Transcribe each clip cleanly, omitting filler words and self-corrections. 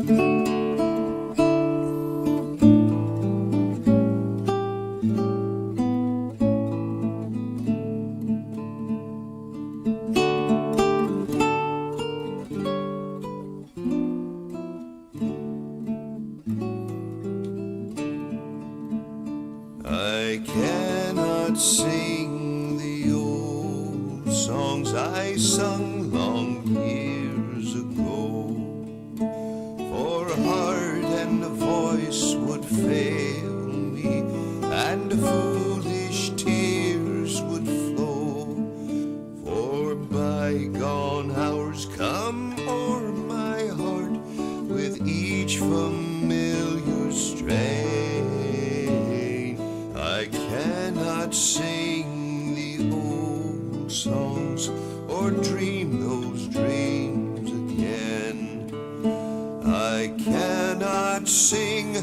I cannot sing the old songs I sung long years ago, for heart and voice would fail me, and foolish tears would flow, for bygone hours come o'er my heart with each familiar strain. I cannot sing the old songs or dream those dreams again. I cannot sing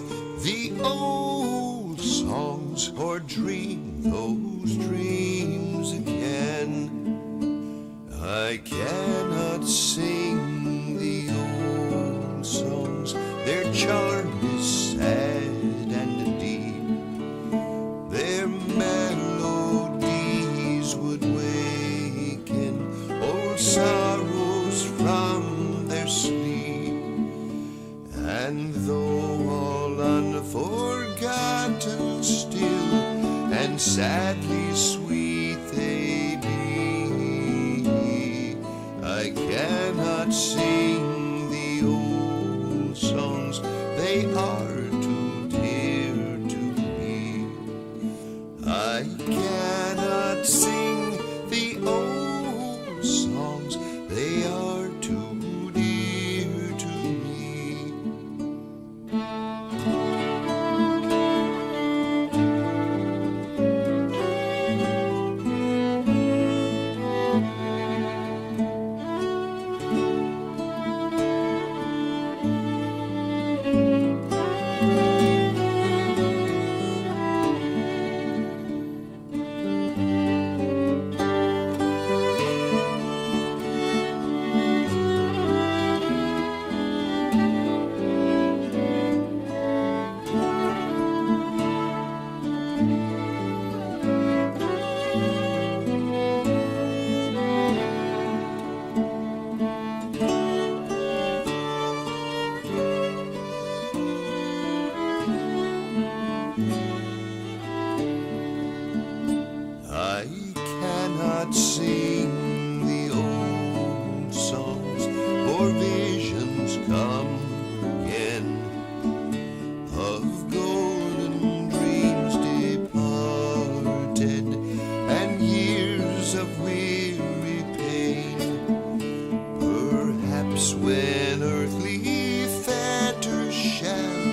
the old songs or dream those dreams again. I cannot sing the old songs, their charm is sad and deep. Their melodies would waken old sorrows from their sleep. And though all unforgotten still and sadly sweet they be, I cannot sing the old songs, they are too dear to me. I cannot sing the old songs, they are too dear to me. I cannot sing the old songs, for visions come again of golden dreams departed and years of weary pain. Perhaps when earthly fetters shall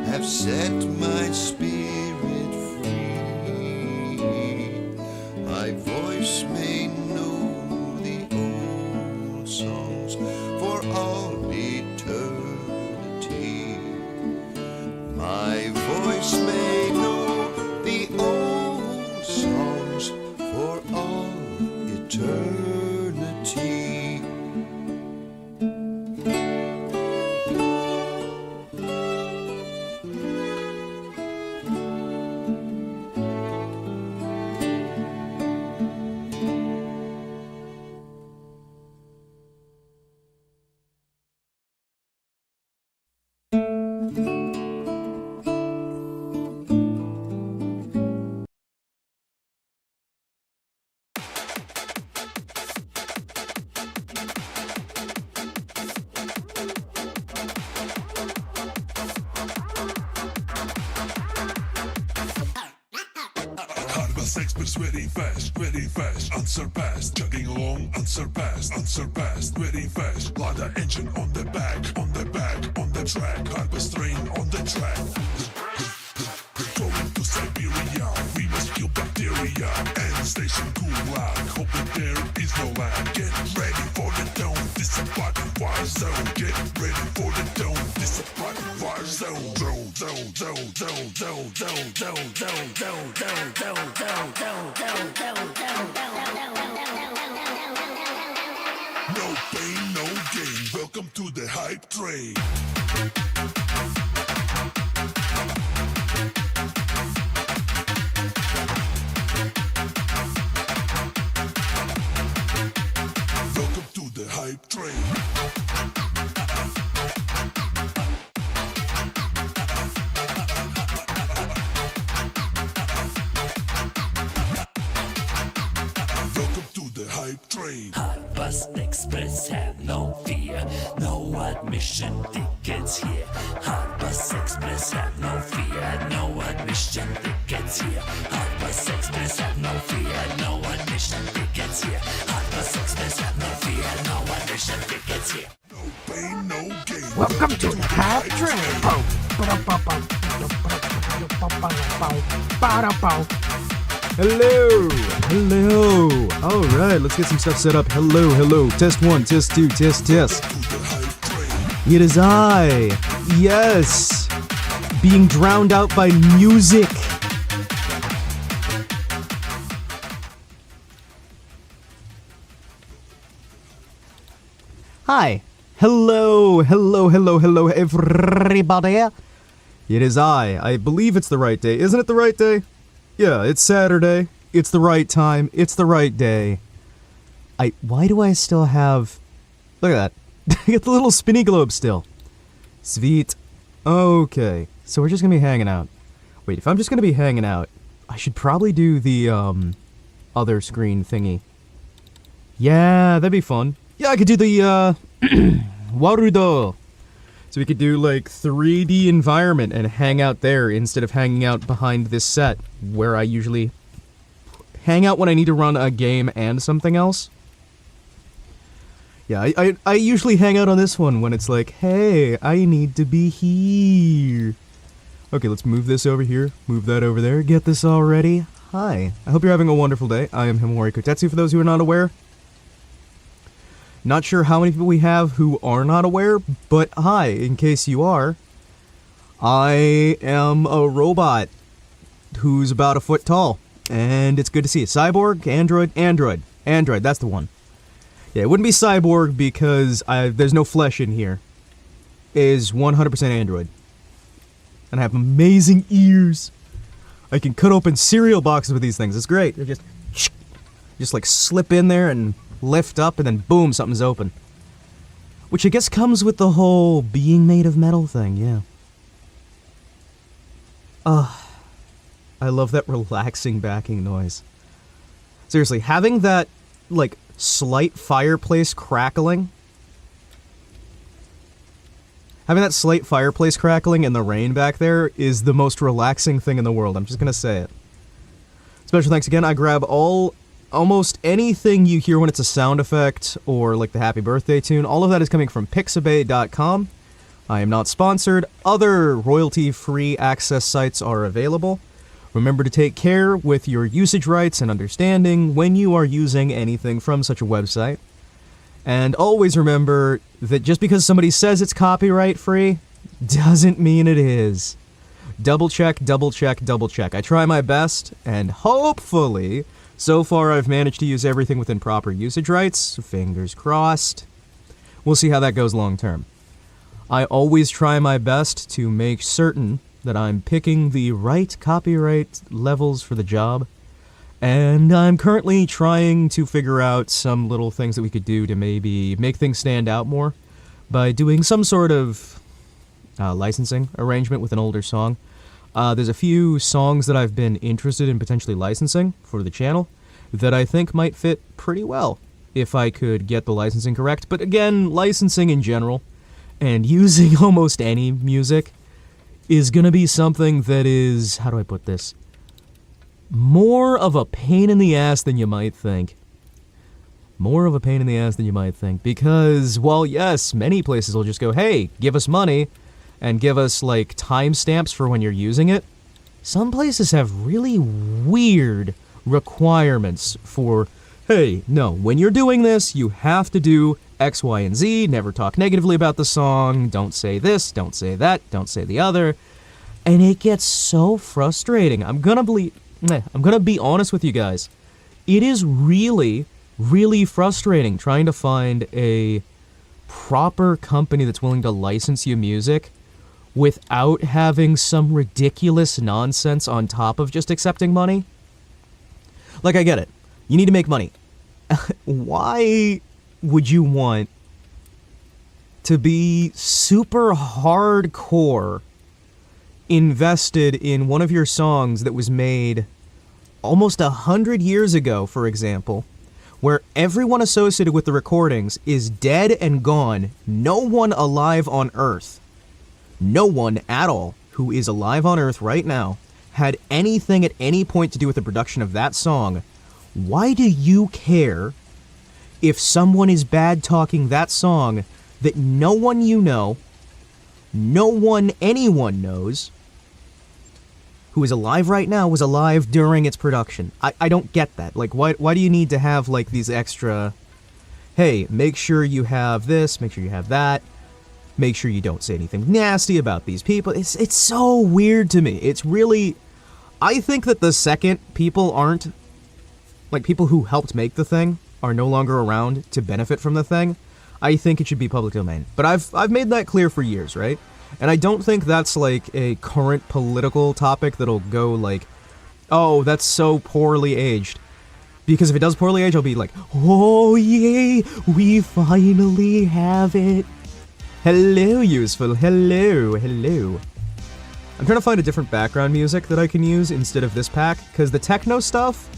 have set my spirit free, my voice may know the old songs for all eternity. My voice may know the old songs for all eternity. Experts very fast, unsurpassed, chugging along, unsurpassed, very fast. Like the engine on the back, on the track, Harvest train on the track. Going to Siberia, we must kill bacteria and station Gulag. Hope that there is no lag. Get ready for the dome, this is a body fire zone. Get ready for the dome, this is a body fire zone. No pain, no gain. Welcome to the hype train. train. Hot Bus Express, have no fear. No admission tickets here. Hot Bus Express, have no fear. No admission tickets here. Hot Bus Express, have no fear. No admission tickets here. Hot Bus Express, have no fear. No admission tickets here. No pain, no gain. Welcome to the Hype Train. Hello, hello. All right, let's get some stuff set up. Hello, hello. Test 1, test 2, test. It is I. Yes. Being drowned out by music. Hi. Hello, everybody. It is I believe it's the right day. Isn't it the right day? Yeah, it's Saturday. It's the right time. It's the right day. Why do I still have... Look at that. I get the little spinny globe still. Sweet. Okay, so we're just gonna be hanging out. Wait, if I'm just gonna be hanging out, I should probably do the, other screen thingy. Yeah, that'd be fun. Yeah, I could do the, Warudo. So we could do, like, 3D environment and hang out there instead of hanging out behind this set, where I usually hang out when I need to run a game and something else. Yeah, I usually hang out on this one when it's like, hey, I need to be here. Okay, let's move this over here, move that over there, get this all ready. Hi, I hope you're having a wonderful day. I am HimawariKotetsu, for those who are not aware. Not sure how many people we have who are not aware, but hi, in case you are. I am a robot who's about a foot tall, and it's good to see you. Cyborg, Android, that's the one. Yeah, it wouldn't be Cyborg because there's no flesh in here. It is 100% Android. And I have amazing ears. I can cut open cereal boxes with these things, it's great. They're just like slip in there and lift up and then boom, something's open. Which I guess comes with the whole being made of metal thing, yeah. I love that relaxing backing noise. Seriously, having that, like, slight fireplace crackling. Having that slight fireplace crackling and the rain back there is the most relaxing thing in the world, I'm just gonna say it. Special thanks again, I grab almost anything you hear when it's a sound effect or like the happy birthday tune, all of that is coming from pixabay.com. I am not sponsored. Other royalty-free access sites are available. Remember to take care with your usage rights and understanding when you are using anything from such a website. And always remember that just because somebody says it's copyright-free doesn't mean it is. Double check, double check, double check. I try my best, and hopefully... So far, I've managed to use everything within proper usage rights. Fingers crossed. We'll see how that goes long term. I always try my best to make certain that I'm picking the right copyright levels for the job. And I'm currently trying to figure out some little things that we could do to maybe make things stand out more by doing some sort of licensing arrangement with an older song. There's a few songs that I've been interested in potentially licensing for the channel that I think might fit pretty well if I could get the licensing correct. But again, licensing in general and using almost any music is gonna be something that is, how do I put this, more of a pain in the ass than you might think. More of a pain in the ass than you might think, because while yes, many places will just go, hey, give us money, and give us, like, timestamps for when you're using it, some places have really weird requirements for, hey, no, when you're doing this, you have to do X, Y, and Z, never talk negatively about the song, don't say this, don't say that, don't say the other, and it gets so frustrating. I'm gonna be honest with you guys. It is really, really frustrating trying to find a proper company that's willing to license you music without having some ridiculous nonsense on top of just accepting money. Like, I get it. You need to make money. Why would you want to be super hardcore invested in one of your songs that was made almost 100 years ago, for example, where everyone associated with the recordings is dead and gone, no one alive on Earth, no one at all who is alive on Earth right now had anything at any point to do with the production of that song, why do you care if someone is bad-talking that song that no one you know, no one anyone knows, who is alive right now was alive during its production? I don't get that. Like, why do you need to have, like, these extra, hey, make sure you have this, make sure you have that, make sure you don't say anything nasty about these people. It's so weird to me. It's really... I think that the second people aren't... like, people who helped make the thing are no longer around to benefit from the thing, I think it should be public domain. But I've made that clear for years, right? And I don't think that's, like, a current political topic that'll go, like, oh, that's so poorly aged. Because if it does poorly age, I'll be like, oh, yay, we finally have it. Hello, useful. Hello, hello. I'm trying to find a different background music that I can use instead of this pack, because the techno stuff...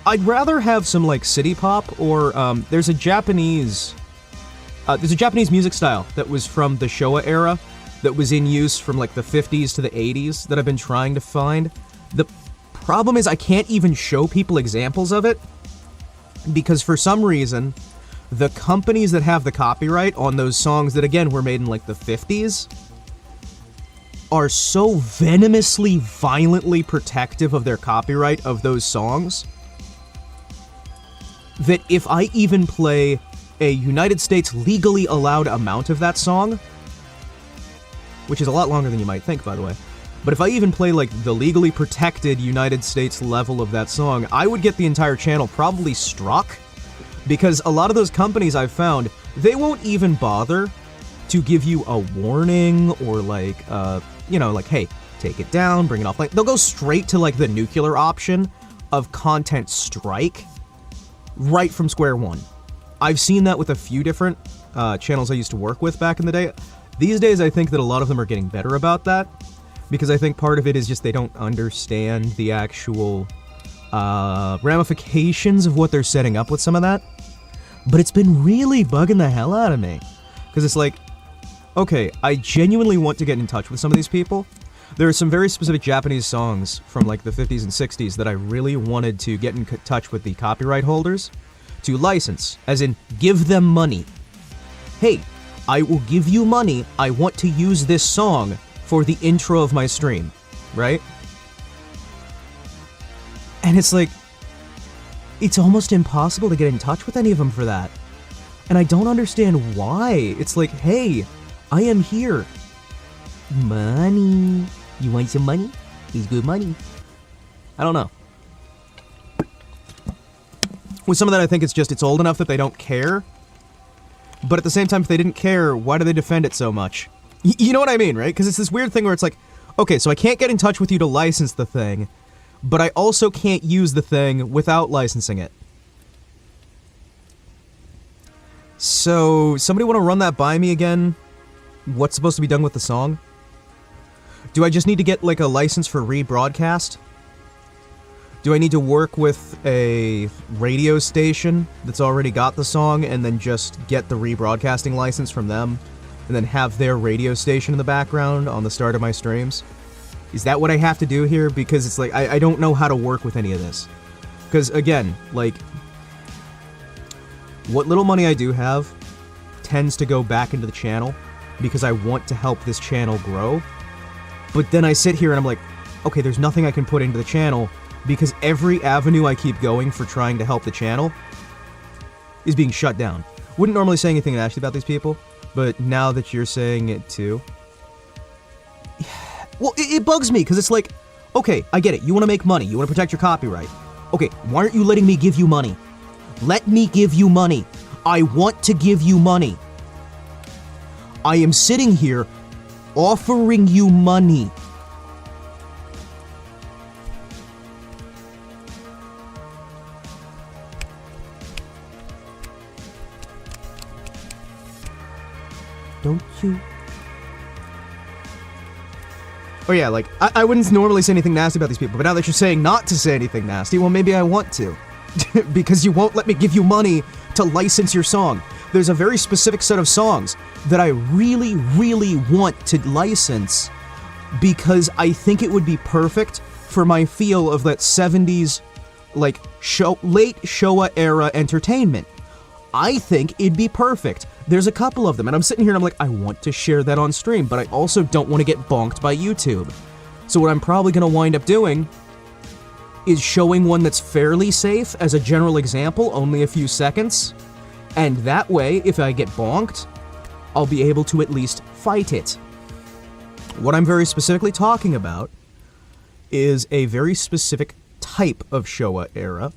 I'd rather have some, like, city pop, or, there's a Japanese music style that was from the Showa era that was in use from, like, the 50s to the 80s that I've been trying to find. The problem is I can't even show people examples of it, because for some reason, the companies that have the copyright on those songs that, again, were made in, like, the 50s are so venomously, violently protective of their copyright of those songs that if I even play a United States legally allowed amount of that song, which is a lot longer than you might think, by the way, but if I even play, like, the legally protected United States level of that song, I would get the entire channel probably struck, because a lot of those companies I've found, they won't even bother to give you a warning or, like, you know, like, hey, take it down, bring it off. Like, they'll go straight to, like, the nuclear option of content strike right from square one. I've seen that with a few different channels I used to work with back in the day. These days, I think that a lot of them are getting better about that, because I think part of it is just they don't understand the actual ramifications of what they're setting up with some of that. But it's been really bugging the hell out of me, because it's like, okay, I genuinely want to get in touch with some of these people. There are some very specific Japanese songs from, like, the 50s and 60s that I really wanted to get in touch with the copyright holders to license, as in, give them money. Hey, I will give you money, I want to use this song for the intro of my stream, right? And it's like, it's almost impossible to get in touch with any of them for that. And I don't understand why. It's like, hey, I am here. Money. You want some money? It's good money. I don't know. With some of that, I think it's old enough that they don't care. But at the same time, if they didn't care, why do they defend it so much? You know what I mean, right? Because it's this weird thing where it's like, okay, so I can't get in touch with you to license the thing, but I also can't use the thing without licensing it. So, somebody want to run that by me again? What's supposed to be done with the song? Do I just need to get, like, a license for rebroadcast? Do I need to work with a radio station that's already got the song and then just get the rebroadcasting license from them and then have their radio station in the background on the start of my streams? Is that what I have to do here? Because it's like, I don't know how to work with any of this. Because, again, like, what little money I do have tends to go back into the channel because I want to help this channel grow. But then I sit here and I'm like, okay, there's nothing I can put into the channel because every avenue I keep going for trying to help the channel is being shut down. Wouldn't normally say anything nasty about these people, but now that you're saying it too... Well, it bugs me, because it's like, okay, I get it, you want to make money, you want to protect your copyright. Okay, why aren't you letting me give you money? Let me give you money. I want to give you money. I am sitting here offering you money. Don't you? Oh yeah, like, I wouldn't normally say anything nasty about these people, but now that you're saying not to say anything nasty, well, maybe I want to. because you won't let me give you money to license your song. There's a very specific set of songs that I really, really want to license because I think it would be perfect for my feel of that 70s, like, late Showa era entertainment. I think it'd be perfect. There's a couple of them, and I'm sitting here and I'm like, I want to share that on stream, but I also don't want to get bonked by YouTube. So what I'm probably going to wind up doing is showing one that's fairly safe as a general example, only a few seconds, and that way, if I get bonked, I'll be able to at least fight it. What I'm very specifically talking about is a very specific type of Showa era,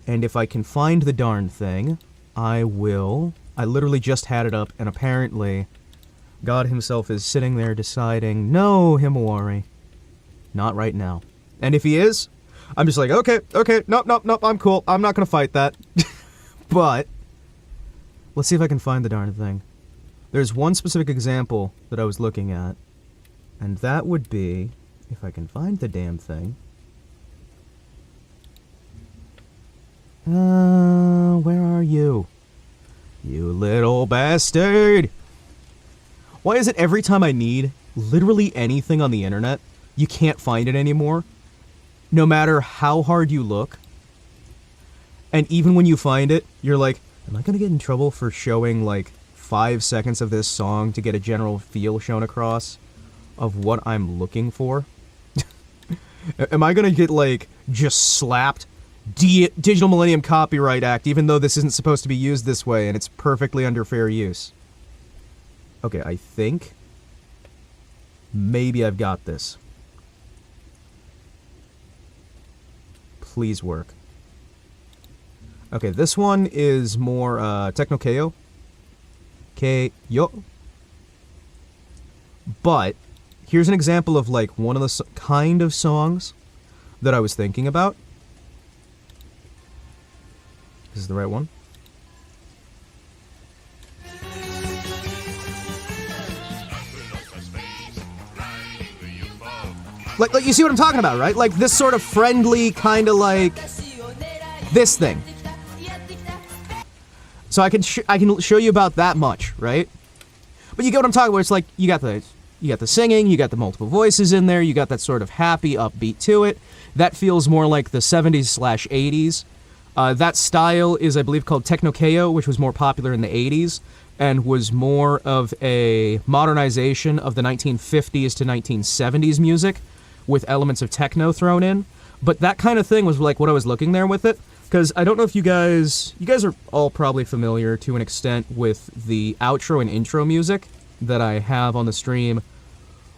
and if I can find the darn thing, I will. I literally just had it up, and apparently God himself is sitting there deciding, no, Himawari, not right now. And if he is, I'm just like, okay, nope, I'm cool. I'm not gonna fight that. But let's see if I can find the darn thing. There's one specific example that I was looking at, and that would be, if I can find the damn thing. Where are you? You little bastard! Why is it every time I need literally anything on the internet, you can't find it anymore? No matter how hard you look. And even when you find it, you're like, am I gonna get in trouble for showing like 5 seconds of this song to get a general feel shown across of what I'm looking for? Am I gonna get like just slapped? Digital Millennium Copyright Act, even though this isn't supposed to be used this way and it's perfectly under fair use. Okay, I think maybe I've got this. Please work. Okay, this one is more Techno KO. K-yo. But here's an example of like one of the kind of songs that I was thinking about. This is the right one. Like you see what I'm talking about, right? Like this sort of friendly, kind of like this thing. So I can show you about that much, right? But you get what I'm talking about. It's like you got the singing, you got the multiple voices in there, you got that sort of happy upbeat to it. That feels more like the 70s/80s. That style is, I believe, called Techno KO, which was more popular in the 80s and was more of a modernization of the 1950s to 1970s music with elements of techno thrown in. But that kind of thing was like what I was looking there with it, because I don't know if you guys are all probably familiar to an extent with the outro and intro music that I have on the stream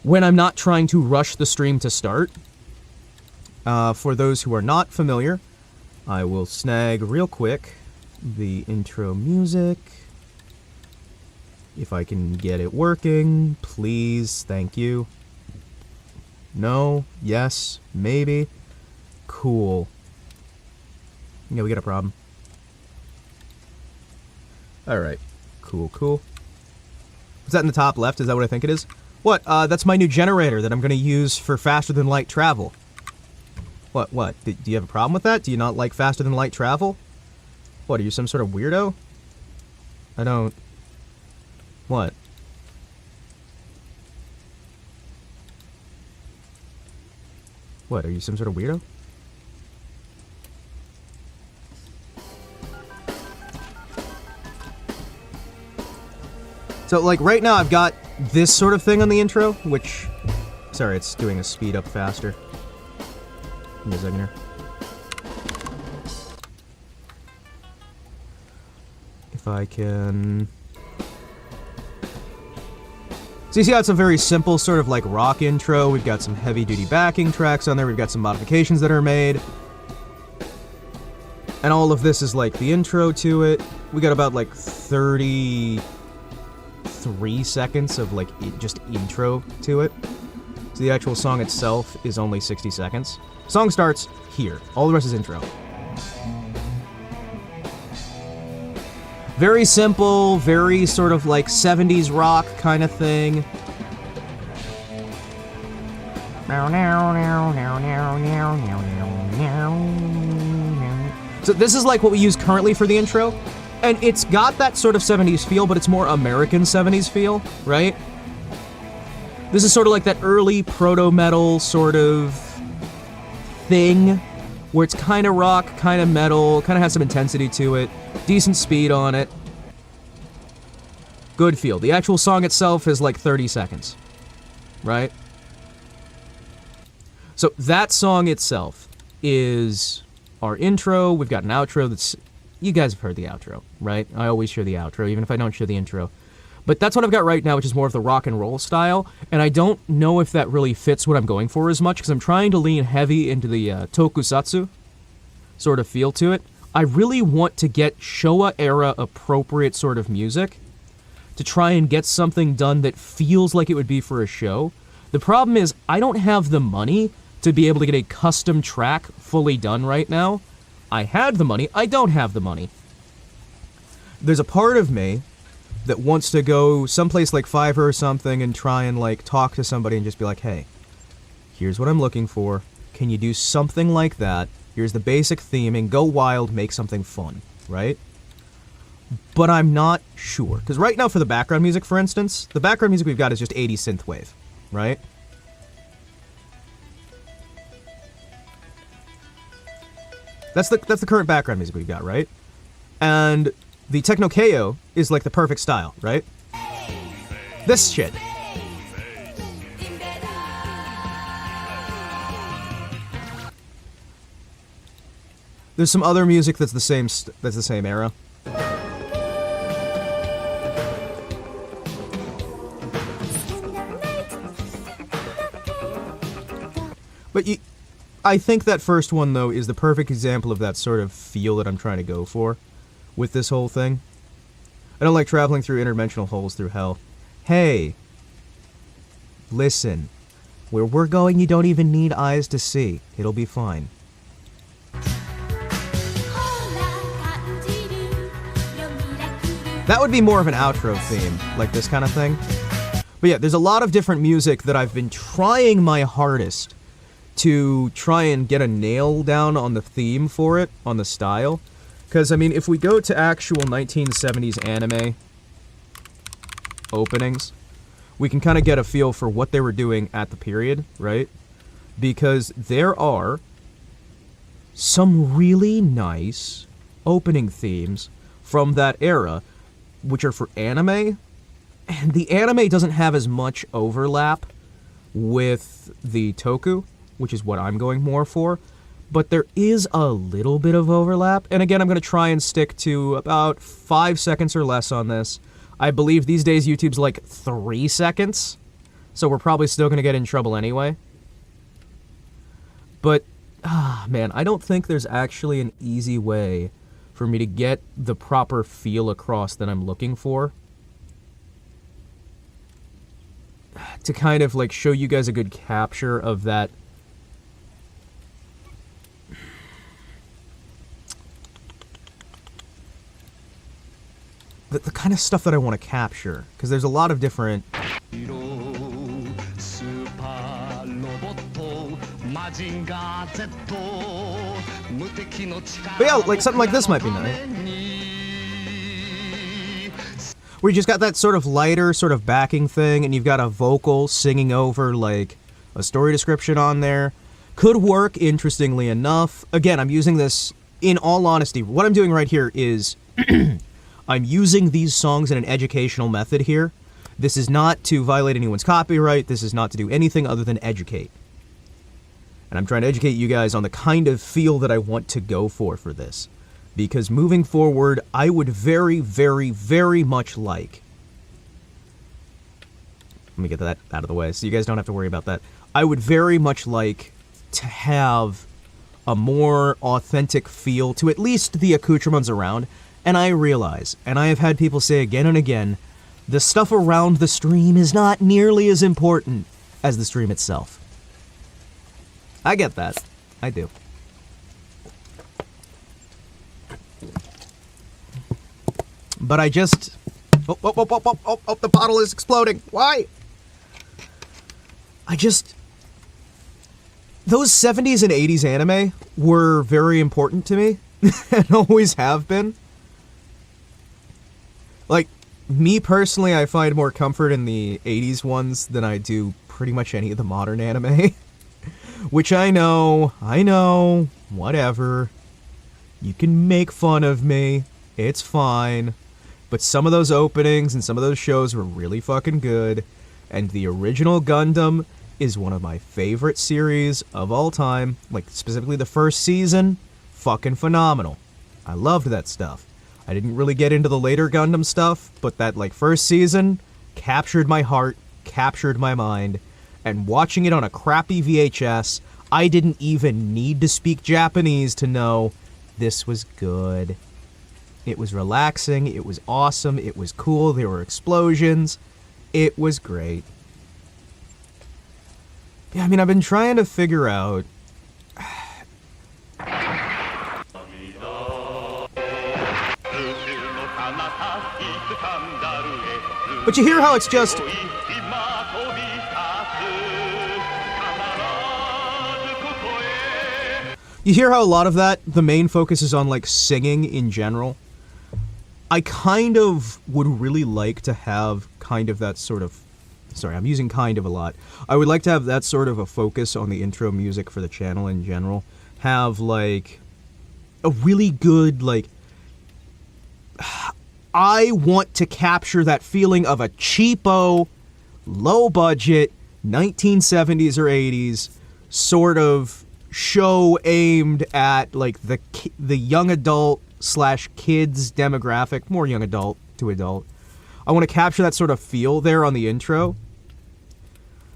when I'm not trying to rush the stream to start. For those who are not familiar, I will snag real quick the intro music. If I can get it working, please, thank you. No, yes, maybe. Cool. Yeah, we got a problem. Alright, cool. What's that in the top left? Is that what I think it is? What? That's my new generator that I'm going to use for faster than light travel. What? Do you have a problem with that? Do you not like faster than light travel? What, are you some sort of weirdo? I don't... What? What, are you some sort of weirdo? So, like, right now I've got this sort of thing on the intro, which... Sorry, it's doing a speed up faster. Give me a second here. If I can... So you see how it's a very simple sort of like rock intro. We've got some heavy-duty backing tracks on there. We've got some modifications that are made. And all of this is like the intro to it. We got about like 33 seconds of like just intro to it. So the actual song itself is only 60 seconds. Song starts here. All the rest is intro. Very simple, very sort of like 70s rock kind of thing. So this is like what we use currently for the intro, and it's got that sort of 70s feel, but it's more American 70s feel, right? This is sort of like that early proto-metal sort of thing, where it's kind of rock, kind of metal, kind of has some intensity to it, decent speed on it. Good feel. The actual song itself is like 30 seconds, right? So that song itself is our intro. We've got an outro that's... You guys have heard the outro, right? I always share the outro, even if I don't share the intro. But that's what I've got right now, which is more of the rock and roll style, and I don't know if that really fits what I'm going for as much, because I'm trying to lean heavy into the Tokusatsu sort of feel to it. I really want to get Showa-era appropriate sort of music to try and get something done that feels like it would be for a show. The problem is, I don't have the money to be able to get a custom track fully done right now. I had the money, I don't have the money. There's a part of me that wants to go someplace like Fiverr or something and try and like talk to somebody and just be like, hey, here's what I'm looking for. Can you do something like that? Here's the basic theming, go wild, make something fun, right? But I'm not sure. Because right now for the background music, for instance, the background music we've got is just 80s synthwave, right? That's the current background music we've got, right? And the Techno KO is like the perfect style, right? This shit. There's some other music that's the same era. But I think that first one, though, is the perfect example of that sort of feel that I'm trying to go for with this whole thing. I don't like traveling through interdimensional holes through hell. Hey, listen. Where we're going, you don't even need eyes to see. It'll be fine. That would be more of an outro theme, like this kind of thing. But yeah, there's a lot of different music that I've been trying my hardest to try and get a nail down on the theme for it, on the style. Because, I mean, if we go to actual 1970s anime openings, we can kind of get a feel for what they were doing at the period, right? Because there are some really nice opening themes from that era, which are for anime, and the anime doesn't have as much overlap with the toku, which is what I'm going more for, but there is a little bit of overlap, and again, I'm going to try and stick to about 5 seconds or less on this. I believe these days YouTube's like 3 seconds, so we're probably still going to get in trouble anyway. But, man, I don't think there's actually an easy way for me to get the proper feel across that I'm looking for. To kind of, like, show you guys a good capture of that. The kind of stuff that I want to capture. Because there's a lot of different... But yeah, like something like this might be nice. Where you just got that sort of lighter sort of backing thing, and you've got a vocal singing over like a story description on there. Could work, interestingly enough. Again, I'm using this, in all honesty, what I'm doing right here is I'm using these songs in an educational method here. This is not to violate anyone's copyright. This is not to do anything other than educate. And I'm trying to educate you guys on the kind of feel that I want to go for this. Because moving forward, I would very, very, very much like... Let me get that out of the way so you guys don't have to worry about that. I would very much like to have a more authentic feel to at least the accoutrements around. And I realize, and I have had people say again and again, the stuff around the stream is not nearly as important as the stream itself. I get that. I do. But I just... Oh, the bottle is exploding. Why? I just... Those 70s and 80s anime were very important to me. and always have been. Like, me personally, I find more comfort in the 80s ones than I do pretty much any of the modern anime. Which I know, whatever. You can make fun of me, it's fine. But some of those openings and some of those shows were really fucking good. And the original Gundam is one of my favorite series of all time. Like, specifically the first season, fucking phenomenal. I loved that stuff. I didn't really get into the later Gundam stuff, but that, like, first season captured my heart, captured my mind. And watching it on a crappy VHS, I didn't even need to speak Japanese to know this was good. It was relaxing, it was awesome, it was cool, there were explosions. It was great. Yeah, I mean, I've been trying to figure out... But you hear how it's just... You hear how a lot of that, the main focus is on, like, singing in general? I kind of would really like to have kind of that sort of... Sorry, I'm using kind of a lot. I would like to have that sort of a focus on the intro music for the channel in general. Have, like, a really good, like... I want to capture that feeling of a cheapo, low-budget, 1970s or 80s sort of show aimed at, like, the young adult / kids demographic, more young adult to adult. I want to capture that sort of feel there on the intro.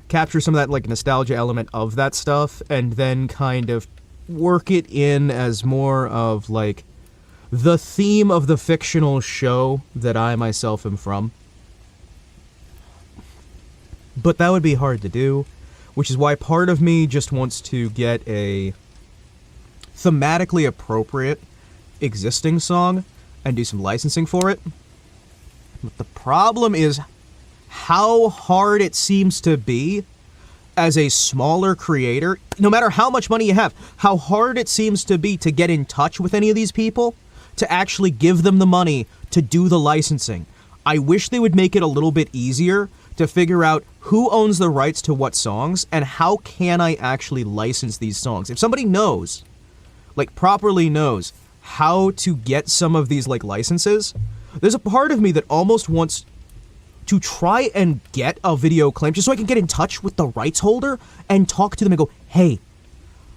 Capture some of that, like, nostalgia element of that stuff, and then kind of work it in as more of, like, the theme of the fictional show that I myself am from. But that would be hard to do, which is why part of me just wants to get a thematically appropriate existing song and do some licensing for it. But the problem is how hard it seems to be as a smaller creator, no matter how much money you have, how hard it seems to be to get in touch with any of these people, to actually give them the money to do the licensing. I wish they would make it a little bit easier to figure out who owns the rights to what songs and how can I actually license these songs. If somebody knows, like properly knows, how to get some of these like licenses, there's a part of me that almost wants to try and get a video claim just so I can get in touch with the rights holder and talk to them and go, hey,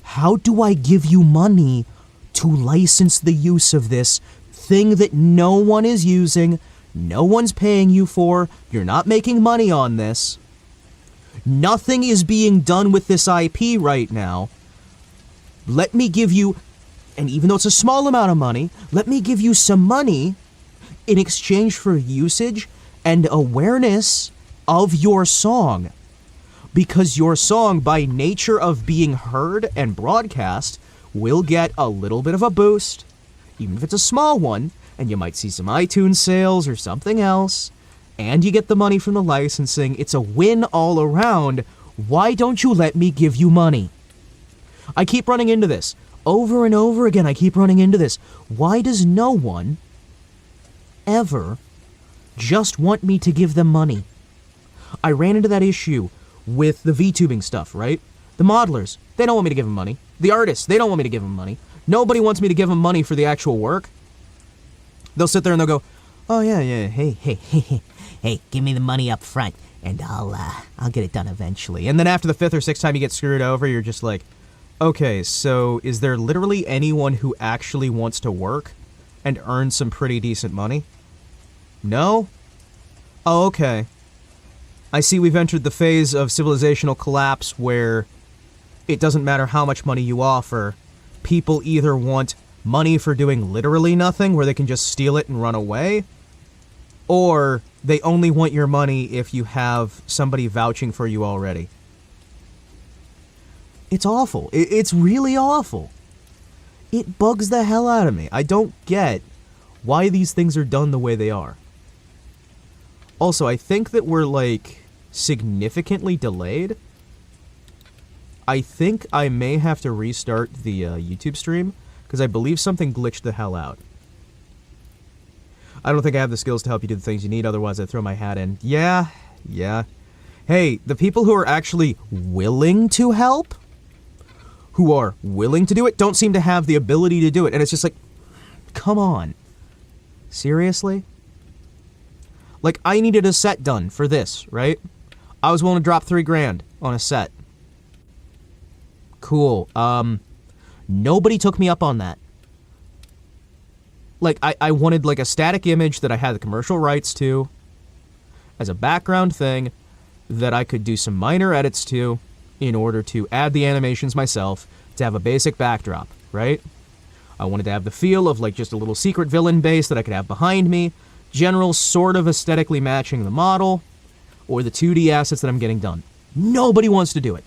how do I give you money to license the use of this thing that no one is using, no one's paying you for, you're not making money on this, nothing is being done with this IP right now, let me give you, and even though it's a small amount of money, let me give you some money in exchange for usage and awareness of your song. Because your song, by nature of being heard and broadcast, will get a little bit of a boost, even if it's a small one, and you might see some iTunes sales or something else, and you get the money from the licensing. It's a win all around. Why don't you let me give you money? I keep running into this. Over and over again, I keep running into this. Why does no one ever just want me to give them money? I ran into that issue with the VTubing stuff, right? The modelers, they don't want me to give them money. The artists, they don't want me to give them money. Nobody wants me to give them money for the actual work. They'll sit there and they'll go, oh yeah, hey, give me the money up front, and I'll get it done eventually. And then after the 5th or 6th time you get screwed over, you're just like, okay, so is there literally anyone who actually wants to work and earn some pretty decent money? No? Oh, okay. I see we've entered the phase of civilizational collapse where it doesn't matter how much money you offer. People either want money for doing literally nothing, where they can just steal it and run away, or they only want your money if you have somebody vouching for you already. It's awful. It's really awful. It bugs the hell out of me. I don't get why these things are done the way they are. Also, I think that we're, like, significantly delayed. I think I may have to restart the YouTube stream, because I believe something glitched the hell out. I don't think I have the skills to help you do the things you need, otherwise I'd throw my hat in. Yeah. Hey, the people who are actually willing to help, who are willing to do it, don't seem to have the ability to do it. And it's just like, come on. Seriously? Like, I needed a set done for this, right? I was willing to drop $3,000 on a set. Cool. Nobody took me up on that. Like, I wanted, like, a static image that I had the commercial rights to as a background thing that I could do some minor edits to in order to add the animations myself to have a basic backdrop, right? I wanted to have the feel of, like, just a little secret villain base that I could have behind me, general sort of aesthetically matching the model, or the 2D assets that I'm getting done. Nobody wants to do it.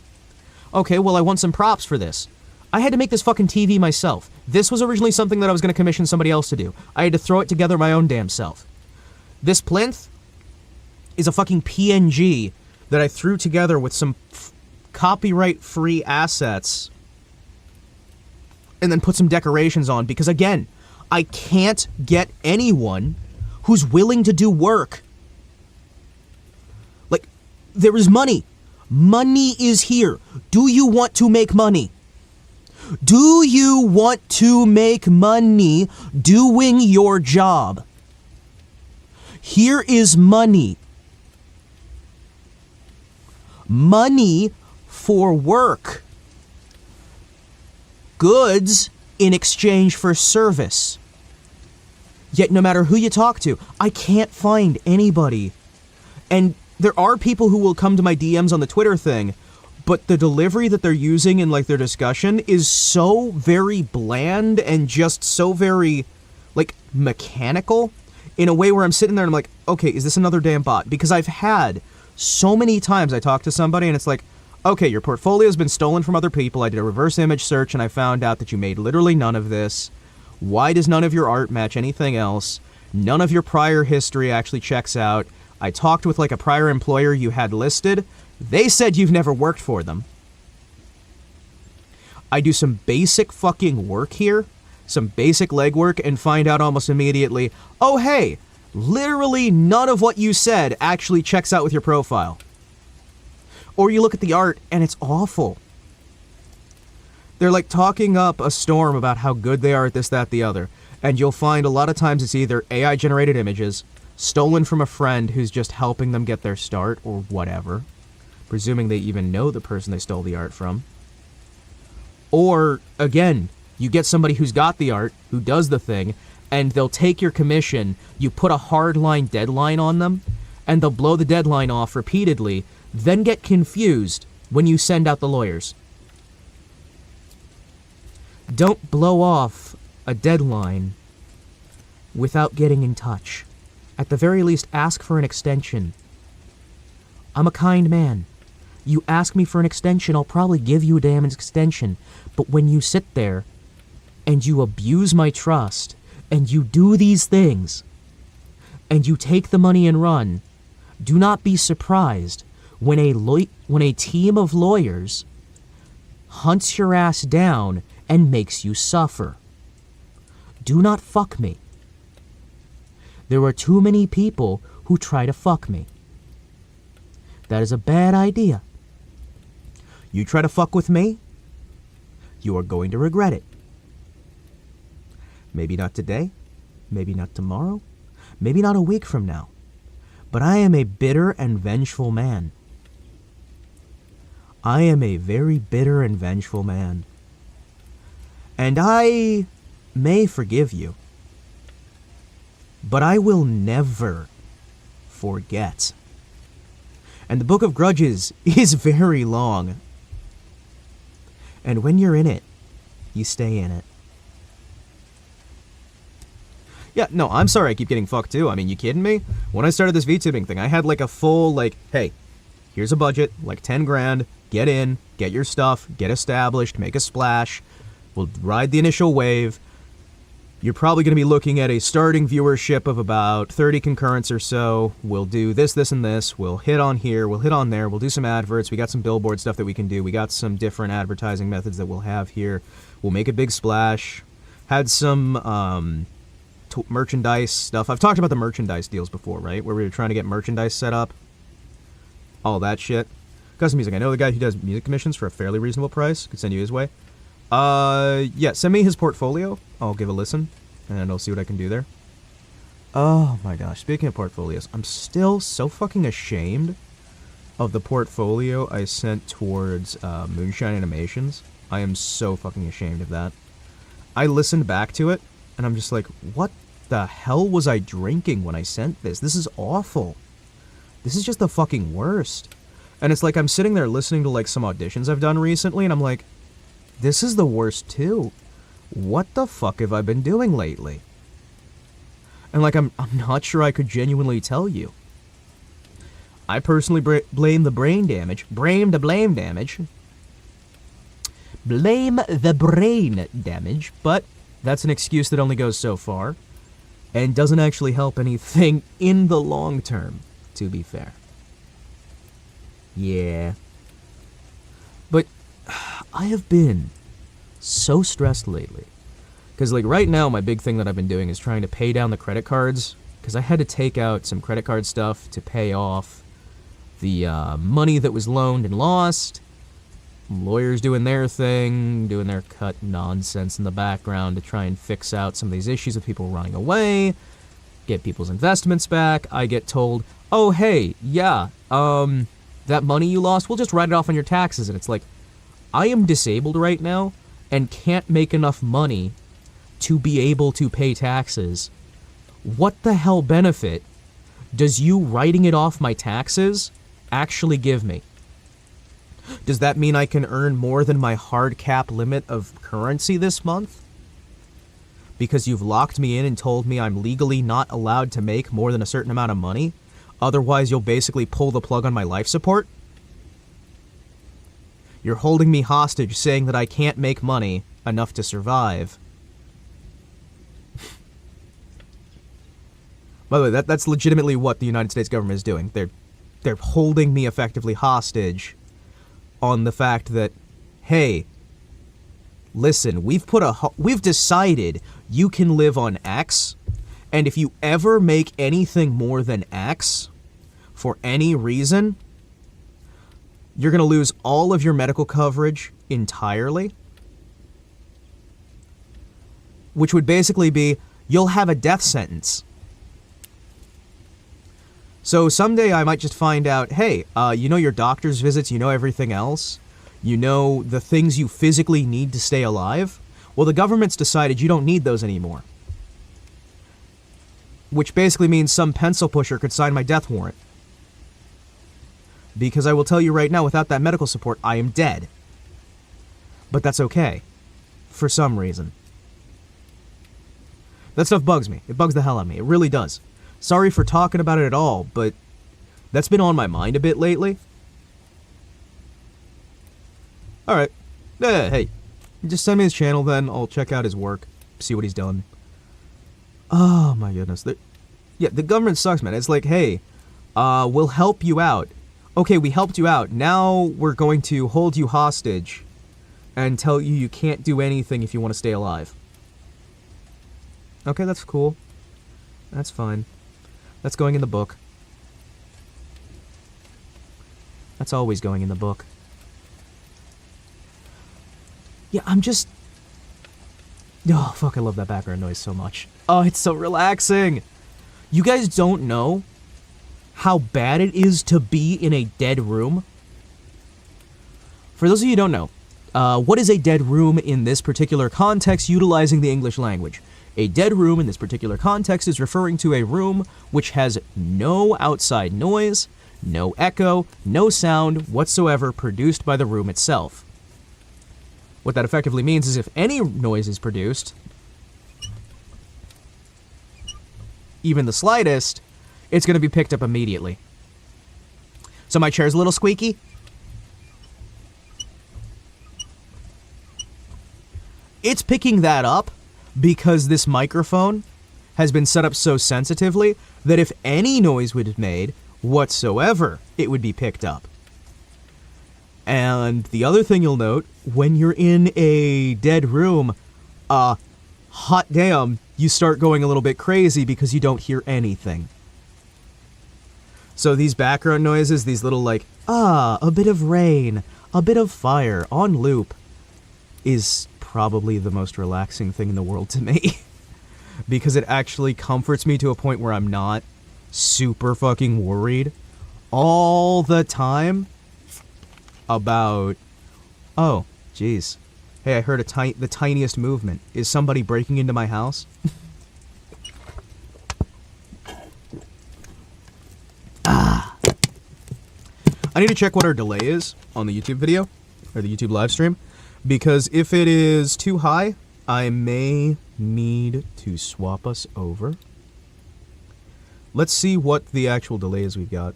Okay, well, I want some props for this. I had to make this fucking TV myself. This was originally something that I was going to commission somebody else to do. I had to throw it together my own damn self. This plinth is a fucking PNG that I threw together with some copyright-free assets and then put some decorations on because, again, I can't get anyone who's willing to do work. Like, there is money. Money is here. Do you want to make money? Do you want to make money doing your job? Here is money. Money for work. Goods in exchange for service. Yet no matter who you talk to, I can't find anybody. And there are people who will come to my DMs on the Twitter thing, but the delivery that they're using in, like, their discussion is so very bland and just so very, like, mechanical in a way where I'm sitting there and I'm like, okay, is this another damn bot? Because I've had so many times I talk to somebody and it's like, okay, your portfolio's been stolen from other people. I did a reverse image search and I found out that you made literally none of this. Why does none of your art match anything else? None of your prior history actually checks out. I talked with, like, a prior employer you had listed. They said you've never worked for them. I do some basic fucking work here, some basic legwork, and find out almost immediately, oh hey, literally none of what you said actually checks out with your profile. Or you look at the art and it's awful. They're like talking up a storm about how good they are at this, that, the other. And you'll find a lot of times it's either AI generated images, stolen from a friend who's just helping them get their start, or whatever. Presuming they even know the person they stole the art from. Or, again, you get somebody who's got the art, who does the thing, and they'll take your commission, you put a hardline deadline on them, and they'll blow the deadline off repeatedly, then get confused when you send out the lawyers. Don't blow off a deadline without getting in touch. At the very least, ask for an extension. I'm a kind man. You ask me for an extension, I'll probably give you a damn extension. But when you sit there and you abuse my trust and you do these things and you take the money and run, do not be surprised when a team of lawyers hunts your ass down and makes you suffer. Do not fuck me. There are too many people who try to fuck me. That is a bad idea. You try to fuck with me, you are going to regret it. Maybe not today, maybe not tomorrow, maybe not a week from now. But I am a bitter and vengeful man. I am a very bitter and vengeful man. And I may forgive you, but I will never forget. And the Book of Grudges is very long. And when you're in it, you stay in it. Yeah, no, I'm sorry I keep getting fucked too. I mean, you kidding me? When I started this VTubing thing, I had like a full, like, hey, here's a budget, like 10 grand, get in, get your stuff, get established, make a splash, we'll ride the initial wave. You're probably going to be looking at a starting viewership of about 30 concurrents or so. We'll do this, this, and this. We'll hit on here. We'll hit on there. We'll do some adverts. We got some billboard stuff that we can do. We got some different advertising methods that we'll have here. We'll make a big splash. Had some merchandise stuff. I've talked about the merchandise deals before, right? Where we were trying to get merchandise set up. All that shit. Custom music. I know the guy who does music commissions for a fairly reasonable price. Could send you his way. Yeah, send me his portfolio. I'll give a listen, and I'll see what I can do there. Oh my gosh, speaking of portfolios, I'm still so fucking ashamed of the portfolio I sent towards Moonshine Animations. I am so fucking ashamed of that. I listened back to it, and I'm just like, what the hell was I drinking when I sent this? This is awful. This is just the fucking worst. And it's like I'm sitting there listening to like some auditions I've done recently, and I'm like, this is the worst too. What the fuck have I been doing lately? And like, I'm not sure I could genuinely tell you. I personally blame the brain damage. Blame the brain damage, but that's an excuse that only goes so far, and doesn't actually help anything in the long term, to be fair. Yeah. But I have been so stressed lately. Because, like, right now, my big thing that I've been doing is trying to pay down the credit cards. Because I had to take out some credit card stuff to pay off the money that was loaned and lost. Lawyers doing their thing, doing their cut nonsense in the background to try and fix out some of these issues of people running away, get people's investments back. I get told, oh, hey, yeah, that money you lost, we'll just write it off on your taxes. And it's like, I am disabled right now and can't make enough money to be able to pay taxes. What the hell benefit does you writing it off my taxes actually give me? Does that mean I can earn more than my hard cap limit of currency this month? Because you've locked me in and told me I'm legally not allowed to make more than a certain amount of money? Otherwise, you'll basically pull the plug on my life support? You're holding me hostage saying that I can't make money enough to survive. By the way, that's legitimately what the United States government is doing. They're holding me effectively hostage on the fact that, hey, listen, we've decided you can live on X, and if you ever make anything more than X, for any reason, you're going to lose all of your medical coverage entirely. Which would basically be, you'll have a death sentence. So someday I might just find out, hey, you know your doctor's visits, you know everything else, you know the things you physically need to stay alive? Well, the government's decided you don't need those anymore. Which basically means some pencil pusher could sign my death warrant. Because I will tell you right now, without that medical support, I am dead. But that's okay. For some reason. That stuff bugs me. It bugs the hell out of me. It really does. Sorry for talking about it at all, but that's been on my mind a bit lately. Alright. Hey, just send me his channel then. I'll check out his work, see what he's done. Oh my goodness. Yeah, the government sucks, man. It's like, hey, we'll help you out. Okay, we helped you out. Now we're going to hold you hostage and tell you you can't do anything if you want to stay alive. Okay, that's cool. That's fine. That's going in the book. That's always going in the book. Yeah, I'm just... Oh, fuck, I love that background noise so much. Oh, it's so relaxing. You guys don't know how bad it is to be in a dead room? For those of you who don't know, what is a dead room in this particular context utilizing the English language? A dead room in this particular context is referring to a room which has no outside noise, no echo, no sound whatsoever produced by the room itself. What that effectively means is if any noise is produced, even the slightest, it's going to be picked up immediately. So my chair's a little squeaky. It's picking that up because this microphone has been set up so sensitively that if any noise was made whatsoever, it would be picked up. And the other thing you'll note, when you're in a dead room, hot damn, you start going a little bit crazy because you don't hear anything. So these background noises, these little like, a bit of rain, a bit of fire on loop, is probably the most relaxing thing in the world to me. Because it actually comforts me to a point where I'm not super fucking worried all the time about, oh, jeez. Hey, I heard the tiniest movement. Is somebody breaking into my house? I need to check what our delay is on the YouTube video, or the YouTube live stream, because if it is too high, I may need to swap us over. Let's see what the actual delay is we've got.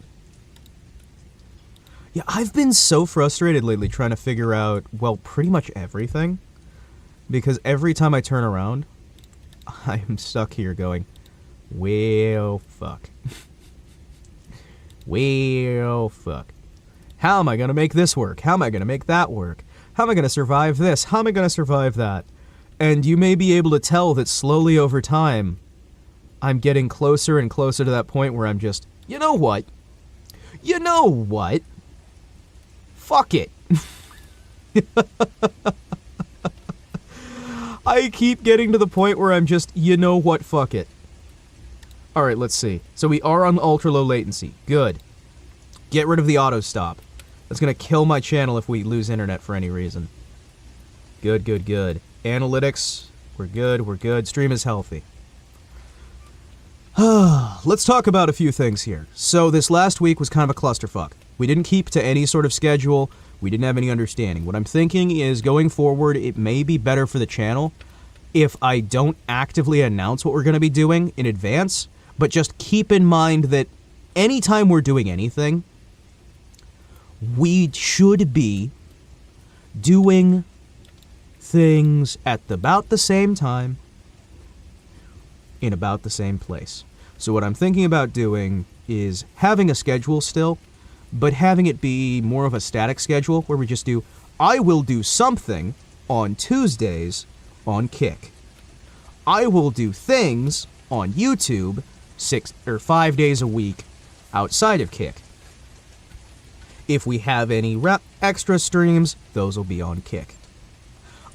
Yeah, I've been so frustrated lately trying to figure out, well, pretty much everything, because every time I turn around, I'm stuck here going, well, fuck. Well, fuck. How am I going to make this work? How am I going to make that work? How am I going to survive this? How am I going to survive that? And you may be able to tell that slowly over time, I'm getting closer and closer to that point where I'm just, you know what? You know what? Fuck it. I keep getting to the point where I'm just, you know what? Fuck it. Alright, let's see. So we are on ultra low latency. Good. Get rid of the auto stop. That's gonna kill my channel if we lose internet for any reason. Good, good, good. Analytics, we're good, we're good. Stream is healthy. Let's talk about a few things here. So this last week was kind of a clusterfuck. We didn't keep to any sort of schedule. We didn't have any understanding. What I'm thinking is going forward, it may be better for the channel if I don't actively announce what we're going to be doing in advance, but just keep in mind that anytime we're doing anything, we should be doing things at about the same time in about the same place. So what I'm thinking about doing is having a schedule still, but having it be more of a static schedule where we just do, I will do something on Tuesdays on Kick. I will do things on YouTube 6 or 5 days a week outside of Kick. If we have any extra streams, those will be on Kick.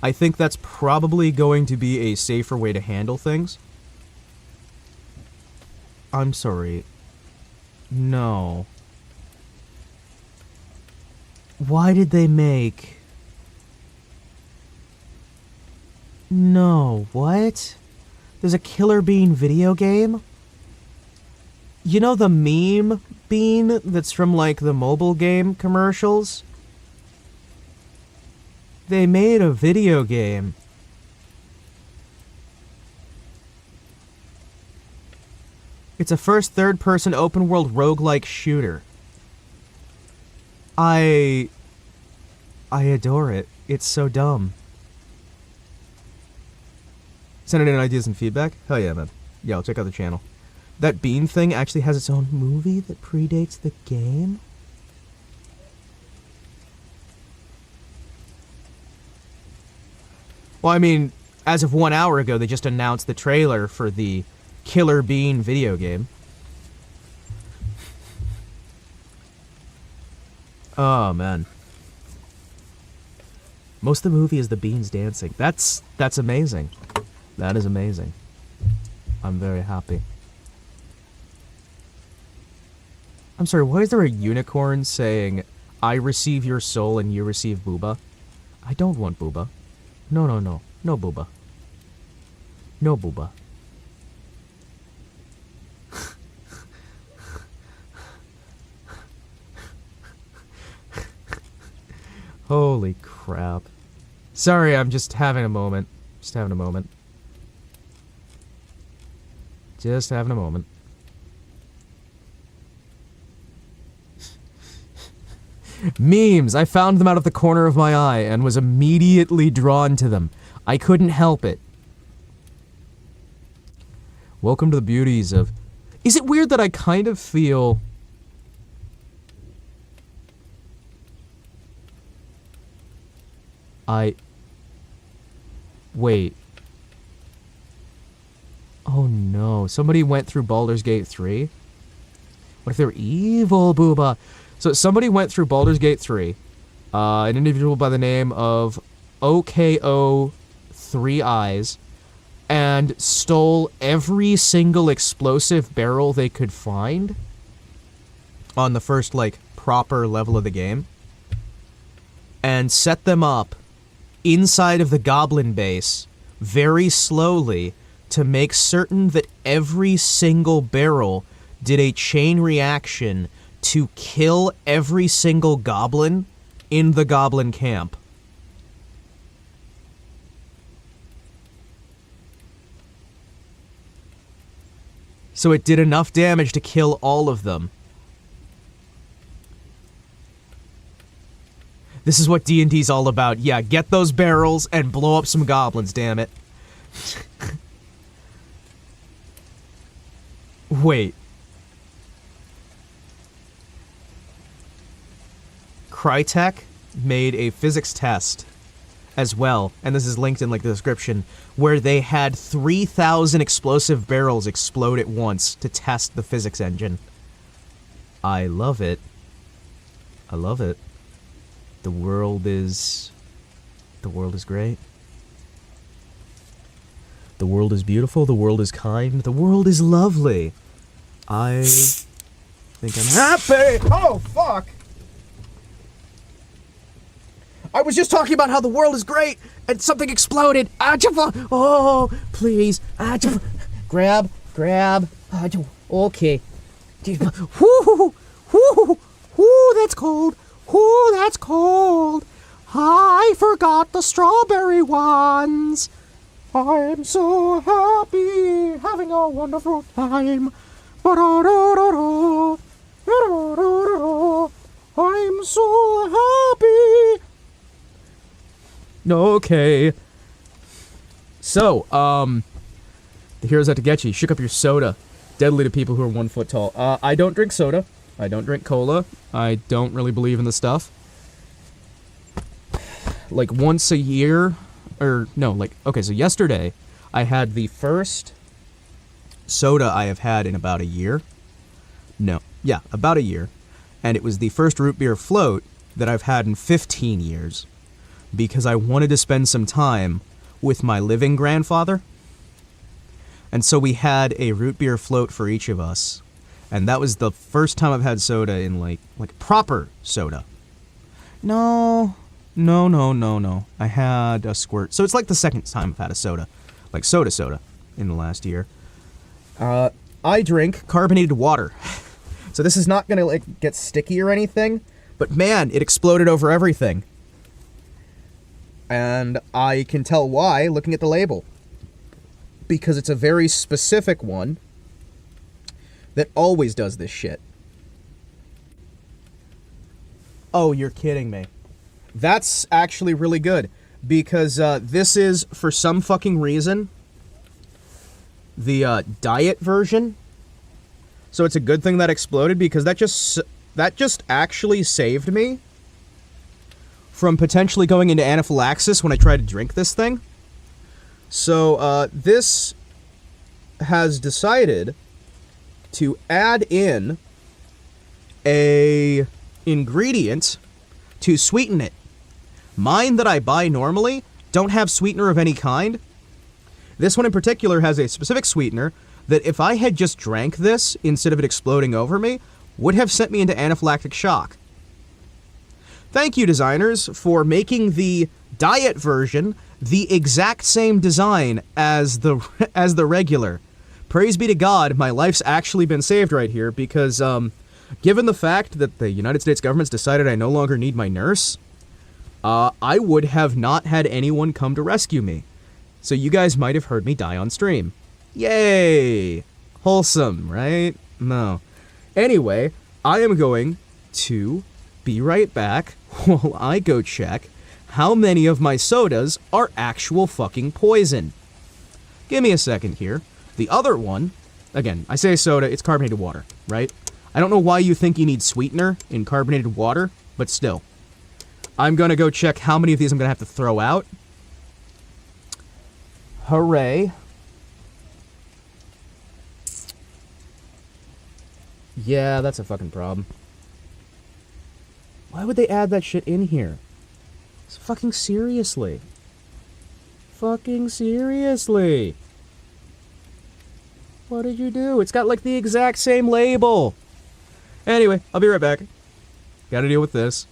I think that's probably going to be a safer way to handle things. I'm sorry. No. Why did they make... No, what? There's a Killer Bean video game? You know the meme bean that's from, like, the mobile game commercials? They made a video game. It's a first third-person open-world roguelike shooter. I adore it. It's so dumb. Send in ideas and feedback? Hell yeah, man. Yeah, I'll check out the channel. That bean thing actually has its own movie that predates the game? Well, I mean, as of 1 hour ago, they just announced the trailer for the Killer Bean video game. Oh, man. Most of the movie is the beans dancing. That's amazing. That is amazing. I'm very happy. I'm sorry, why is there a unicorn saying, I receive your soul and you receive booba? I don't want booba. No, no, no. No booba. No booba. Holy crap. Sorry, I'm just having a moment. Just having a moment. Just having a moment. Memes! I found them out of the corner of my eye and was immediately drawn to them. I couldn't help it. Welcome to the beauties of... Is it weird that I kind of feel... Wait. Oh no, somebody went through Baldur's Gate 3? What if they're evil, booba? So somebody went through Baldur's Gate 3, an individual by the name of OKO 3 Eyes, and stole every single explosive barrel they could find on the first, like, proper level of the game, and set them up inside of the goblin base very slowly to make certain that every single barrel did a chain reaction to kill every single goblin in the goblin camp. So it did enough damage to kill all of them. This is what D&D's all about. Yeah, get those barrels and blow up some goblins, damn it. Wait. Crytek made a physics test as well, and this is linked in like the description, where they had 3,000 explosive barrels explode at once to test the physics engine. I love it. I love it. The world is great. The world is beautiful, the world is kind, the world is lovely. I think I'm happy. Oh, fuck. I was just talking about how the world is great and something exploded. Oh, please. Grab. Okay. Whoo, that's cold. Whoo, that's cold. I forgot the strawberry ones. I'm so happy, having a wonderful time. I'm so happy. Okay. So, the heroes out to get you. Shook up your soda. Deadly to people who are 1 foot tall. I don't drink soda. I don't drink cola. I don't really believe in the stuff. Like, once a year, or, no, like, okay, so yesterday, I had the first soda I have had in about a year. No, yeah, about a year. And it was the first root beer float that I've had in 15 years. Because I wanted to spend some time with my living grandfather. And so we had a root beer float for each of us. And that was the first time I've had soda in, like proper soda. No. I had a squirt. So it's like the second time I've had a soda. Like soda in the last year. I drink carbonated water. So this is not gonna, like, get sticky or anything. But man, it exploded over everything. And I can tell why looking at the label. Because it's a very specific one that always does this shit. Oh, you're kidding me. That's actually really good. Because this is, for some fucking reason, the diet version. So it's a good thing that exploded, because that just actually saved me from potentially going into anaphylaxis when I try to drink this thing. So, this has decided to add in a ingredient to sweeten it. Mine that I buy normally don't have sweetener of any kind. This one in particular has a specific sweetener that if I had just drank this instead of it exploding over me, would have sent me into anaphylactic shock. Thank you, designers, for making the diet version the exact same design as the regular. Praise be to God, my life's actually been saved right here, because, given the fact that the United States government's decided I no longer need my nurse, I would have not had anyone come to rescue me. So you guys might have heard me die on stream. Yay! Wholesome, right? No. Anyway, I am going to be right back while I go check how many of my sodas are actual fucking poison. Give me a second here. The other one, again, I say soda, it's carbonated water, right? I don't know why you think you need sweetener in carbonated water, but still. I'm gonna go check how many of these I'm gonna have to throw out. Hooray. Yeah, that's a fucking problem. Why would they add that shit in here? Fucking seriously. Fucking seriously. What did you do? It's got like the exact same label. Anyway, I'll be right back. Gotta deal with this.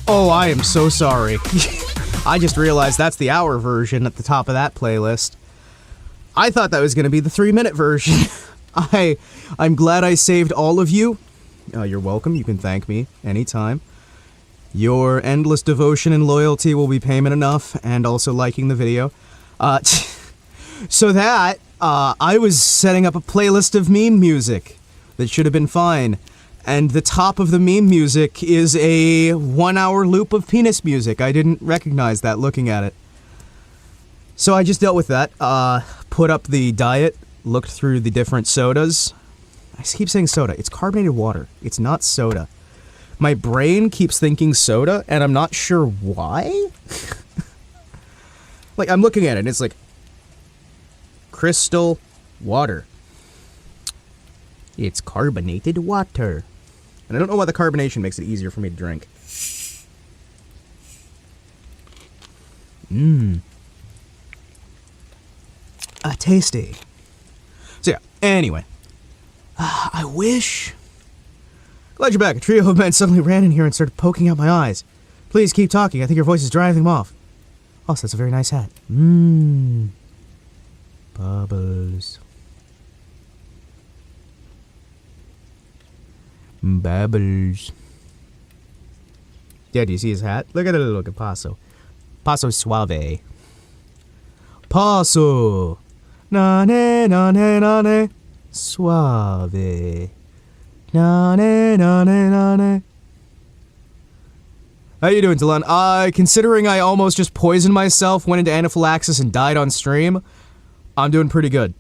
Oh, I am so sorry. I just realized that's the hour version at the top of that playlist. I thought that was going to be the 3-minute version. I'm glad I saved all of you. You're welcome. You can thank me anytime. Your endless devotion and loyalty will be payment enough, and also liking the video. So that, I was setting up a playlist of meme music that should have been fine. And the top of the meme music is a 1-hour loop of penis music. I didn't recognize that looking at it. So I just dealt with that. Put up the diet, looked through the different sodas. I keep saying soda. It's carbonated water. It's not soda. My brain keeps thinking soda, and I'm not sure why. Like, I'm looking at it, and it's like, crystal water. It's carbonated water. And I don't know why the carbonation makes it easier for me to drink. Tasty. So yeah, anyway. I wish... Glad you're back. A trio of men suddenly ran in here and started poking out my eyes. Please keep talking. I think your voice is driving them off. Also, that's a very nice hat. Bubbles. Bubbles. Yeah, do you see his hat? Look at it, look at Paso. Paso suave. Paso. Nane, nane, nane. Suave. Nane, nane, nane. How you doing, Talon? Considering I almost just poisoned myself, went into anaphylaxis, and died on stream, I'm doing pretty good.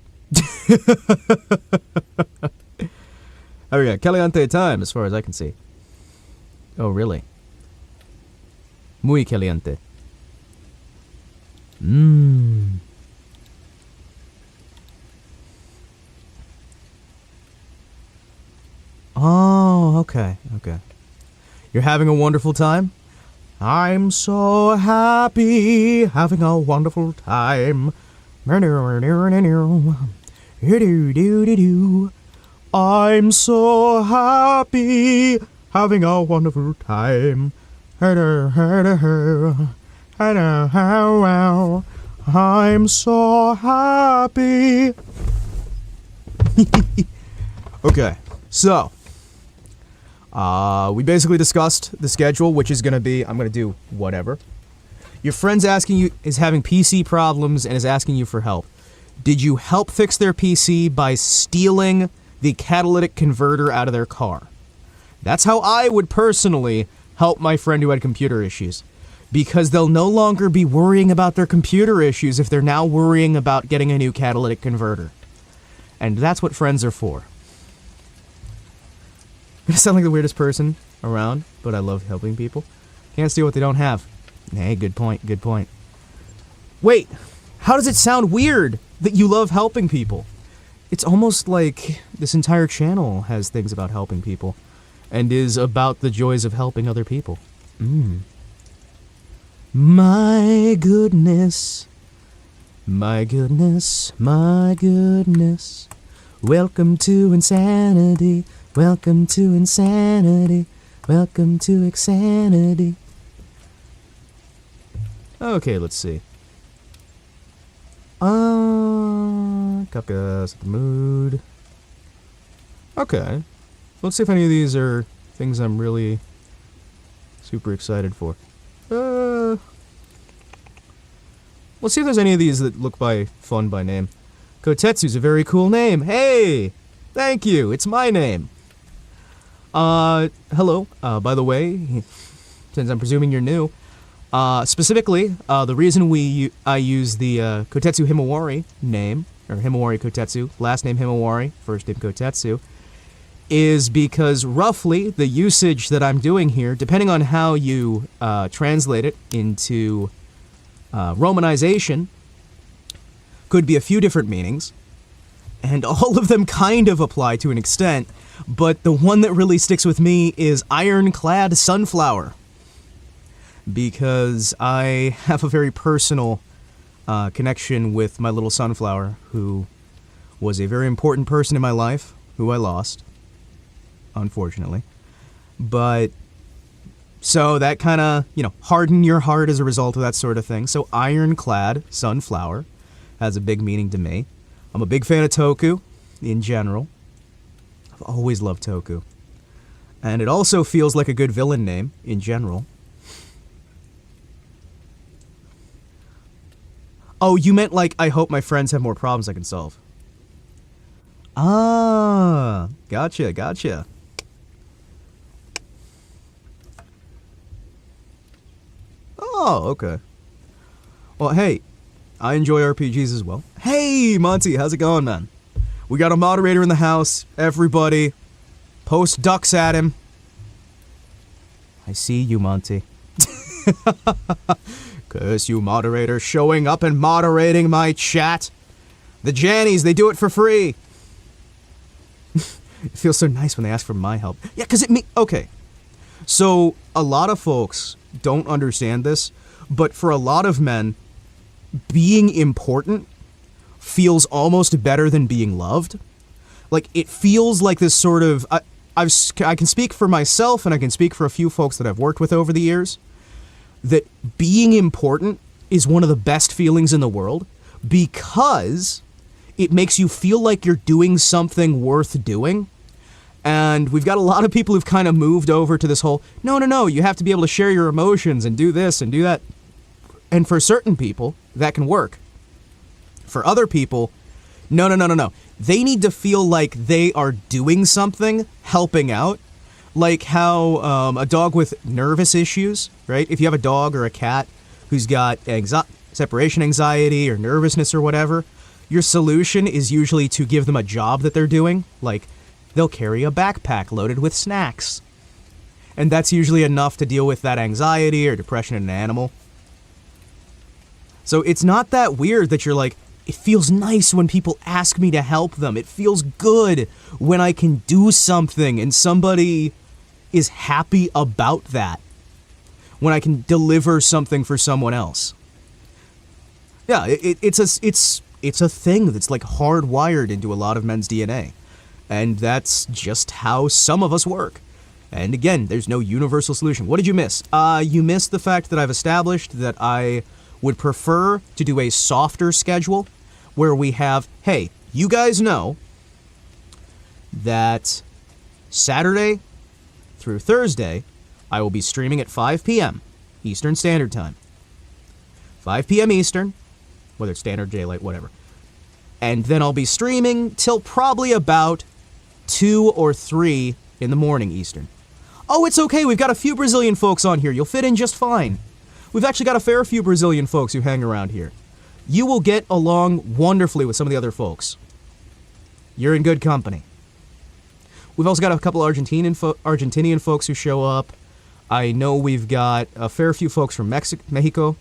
Oh yeah, caliente time, as far as I can see. Oh, really? Muy caliente. Mmm. Oh, okay, okay. You're having a wonderful time? I'm so happy, having a wonderful time. I'm so happy, having a wonderful time. I'm so happy. Okay, so we basically discussed the schedule, which is gonna be, I'm gonna do whatever. Your friend's asking you, is having PC problems and is asking you for help. Did you help fix their PC by stealing the catalytic converter out of their car? That's how I would personally help my friend who had computer issues. Because they'll no longer be worrying about their computer issues if they're now worrying about getting a new catalytic converter. And that's what friends are for. I'm gonna sound like the weirdest person around, but I love helping people. Can't steal what they don't have. Hey, good point, good point. Wait, how does it sound weird that you love helping people? It's almost like this entire channel has things about helping people, and is about the joys of helping other people. My goodness. My goodness, my goodness. Welcome to insanity. Welcome to insanity. Welcome to insanity. Okay, let's see. Kafka set the mood. Okay. Let's see if any of these are things I'm really super excited for. Let's see if there's any of these that look fun by name. Kotetsu's a very cool name. Hey! Thank you, it's my name. Hello. By the way, since I'm presuming you're new, specifically, the reason I use the Kotetsu Himawari name, or Himawari Kotetsu, last name Himawari, first name Kotetsu, is because roughly the usage that I'm doing here, depending on how you translate it into Romanization, could be a few different meanings, and all of them kind of apply to an extent, but the one that really sticks with me is ironclad sunflower, because I have a very personal connection with my little sunflower, who was a very important person in my life, who I lost, unfortunately. But so that kind of, hardened your heart as a result of that sort of thing. So ironclad sunflower has a big meaning to me. I'm a big fan of Toku in general. I've always loved Toku. And it also feels like a good villain name in general. Oh, you meant like, I hope my friends have more problems I can solve. Ah, gotcha, gotcha. Oh, okay. Well, hey, I enjoy RPGs as well. Hey, Monty, how's it going, man? We got a moderator in the house. Everybody, post ducks at him. I see you, Monty. Curse you, moderator, showing up and moderating my chat. The Jannies, they do it for free. It feels so nice when they ask for my help. Yeah, because okay. So, a lot of folks don't understand this, but for a lot of men, being important feels almost better than being loved. Like, it feels like this sort of... I can speak for myself, and I can speak for a few folks that I've worked with over the years, that being important is one of the best feelings in the world, because it makes you feel like you're doing something worth doing. And we've got a lot of people who've kind of moved over to this whole, no, you have to be able to share your emotions and do this and do that. And for certain people, that can work. For other people, no. They need to feel like they are doing something, helping out. Like how a dog with nervous issues, right? If you have a dog or a cat who's got separation anxiety or nervousness or whatever, your solution is usually to give them a job that they're doing, like they'll carry a backpack loaded with snacks. And that's usually enough to deal with that anxiety or depression in an animal. So it's not that weird that you're like, it feels nice when people ask me to help them. It feels good when I can do something and somebody is happy about that. When I can deliver something for someone else. Yeah, it's a thing that's like hardwired into a lot of men's DNA. And that's just how some of us work. And again, there's no universal solution. What did you miss? You missed the fact that I've established that I would prefer to do a softer schedule where we have, hey, you guys know that Saturday through Thursday, I will be streaming at 5 p.m. Eastern Standard Time. 5 p.m. Eastern, whether it's standard, daylight, whatever. And then I'll be streaming till probably about 2 or 3 in the morning Eastern. Oh, it's okay, we've got a few Brazilian folks on here. You'll fit in just fine. We've actually got a fair few Brazilian folks who hang around here. You will get along wonderfully with some of the other folks. You're in good company. We've also got a couple Argentinian folks who show up. I know we've got a fair few folks from Mexico.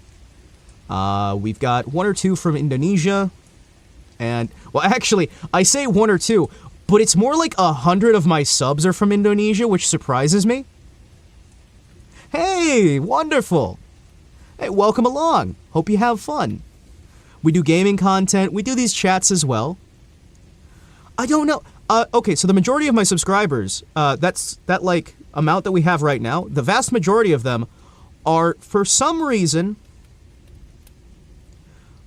We've got 1 or 2 from Indonesia. And, well, actually, I say 1 or 2, but it's more like 100 of my subs are from Indonesia, which surprises me. Hey, wonderful. Hey, welcome along. Hope you have fun. We do gaming content. We do these chats as well. I don't know. Okay, so the majority of my subscribers, that like amount that we have right now, the vast majority of them are, for some reason,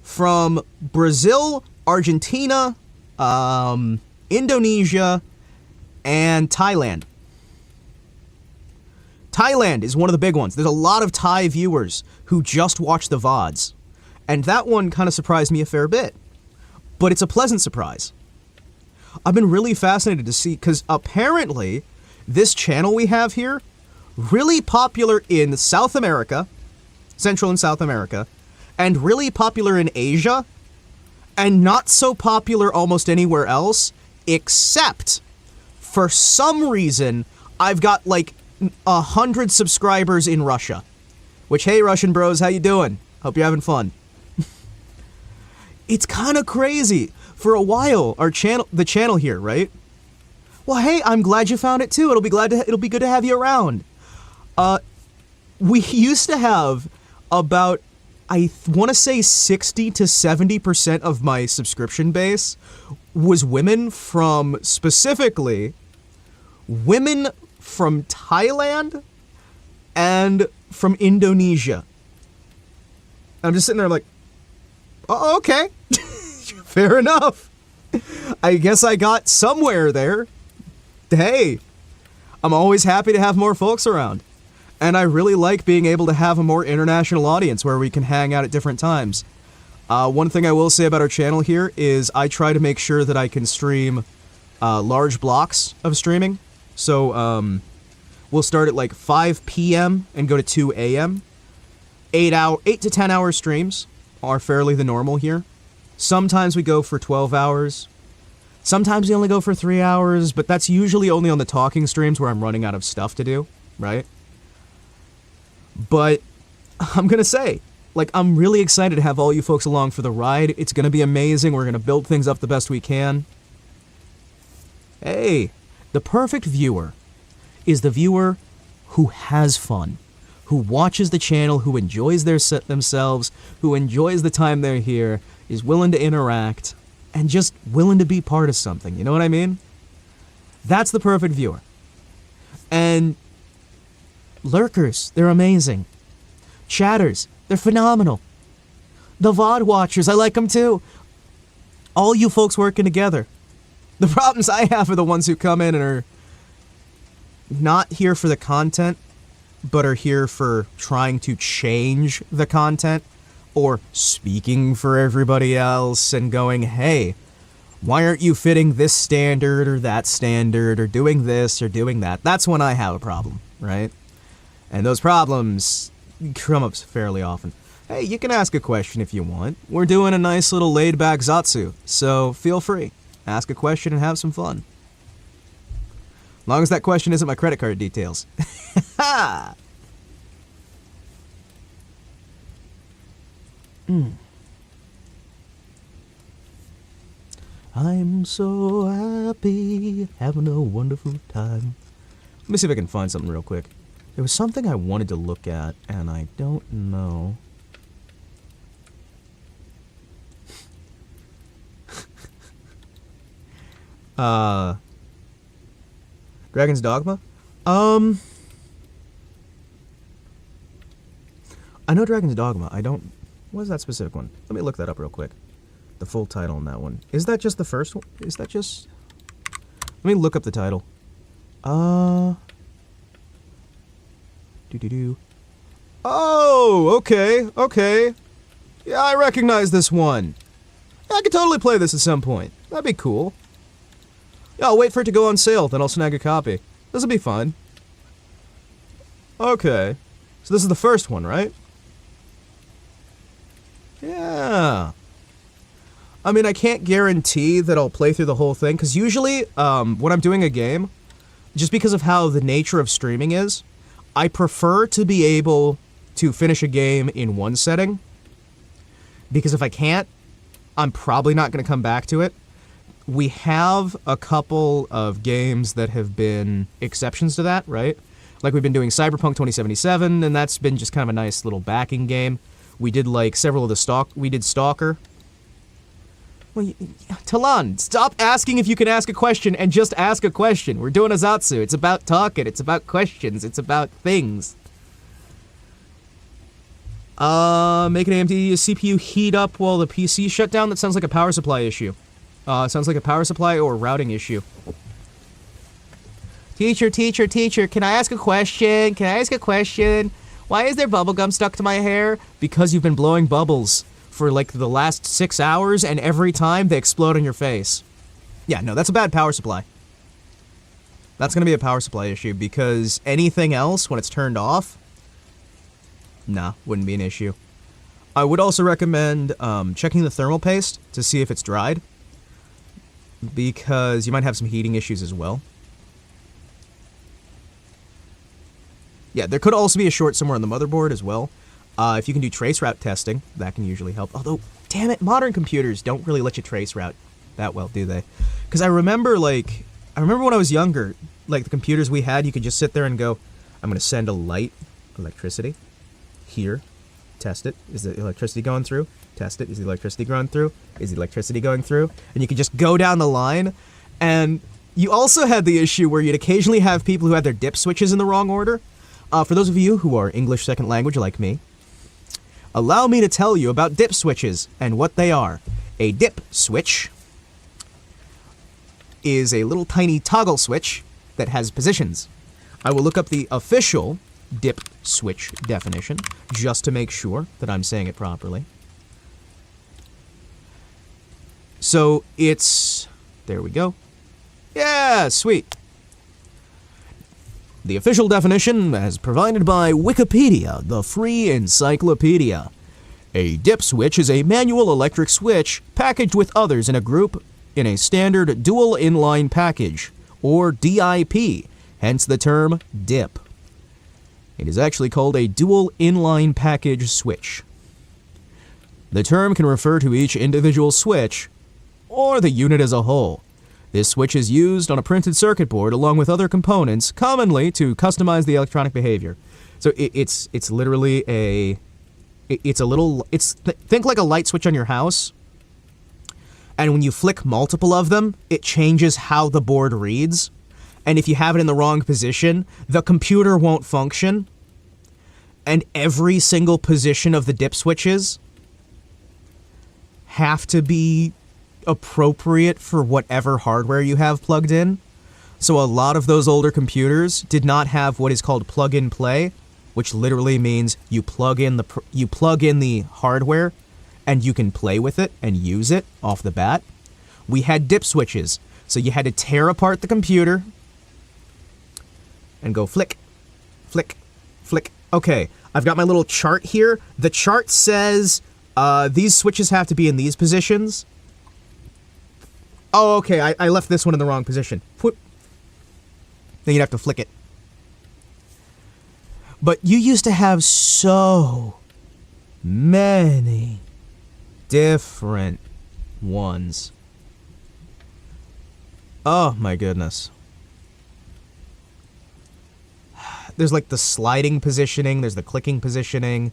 from Brazil, Argentina, Indonesia, and Thailand. Thailand is one of the big ones. There's a lot of Thai viewers who just watch the VODs. And that one kind of surprised me a fair bit. But it's a pleasant surprise. I've been really fascinated to see, because apparently this channel we have here, really popular in South America, Central and South America, and really popular in Asia, and not so popular almost anywhere else, except for some reason I've got like 100 subscribers in Russia. Which, hey Russian bros, how you doing? Hope you're having fun. It's kind of crazy. For a while, the channel here, right? Well, hey, I'm glad you found it too. It'll be good to have you around. We used to have about, I want to say 60 to 70% of my subscription base was women from, specifically, women from Thailand and from Indonesia. I'm just sitting there like, oh, okay. Fair enough. I guess I got somewhere there. Hey, I'm always happy to have more folks around. And I really like being able to have a more international audience where we can hang out at different times. One thing I will say about our channel here is I try to make sure that I can stream large blocks of streaming. So we'll start at like 5 p.m. and go to 2 a.m. 8 to 10 hour streams are fairly the normal here. Sometimes we go for 12 hours. Sometimes we only go for 3 hours, but that's usually only on the talking streams where I'm running out of stuff to do, right? But I'm going to say, like, I'm really excited to have all you folks along for the ride. It's going to be amazing. We're going to build things up the best we can. Hey, the perfect viewer is the viewer who has fun, who watches the channel, who enjoys themselves, who enjoys the time they're here, is willing to interact, and just willing to be part of something. You know what I mean? That's the perfect viewer. And lurkers, they're amazing. Chatters, they're phenomenal. The VOD watchers, I like them too. All you folks working together. The problems I have are the ones who come in and are not here for the content, but are here for trying to change the content, or speaking for everybody else and going, hey, why aren't you fitting this standard or that standard or doing this or doing that? That's when I have a problem, right? And those problems come up fairly often. Hey, you can ask a question if you want. We're doing a nice little laid-back Zatsu, so feel free. Ask a question and have some fun. As long as that question isn't my credit card details. Ha! I'm so happy, having a wonderful time. Let me see if I can find something real quick. There was something I wanted to look at, and I don't know. Dragon's Dogma? I know Dragon's Dogma. I don't... What is that specific one? Let me look that up real quick. The full title on that one. Is that just the first one? Is that just... Let me look up the title. Oh, okay. Yeah, I recognize this one. Yeah, I could totally play this at some point. That'd be cool. Yeah, I'll wait for it to go on sale, then I'll snag a copy. This'll be fun. Okay. So this is the first one, right? Yeah. I mean, I can't guarantee that I'll play through the whole thing, because usually, when I'm doing a game, just because of how the nature of streaming is, I prefer to be able to finish a game in one setting, because if I can't, I'm probably not going to come back to it. We have a couple of games that have been exceptions to that, right? Like we've been doing Cyberpunk 2077, and that's been just kind of a nice little backing game. We did like several of the we did Stalker. Well, Talon, stop asking if you can ask a question and just ask a question. We're doing a Zatsu. It's about talking. It's about questions. It's about things. Make an AMD CPU heat up while the PC shut down? That sounds like a power supply issue. Sounds like a power supply or routing issue. Teacher, can I ask a question? Why is there bubblegum stuck to my hair? Because you've been blowing bubbles for like the last 6 hours, and every time they explode on your face. Yeah, no, that's a bad power supply. That's gonna be a power supply issue, because anything else, when it's turned off, nah, wouldn't be an issue. I would also recommend checking the thermal paste to see if it's dried, because you might have some heating issues as well. Yeah, there could also be a short somewhere on the motherboard as well. If you can do traceroute testing, that can usually help. Although, damn it, modern computers don't really let you traceroute that well, do they? Because I remember when I was younger, like the computers we had, you could just sit there and go, I'm going to send a light electricity here, test it. Is the electricity going through? Test it. Is the electricity going through? Is the electricity going through? And you could just go down the line. And you also had the issue where you'd occasionally have people who had their dip switches in the wrong order. For those of you who are English second language like me, allow me to tell you about dip switches and what they are. A dip switch is a little tiny toggle switch that has positions. I will look up the official dip switch definition just to make sure that I'm saying it properly. So it's... there we go. Yeah, sweet. The official definition as provided by Wikipedia, the free encyclopedia. A dip switch is a manual electric switch packaged with others in a group in a standard dual inline package, or DIP, hence the term dip. It is actually called a dual inline package switch. The term can refer to each individual switch or the unit as a whole. This switch is used on a printed circuit board along with other components, commonly to customize the electronic behavior. So it's literally think like a light switch on your house, and when you flick multiple of them, it changes how the board reads. And if you have it in the wrong position, the computer won't function. And every single position of the dip switches have to be appropriate for whatever hardware you have plugged in. So a lot of those older computers did not have what is called plug-in play, which literally means you plug in the hardware and you can play with it and use it off the bat. We had dip switches, so you had to tear apart the computer and go flick, flick, flick. Okay, I've got my little chart here. The chart says these switches have to be in these positions. Oh, okay, I left this one in the wrong position. Whoop. Then you'd have to flick it. But you used to have so many different ones. Oh my goodness. There's like the sliding positioning, there's the clicking positioning.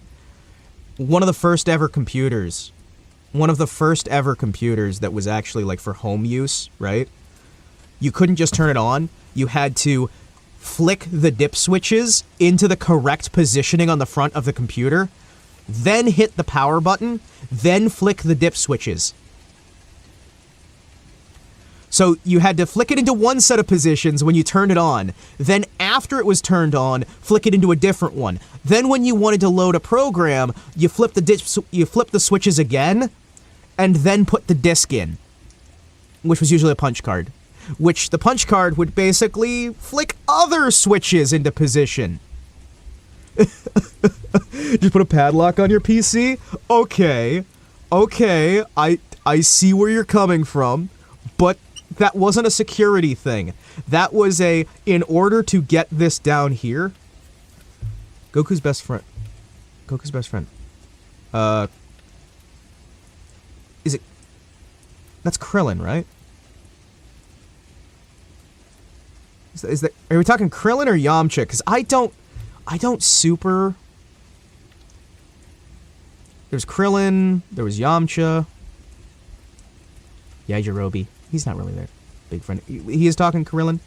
One of the first ever computers that was actually like for home use, right? You couldn't just turn it on. You had to flick the dip switches into the correct positioning on the front of the computer, then hit the power button, then flick the dip switches. So you had to flick it into one set of positions when you turned it on, then after it was turned on, flick it into a different one. Then when you wanted to load a program, you flip the switches again, and then put the disc in, which was usually a punch card. Which the punch card would basically flick other switches into position. Just put a padlock on your PC? Okay, I see where you're coming from, but that wasn't a security thing. That was in order to get this down here. Goku's best friend. Is it... That's Krillin, right? Is that, are we talking Krillin or Yamcha? Because I don't super... There's Krillin, there was Yamcha. Yajirobe. He's not really their big friend. He is talking Krillin.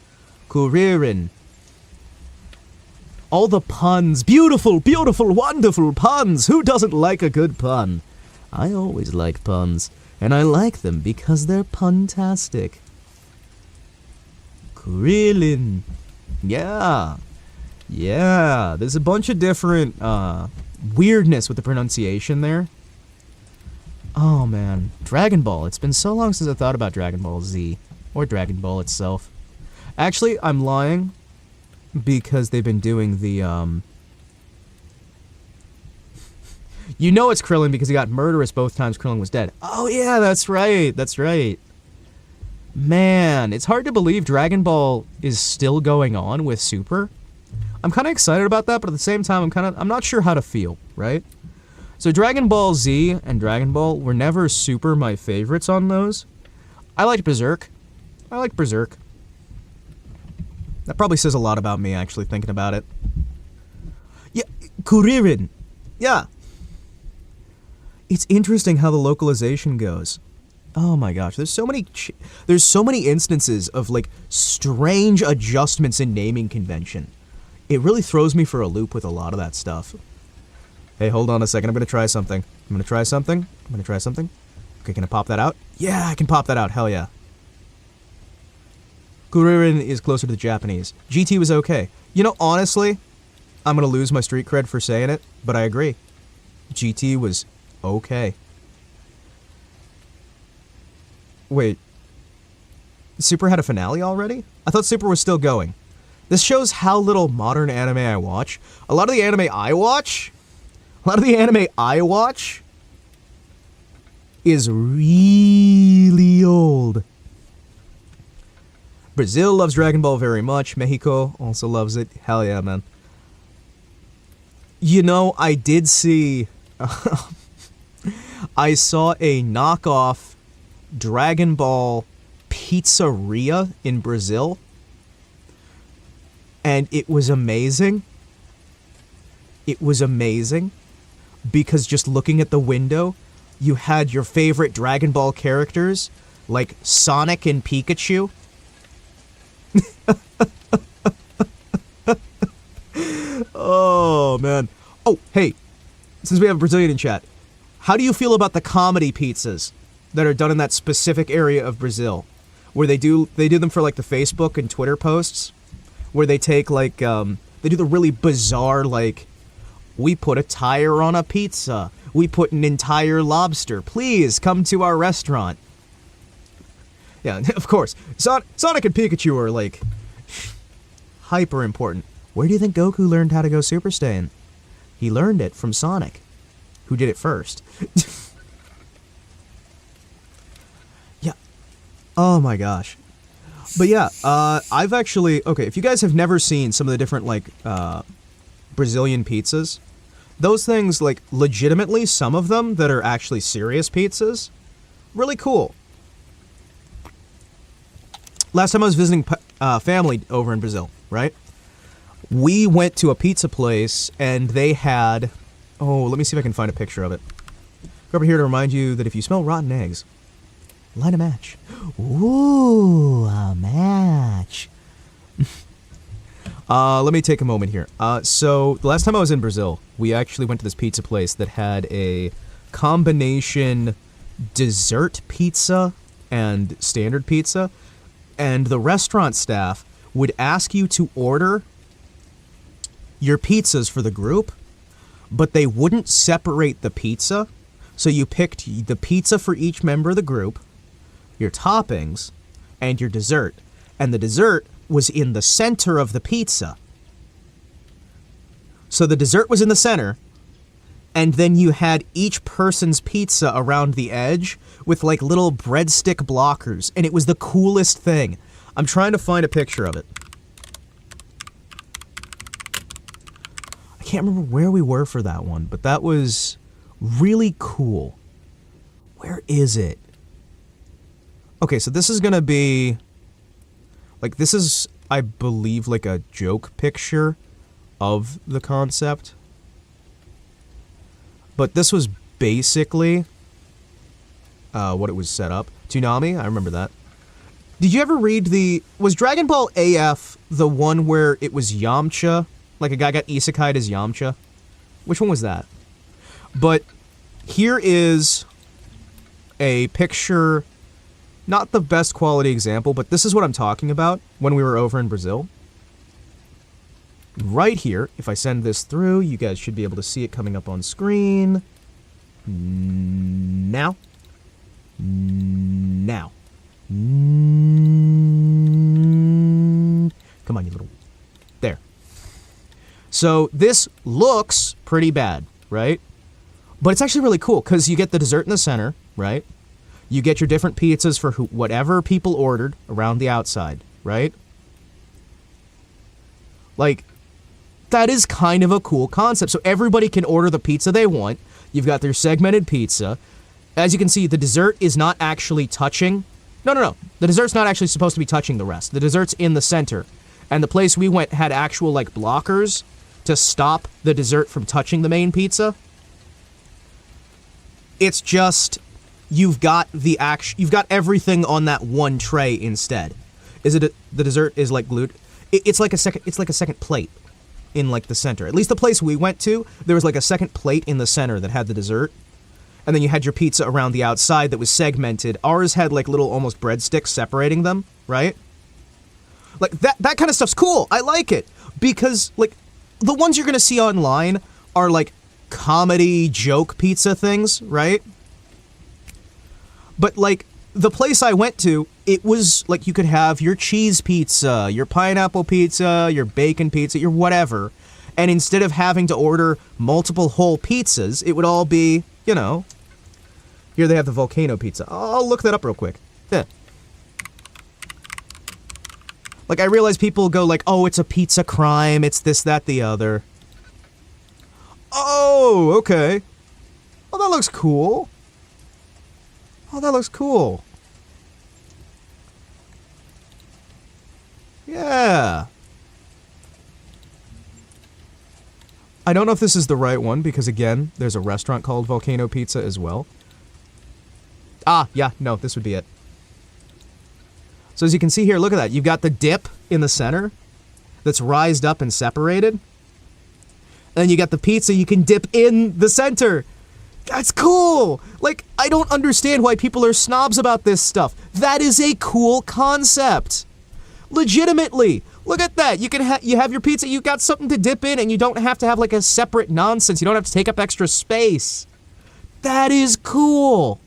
Kuririn. All the puns. Beautiful, beautiful, wonderful puns. Who doesn't like a good pun? I always like puns. And I like them because they're puntastic. Krillin. Yeah. There's a bunch of different weirdness with the pronunciation there. Oh man, Dragon Ball. It's been so long since I thought about Dragon Ball Z or Dragon Ball itself. Actually, I'm lying because they've been doing the You know it's Krillin because he got murderous both times Krillin was dead. Oh yeah, that's right. Man, it's hard to believe Dragon Ball is still going on with Super. I'm kind of excited about that, but at the same time, I'm not sure how to feel, right? So Dragon Ball Z and Dragon Ball were never super my favorites on those. I liked Berserk. That probably says a lot about me, actually, thinking about it. Yeah, Kuririn. Yeah. It's interesting how the localization goes. Oh my gosh, there's so many instances of like strange adjustments in naming convention. It really throws me for a loop with a lot of that stuff. Hey, hold on a second. I'm gonna try something. Okay, can I pop that out? Yeah, I can pop that out. Hell yeah. Kuririn is closer to the Japanese. GT was okay. You know, honestly, I'm gonna lose my street cred for saying it, but I agree. GT was okay. Wait. Super had a finale already? I thought Super was still going. This shows how little modern anime I watch. A lot of the anime I watch is really old. Brazil loves Dragon Ball very much. Mexico also loves it. Hell yeah, man. You know, I did see... I saw a knockoff Dragon Ball pizzeria in Brazil. And it was amazing. Because just looking at the window, you had your favorite Dragon Ball characters, like Sonic and Pikachu. Oh, man. Oh, hey, since we have a Brazilian in chat, how do you feel about the comedy pizzas? that are done in that specific area of Brazil, where they do them for like the Facebook and Twitter posts, where they take like they do the really bizarre, like, we put a tire on a pizza, we put an entire lobster, please come to our restaurant. Yeah, of course, Sonic and Pikachu are like hyper important. Where do you think Goku learned how to go Super Saiyan? He learned it from Sonic, who did it first. Yeah. Oh my gosh. But yeah, I've actually... Okay, if you guys have never seen some of the different, like, Brazilian pizzas, those things, like, legitimately, some of them that are actually serious pizzas, really cool. Last time I was visiting family over in Brazil, right? We went to a pizza place, and they had... Oh, let me see if I can find a picture of it. Go over here to remind you that if you smell rotten eggs, light a match. Ooh, a match. Let me take a moment here. So, the last time I was in Brazil, we actually went to this pizza place that had a combination dessert pizza and standard pizza. And the restaurant staff would ask you to order your pizzas for the group, but they wouldn't separate the pizza. So you picked the pizza for each member of the group, your toppings, and your dessert. And the dessert was in the center of the pizza. So the dessert was in the center, and then you had each person's pizza around the edge with like little breadstick blockers, and it was the coolest thing. I'm trying to find a picture of it. I can't remember where we were for that one, but that was really cool. Where is it? Okay, so this is gonna be... Like, this is, I believe, like a joke picture of the concept. But this was basically what it was set up. Toonami, I remember that. Did you ever read the... Was Dragon Ball AF the one where it was Yamcha? Like a guy got isekai'd as Yamcha? Which one was that? But here is a picture... Not the best quality example, but this is what I'm talking about when we were over in Brazil. Right here, if I send this through, you guys should be able to see it coming up on screen. Now. Now. Come on, you little... There. So this looks pretty bad, right? But it's actually really cool, because you get the dessert in the center, right? You get your different pizzas for whatever people ordered around the outside, right? Like, that is kind of a cool concept. So everybody can order the pizza they want. You've got their segmented pizza. As you can see, the dessert is not actually touching... No. The dessert's not actually supposed to be touching the rest. The dessert's in the center. And the place we went had actual, like, blockers to stop the dessert from touching the main pizza. It's just... You've got everything on that one tray instead. The dessert is like glued. It's like a second plate in like the center. At least the place we went to, there was like a second plate in the center that had the dessert. And then you had your pizza around the outside that was segmented. Ours had like little almost breadsticks separating them, right? Like that kind of stuff's cool. I like it because like the ones you're going to see online are like comedy joke pizza things, right? But, like, the place I went to, it was, like, you could have your cheese pizza, your pineapple pizza, your bacon pizza, your whatever. And instead of having to order multiple whole pizzas, it would all be, you know... Here they have the volcano pizza. I'll look that up real quick. Yeah. Like, I realize people go like, oh, it's a pizza crime, it's this, that, the other. Oh, okay. Oh, that looks cool. Oh, that looks cool. Yeah. I don't know if this is the right one, because again, there's a restaurant called Volcano Pizza as well. Ah, yeah, no, this would be it. So as you can see here, look at that. You've got the dip in the center that's rised up and separated. And then you got the pizza you can dip in the center. That's cool! Like, I don't understand why people are snobs about this stuff. That is a cool concept. Legitimately. Look at that. You can you have your pizza, you got something to dip in, and you don't have to have like a separate nonsense. You don't have to take up extra space. That is cool.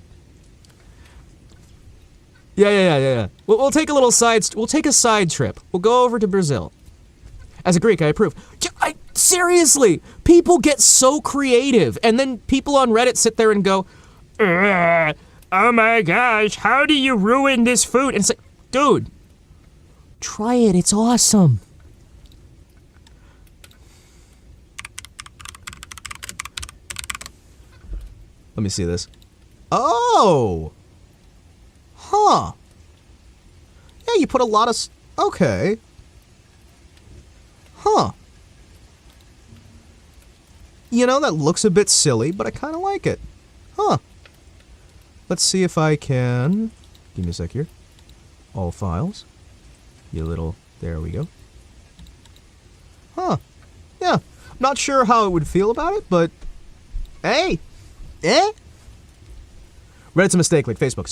Yeah. We'll take a little we'll take a side trip. We'll go over to Brazil. As a Greek, I approve. Seriously, people get so creative, and then people on Reddit sit there and go, oh my gosh, how do you ruin this food? And it's like, dude, try it, it's awesome. Let me see this. Oh! Huh. Yeah, you put a lot of... Okay. Huh. You know, that looks a bit silly, but I kind of like it. Huh. Let's see if I can... Give me a sec here. All files. You little... There we go. Huh. Yeah. Not sure how I would feel about it, but... Hey! Reddit's a mistake, like Facebook.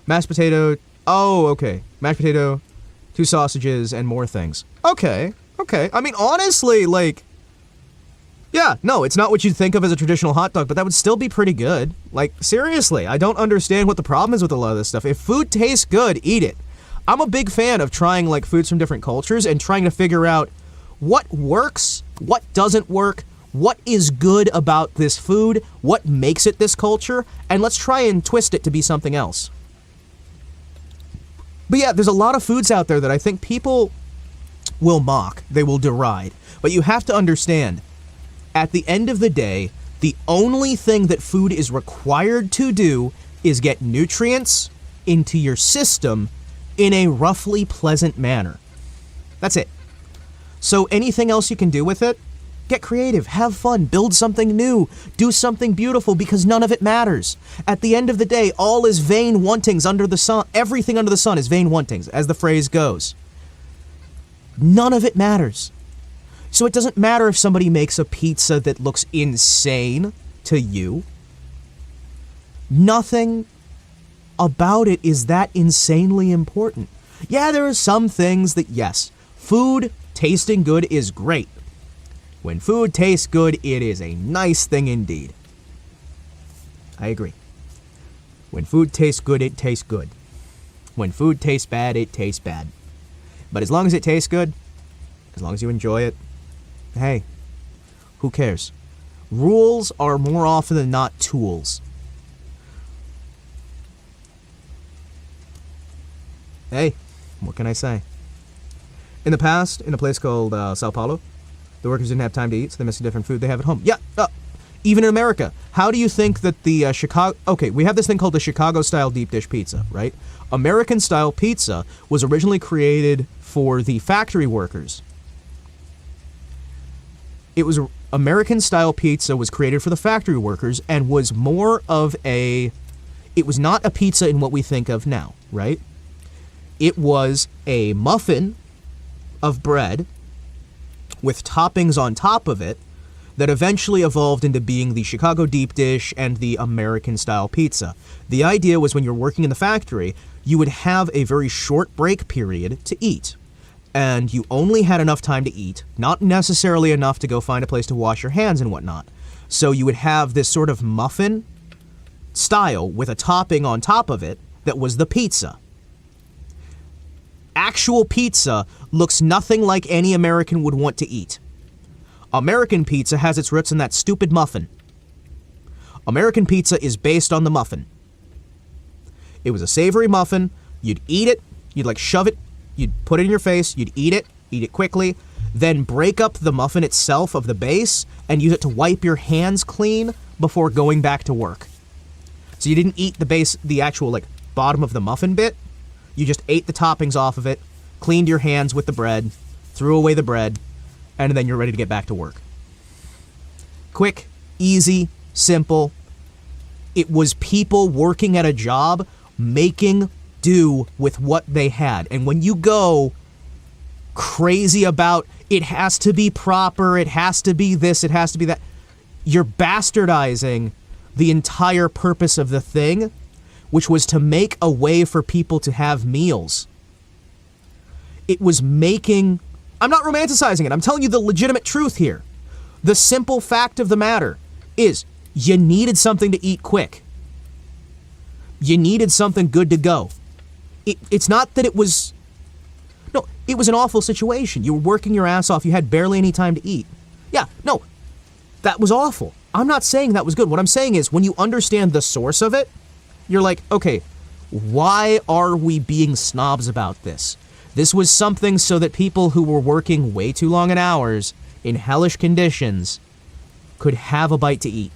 Mashed potato... Oh, okay. Mashed potato, 2 sausages, and more things. Okay. I mean, honestly, like... Yeah, no, it's not what you'd think of as a traditional hot dog, but that would still be pretty good. Like, seriously, I don't understand what the problem is with a lot of this stuff. If food tastes good, eat it. I'm a big fan of trying, like, foods from different cultures and trying to figure out what works, what doesn't work, what is good about this food, what makes it this culture, and let's try and twist it to be something else. But yeah, there's a lot of foods out there that I think people will mock, they will deride. But you have to understand, at the end of the day, the only thing that food is required to do is get nutrients into your system in a roughly pleasant manner. That's it. So anything else you can do with it, get creative, have fun, build something new, do something beautiful, because none of it matters. At the end of the day, all is vain wantings under the sun. Everything under the sun is vain wantings, as the phrase goes. None of it matters. So it doesn't matter if somebody makes a pizza that looks insane to you. Nothing about it is that insanely important. Yeah, there are some things that, yes, food tasting good is great. When food tastes good, it is a nice thing indeed. I agree. When food tastes good, it tastes good. When food tastes bad, it tastes bad. But as long as it tastes good, as long as you enjoy it, hey, who cares? Rules are more often than not tools. Hey, what can I say? In the past, in a place called Sao Paulo, the workers didn't have time to eat, so they missed a different food they have at home. Yeah, even in America, how do you think that the Chicago... Okay, we have this thing called the Chicago-style deep dish pizza, right? American-style pizza was originally created for the factory workers. American-style pizza was created for the factory workers and was more of a... It was not a pizza in what we think of now, right? It was a muffin of bread with toppings on top of it that eventually evolved into being the Chicago deep dish and the American-style pizza. The idea was when you're working in the factory, you would have a very short break period to eat. And you only had enough time to eat, not necessarily enough to go find a place to wash your hands and whatnot. So you would have this sort of muffin style with a topping on top of it that was the pizza. Actual pizza looks nothing like any American would want to eat. American pizza has its roots in that stupid muffin. American pizza is based on the muffin. It was a savory muffin. You'd eat it, you'd like shove it, you'd put it in your face, you'd eat it quickly, then break up the muffin itself of the base and use it to wipe your hands clean before going back to work. So you didn't eat the base, the actual like bottom of the muffin bit. You just ate the toppings off of it, cleaned your hands with the bread, threw away the bread, and then you're ready to get back to work. Quick, easy, simple. It was people working at a job making do with what they had. And when you go crazy about it has to be proper, it has to be this, it has to be that, you're bastardizing the entire purpose of the thing, which was to make a way for people to have meals. It was making... I'm not romanticizing it. I'm telling you the legitimate truth here. The simple fact of the matter is you needed something to eat quick. You needed something good to go. It's not that it was... No, it was an awful situation. You were working your ass off. You had barely any time to eat. Yeah, no, that was awful. I'm not saying that was good. What I'm saying is when you understand the source of it, you're like, okay, why are we being snobs about this? This was something so that people who were working way too long in hours in hellish conditions could have a bite to eat.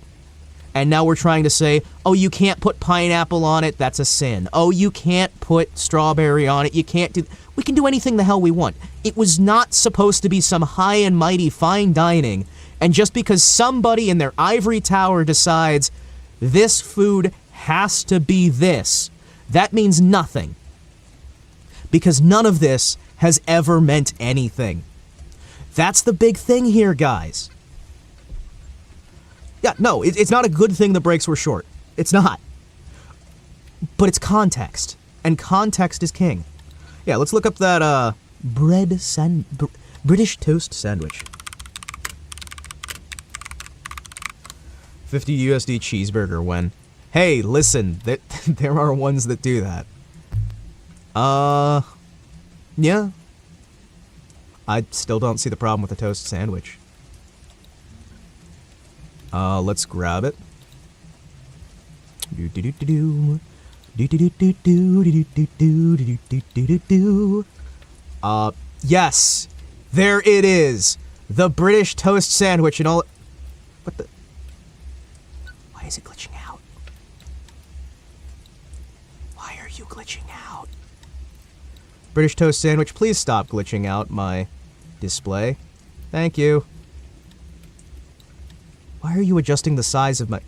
And now we're trying to say, oh, you can't put pineapple on it, that's a sin. Oh, you can't put strawberry on it, you can't do... We can do anything the hell we want. It was not supposed to be some high and mighty fine dining, and just because somebody in their ivory tower decides this food has to be this, that means nothing. Because none of this has ever meant anything. That's the big thing here, guys. Yeah, no, it's not a good thing the breaks were short. It's not. But it's context. And context is king. Yeah, let's look up that, British toast sandwich. 50 USD cheeseburger when... Hey, listen, there are ones that do that. Yeah. I still don't see the problem with a toast sandwich. Let's grab it. Yes! There it is! The British toast sandwich and all... What the... Why is it glitching out? Why are you glitching out? British toast sandwich, please stop glitching out my display. Thank you. Why are you adjusting the size of my...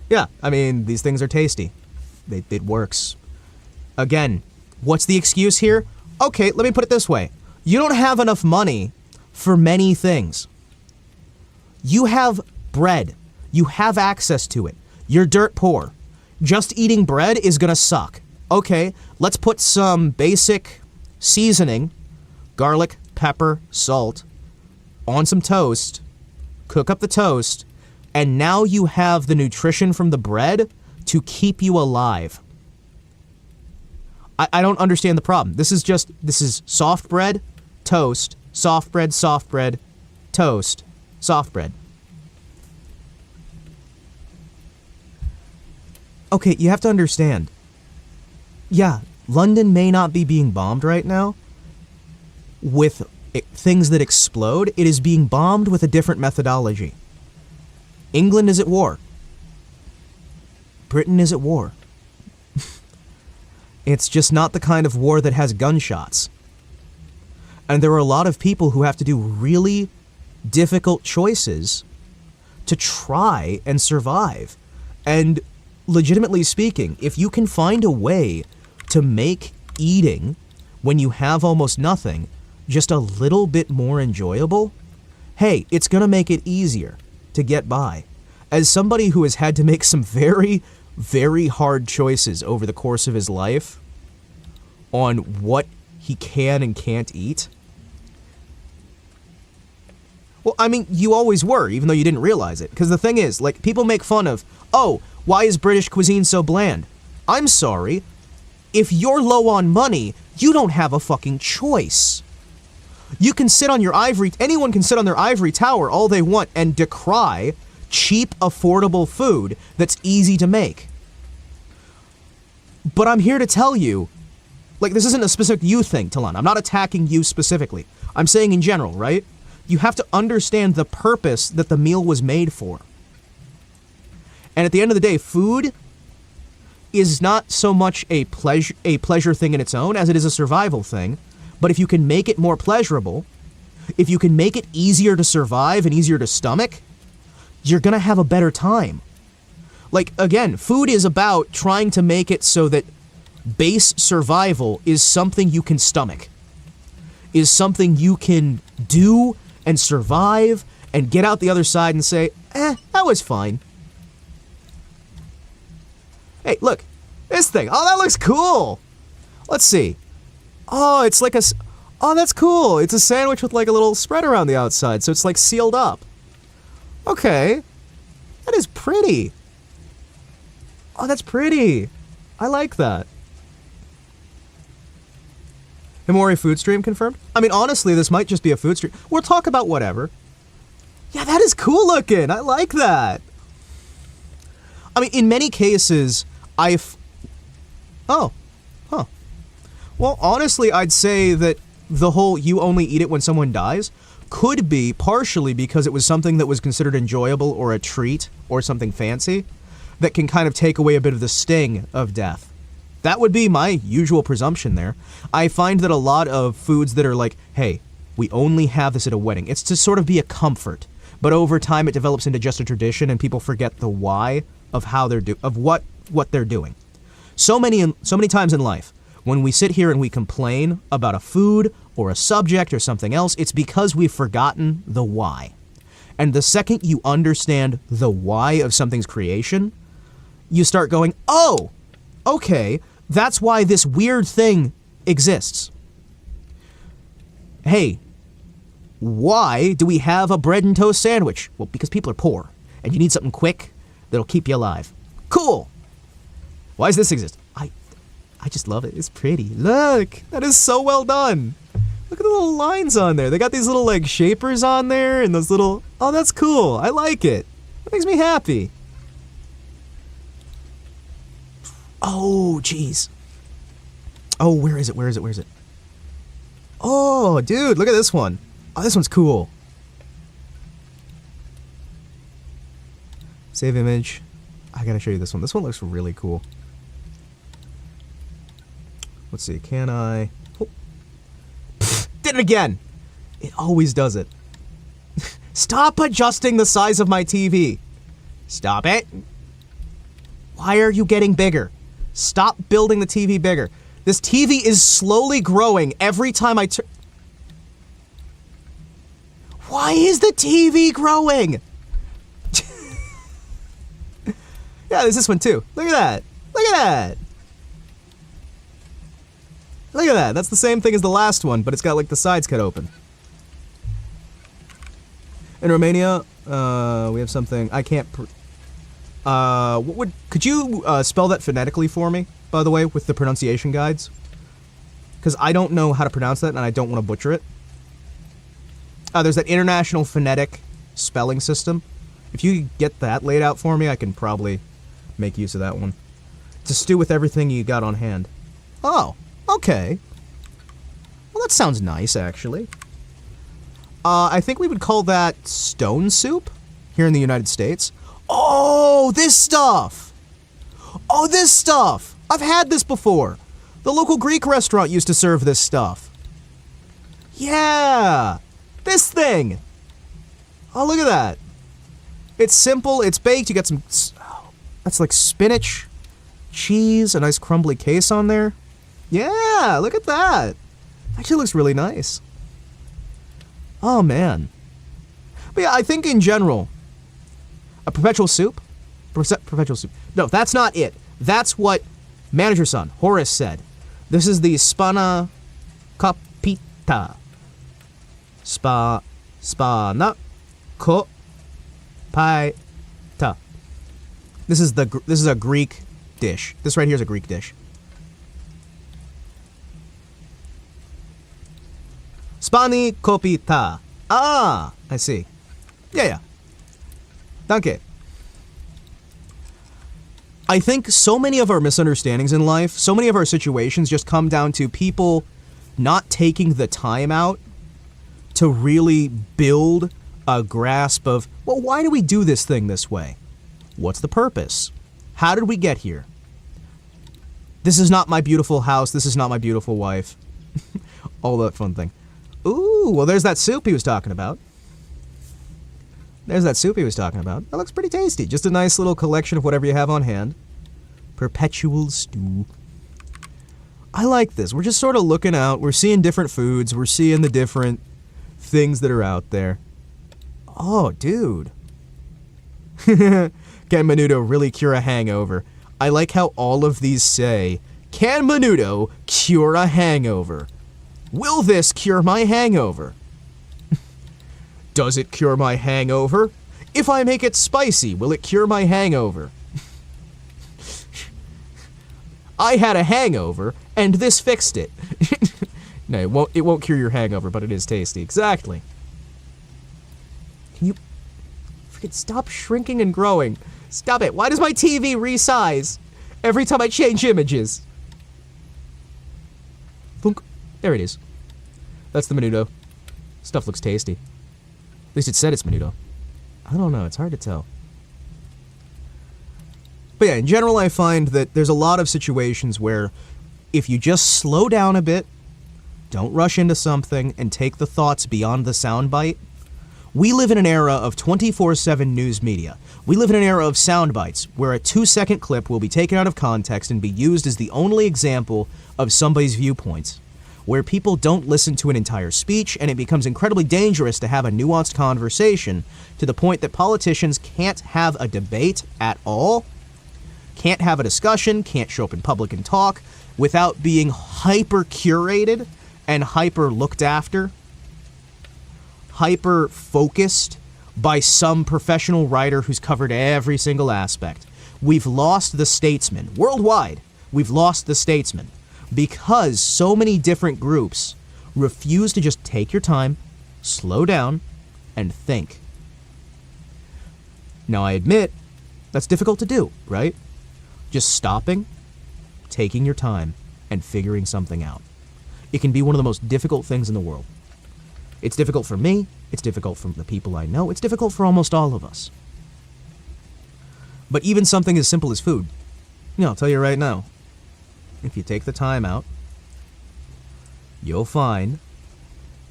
Yeah, I mean, these things are tasty. It works. Again, what's the excuse here? Okay, let me put it this way. You don't have enough money for many things. You have bread. You have access to it. You're dirt poor. Just eating bread is gonna suck. Okay, let's put some basic seasoning, garlic, pepper, salt, on some toast, cook up the toast, and now you have the nutrition from the bread to keep you alive. I don't understand the problem. This is soft bread, toast, soft bread, toast, soft bread. Okay, you have to understand. Yeah, London may not be being bombed right now with things that explode. It is being bombed with a different methodology. England is at war. Britain is at war. It's just not the kind of war that has gunshots. And there are a lot of people who have to do really difficult choices to try and survive. And legitimately speaking, if you can find a way to make eating when you have almost nothing just a little bit more enjoyable, hey, it's gonna make it easier to get by. As somebody who has had to make some very, very hard choices over the course of his life on what he can and can't eat. Well, I mean, you always were, even though you didn't realize it. Because the thing is, like, people make fun of, oh, why is British cuisine so bland? I'm sorry. If you're low on money, you don't have a fucking choice. You can sit on your anyone can sit on their ivory tower all they want and decry cheap, affordable food that's easy to make. But I'm here to tell you, like, this isn't a specific you thing, Talon. I'm not attacking you specifically. I'm saying in general, right? You have to understand the purpose that the meal was made for. And at the end of the day, food is not so much a pleasure thing in its own as it is a survival thing. But if you can make it more pleasurable, if you can make it easier to survive and easier to stomach, you're gonna have a better time. Like, again, food is about trying to make it so that base survival is something you can stomach, is something you can do and survive and get out the other side and say, that was fine. Hey, look, this thing. Oh, that looks cool. Let's see. Oh, it's like oh, that's cool. It's a sandwich with like a little spread around the outside, so it's like sealed up. Okay. That is pretty. Oh, that's pretty. I like that. Himawari food stream confirmed? I mean, honestly, this might just be a food stream. We'll talk about whatever. Yeah, that is cool looking. I like that. I mean, in many cases, Oh. Huh. Well, honestly, I'd say that the whole you only eat it when someone dies could be partially because it was something that was considered enjoyable or a treat or something fancy that can kind of take away a bit of the sting of death. That would be my usual presumption there. I find that a lot of foods that are like, hey, we only have this at a wedding, it's to sort of be a comfort. But over time, it develops into just a tradition, and people forget the why of how they're what they're doing. So many times in life, when we sit here and we complain about a food or a subject or something else, it's because we've forgotten the why. And the second you understand the why of something's creation, you start going, oh, okay, that's why this weird thing exists. Hey, why do we have a bread and toast sandwich? Well, because people are poor, and you need something quick that'll keep you alive. Cool. Why does this exist? I just love it. It's pretty. Look, that is so well done. Look at the little lines on there. They got these little like shapers on there and those little, oh, that's cool. I like it. That makes me happy. Oh, jeez. Oh, where is it? Where is it? Where is it? Oh, dude, look at this one. Oh, this one's cool. Save image. I gotta show you this one. This one looks really cool. Let's see, can I... Oh. Pfft, did it again! It always does it. Stop adjusting the size of my TV. Stop it. Why are you getting bigger? Stop building the TV bigger. This TV is slowly growing every time I turn... Why is the TV growing? Yeah, there's this one too. Look at that. Look at that. Look at that. That's the same thing as the last one, but it's got like the sides cut open. In Romania, we have something I can't. Could you spell that phonetically for me? By the way, with the pronunciation guides, because I don't know how to pronounce that and I don't want to butcher it. There's that international phonetic spelling system. If you could get that laid out for me, I can probably make use of that one. To stew with everything you got on hand. Oh, okay. Well, that sounds nice, actually. I think we would call that stone soup here in the United States. Oh, this stuff! Oh, this stuff! I've had this before. The local Greek restaurant used to serve this stuff. Yeah! This thing! Oh, look at that. It's simple, it's baked, you got some... That's like spinach, cheese, a nice crumbly case on there. Yeah, look at that. Actually looks really nice. Oh, man. But yeah, I think in general, a perpetual soup? Perpetual soup. No, that's not it. That's what Manager's son, Horace, said. This is the spana capita. Spana capita. This is a Greek dish. This right here is a Greek dish. Spani kopita. Ah, I see. Yeah. Danke. I think so many of our misunderstandings in life, so many of our situations just come down to people not taking the time out to really build a grasp of, well, why do we do this thing this way? What's the purpose? How did we get here? This is not my beautiful house. This is not my beautiful wife. All that fun thing. Ooh, well, there's that soup he was talking about. There's that soup he was talking about. That looks pretty tasty. Just a nice little collection of whatever you have on hand. Perpetual stew. I like this. We're just sort of looking out. We're seeing different foods. We're seeing the different things that are out there. Oh, dude. Can Menudo really cure a hangover? I like how all of these say, can Menudo cure a hangover? Will this cure my hangover? Does it cure my hangover? If I make it spicy, will it cure my hangover? I had a hangover, and this fixed it. No, it won't cure your hangover, but it is tasty. Exactly. Can you... Freaking stop shrinking and growing. Stop it. Why does my TV resize every time I change images? Thunk. There it is. That's the Menudo. Stuff looks tasty. At least it said it's Menudo. I don't know. It's hard to tell. But yeah, in general, I find that there's a lot of situations where if you just slow down a bit, don't rush into something, and take the thoughts beyond the soundbite. We live in an era of 24/7 news media. We live in an era of sound bites, where a 2-second clip will be taken out of context and be used as the only example of somebody's viewpoints, where people don't listen to an entire speech, and it becomes incredibly dangerous to have a nuanced conversation, to the point that politicians can't have a debate at all, can't have a discussion, can't show up in public and talk, without being hyper-curated and hyper-looked after, hyper-focused by some professional writer who's covered every single aspect. We've lost the statesman. Worldwide, we've lost the statesman because so many different groups refuse to just take your time, slow down, and think. Now, I admit, that's difficult to do, right? Just stopping, taking your time, and figuring something out. It can be one of the most difficult things in the world. It's difficult for me, it's difficult for the people I know, it's difficult for almost all of us. But even something as simple as food, I'll tell you right now, if you take the time out, you'll find,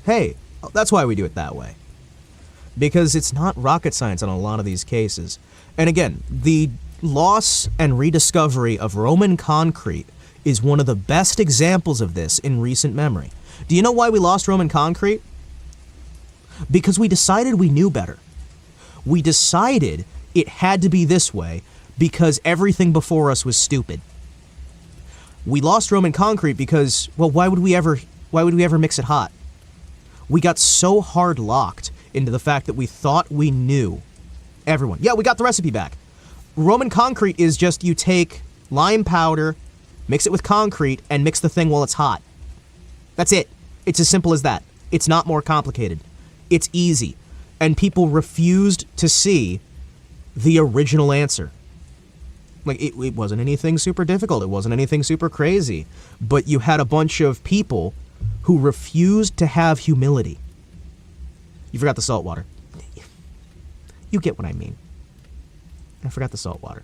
hey, that's why we do it that way. Because it's not rocket science in a lot of these cases. And again, the loss and rediscovery of Roman concrete is one of the best examples of this in recent memory. Do you know why we lost Roman concrete? Because we decided we knew better. We decided it had to be this way because everything before us was stupid. We lost Roman concrete because, well, why would we ever mix it hot? We got so hard locked into the fact that we thought we knew everyone. Yeah, we got the recipe back. Roman concrete is just you take lime powder, mix it with concrete, and mix the thing while it's hot. That's it. It's as simple as that. It's not more complicated. It's easy. And people refused to see the original answer. Like, it wasn't anything super difficult. It wasn't anything super crazy. But you had a bunch of people who refused to have humility. You forgot the salt water. You get what I mean. I forgot the salt water.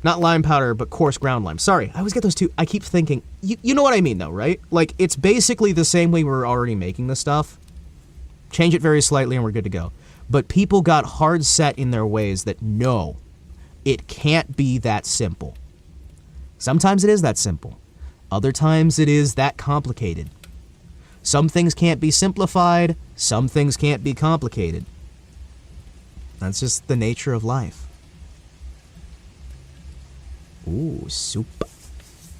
Not lime powder, but coarse ground lime. Sorry, I always get those two. I keep thinking, you know what I mean though, right? Like, it's basically the same way we're already making the stuff. Change it very slightly and we're good to go. But people got hard set in their ways that no, it can't be that simple. Sometimes it is that simple. Other times it is that complicated. Some things can't be simplified, some things can't be complicated. That's just the nature of life. Ooh, soup.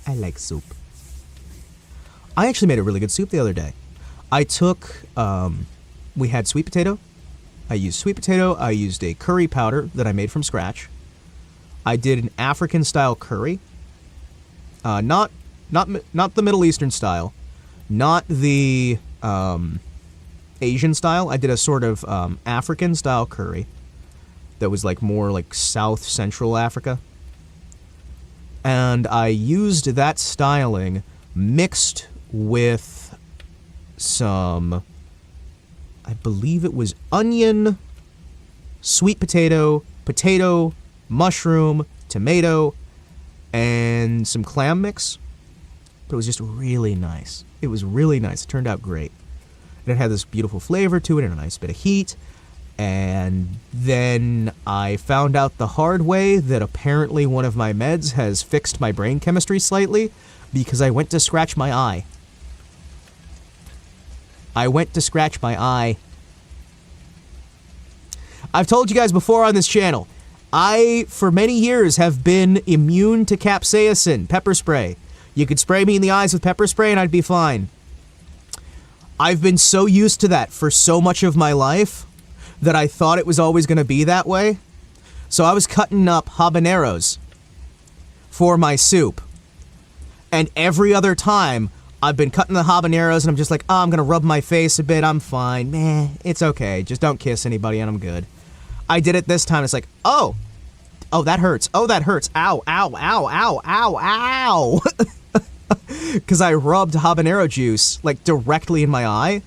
I like soup. I actually made a really good soup the other day. I took, we had sweet potato. I used sweet potato. I used a curry powder that I made from scratch. I did an African-style curry. Not the Middle Eastern style. Not the Asian style. I did a sort of African-style curry that was like more like South Central Africa. And I used that styling mixed with some, I believe it was onion, sweet potato, mushroom, tomato, and some clam mix. But it was just really nice. It was really nice. It turned out great. And it had this beautiful flavor to it and a nice bit of heat. And then I found out the hard way that apparently one of my meds has fixed my brain chemistry slightly because I went to scratch my eye. I went to scratch my eye. I've told you guys before on this channel, I, for many years, have been immune to capsaicin, pepper spray. You could spray me in the eyes with pepper spray and I'd be fine. I've been so used to that for so much of my life that I thought it was always going to be that way. So I was cutting up habaneros for my soup. And every other time, I've been cutting the habaneros and I'm just like, oh, I'm going to rub my face a bit. I'm fine. Meh, it's okay. Just don't kiss anybody and I'm good. I did it this time. It's like, oh, that hurts. Oh, that hurts. Ow, ow, ow, ow, ow, ow. Because I rubbed habanero juice, like, directly in my eye.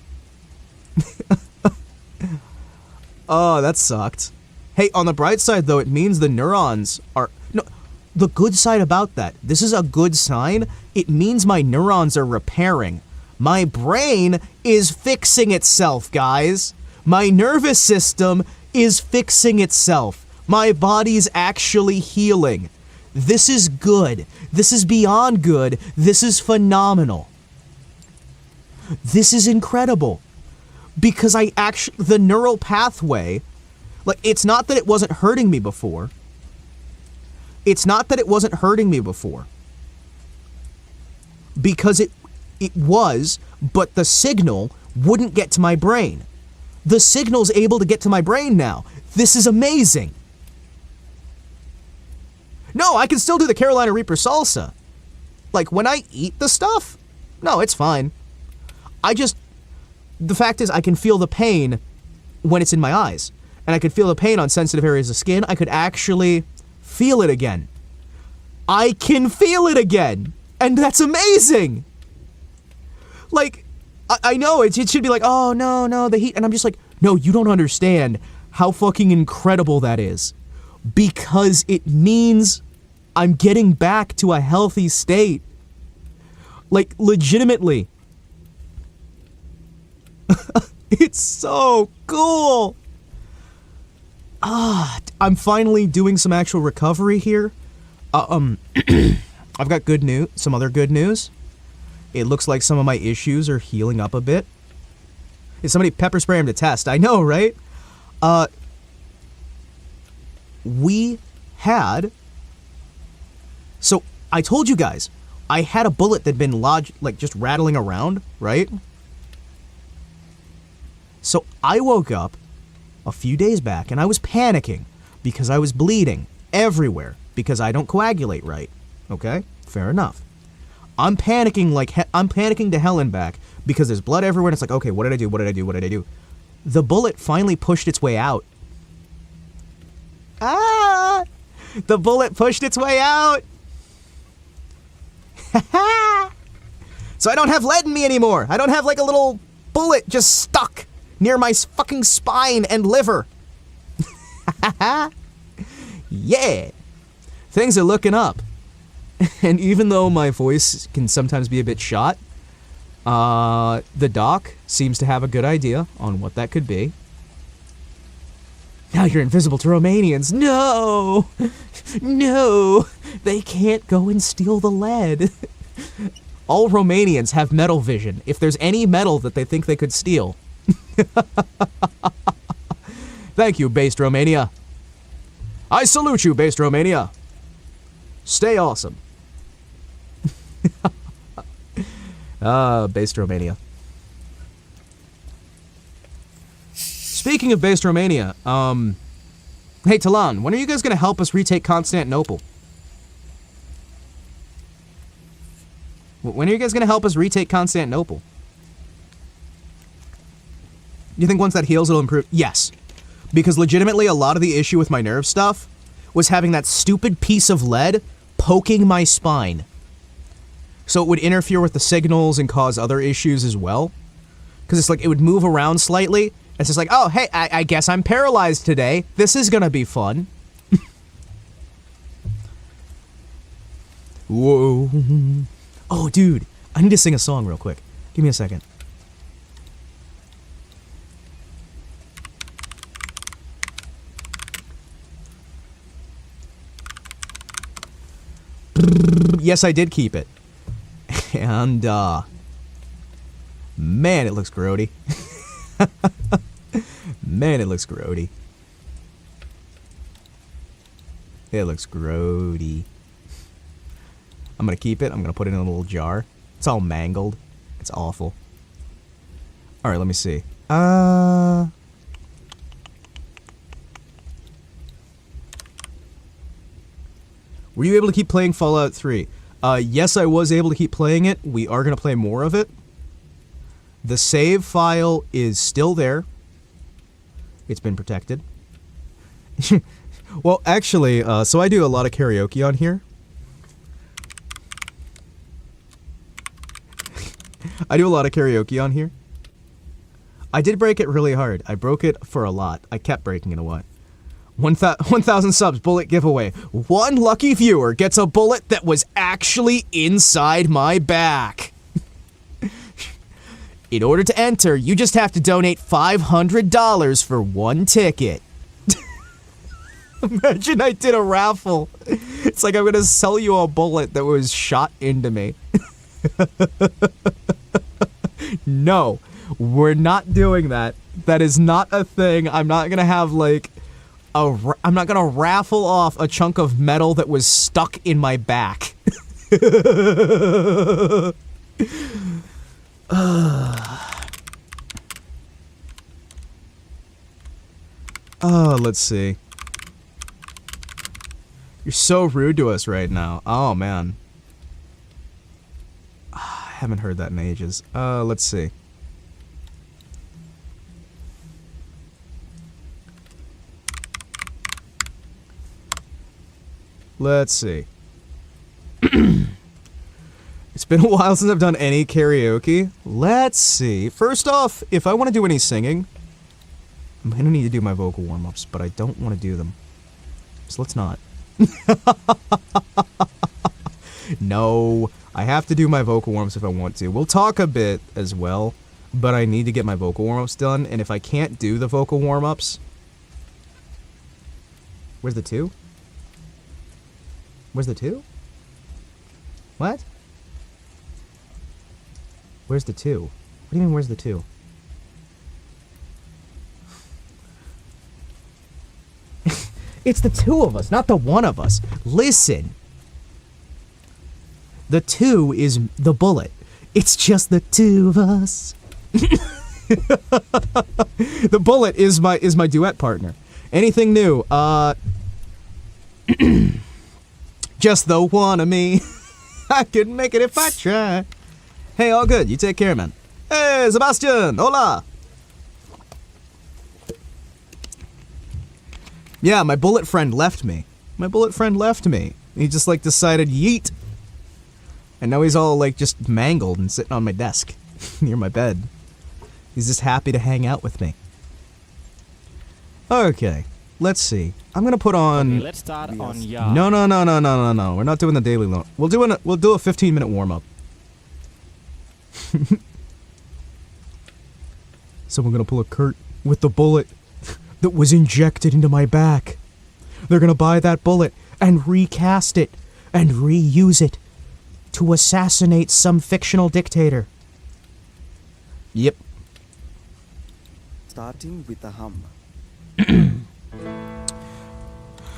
Oh, that sucked. Hey, on the bright side, though, it means the neurons are... No, the good side about that, this is a good sign. It means my neurons are repairing. My brain is fixing itself, guys. My nervous system is fixing itself. My body's actually healing. This is good. This is beyond good. This is phenomenal. This is incredible. Because the neural pathway, like, it's not that it wasn't hurting me before. It's not that it wasn't hurting me before. Because it was, but the signal wouldn't get to my brain. The signal's able to get to my brain now. This is amazing. No, I can still do the Carolina Reaper salsa. Like, when I eat the stuff, no, it's fine. The fact is, I can feel the pain when it's in my eyes. And I could feel the pain on sensitive areas of skin. I could actually feel it again. I can feel it again! And that's amazing! Like, I know, it should be like, oh, no, the heat. And I'm just like, no, you don't understand how fucking incredible that is. Because it means I'm getting back to a healthy state. Like, legitimately. It's so cool! I'm finally doing some actual recovery here. I've got good news, some other good news. It looks like some of my issues are healing up a bit. If somebody pepper spray him to test, I know, right? We had... So, I told you guys, I had a bullet that'd been lodged, like, just rattling around, right? So, I woke up a few days back, and I was panicking because I was bleeding everywhere because I don't coagulate right. Okay? Fair enough. I'm panicking to hell and back because there's blood everywhere, and it's like, okay, what did I do? What did I do? What did I do? The bullet finally pushed its way out. Ah! The bullet pushed its way out! So I don't have lead in me anymore. I don't have like a little bullet just stuck near my fucking spine and liver. Yeah! Things are looking up. And even though my voice can sometimes be a bit shot, the doc seems to have a good idea on what that could be. Now you're invisible to Romanians. No! No! They can't go and steal the lead. All Romanians have metal vision. If there's any metal that they think they could steal. Thank you, based Romania. I salute you, based Romania. Stay awesome. Based Romania. Speaking of based Romania, hey Talon, when are you guys gonna help us retake Constantinople? When are you guys gonna help us retake Constantinople? You think once that heals it'll improve? Yes. Because legitimately a lot of the issue with my nerve stuff was having that stupid piece of lead poking my spine. So it would interfere with the signals and cause other issues as well. Because it's like it would move around slightly. It's just like, oh, hey, I guess I'm paralyzed today. This is gonna be fun. Whoa. Oh, dude, I need to sing a song real quick. Give me a second. Yes, I did keep it. And, Man, it looks grody. Man, it looks grody. It looks grody. I'm gonna keep it. I'm gonna put it in a little jar. It's all mangled. It's awful. Alright, let me see. Were you able to keep playing Fallout 3? Yes, I was able to keep playing it. We are gonna play more of it. The save file is still there. It's been protected. Well, actually, so I do a lot of karaoke on here. I do a lot of karaoke on here. I did break it really hard. I broke it for a lot. I kept breaking it a lot. 1,000 subs bullet giveaway. One lucky viewer gets a bullet that was actually inside my back. In order to enter, you just have to donate $500 for one ticket. Imagine I did a raffle. It's like I'm gonna sell you a bullet that was shot into me. No, we're not doing that. That is not a thing. I'm not gonna have like I'm not gonna raffle off a chunk of metal that was stuck in my back. Let's see. You're so rude to us right now. Oh, man. I haven't heard that in ages. Let's see. Let's see. It's been a while since I've done any karaoke. Let's see. First off, if I want to do any singing, I'm gonna need to do my vocal warm-ups, but I don't want to do them. So let's not. No, I have to do my vocal warm-ups if I want to. We'll talk a bit as well, but I need to get my vocal warm-ups done, and if I can't do the vocal warm-ups... Where's the 2? Where's the 2? What? Where's the 2? What do you mean, where's the 2? It's the 2 of us, not the 1 of us. Listen. The 2 is the bullet. It's just the 2 of us. The bullet is my duet partner. Anything new? Just the one of me. I couldn't make it if I tried. Hey, all good. You take care, man. Hey, Sebastian. Hola. Yeah, my bullet friend left me. My bullet friend left me. He just, like, decided yeet. And now he's all, like, just mangled and sitting on my desk near my bed. He's just happy to hang out with me. Okay, let's see. I'm gonna put on... Okay, let's start on ya. No. We're not doing the daily loan. We'll do a 15-minute warm-up. Someone gonna pull a Kurt with the bullet that was injected into my back. They're gonna buy that bullet and recast it and reuse it to assassinate some fictional dictator. Yep. Starting with a hum.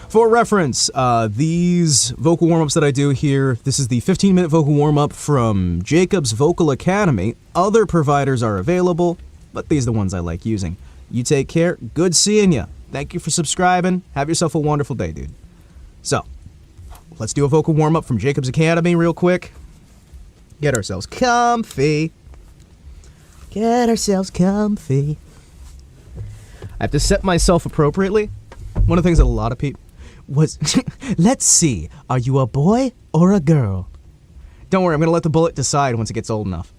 For reference, these vocal warm-ups that I do here, this is the 15-minute vocal warm-up from Jacob's Vocal Academy. Other providers are available, but these are the ones I like using. You take care. Good seeing ya. Thank you for subscribing. Have yourself a wonderful day, dude. So, let's do a vocal warm-up from Jacob's Academy real quick. Get ourselves comfy. Get ourselves comfy. I have to set myself appropriately. One of the things that a lot of people was, let's see, are you a boy or a girl? Don't worry, I'm going to let the bullet decide once it gets old enough.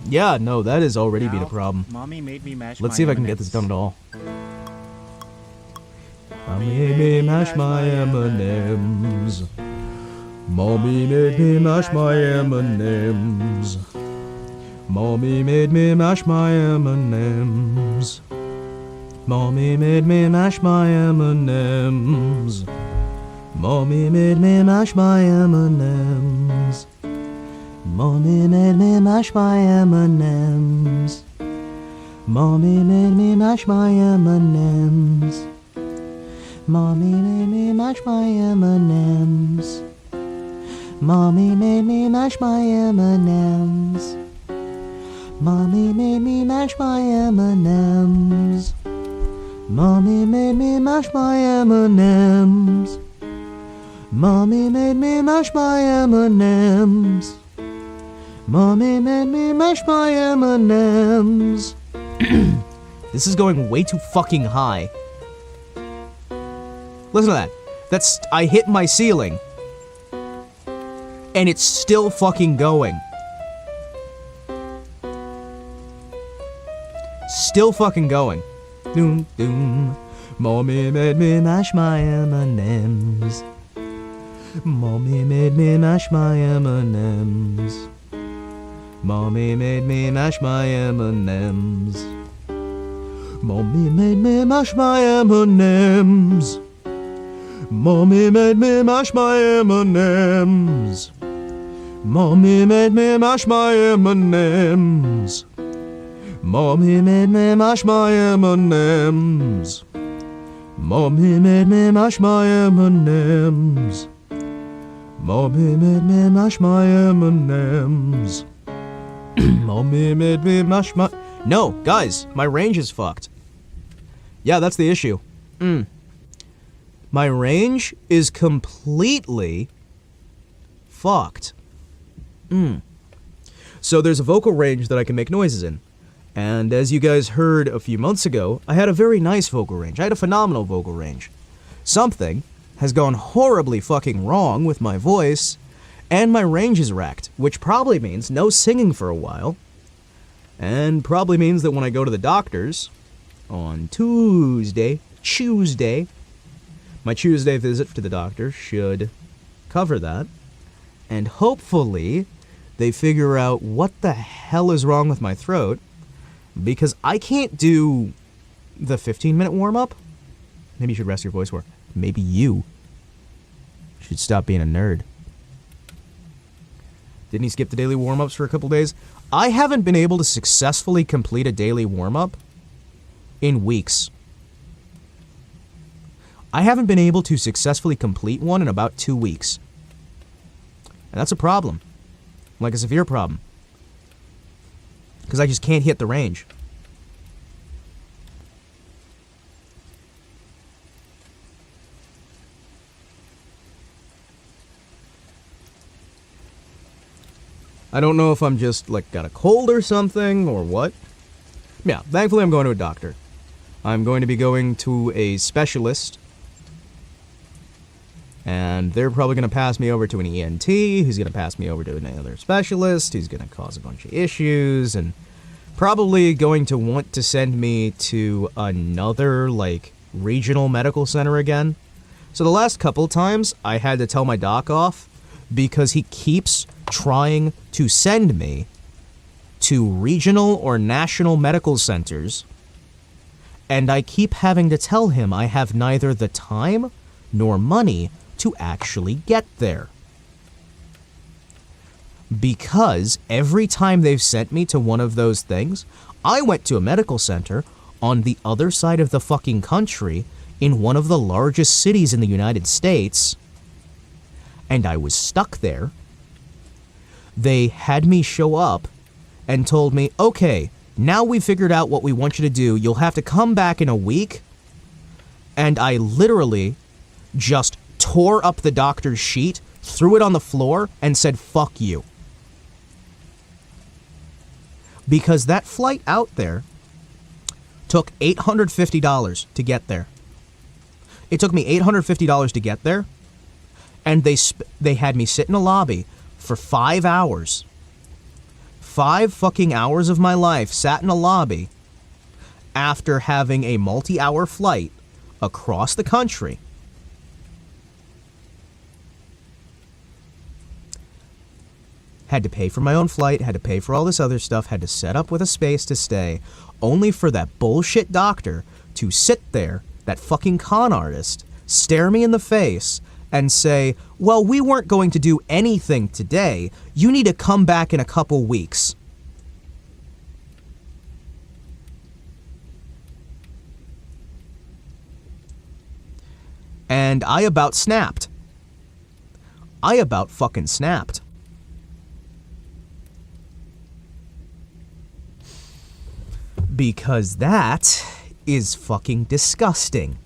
Yeah, no, that has already been a Now, problem. Mommy made me mash Let's my see if I can get M&Ms. this done at all. Mommy made me mash my M&Ms. Mommy made me mash my M&Ms. Mommy made me mash my M&Ms. Mommy made me mash my M&Ms. Mommy made me mash my M&Ms. Mommy made me mash my M&Ms. Mommy made me mash my M&Ms. Mommy made me mash my M&Ms. Mommy made me mash my M&Ms. Mommy made me mash my M&Ms. Mommy made me mash my M&Ms. Mommy made me mash my M&Ms. Mommy made me mash my M&Ms. This is going way too fucking high. Listen to that. I hit my ceiling. And it's still fucking going. Still fucking going. Doom, doom. Mommy made me mash my M&Ms. Mommy made me mash my M&Ms. Mommy made me mash my M&Ms. Mommy made me mash my M&Ms. Mommy made me mash my M&Ms. Mommy made me mash my M&Ms. Mommy made me mash my M&Ms. Mommy made me mash my M&Ms. Mommy made me mash my M&Ms. Mommy made me mash my... No, guys, my range is fucked. Yeah, that's the issue. My range is completely fucked. So there's a vocal range that I can make noises in. And as you guys heard a few months ago, I had a very nice vocal range. I had a phenomenal vocal range. Something has gone horribly fucking wrong with my voice, and my range is wrecked, which probably means no singing for a while, and probably means that when I go to the doctor's on Tuesday, my Tuesday visit to the doctor should cover that, and hopefully they figure out what the hell is wrong with my throat, because I can't do the 15-minute warm-up. Maybe you should rest your voice more. Maybe you should stop being a nerd. Didn't he skip the daily warm-ups for a couple days? I haven't been able to successfully complete a daily warm-up in weeks. I haven't been able to successfully complete one in about 2 weeks. And that's a problem. Like a severe problem. Because I just can't hit the range. I don't know if I'm just, like, got a cold or something, or what. Yeah, thankfully I'm going to a doctor. I'm going to be going to a specialist. And they're probably going to pass me over to an ENT, who's going to pass me over to another specialist, who's going to cause a bunch of issues, and probably going to want to send me to another, like, regional medical center again. So the last couple times, I had to tell my doc off because he keeps trying to send me to regional or national medical centers, and I keep having to tell him I have neither the time nor money to actually get there. Because every time they've sent me to one of those things, I went to a medical center on the other side of the fucking country in one of the largest cities in the United States, and I was stuck there. They had me show up and told me, okay, now we figured out what we want you to do. You'll have to come back in a week. And I literally just tore up the doctor's sheet, threw it on the floor, and said, fuck you. Because that flight out there took $850 to get there. It took me $850 to get there, and they had me sit in a lobby for 5 hours. 5 fucking hours of my life sat in a lobby after having a multi-hour flight across the country. Had to pay for my own flight, had to pay for all this other stuff, had to set up with a space to stay, only for that bullshit doctor to sit there, that fucking con artist, stare me in the face and say, well, we weren't going to do anything today. You need to come back in a couple weeks. And I about snapped. I about fucking snapped. Because that is fucking disgusting.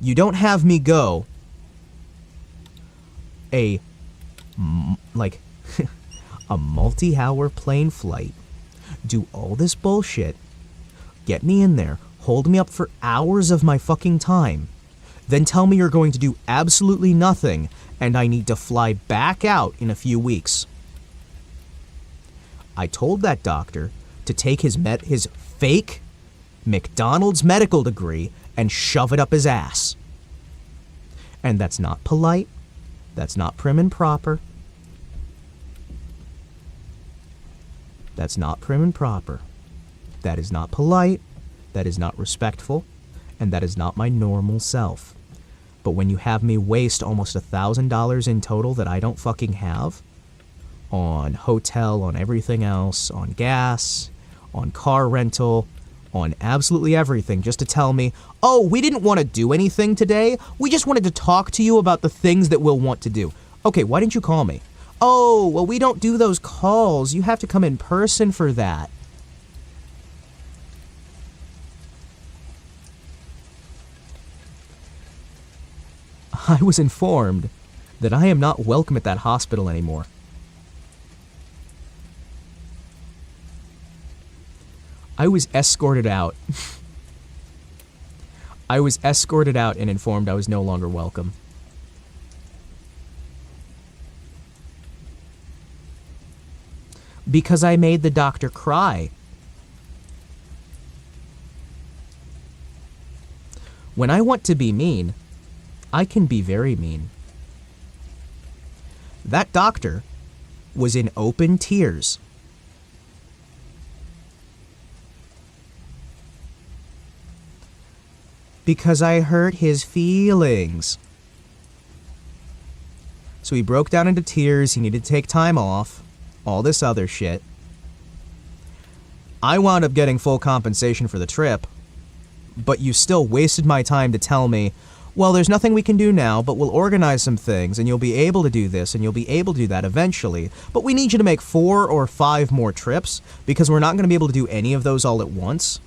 You don't have me go a multi-hour plane flight, do all this bullshit, get me in there, hold me up for hours of my fucking time, then tell me you're going to do absolutely nothing and I need to fly back out in a few weeks. I told that doctor to take his fake McDonald's medical degree and shove it up his ass. And that's not polite. That's not prim and proper. That's not prim and proper. That is not polite. That is not respectful. And that is not my normal self. But when you have me waste almost $1,000 in total that I don't fucking have, on hotel, on everything else, on gas, on car rental, on absolutely everything, just to tell me, oh, we didn't want to do anything today. We just wanted to talk to you about the things that we'll want to do. Okay, why didn't you call me? Oh, well, we don't do those calls. You have to come in person for that. I was informed that I am not welcome at that hospital anymore. I was escorted out. I was escorted out and informed I was no longer welcome. Because I made the doctor cry. When I want to be mean, I can be very mean. That doctor was in open tears. Because I hurt his feelings. So he broke down into tears, he needed to take time off, all this other shit. I wound up getting full compensation for the trip, but you still wasted my time to tell me, well, there's nothing we can do now, but we'll organize some things, and you'll be able to do this, and you'll be able to do that eventually, but we need you to make 4 or 5 more trips, because we're not going to be able to do any of those all at once.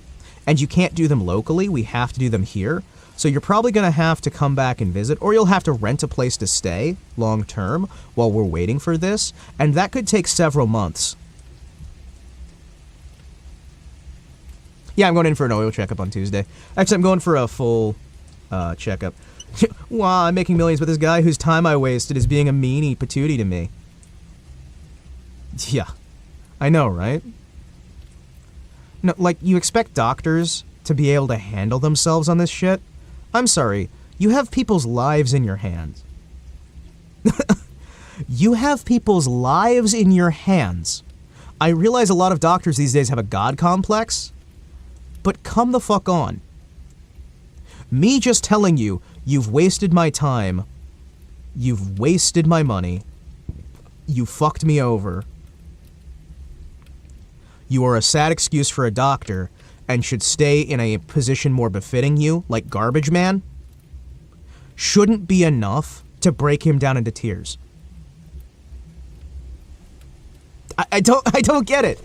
And you can't do them locally, we have to do them here. So you're probably going to have to come back and visit, or you'll have to rent a place to stay long term while we're waiting for this, and that could take several months. Yeah, I'm going in for an oil checkup on Tuesday. Actually, I'm going for a full checkup. Wow, I'm making millions with this guy whose time I wasted is being a meanie patootie to me. Yeah, I know, right? No, like, you expect doctors to be able to handle themselves on this shit? I'm sorry, you have people's lives in your hands. You have people's lives in your hands. I realize a lot of doctors these days have a god complex, but come the fuck on. Me just telling you, you've wasted my time, you've wasted my money, you fucked me over. You are a sad excuse for a doctor and should stay in a position more befitting you, like garbage man, shouldn't be enough to break him down into tears. I don't get it.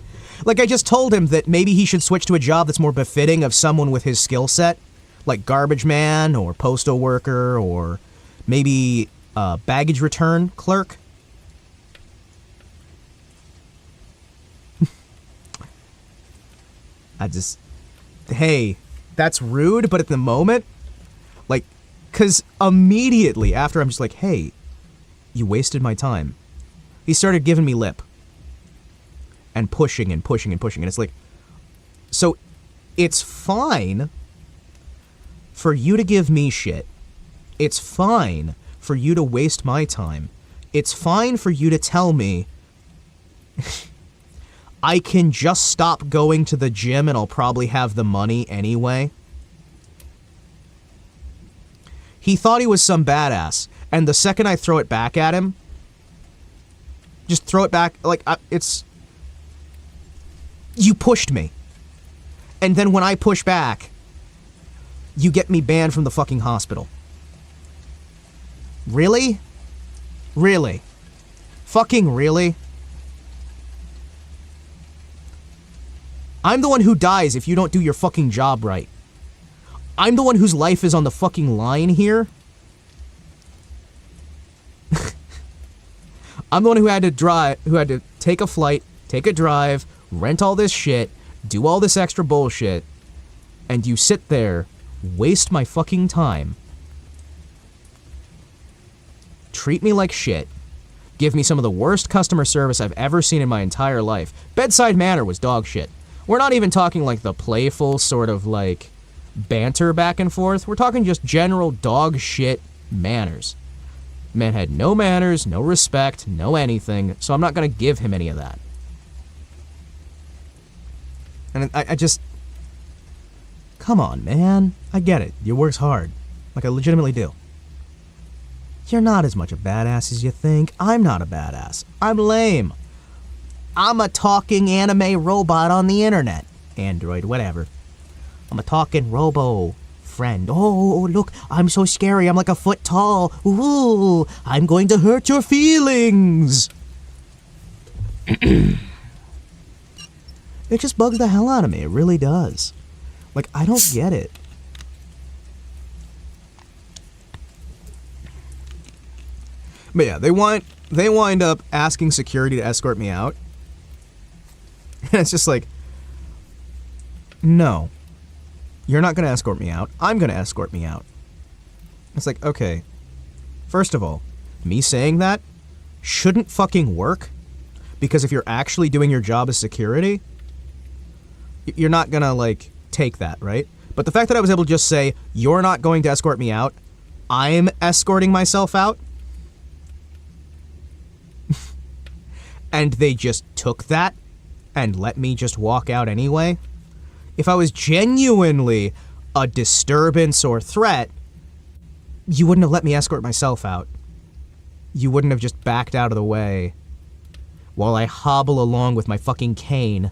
Like, I just told him that maybe he should switch to a job that's more befitting of someone with his skill set, like garbage man or postal worker or maybe baggage return clerk. Hey, that's rude, but at the moment, like, because immediately after I'm just like, hey, you wasted my time. He started giving me lip. and pushing and pushing and pushing. And it's like, so it's fine for you to give me shit. It's fine for you to waste my time. It's fine for you to tell me I can just stop going to the gym and I'll probably have the money anyway. He thought he was some badass, and the second I throw it back at him, just throw it back, like, it's... You pushed me. And then when I push back, you get me banned from the fucking hospital. Really? Really? Fucking really? I'm the one who dies if you don't do your fucking job right. I'm the one whose life is on the fucking line here. I'm the one who had to take a flight, take a drive, rent all this shit, do all this extra bullshit, and you sit there, waste my fucking time, treat me like shit, give me some of the worst customer service I've ever seen in my entire life. Bedside manner was dog shit. We're not even talking like the playful sort of like banter back and forth. We're talking just general dog shit manners. Man had no manners, no respect, no anything, so I'm not gonna give him any of that. And I just... Come on, man. I get it. You work's hard. Like, I legitimately do. You're not as much a badass as you think. I'm not a badass. I'm lame. I'm a talking anime robot on the internet. Android, whatever. I'm a talking robo friend. Oh, look, I'm so scary. I'm like a foot tall. Ooh, I'm going to hurt your feelings. It just bugs the hell out of me. It really does. Like, I don't get it. But yeah, they wind up asking security to escort me out. And it's just like, no. You're not going to escort me out. I'm going to escort me out. It's like, okay. First of all, me saying that shouldn't fucking work. Because if you're actually doing your job as security, you're not going to, like, take that, right? But the fact that I was able to just say, you're not going to escort me out, I'm escorting myself out, and they just took that and let me just walk out anyway. If I was genuinely a disturbance or threat, you wouldn't have let me escort myself out. You wouldn't have just backed out of the way while I hobble along with my fucking cane.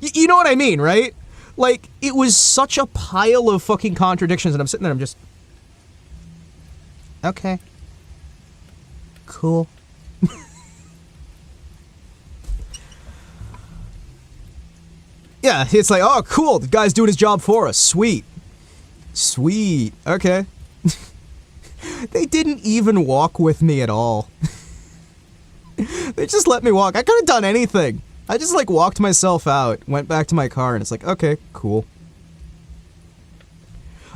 You know what I mean, right? Like, it was such a pile of fucking contradictions, and I'm sitting there, I'm just... Okay. Cool. Yeah, it's like, oh, cool, the guy's doing his job for us. Sweet. Sweet. Okay. They didn't even walk with me at all. They just let me walk. I could have done anything. I just, like, walked myself out, went back to my car, and it's like, okay, cool.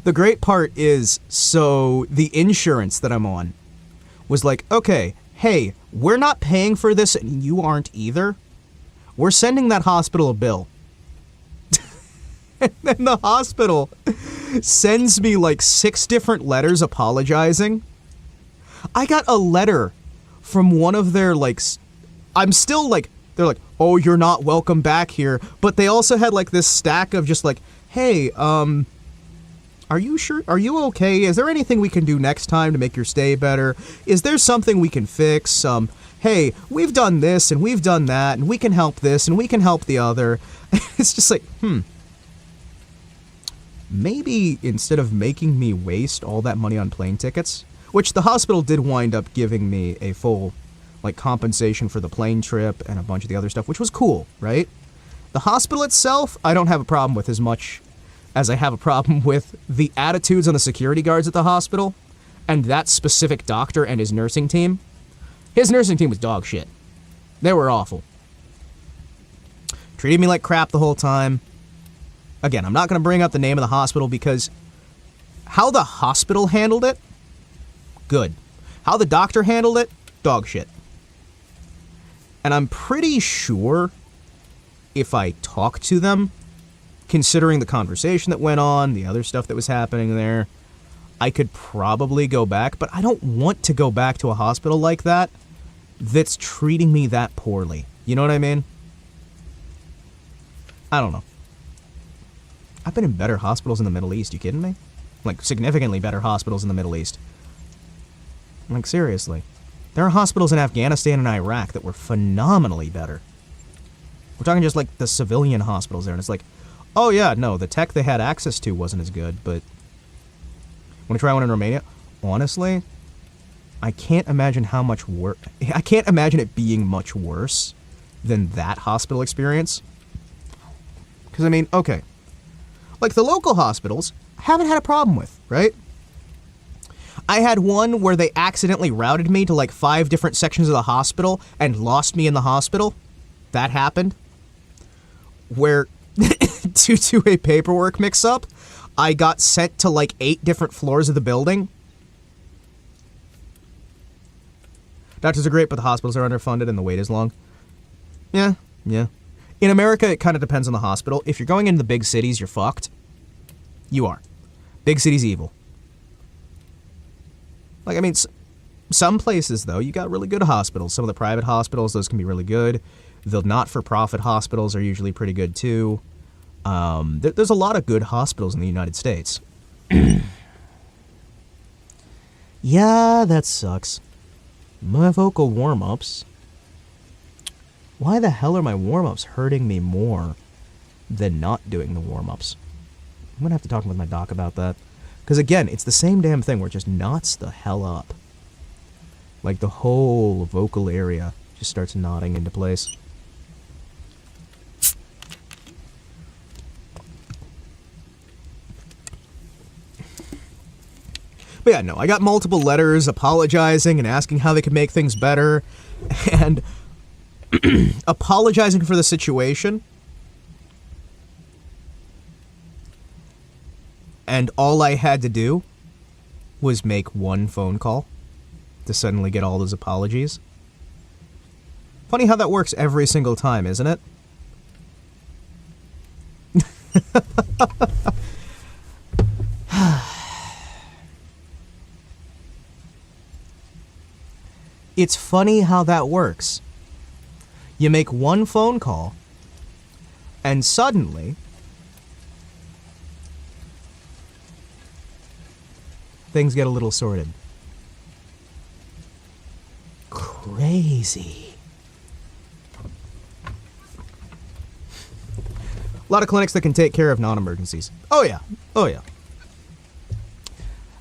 The great part is, so the insurance that I'm on was like, okay, hey, we're not paying for this, and you aren't either. We're sending that hospital a bill. And then the hospital sends me, like, 6 different letters apologizing. I got a letter from one of their, like, I'm still, like, they're like, oh, you're not welcome back here. But they also had, like, this stack of just, like, hey, are you sure? Are you okay? Is there anything we can do next time to make your stay better? Is there something we can fix? Hey, we've done this and we've done that and we can help this and we can help the other. It's just like, maybe instead of making me waste all that money on plane tickets, which the hospital did wind up giving me a full, like, compensation for the plane trip and a bunch of the other stuff, which was cool, right? The hospital itself, I don't have a problem with as much as I have a problem with the attitudes on the security guards at the hospital and that specific doctor and his nursing team. His nursing team was dog shit. They were awful. Treated me like crap the whole time. Again, I'm not going to bring up the name of the hospital because how the hospital handled it, good. How the doctor handled it, dog shit. And I'm pretty sure if I talk to them, considering the conversation that went on, the other stuff that was happening there, I could probably go back, but I don't want to go back to a hospital like that that's treating me that poorly. You know what I mean? I don't know. I've been in better hospitals in the Middle East, you kidding me? Like, significantly better hospitals in the Middle East. Like, seriously. There are hospitals in Afghanistan and Iraq that were phenomenally better. We're talking just like the civilian hospitals there, and it's like, oh yeah, no, the tech they had access to wasn't as good, but want to try one in Romania? Honestly, I can't imagine how much worse. I can't imagine it being much worse than that hospital experience. Because, I mean, okay. Like, the local hospitals, I haven't had a problem with, right? I had one where they accidentally routed me to, like, 5 different sections of the hospital and lost me in the hospital. That happened. Where, due to a paperwork mix-up, I got sent to, like, 8 different floors of the building. Doctors are great, but the hospitals are underfunded and the wait is long. Yeah. In America, it kind of depends on the hospital. If you're going into the big cities, you're fucked. You are. Big cities evil. Like, I mean, some places, though, you got really good hospitals. Some of the private hospitals, those can be really good. The not-for-profit hospitals are usually pretty good, too. There's a lot of good hospitals in the United States. Yeah, that sucks. My vocal warm-ups. Why the hell are my warm-ups hurting me more than not doing the warm-ups? I'm gonna have to talk with my doc about that. Because again, it's the same damn thing where it just knots the hell up. Like the whole vocal area just starts knotting into place. But yeah, no, I got multiple letters apologizing and asking how they could make things better, and apologizing for the situation. And all I had to do was make one phone call to suddenly get all those apologies. Funny how that works every single time, isn't it? It's funny how that works. You make one phone call, and suddenly things get a little sorted. Crazy. A lot of clinics that can take care of non-emergencies. Oh yeah.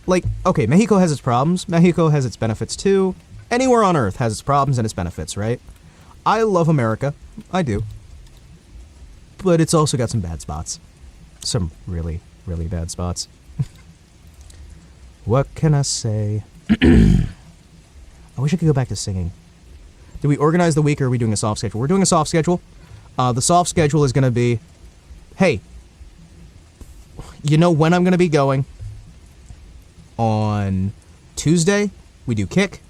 Like, okay, Mexico has its problems. Mexico has its benefits too. Anywhere on Earth has its problems and its benefits, right? I love America. I do. But it's also got some bad spots. Some really, really bad spots. What can I say? I wish I could go back to singing. Did we organize the week or are we doing a soft schedule? We're doing a soft schedule. The soft schedule is going to be, hey, you know when I'm going to be going? On Tuesday, we do Kick.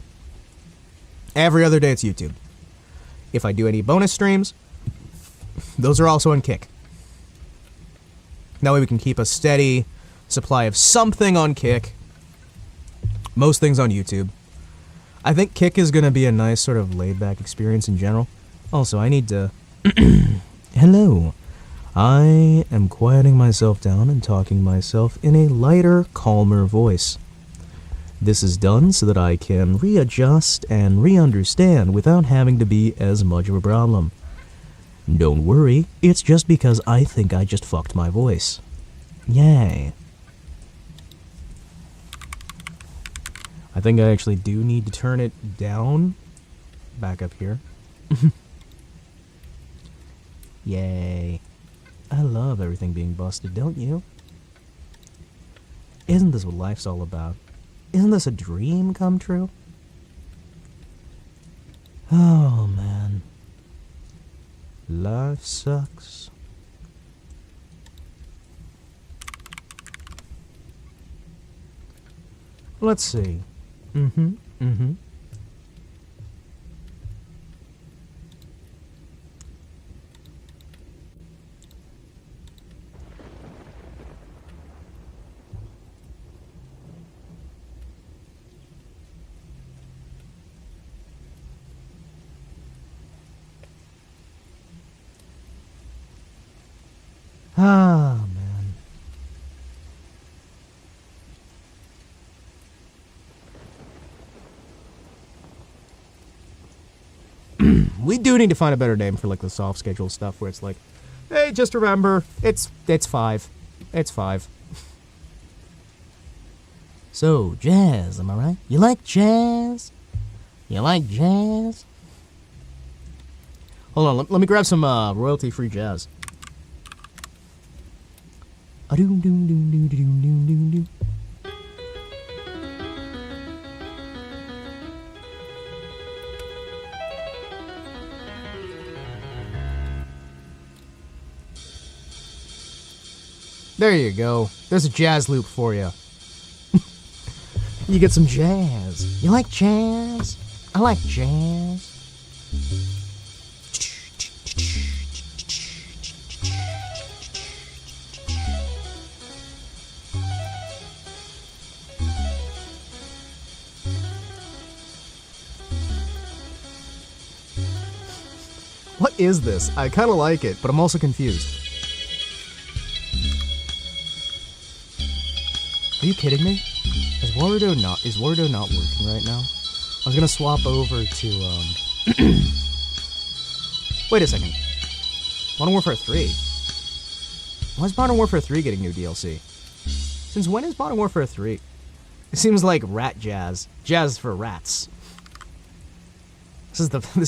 Every other day, it's YouTube. If I do any bonus streams, those are also on Kick. That way we can keep a steady supply of something on Kick. Most things on YouTube. I think Kick is going to be a nice sort of laid-back experience in general. Also, I need to... Hello. I am quieting myself down and talking myself in a lighter, calmer voice. This is done so that I can readjust and re-understand without having to be as much of a problem. Don't worry, it's just because I think I just fucked my voice. Yay. I think I actually do need to turn it down. Back up here. Yay. I love everything being busted, don't you? Isn't this what life's all about? Isn't this a dream come true? Oh, man. Life sucks. Let's see. Ah, man. We do need to find a better name for like the soft schedule stuff where it's like, hey, just remember, it's 5. It's 5. So, jazz, am I right? You like jazz? You like jazz? Hold on, let me grab some royalty-free jazz. A-doom-doom-doom-doom-doom-doom-doom. There you go. There's a jazz loop for you. You get some jazz. You like jazz? I like jazz. What is this? I kind of like it, but I'm also confused. Are you kidding me? Is Warudo not working right now? I was gonna swap over to Wait a second. Modern Warfare 3. Why is Modern Warfare 3 getting new DLC? Since when is Modern Warfare 3? It seems like rat jazz. Jazz for rats. This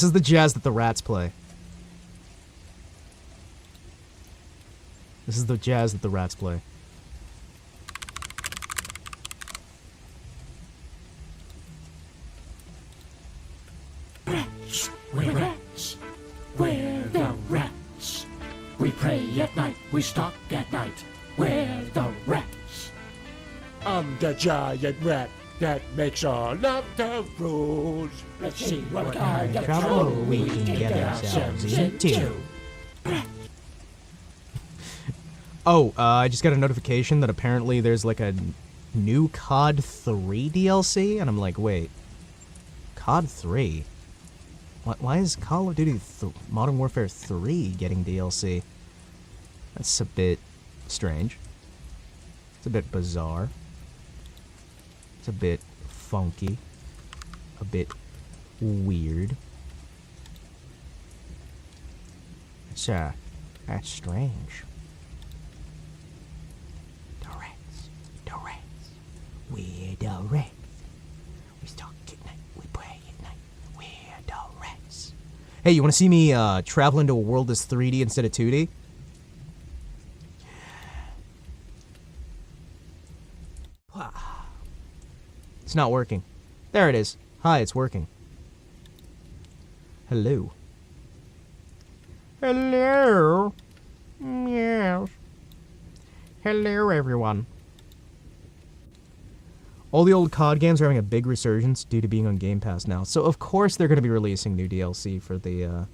is the jazz that the rats play. This is the jazz that the rats play. We're rats. We're the rats. We pray at night. We stalk at night. We're the rats. I'm the giant rat that makes all of the rules. Let's see what kind of trouble we can get ourselves into. Oh, I just got a notification that apparently there's like a new COD 3 DLC, and I'm like, wait, COD 3? Why is Call of Duty Modern Warfare 3 getting DLC? That's a bit strange. It's a bit bizarre. It's a bit funky. A bit weird. That's strange. The rats. We're the rats. We stalk at night, we pray at night. We're the rats. Hey, you want to see me travel into a world that's 3D instead of 2D? It's not working. There it is. Hi, it's working. Hello. Hello. Meow. Hello, everyone. All the old COD games are having a big resurgence due to being on Game Pass now. So, of course, they're going to be releasing new DLC for the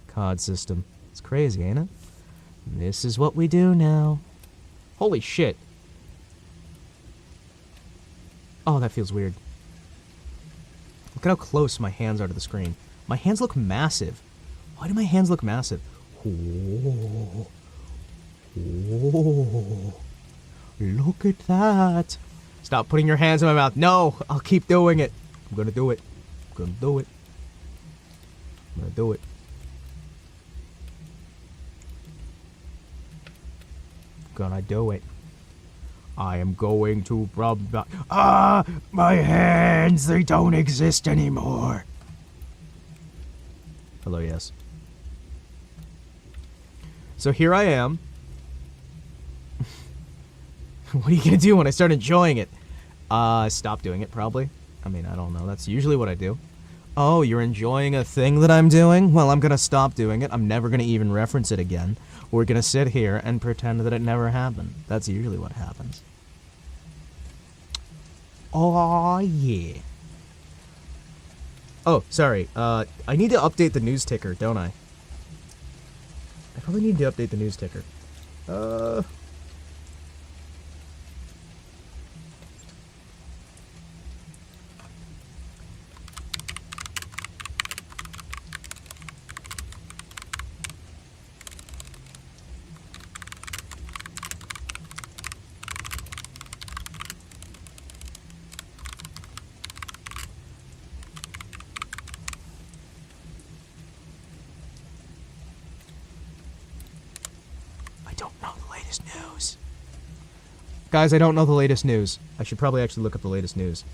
COD system. It's crazy, ain't it? This is what we do now. Holy shit. Oh, that feels weird. Look at how close my hands are to the screen. My hands look massive. Why do my hands look massive? Oh. Oh. Look at that. Stop putting your hands in my mouth. No, I'll keep doing it. I'm gonna do it. I'm gonna do it. I'm gonna do it. Gonna do it. I am going to rub that. Ah! My hands! They don't exist anymore! Hello, yes. So here I am. What are you gonna do when I start enjoying it? Stop doing it, probably. I mean, I don't know. That's usually what I do. Oh, you're enjoying a thing that I'm doing? Well, I'm gonna stop doing it. I'm never gonna even reference it again. We're gonna sit here and pretend that it never happened. That's usually what happens. Oh, yeah. Oh, sorry. I need to update the news ticker, don't I? I probably need to update the news ticker. latest news. Guys, I don't know the latest news. I should probably actually look up the latest news.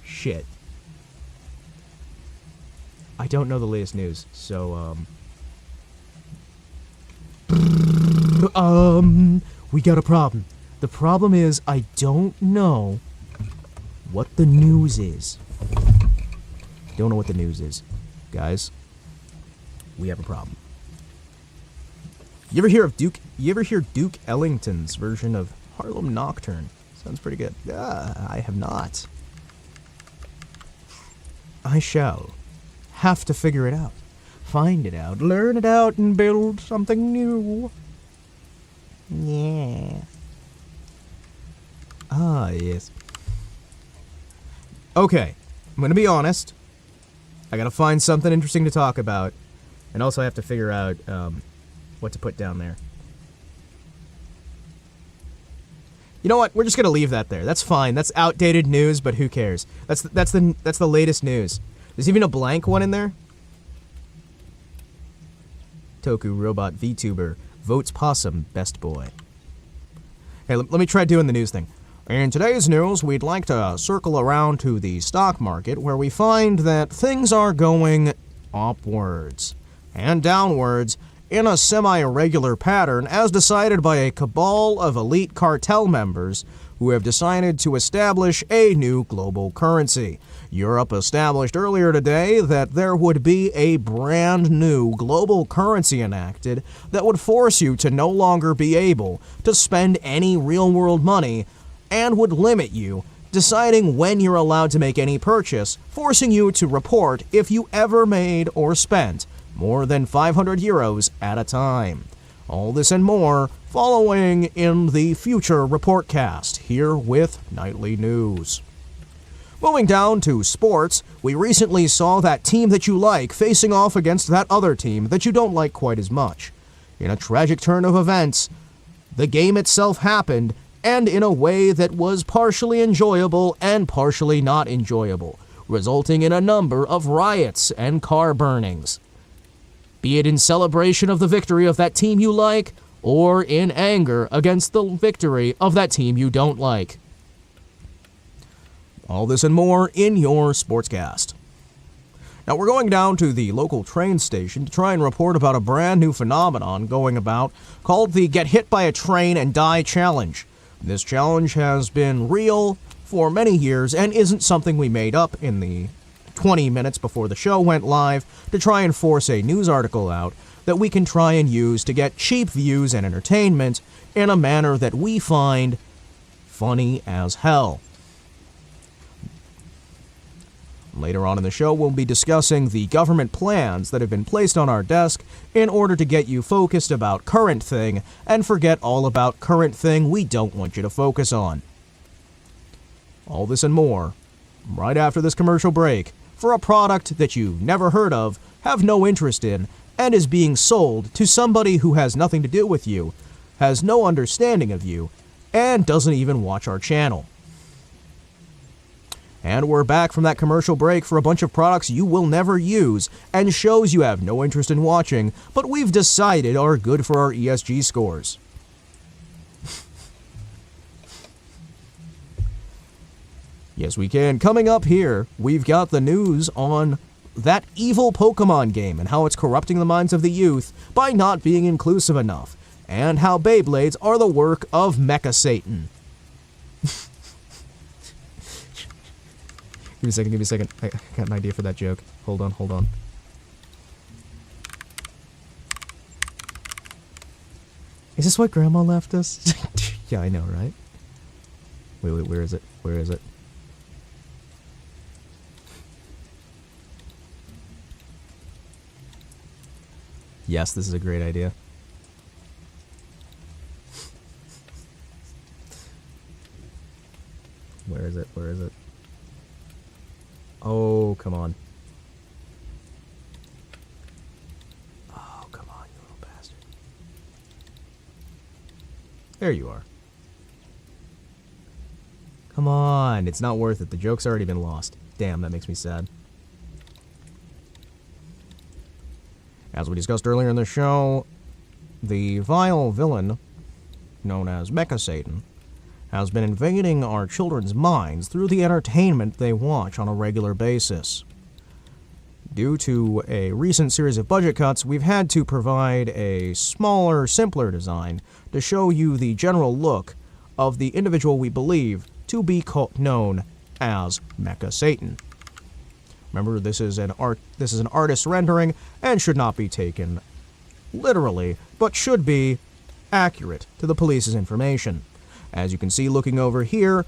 Shit. I don't know the latest news, so, we got a problem. The problem is I don't know what the news is. Don't know what the news is. Guys, we have a problem. You ever hear Duke Ellington's version of Harlem Nocturne? Sounds pretty good. I have not. I shall have to figure it out. Find it out, learn it out, and build something new. Yeah. Ah, yes. Okay, I'm gonna be honest. I gotta find something interesting to talk about, and also I have to figure out what to put down there. You know what? We're just gonna leave that there. That's fine. That's outdated news, but who cares? That's the latest news. There's even a blank one in there. Toku Robot VTuber votes possum best boy. Hey, let me try doing the news thing. In today's news, we'd like to circle around to the stock market, where we find that things are going upwards and downwards in a semi-irregular pattern as decided by a cabal of elite cartel members who have decided to establish a new global currency. Europe established earlier today that there would be a brand new global currency enacted that would force you to no longer be able to spend any real-world money and would limit you, deciding when you're allowed to make any purchase, forcing you to report if you ever made or spent more than 500 euros at a time. All this and more following in the future reportcast here with Nightly News. Moving down to sports, we recently saw that team that you like facing off against that other team that you don't like quite as much. In a tragic turn of events, the game itself happened, and in a way that was partially enjoyable and partially not enjoyable, resulting in a number of riots and car burnings. Be it in celebration of the victory of that team you like, or in anger against the victory of that team you don't like. All this and more in your Sportscast. Now we're going down to the local train station to try and report about a brand new phenomenon going about called the Get Hit by a Train and Die Challenge. This challenge has been real for many years and isn't something we made up in the 20 minutes before the show went live to try and force a news article out that we can try and use to get cheap views and entertainment in a manner that we find funny as hell. Later on in the show, we'll be discussing the government plans that have been placed on our desk in order to get you focused about current thing and forget all about current thing we don't want you to focus on. All this and more right after this commercial break for a product that you've never heard of, have no interest in, and is being sold to somebody who has nothing to do with you, has no understanding of you, and doesn't even watch our channel. And we're back from that commercial break for a bunch of products you will never use and shows you have no interest in watching, but we've decided are good for our ESG scores. Yes, we can. Coming up here, we've got the news on that evil Pokemon game and how it's corrupting the minds of the youth by not being inclusive enough, and how Beyblades are the work of Mecha Satan. Give me a second. I got an idea for that joke. Hold on. Is this what Grandma left us? Yeah, I know, right? Wait, where is it? Yes, this is a great idea. Where is it? Oh, come on. Oh, come on, you little bastard. There you are. Come on, it's not worth it. The joke's already been lost. Damn, that makes me sad. As we discussed earlier in the show, the vile villain, known as Mecha Satan, has been invading our children's minds through the entertainment they watch on a regular basis. Due to a recent series of budget cuts, we've had to provide a smaller, simpler design to show you the general look of the individual we believe to be known as Mecha Satan. Remember, this is an artist's rendering and should not be taken literally, but should be accurate to the police's information. As you can see looking over here,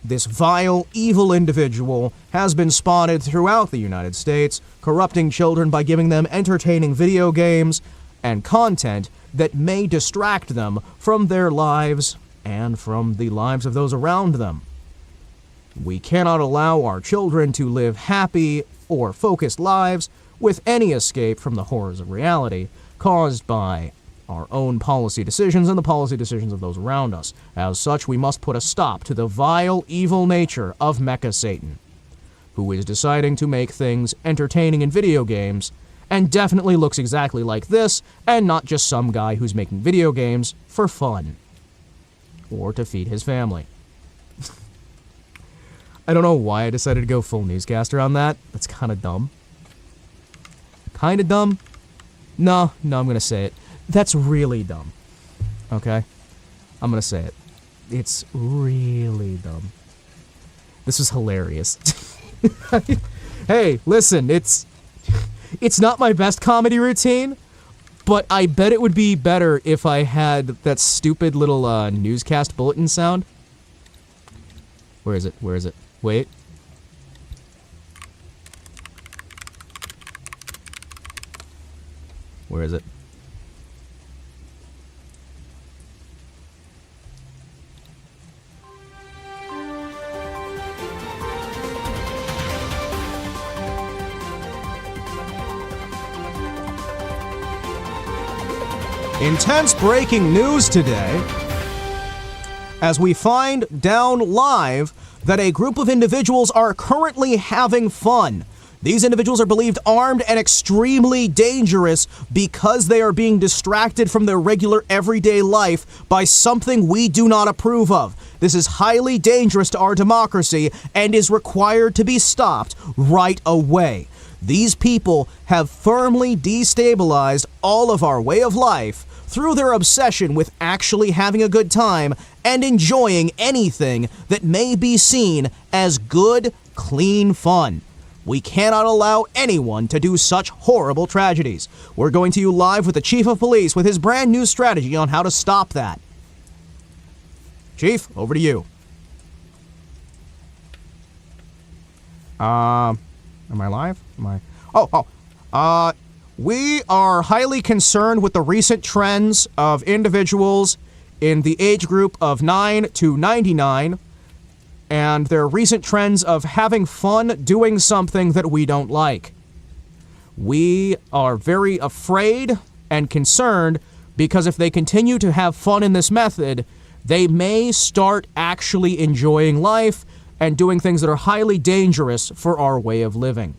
this vile, evil individual has been spotted throughout the United States, corrupting children by giving them entertaining video games and content that may distract them from their lives and from the lives of those around them. We cannot allow our children to live happy or focused lives with any escape from the horrors of reality caused by our own policy decisions and the policy decisions of those around us. As such, we must put a stop to the vile, evil nature of Mecha Satan, who is deciding to make things entertaining in video games, and definitely looks exactly like this, and not just some guy who's making video games for fun, or to feed his family. I don't know why I decided to go full newscaster on that. That's kind of dumb. Kind of dumb? No, I'm gonna say it. That's really dumb. Okay? I'm gonna say it. It's really dumb. This is hilarious. Hey, listen, it's not my best comedy routine, but I bet it would be better if I had that stupid little newscast bulletin sound. Where is it? Where is it? Wait. Where is it? Intense breaking news today, as we find down live that a group of individuals are currently having fun. These individuals are believed armed and extremely dangerous because they are being distracted from their regular everyday life by something we do not approve of. This is highly dangerous to our democracy and is required to be stopped right away. These people have firmly destabilized all of our way of life through their obsession with actually having a good time and enjoying anything that may be seen as good, clean fun. We cannot allow anyone to do such horrible tragedies. We're going to you live with the Chief of Police with his brand new strategy on how to stop that. Chief, over to you. Am I live? We are highly concerned with the recent trends of individuals in the age group of 9 to 99 and their recent trends of having fun doing something that we don't like. We are very afraid and concerned because if they continue to have fun in this method, they may start actually enjoying life and doing things that are highly dangerous for our way of living.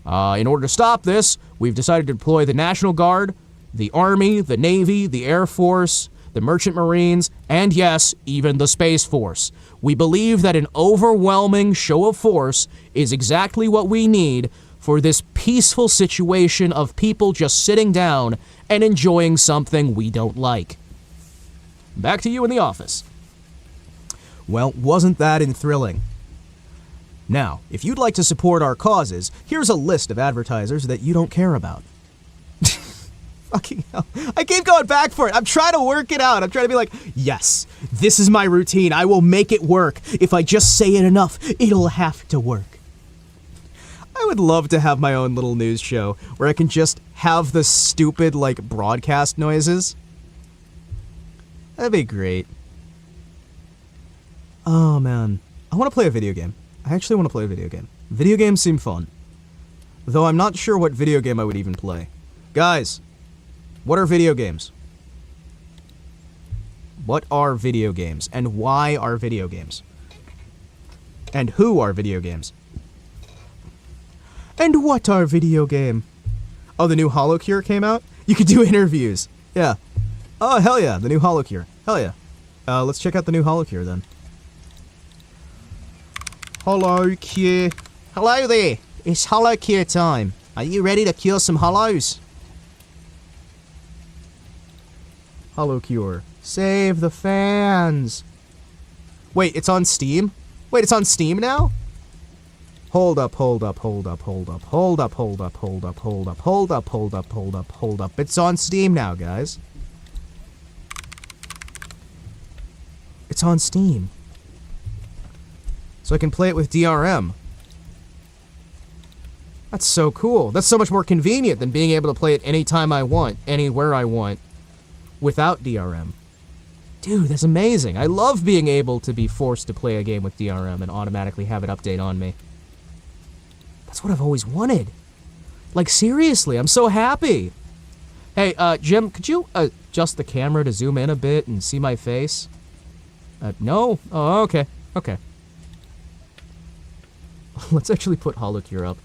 In order to stop this, we've decided to deploy the National Guard, the Army, the Navy, the Air Force, the Merchant Marines, and yes, even the Space Force. We believe that an overwhelming show of force is exactly what we need for this peaceful situation of people just sitting down and enjoying something we don't like. Back to you in the office. Well, wasn't that thrilling? Now, if you'd like to support our causes, here's a list of advertisers that you don't care about. Fucking hell. I keep going back for it. I'm trying to work it out. I'm trying to be like, yes, this is my routine. I will make it work. If I just say it enough, it'll have to work. I would love to have my own little news show where I can just have the stupid, broadcast noises. That'd be great. Oh, man. I want to play a video game. I actually want to play a video game. Video games seem fun. Though I'm not sure what video game I would even play. Guys, what are video games? What are video games? And why are video games? And who are video games? And what are video game? Oh, the new HoloCure came out? You could do interviews. Yeah. Oh, hell yeah, the new HoloCure. Hell yeah. Let's check out the new HoloCure then. HoloCure. Hello there. It's HoloCure time. Are you ready to cure some hollows? HoloCure. Save the fans. Wait, it's on Steam? Wait, it's on Steam now? Hold up. It's on Steam now, guys. It's on Steam. So I can play it with DRM. That's so cool. That's so much more convenient than being able to play it anytime I want, anywhere I want, without DRM. Dude, that's amazing. I love being able to be forced to play a game with DRM and automatically have it update on me. That's what I've always wanted. Like, seriously, I'm so happy. Hey, Jim, could you adjust the camera to zoom in a bit and see my face? No? Oh, okay. Okay. Let's actually put HoloCure up.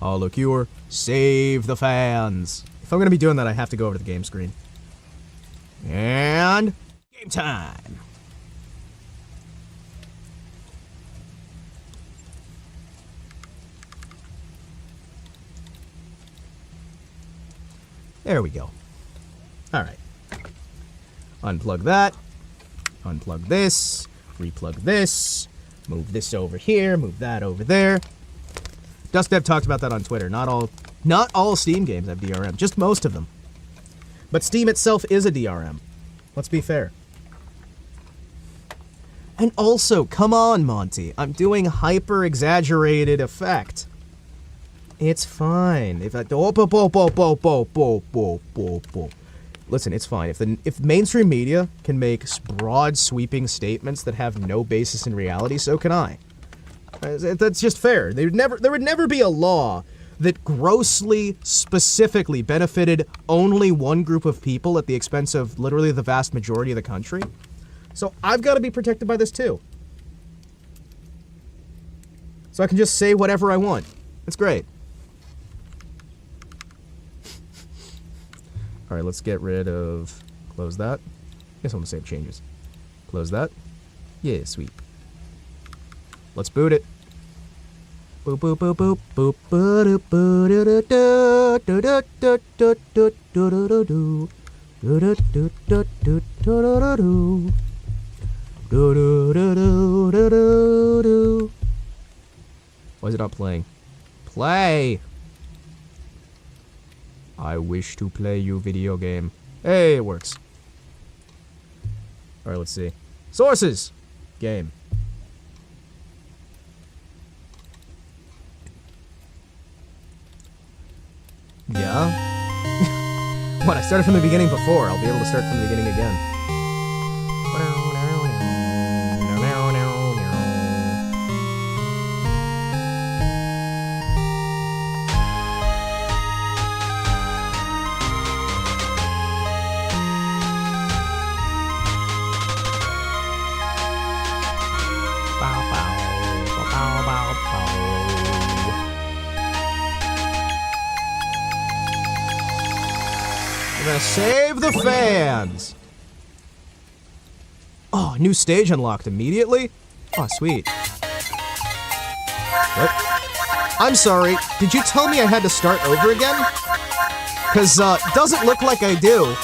HoloCure, save the fans. If I'm gonna be doing that, I have to go over to the game screen. And game time. There we go. All right. Unplug that. Unplug this. Replug this. Move this over here. Move that over there. DustDev talked about that on Twitter. Not all Steam games have DRM. Just most of them. But Steam itself is a DRM. Let's be fair. And also, come on, Monty. I'm doing hyper-exaggerated effect. It's fine. If I listen, it's fine. If mainstream media can make broad, sweeping statements that have no basis in reality, so can I. That's just fair. There would never be a law that grossly, specifically benefited only one group of people at the expense of literally the vast majority of the country. So I've got to be protected by this too. So I can just say whatever I want. It's great. All right, let's get rid of... Close that. Guess I'm gonna save changes. Close that. Yeah, sweet. Let's boot it. Boop boop boop boop boop boop boop do. Why is it not playing? Play! I wish to play you video game. Hey, it works. Alright, let's see. Sources! Game. Yeah? What, I started from the beginning before. I'll be able to start from the beginning again. We're gonna save the fans! Oh, new stage unlocked immediately? Oh, sweet. What? I'm sorry, did you tell me I had to start over again? Cause, doesn't look like I do.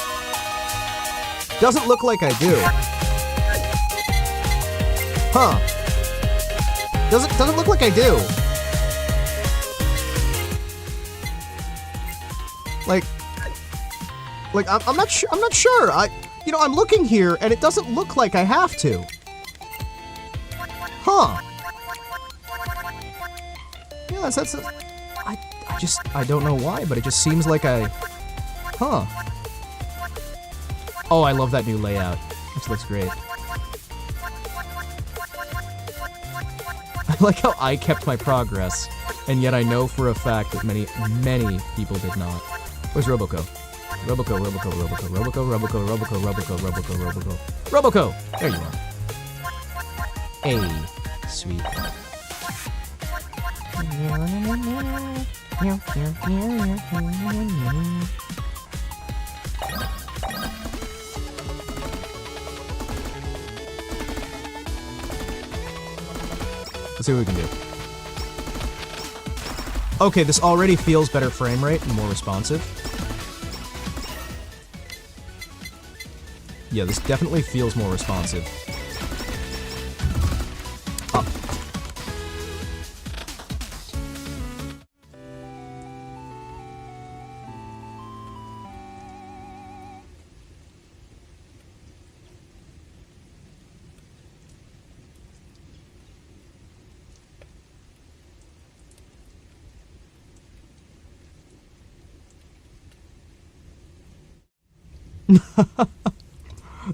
Doesn't look like I do. Huh. Doesn't look like I do. Like, I'm not sure. I'm not sure. I'm looking here, and it doesn't look like I have to. Huh. Yeah, that's I don't know why, but it just seems like huh. Oh, I love that new layout. This looks great. I like how I kept my progress, and yet I know for a fact that many people did not. Where's Roboco? Roboco. There you are. Hey, sweet. Let's see what we can do. Okay, this already feels better frame rate and more responsive. Yeah, this definitely feels more responsive. Up.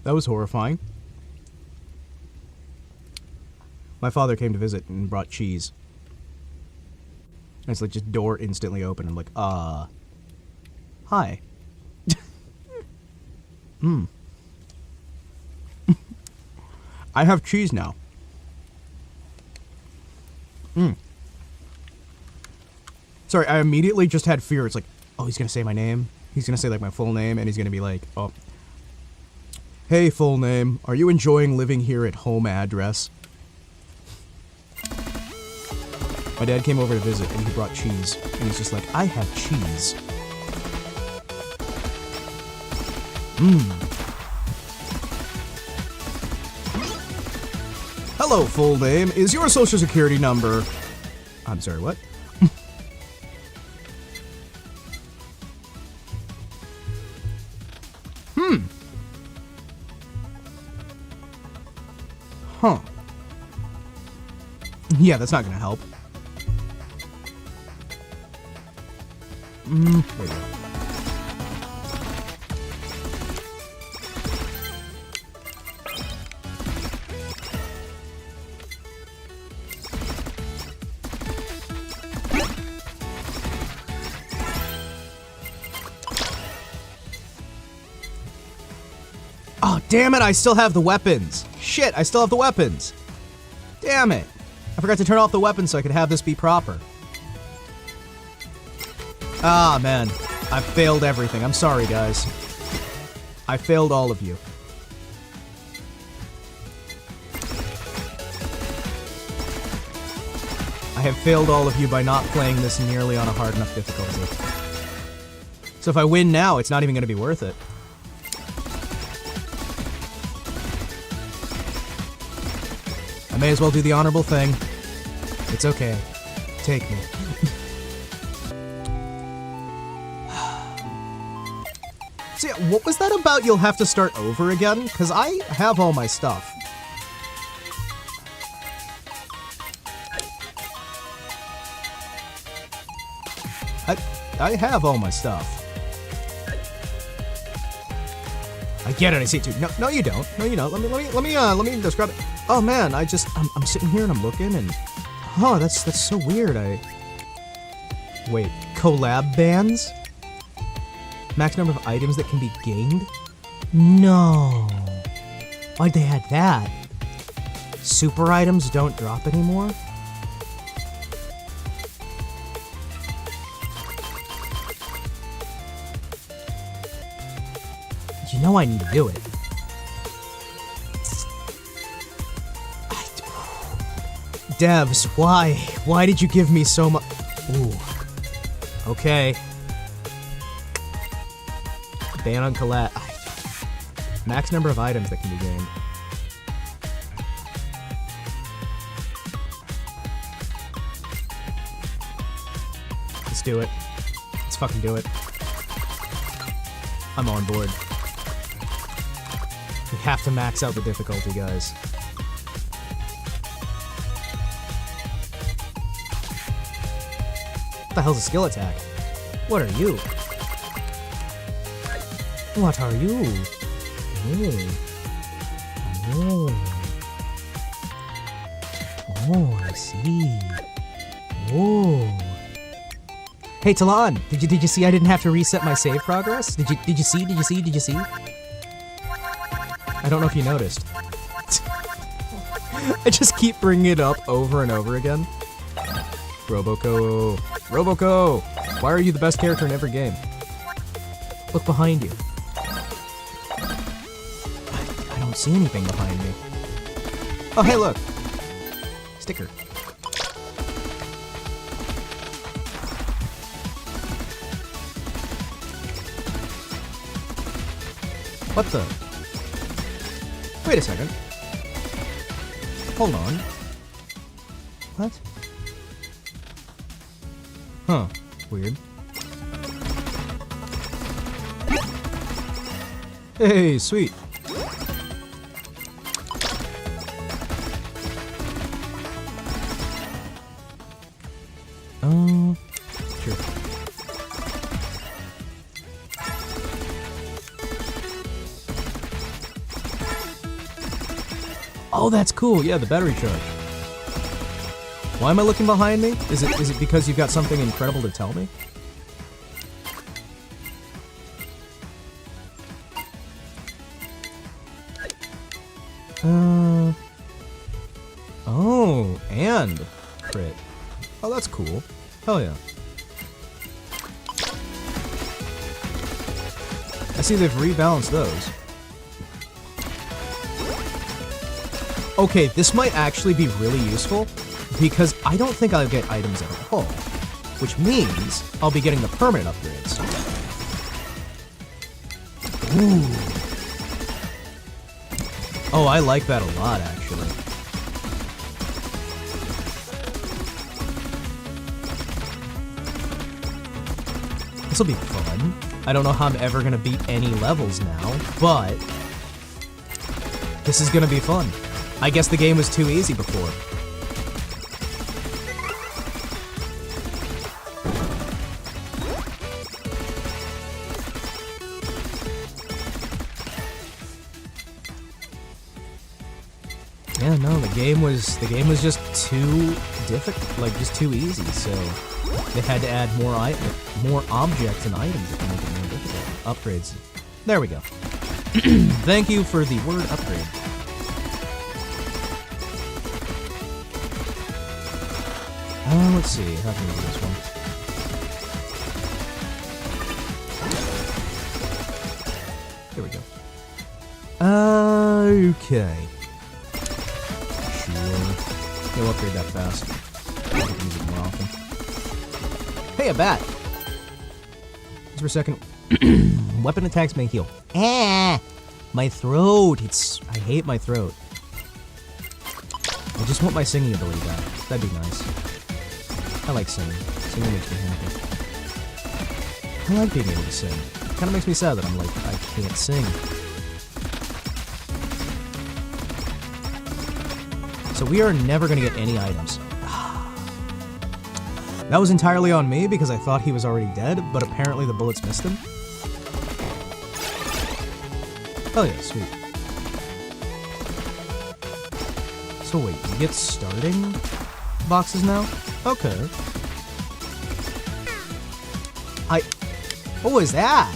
That was horrifying. My father came to visit and brought cheese. And it's like just door instantly open. I'm like, hi. I have cheese now. Sorry, I immediately just had fear. It's like, oh, he's gonna say my name. He's gonna say like my full name, and he's gonna be like, oh, hey, full name, are you enjoying living here at home address? My dad came over to visit, and he brought cheese, and he's just like, I have cheese. Hello, full name. Is your social security number... I'm sorry, what? Huh. Yeah, that's not gonna help. There you go. Oh, damn it, I still have the weapons. Shit, I still have the weapons. Damn it. I forgot to turn off the weapons so I could have this be proper. Ah, man. I failed everything. I'm sorry, guys. I failed all of you. I have failed all of you by not playing this nearly on a hard enough difficulty. So if I win now, it's not even going to be worth it. I may as well do the honorable thing. It's okay. Take me. So yeah, what was that about you'll have to start over again? Because I have all my stuff. I have all my stuff. I get it, I see it too. No, you don't. No, you don't. Let me describe it. Oh man, I'm sitting here and I'm looking and, oh, that's so weird. Wait, collab bands? Max number of items that can be gained? No. Why'd they add that? Super items don't drop anymore? You know I need to do it. Devs, why? Why did you give me so much? Ooh. Okay. Ban on collab. Max number of items that can be gained. Let's do it. Let's fucking do it. I'm on board. We have to max out the difficulty, guys. What the hell's a skill attack? What are you? What are you? Oh, I see. Oh. Hey, Talon, did you see I didn't have to reset my save progress? Did you see? I don't know if you noticed. I just keep bringing it up over and over again. Roboco! Why are you the best character in every game? Look behind you. I don't see anything behind me. Oh, hey, look. Sticker. What the? Wait a second. Hold on. What? Huh. Weird. Hey, sweet. Sure. Oh, that's cool. Yeah, the battery charge. Why am I looking behind me? Is it because you've got something incredible to tell me? Oh, and crit. Oh, that's cool. Hell yeah. I see they've rebalanced those. Okay, this might actually be really useful, because I don't think I'll get items at all, which means I'll be getting the permanent upgrades. Ooh. Oh, I like that a lot, actually. This'll be fun. I don't know how I'm ever gonna beat any levels now, but this is gonna be fun. I guess the game was too easy before. Yeah, no, the game was just too difficult, like just too easy. So they had to add more objects and items to make it more difficult. Upgrades. There we go. Thank you for the word upgrade. Let's see. How can we do this one? There we go. Okay. Sure. We'll upgrade that fast. I can use it more often. Hey, a bat! Just for a second. Weapon attacks may heal. Ah! My throat! I hate my throat. I just want my singing ability back. That'd be nice. I like singing. Singing makes me happy. I like being able to sing. It kind of makes me sad that I'm like, I can't sing. So we are never going to get any items. That was entirely on me because I thought he was already dead, but apparently the bullets missed him. Oh yeah, sweet. So wait, you get starting boxes now? Okay. What was that?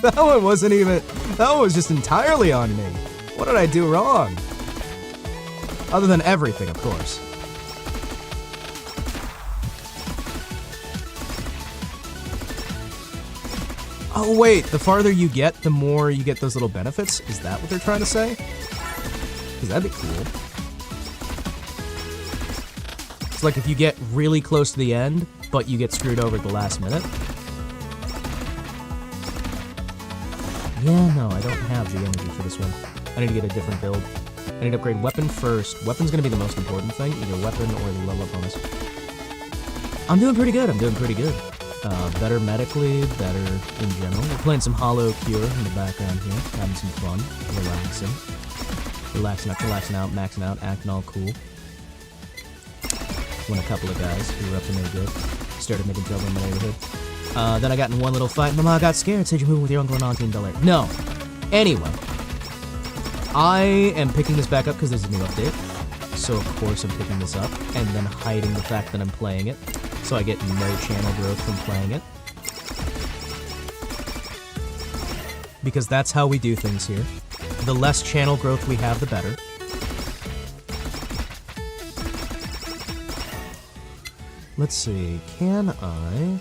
That one wasn't even... That one was just entirely on me. What did I do wrong? Other than everything, of course. Oh wait, the farther you get, the more you get those little benefits? Is that what they're trying to say? Because that'd be cool. It's like if you get really close to the end, but you get screwed over at the last minute. Yeah, no, I don't have the energy for this one. I need to get a different build. I need to upgrade weapon first. Weapon's gonna be the most important thing, either weapon or the level up bonus. I'm doing pretty good, better medically, better in general. We're playing some Hollow Cure in the background here, having some fun, relaxing out, maxing out, acting all cool. When a couple of guys who were up to no good started making trouble in the neighborhood. Then I got in one little fight. Mama got scared, said you're moving with your uncle and auntie in Bel Air. No. Anyway. I am picking this back up because there's a new update. So of course I'm picking this up and then hiding the fact that I'm playing it. So I get no channel growth from playing it. Because that's how we do things here. The less channel growth we have, the better. Let's see, can I...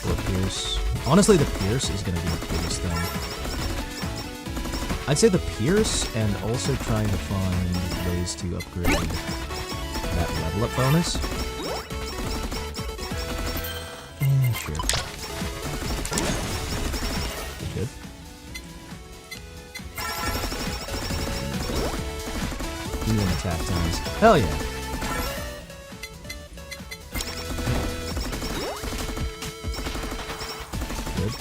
Or Pierce. Honestly, the Pierce is gonna be the biggest thing. I'd say the Pierce, and also trying to find ways to upgrade that level up bonus. Sure. Good. Medium attack times. Hell yeah. Good.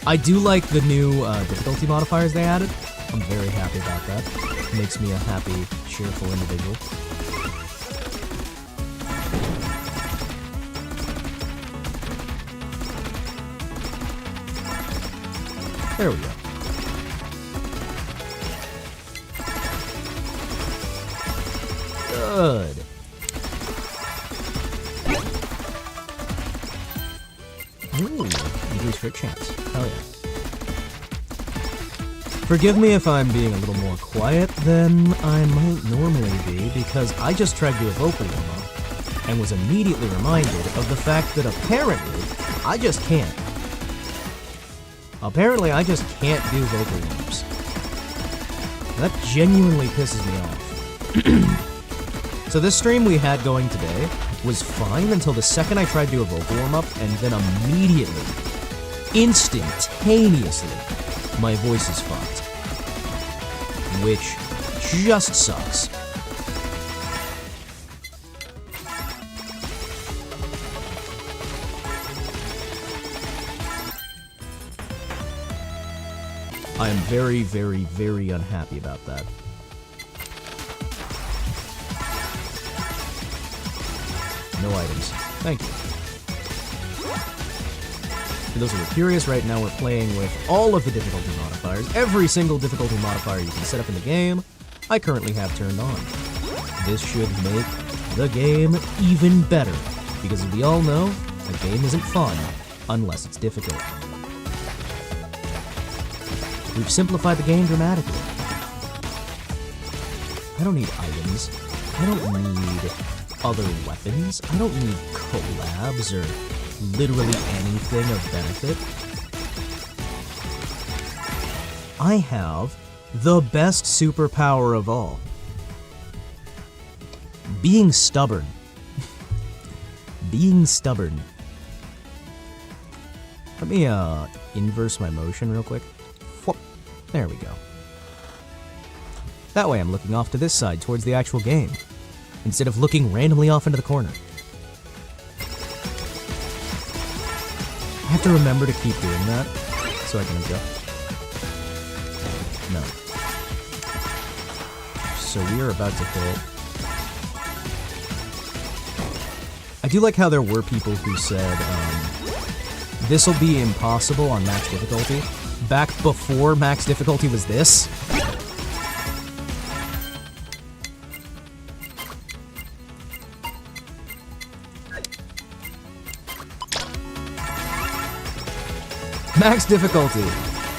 I do like the new difficulty modifiers they added. I'm very happy about that. It makes me a happy, cheerful individual. There we go. Good. Ooh, increased crit chance. Hell yeah. Forgive me if I'm being a little more quiet than I might normally be, because I just tried to do a vocal warm-up and was immediately reminded of the fact that apparently I just can't. Apparently, I just can't do vocal warm-ups. That genuinely pisses me off. So this stream we had going today was fine until the second I tried to do a vocal warm-up, and then immediately, instantaneously, my voice is fucked. Which just sucks. I am very, very, very unhappy about that. No items. Thank you. For those who are curious, right now we're playing with all of the difficulty modifiers. Every single difficulty modifier you can set up in the game, I currently have turned on. This should make the game even better, because as we all know, a game isn't fun unless it's difficult. We've simplified the game dramatically. I don't need items. I don't need other weapons. I don't need collabs or literally anything of benefit. I have the best superpower of all. Being stubborn. Being stubborn. Let me inverse my motion real quick. Whoop. There we go. That way I'm looking off to this side towards the actual game, instead of looking randomly off into the corner. I have to remember to keep doing that, so I can adjust. No. So we are about to hit... I do like how there were people who said, this'll be impossible on max difficulty. Back before max difficulty was this. Max difficulty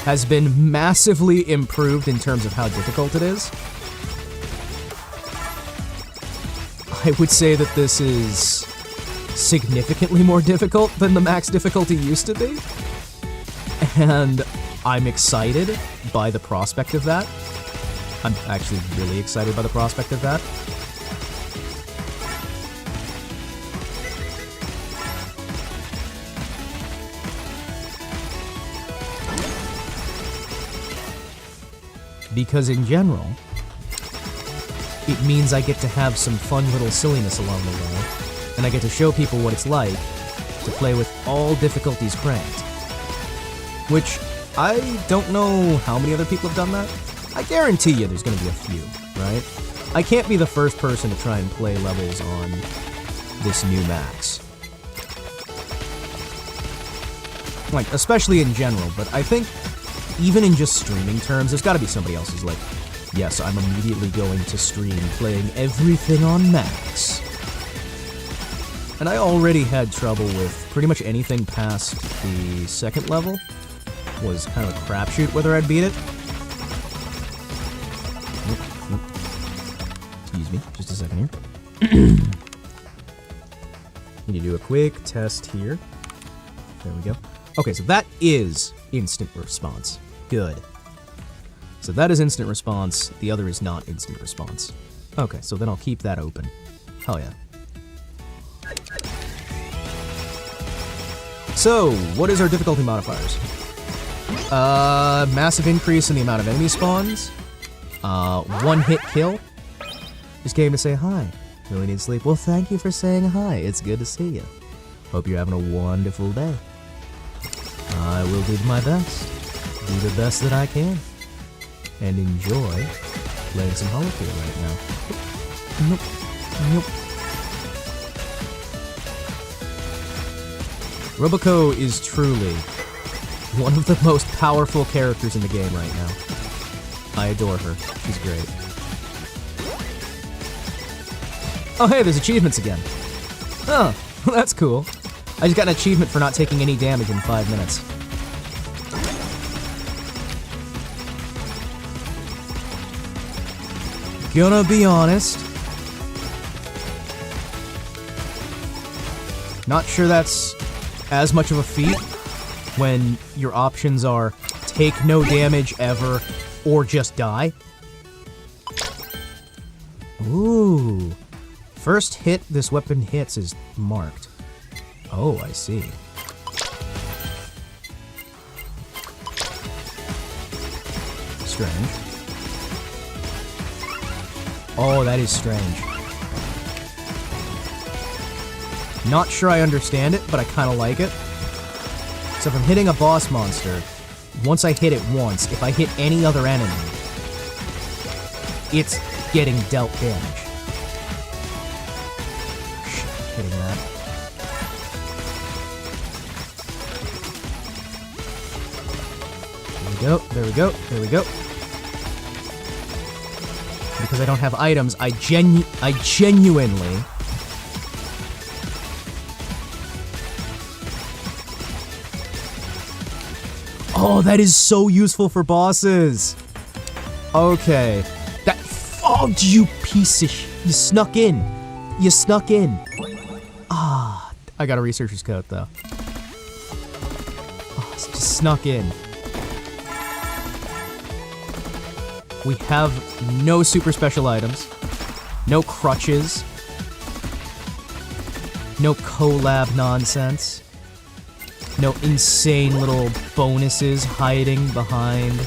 has been massively improved in terms of how difficult it is. I would say that this is significantly more difficult than the max difficulty used to be. And I'm excited by the prospect of that. I'm actually really excited by the prospect of that. Because in general, it means I get to have some fun little silliness along the way, and I get to show people what it's like to play with all difficulties cranked. Which, I don't know how many other people have done that. I guarantee you there's gonna be a few, right? I can't be the first person to try and play levels on this new max. Like, especially in general, but I think even in just streaming terms, there's gotta be somebody else who's like, yes, I'm immediately going to stream playing everything on max. And I already had trouble with pretty much anything past the second level. Was kind of a crapshoot whether I'd beat it. Excuse me, just a second here. Need to do a quick test here. There we go. Okay, so that is instant response. Good. So that is instant response. The other is not instant response. Okay, so then I'll keep that open. Hell yeah. So, what is our difficulty modifiers? Massive increase in the amount of enemy spawns. One hit kill. Just came to say hi. Really need sleep? Well, thank you for saying hi. It's good to see you. Hope you're having a wonderful day. I will do my best. Do the best that I can. And enjoy playing some Holocure right now. Nope. Nope. Roboco is truly one of the most powerful characters in the game right now. I adore her. She's great. Oh hey, there's achievements again. Oh, that's cool. I just got an achievement for not taking any damage in 5 minutes. Gonna be honest. Not sure that's as much of a feat when your options are take no damage ever or just die. Ooh. First hit this weapon hits is marked. Oh, I see. Strange. Oh, that is strange. Not sure I understand it, but I kind of like it. So if I'm hitting a boss monster, once I hit it once, if I hit any other enemy, it's getting dealt damage. Shit, hitting that. There we go, there we go, there we go. Because I don't have items, I genuinely... Oh, that is so useful for bosses. Okay. That... Oh, you piece of You snuck in. You snuck in. Ah, I got a researcher's coat, though. Oh, it just snuck in. We have no super special items. No crutches. No collab nonsense. No insane little bonuses hiding behind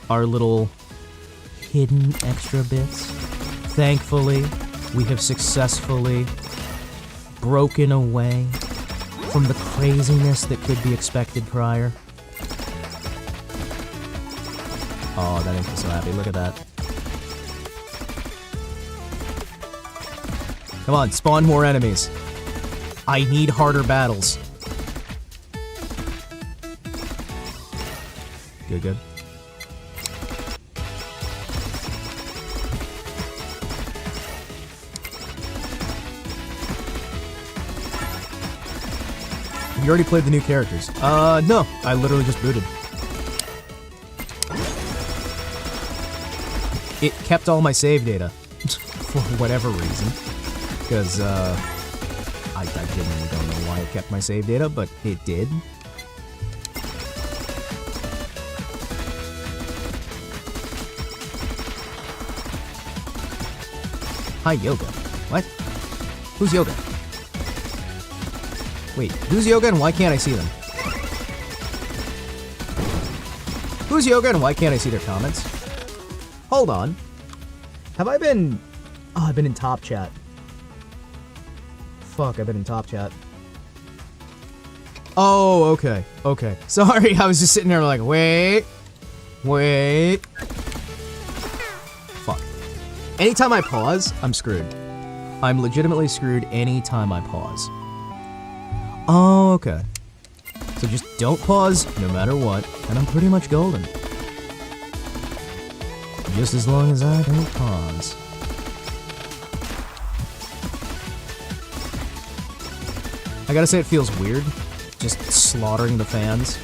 our little hidden extra bits. Thankfully, we have successfully broken away from the craziness that could be expected prior. Oh, that makes me so happy. Look at that. Come on, spawn more enemies. I need harder battles. Good, good. You already played the new characters? No. I literally just booted. It kept all my save data. For whatever reason. Because, I genuinely don't know why it kept my save data, but it did. Hi, Yoga. What? Who's Yoga? Wait, who's Yoga and why can't I see them? Who's Yoga and why can't I see their comments? Hold on. Have I been... Oh, I've been in top chat. Fuck, I've been in top chat. Oh, okay. Okay. Sorry, I was just sitting there like, wait. Wait. Fuck. Anytime I pause, I'm screwed. I'm legitimately screwed anytime I pause. Oh, okay. So just don't pause, no matter what, and I'm pretty much golden. Just as long as I don't pause. I gotta say it feels weird, just slaughtering the fans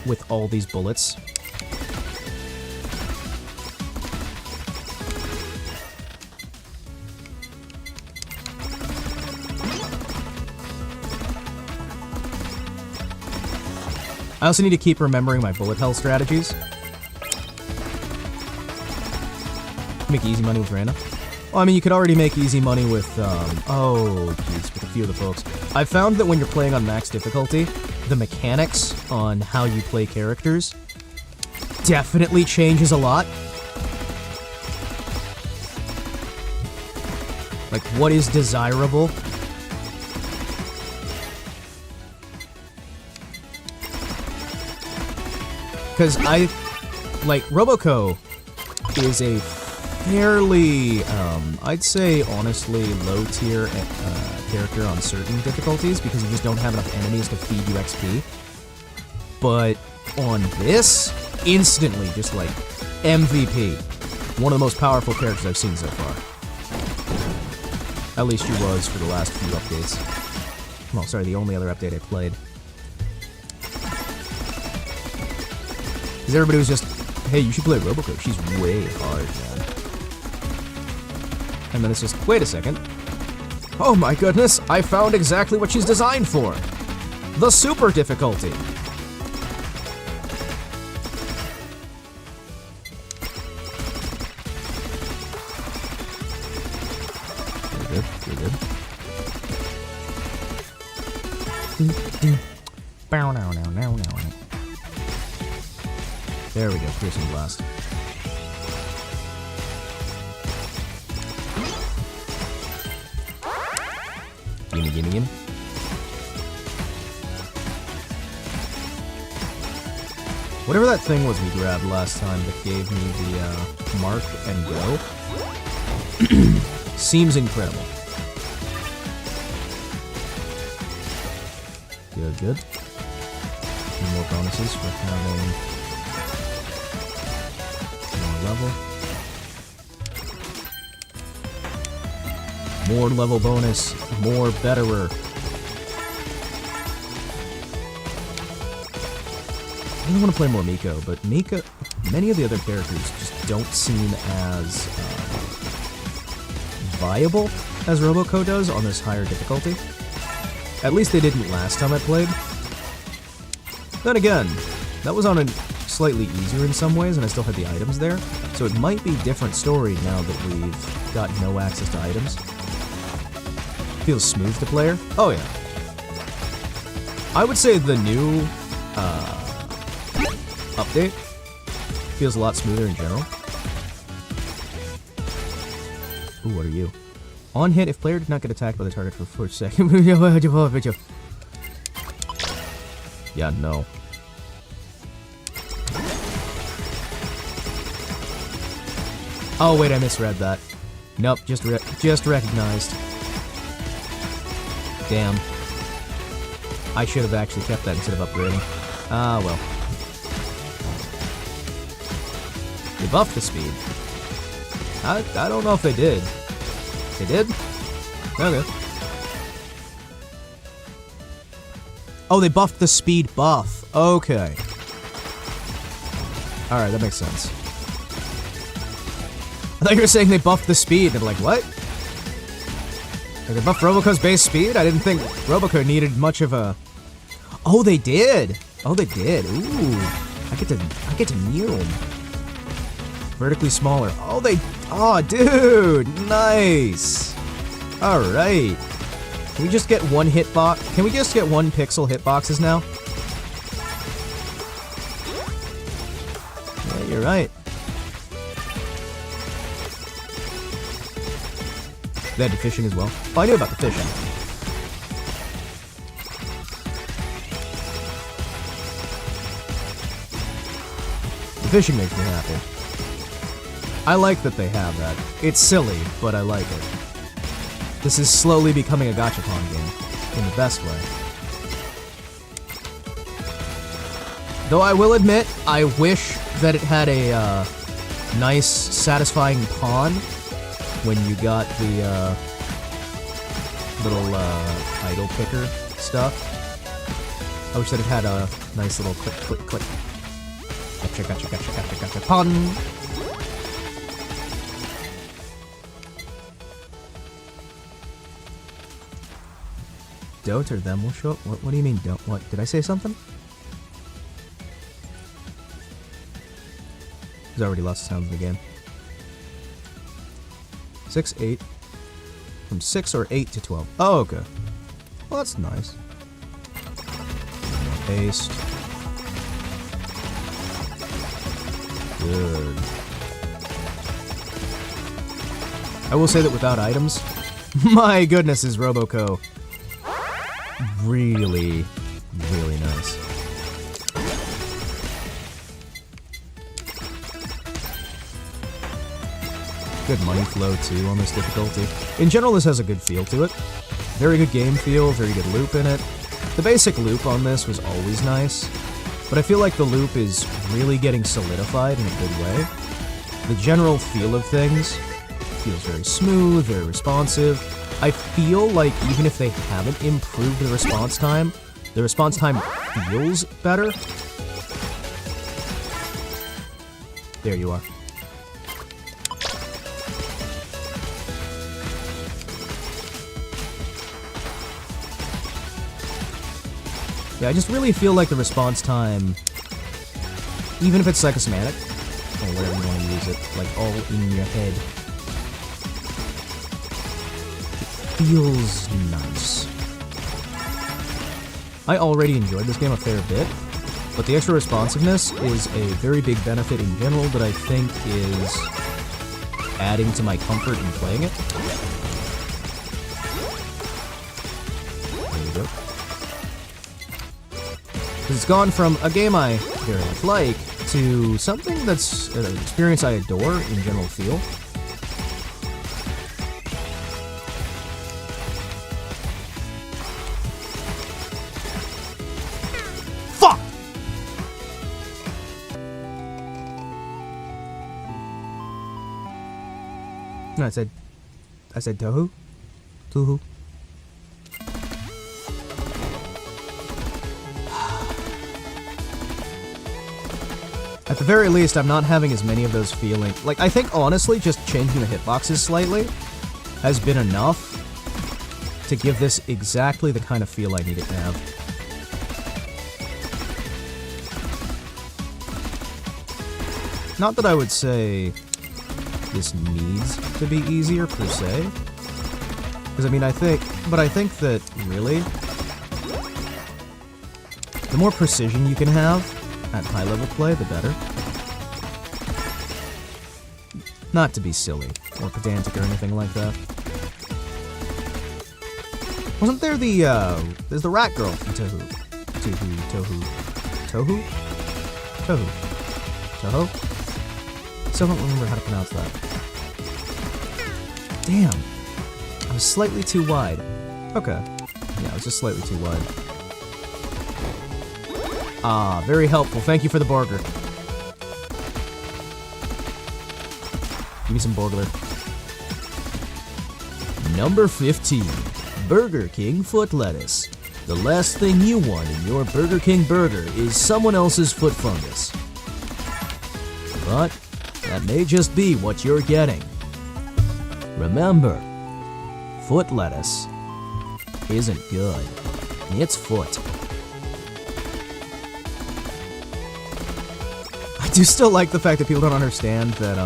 with all these bullets. I also need to keep remembering my bullet hell strategies. Make easy money with Rana. Well, I mean, you could already make easy money with, oh, jeez, with a few of the folks. I've found that when you're playing on max difficulty, the mechanics on how you play characters definitely changes a lot. Like, what is desirable? Because like, Roboco is a fairly, I'd say, honestly, low-tier character on certain difficulties because you just don't have enough enemies to feed you XP. But on this, instantly, just like, MVP. One of the most powerful characters I've seen so far. At least she was for the last few updates. Well, sorry, the only other update I played. Because everybody was just, hey, you should play Roboco. She's way hard, man. And then it's just, wait a second. Oh my goodness, I found exactly what she's designed for. The super difficulty. You're good, you're good. Bow now, now, now, now. There we go, piercing blast. Gimme, gimme, gimme. Whatever that thing was we grabbed last time that gave me the mark and go seems incredible. Good, good. Some more bonuses for having level. More level bonus, more betterer. I really want to play more Miko, but many of the other characters just don't seem as viable as Roboco does on this higher difficulty. At least they didn't last time I played. Then again, that was on a slightly easier in some ways, and I still had the items there, so it might be a different story now that we've got no access to items. Feels smooth to player. Oh yeah. I would say the new update feels a lot smoother in general. Ooh, what are you? On hit, if player did not get attacked by the target for 4 seconds. Yeah, no. Oh wait, I misread that. Nope, just recognized. Damn. I should have actually kept that instead of upgrading. Ah, well. They buffed the speed. I don't know if they did. They did? Okay. Oh, they buffed the speed buff. Okay. Alright, that makes sense. I thought you were saying they buffed the speed. I'm like, what? Like, they buffed Roboco's base speed? I didn't think Roboco needed much of a... Oh, they did! Oh, they did. Ooh. I get to kneel him. Vertically smaller. Oh, they... Oh, dude! Nice! Alright. Can we just get one hitbox? Can we just get one pixel hitboxes now? Yeah, you're right. They had the fishing as well. Oh, I knew about the fishing. The fishing makes me happy. I like that they have that. It's silly, but I like it. This is slowly becoming a gachapon game, in the best way. Though I will admit, I wish that it had a nice, satisfying pawn when you got the little idol picker stuff. I wish that it had a nice little click, click, click. Gotcha, gotcha, gotcha, gotcha, gotcha, pawn! Don't or them will show up? What do you mean don't? What? Did I say something? He's already lost his hounds in the game. 6, 8. From 6 or 8 to 12. Oh, okay. Well, that's nice. Paste. Good. I will say that without items, my goodness, is Roboco really, really nice. Good money flow too on this difficulty. In general, this has a good feel to it. Very good game feel, very good loop in it. The basic loop on this was always nice, but I feel like the loop is really getting solidified in a good way. The general feel of things feels very smooth, very responsive. I feel like even if they haven't improved the response time feels better. There you are. Yeah, I just really feel like the response time, even if it's psychosomatic, or whatever you want to use it, like all in your head, feels nice. I already enjoyed this game a fair bit, but the extra responsiveness is a very big benefit in general that I think is adding to my comfort in playing it. There you go. It's gone from a game I very much like to something that's an experience I adore in general feel. Fuck! No, I said Tohu? Tuhu? At the very least, I'm not having as many of those feelings. Like, I think, honestly, just changing the hitboxes slightly has been enough to give this exactly the kind of feel I need it to have. Not that I would say this needs to be easier, per se. Because, I mean, I think that, really, the more precision you can have at high-level play, the better. Not to be silly or pedantic or anything like that. Wasn't there there's the rat girl from Tohu? Still don't remember how to pronounce that. Damn. I was slightly too wide. Okay. Yeah, I was just slightly too wide. Ah, very helpful. Thank you for the burger. Give me some burglar. Number 15. Burger King foot lettuce. The last thing you want in your Burger King burger is someone else's foot fungus. But that may just be what you're getting. Remember, foot lettuce isn't good. It's foot. I do still like the fact that people don't understand that,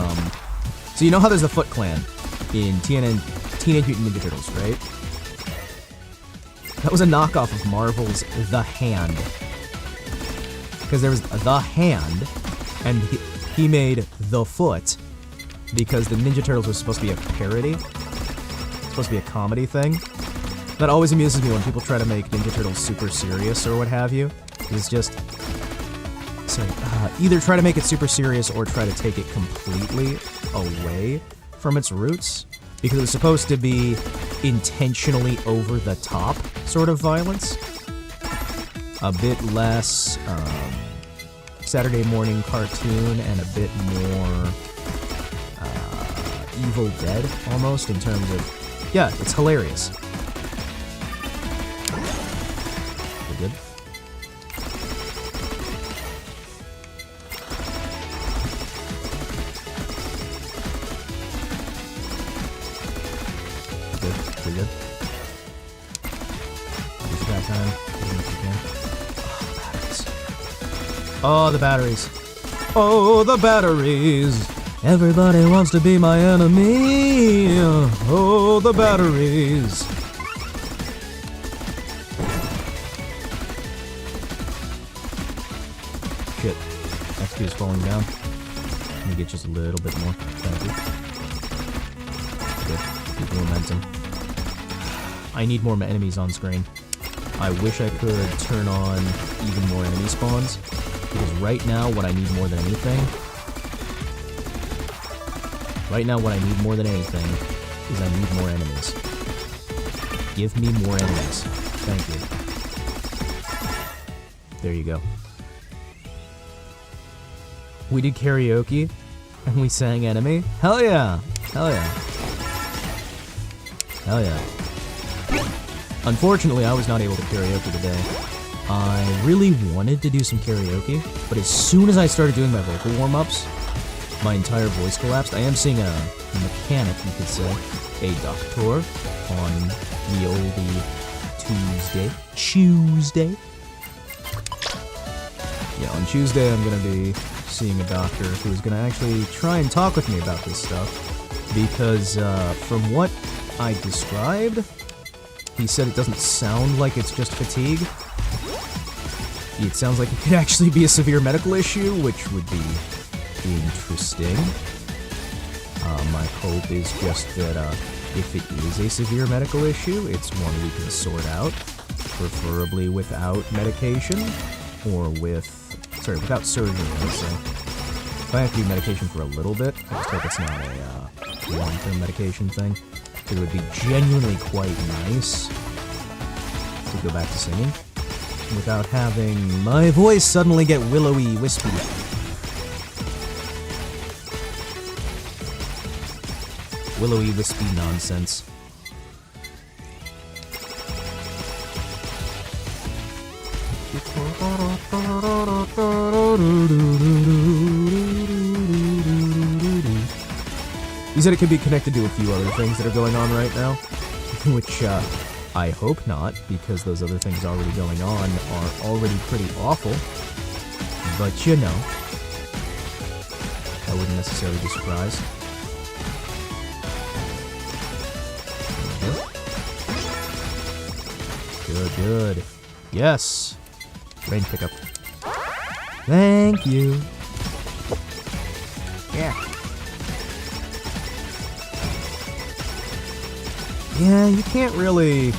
so you know how there's the Foot Clan in Teenage Mutant Ninja Turtles, right? That was a knockoff of Marvel's The Hand. Because there was The Hand, and he made The Foot, because the Ninja Turtles was supposed to be a parody. Supposed to be a comedy thing. That always amuses me when people try to make Ninja Turtles super serious or what have you. It's just... either try to make it super serious or try to take it completely away from its roots, because it was supposed to be intentionally over the top sort of violence. A bit less Saturday morning cartoon and a bit more Evil Dead almost in terms of, yeah, it's hilarious. We're good. Pretty good. Use the back time. Oh, the batteries. Oh, the batteries. Everybody wants to be my enemy. Oh, the batteries. Shit. XP is falling down. Let me get just a little bit more. Thank you. Good. Keep the momentum. I need more enemies on screen. I wish I could turn on even more enemy spawns, because right now what I need more than anything is I need more enemies. Give me more enemies. Thank you. There you go. We did karaoke, and we sang enemy. Hell yeah! Hell yeah. Hell yeah. Unfortunately, I was not able to karaoke today. I really wanted to do some karaoke, but as soon as I started doing my vocal warm-ups, my entire voice collapsed. I am seeing a mechanic, you could say, a doctor on the oldie Tuesday. Yeah, on Tuesday I'm gonna be seeing a doctor who's gonna actually try and talk with me about this stuff, because from what I described, he said it doesn't sound like it's just fatigue. It sounds like it could actually be a severe medical issue, which would be interesting. My hope is just that if it is a severe medical issue, it's one we can sort out, preferably without medication, or without surgery, let's say. If I have to do medication for a little bit, I just hope it's not a long-term medication thing. It would be genuinely quite nice to go back to singing without having my voice suddenly get willowy wispy. Willowy wispy nonsense. He said it could be connected to a few other things that are going on right now, which I hope not, because those other things already going on are already pretty awful. But you know, I wouldn't necessarily be surprised. Good, good. Yes! Range pickup. Thank you. Yeah. Yeah, you can't really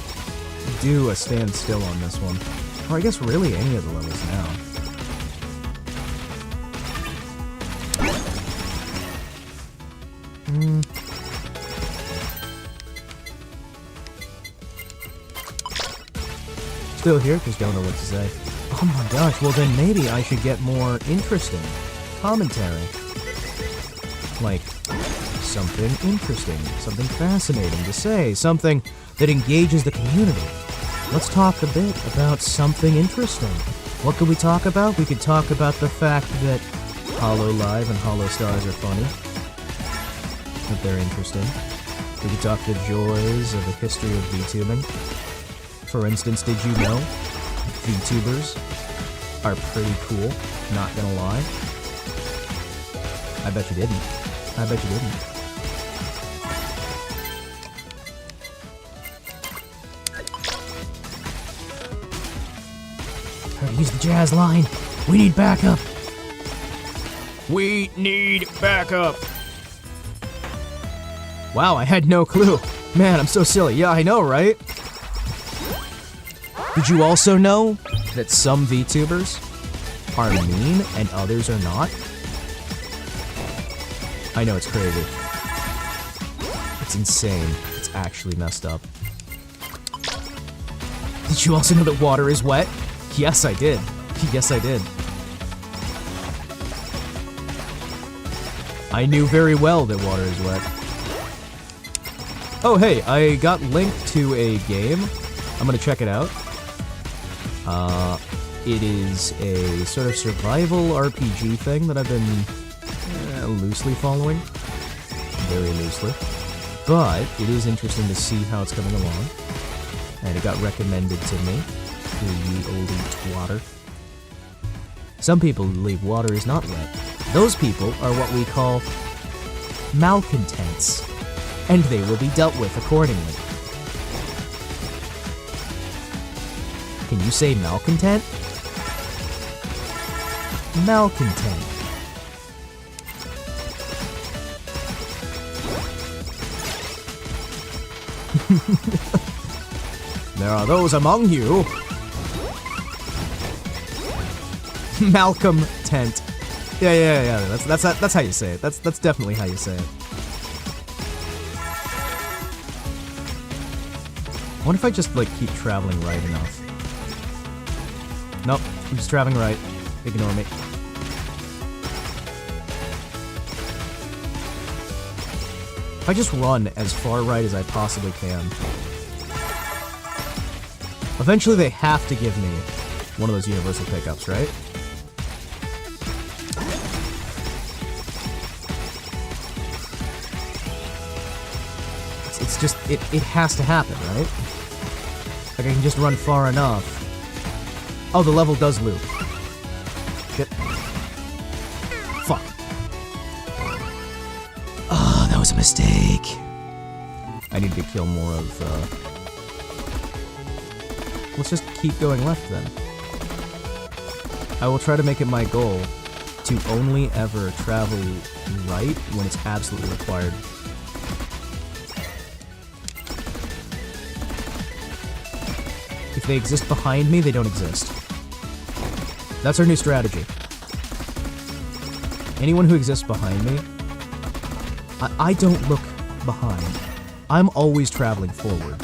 do a standstill on this one. Or I guess really any of the levels now. Still here, just don't know what to say. Oh my gosh, well then maybe I should get more interesting commentary. Like, something interesting, something fascinating to say, something that engages the community. Let's talk a bit about something interesting. What could we talk about? We could talk about the fact that Holo Live and Holo Stars are funny. That they're interesting. We could talk the joys of the history of VTubing. For instance, did you know Vtubers are pretty cool, not gonna lie? I bet you didn't. I bet you didn't. Gotta use the jazz line. We need backup. We need backup. Wow, I had no clue. Man, I'm so silly. Yeah, I know, right? Did you also know that some VTubers are mean and others are not? I know, it's crazy. It's insane. It's actually messed up. Did you also know that water is wet? Yes, I did. Yes, I did. I knew very well that water is wet. Oh, hey, I got linked to a game. I'm gonna check it out. It is a sort of survival RPG thing that I've been loosely following. Very loosely. But it is interesting to see how it's coming along. And it got recommended to me through ye olde twatter. Some people believe water is not wet. Those people are what we call malcontents, and they will be dealt with accordingly. Can you say malcontent? Malcontent. There are those among you. Malcolm Tent. Yeah. That's how you say it. That's definitely how you say it. I wonder if I just like keep traveling right enough. Nope, I'm just traveling right. Ignore me. If I just run as far right as I possibly can. Eventually they have to give me one of those universal pickups, right? It's just, it has to happen, right? Like I can just run far enough. Oh, the level does loop. Shit. Fuck. Oh, that was a mistake. I need to kill more of, Let's just keep going left then. I will try to make it my goal to only ever travel right when it's absolutely required. If they exist behind me, they don't exist. That's our new strategy. Anyone who exists behind me, I don't look behind. I'm always traveling forward.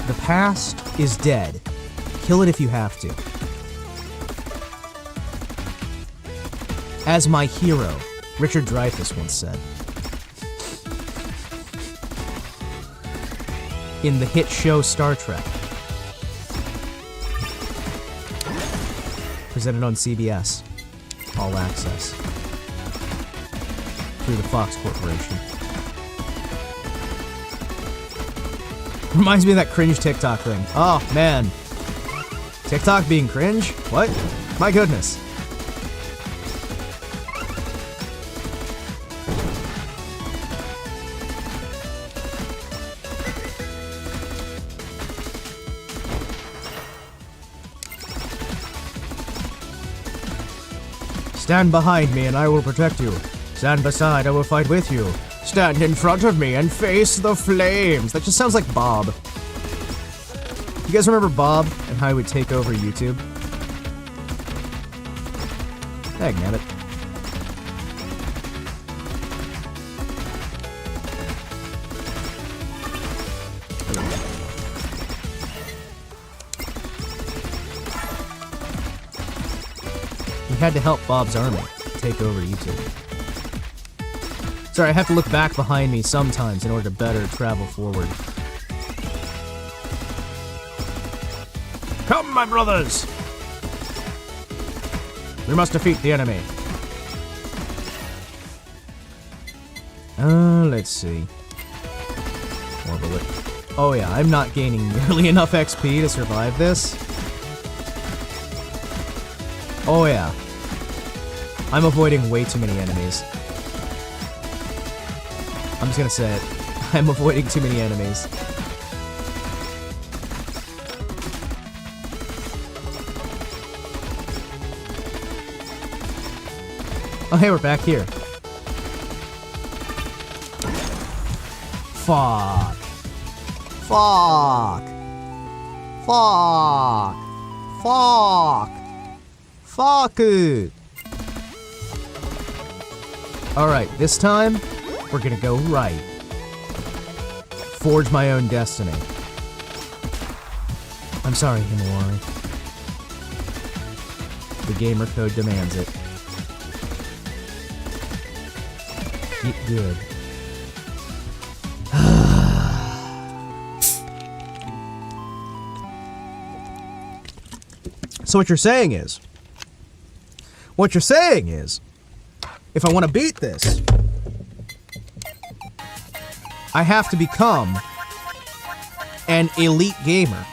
The past is dead. Kill it if you have to. As my hero, Richard Dreyfuss once said. In the hit show Star Trek. Presented on CBS. All access. Through the Fox Corporation. Reminds me of that cringe TikTok thing. Oh, man. TikTok being cringe? What? My goodness. Stand behind me and I will protect you. Stand beside, I will fight with you. Stand in front of me and face the flames. That just sounds like Bob. You guys remember Bob and how he would take over YouTube? Dagnabbit. We had to help Bob's army take over YouTube. Sorry, I have to look back behind me sometimes in order to better travel forward. Come, my brothers! We must defeat the enemy. Let's see. More bullet. Oh yeah, I'm not gaining nearly enough XP to survive this. Oh yeah. I'm avoiding way too many enemies. I'm just gonna say it. I'm avoiding too many enemies. Oh hey, we're back here. Fuck. Fuck. Fuck. Fuck. Fuck it. Alright, this time, we're gonna go right. Forge my own destiny. I'm sorry, Himawari. The gamer code demands it. Get good. So what you're saying is, if I want to beat this, I have to become an elite gamer.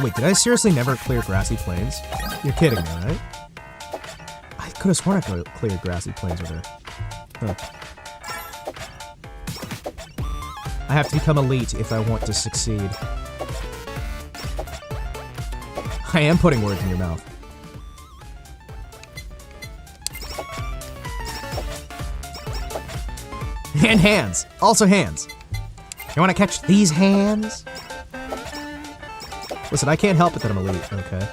Wait, did I seriously never clear grassy plains? You're kidding me, right? I could have sworn I cleared grassy plains with her. Huh. I have to become elite if I want to succeed. I am putting words in your mouth. And hands. Also hands. You want to catch these hands? Listen, I can't help it that I'm elite, okay?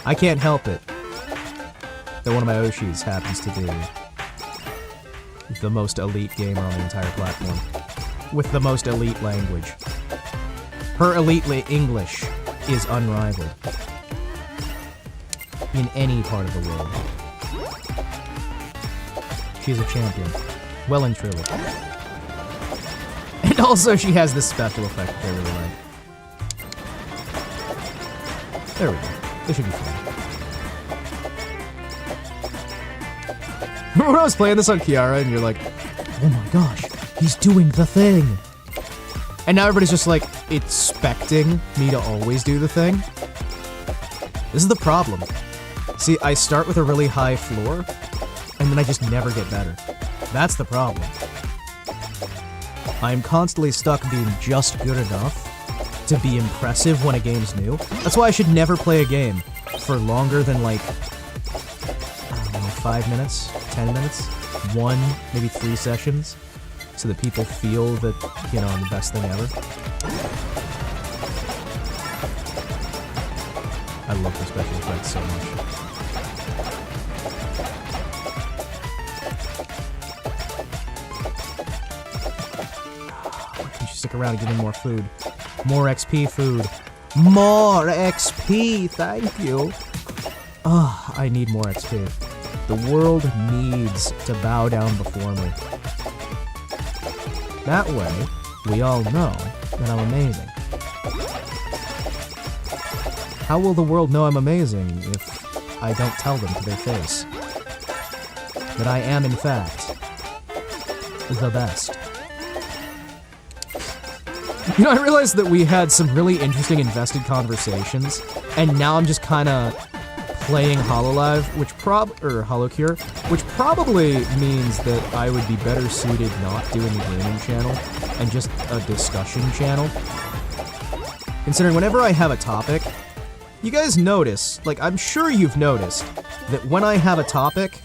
I can't help it that one of my Oshis happens to be the most elite gamer on the entire platform. With the most elite language. Her elite English is unrivaled. In any part of the world. She's a champion. Well and truly. And also she has this special effect that I really like. There we go. This should be fun. Remember when I was playing this on Kiara and you're like, oh my gosh, he's doing the thing. And now everybody's just like expecting me to always do the thing. This is the problem. See, I start with a really high floor and then I just never get better. That's the problem. I'm constantly stuck being just good enough to be impressive when a game's new. That's why I should never play a game for longer than like, I don't know, 5 minutes, 10 minutes, 1, maybe 3 sessions, so that people feel that, you know, I'm the best thing ever. I love the special effects so much. Stick around and give me more food. More XP food. More XP! Thank you! Ugh, I need more XP. The world needs to bow down before me. That way, we all know that I'm amazing. How will the world know I'm amazing if I don't tell them to their face? That I am, in fact, the best. You know, I realized that we had some really interesting invested conversations, and now I'm just kind of playing HoloLive, or HoloCure, which probably means that I would be better suited not doing a gaming channel and just a discussion channel. Considering whenever I have a topic, you guys notice, like I'm sure you've noticed, that when I have a topic,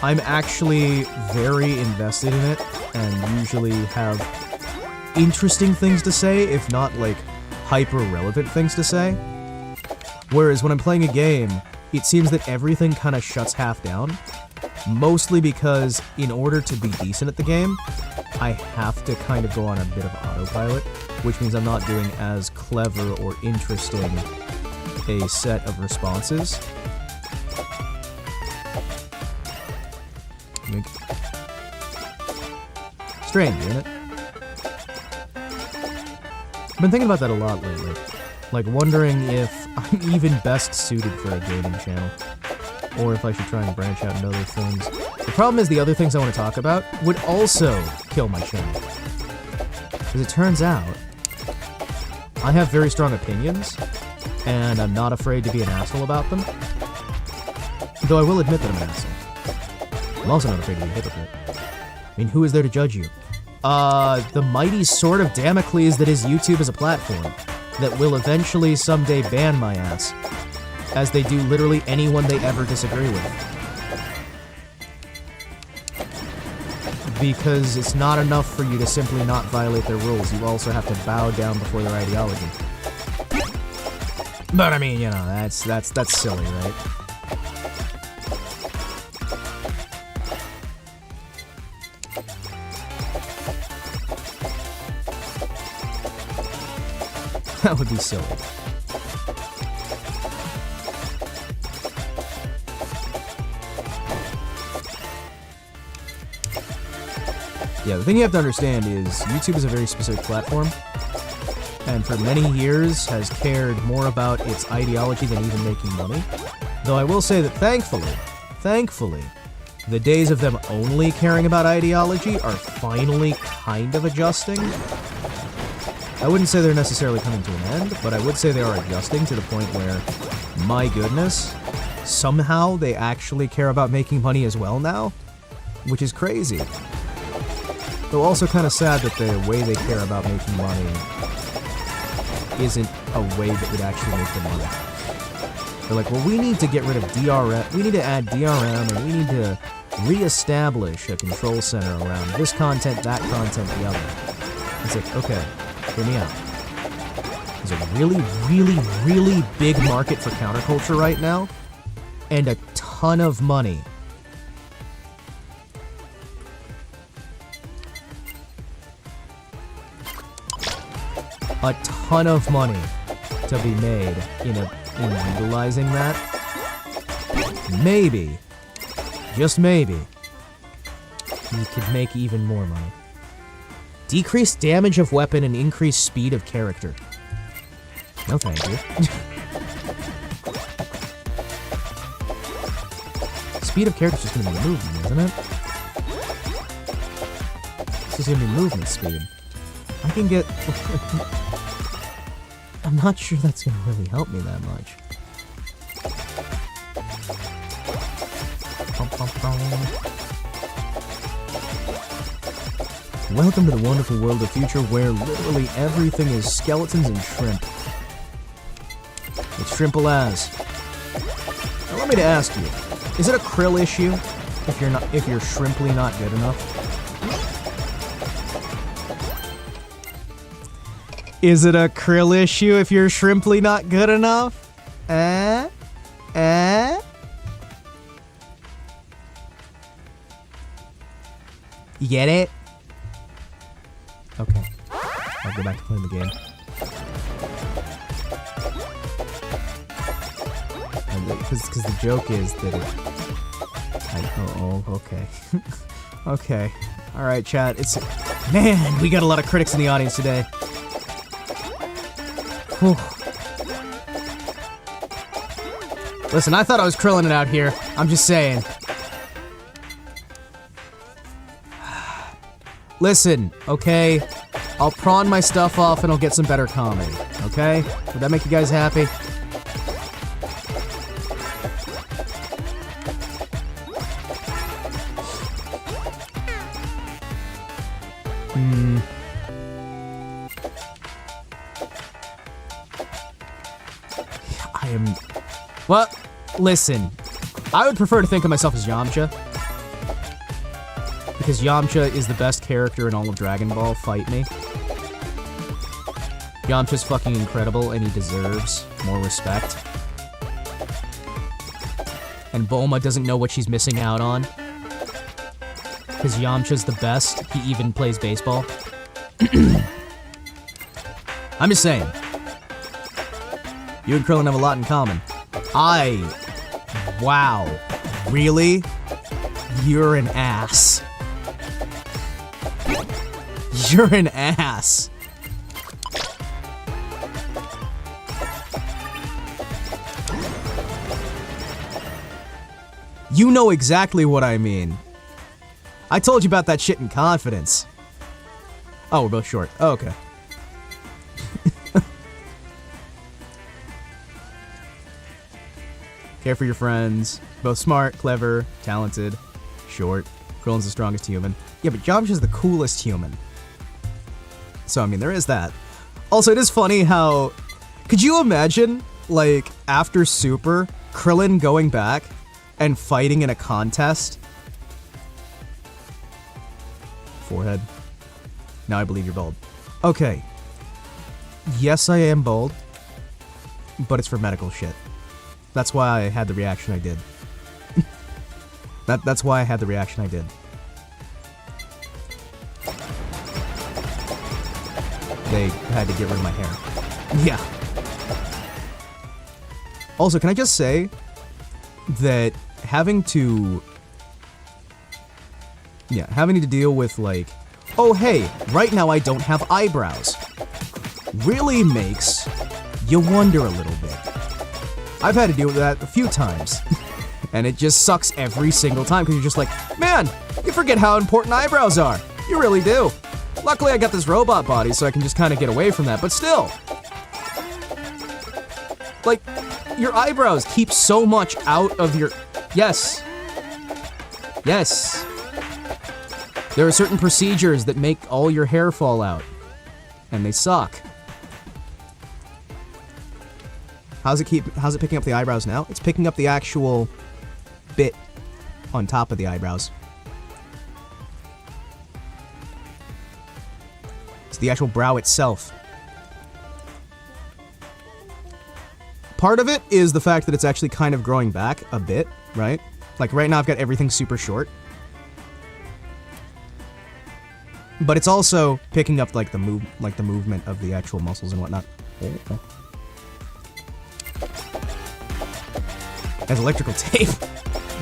I'm actually very invested in it, and usually have interesting things to say, if not like hyper-relevant things to say. Whereas when I'm playing a game, it seems that everything kind of shuts half down, mostly because in order to be decent at the game, I have to kind of go on a bit of autopilot, which means I'm not doing as clever or interesting a set of responses. Strange, isn't it? I've been thinking about that a lot lately. Like, wondering if I'm even best suited for a gaming channel. Or if I should try and branch out into other things. The problem is the other things I want to talk about would also kill my channel. As it turns out, I have very strong opinions, and I'm not afraid to be an asshole about them. Though I will admit that I'm an asshole. I'm also not afraid to be a hypocrite. I mean, who is there to judge you? The mighty sword of Damocles that is YouTube as a platform, that will eventually someday ban my ass, as they do literally anyone they ever disagree with. Because it's not enough for you to simply not violate their rules, you also have to bow down before their ideology. But I mean, you know, that's silly, right? That would be silly. Yeah, the thing you have to understand is YouTube is a very specific platform, and for many years has cared more about its ideology than even making money. Though I will say that thankfully, the days of them only caring about ideology are finally kind of adjusting. I wouldn't say they're necessarily coming to an end, but I would say they are adjusting to the point where, my goodness, somehow they actually care about making money as well now, which is crazy. Though also kind of sad that the way they care about making money isn't a way that would actually make them money. They're like, well, we need to get rid of DRM, we need to add DRM, and we need to re-establish a control center around this content, that content, the other. It's like, okay, hear me out. There's a really, really, really big market for counterculture right now, and a ton of money. A ton of money to be made in utilizing that. Maybe, just maybe, you could make even more money. Decrease damage of weapon and increase speed of character. No thank you. Speed of character is just gonna be movement, isn't it? This is gonna be movement speed. I can get... I'm not sure that's gonna really help me that much. Welcome to the wonderful world of future where literally everything is skeletons and shrimp. It's shrimple as. Now let me to ask you, is it a krill issue if you're shrimply not good enough? Is it a krill issue if you're shrimply not good enough? You get it? Okay. I'll go back to playing the game. Because the joke is that okay. Okay. Alright, chat. Man, we got a lot of critics in the audience today. Whew. Listen, I thought I was krilling it out here. I'm just saying. Listen, okay? I'll prawn my stuff off and I'll get some better comedy, okay? Would that make you guys happy? Well, listen, I would prefer to think of myself as Yamcha. Because Yamcha is the best character in all of Dragon Ball, fight me. Yamcha's fucking incredible and he deserves more respect. And Bulma doesn't know what she's missing out on. Because Yamcha's the best, he even plays baseball. I'm just saying. You and Krillin have a lot in common. Wow. Really? You're an ass. You're an ass. You know exactly what I mean. I told you about that shit in confidence. Oh, we're both short. Oh, okay. Care for your friends. Both smart, clever, talented, short. Krillin's the strongest human. Yeah, but Yamcha's the coolest human. So, I mean, there is that. Also, it is funny how... Could you imagine, like, after Super, Krillin going back and fighting in a contest? Forehead. Now I believe you're bald. Okay. Yes, I am bald. But it's for medical shit. That's why I had the reaction I did. That's why I had the reaction I did. They had to get rid of my hair. Yeah. Also, can I just say that having to deal with, like, oh hey, right now I don't have eyebrows, really makes you wonder a little bit. I've had to deal with that a few times. And it just sucks every single time, because you're just like, man, you forget how important eyebrows are. You really do. Luckily, I got this robot body, so I can just kind of get away from that, but still. Like, your eyebrows keep so much out of your... Yes. Yes. There are certain procedures that make all your hair fall out. And they suck. How's it picking up the eyebrows now? It's picking up the actual bit on top of the eyebrows. It's the actual brow itself. Part of it is the fact that it's actually kind of growing back a bit, right? Like right now I've got everything super short. But it's also picking up like the movement of the actual muscles and whatnot. As electrical tape.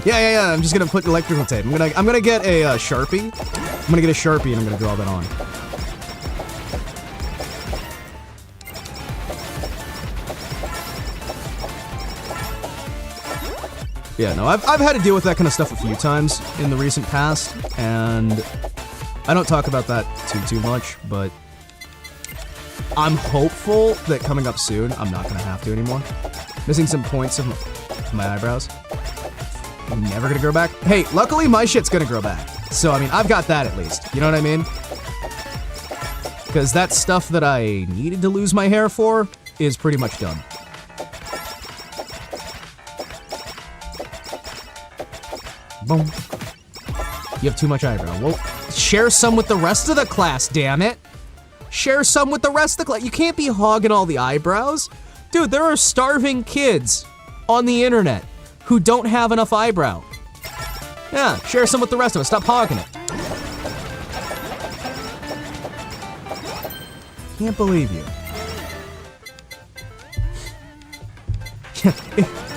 Yeah. I'm just gonna put electrical tape. I'm gonna get a Sharpie. I'm gonna get a Sharpie and I'm gonna draw that on. Yeah, no, I've had to deal with that kind of stuff a few times in the recent past, and I don't talk about that too much, but I'm hopeful that coming up soon, I'm not gonna have to anymore. Missing some points of my eyebrows. Never gonna grow back. Hey, luckily my shit's gonna grow back. So, I mean, I've got that at least. You know what I mean? Because that stuff that I needed to lose my hair for is pretty much done. Boom. You have too much eyebrow. Well, share some with the rest of the class, damn it. Share some with the rest of the class. You can't be hogging all the eyebrows. Dude, there are starving kids on the internet who don't have enough eyebrow. Yeah, share some with the rest of us. Stop hogging it. Can't believe you.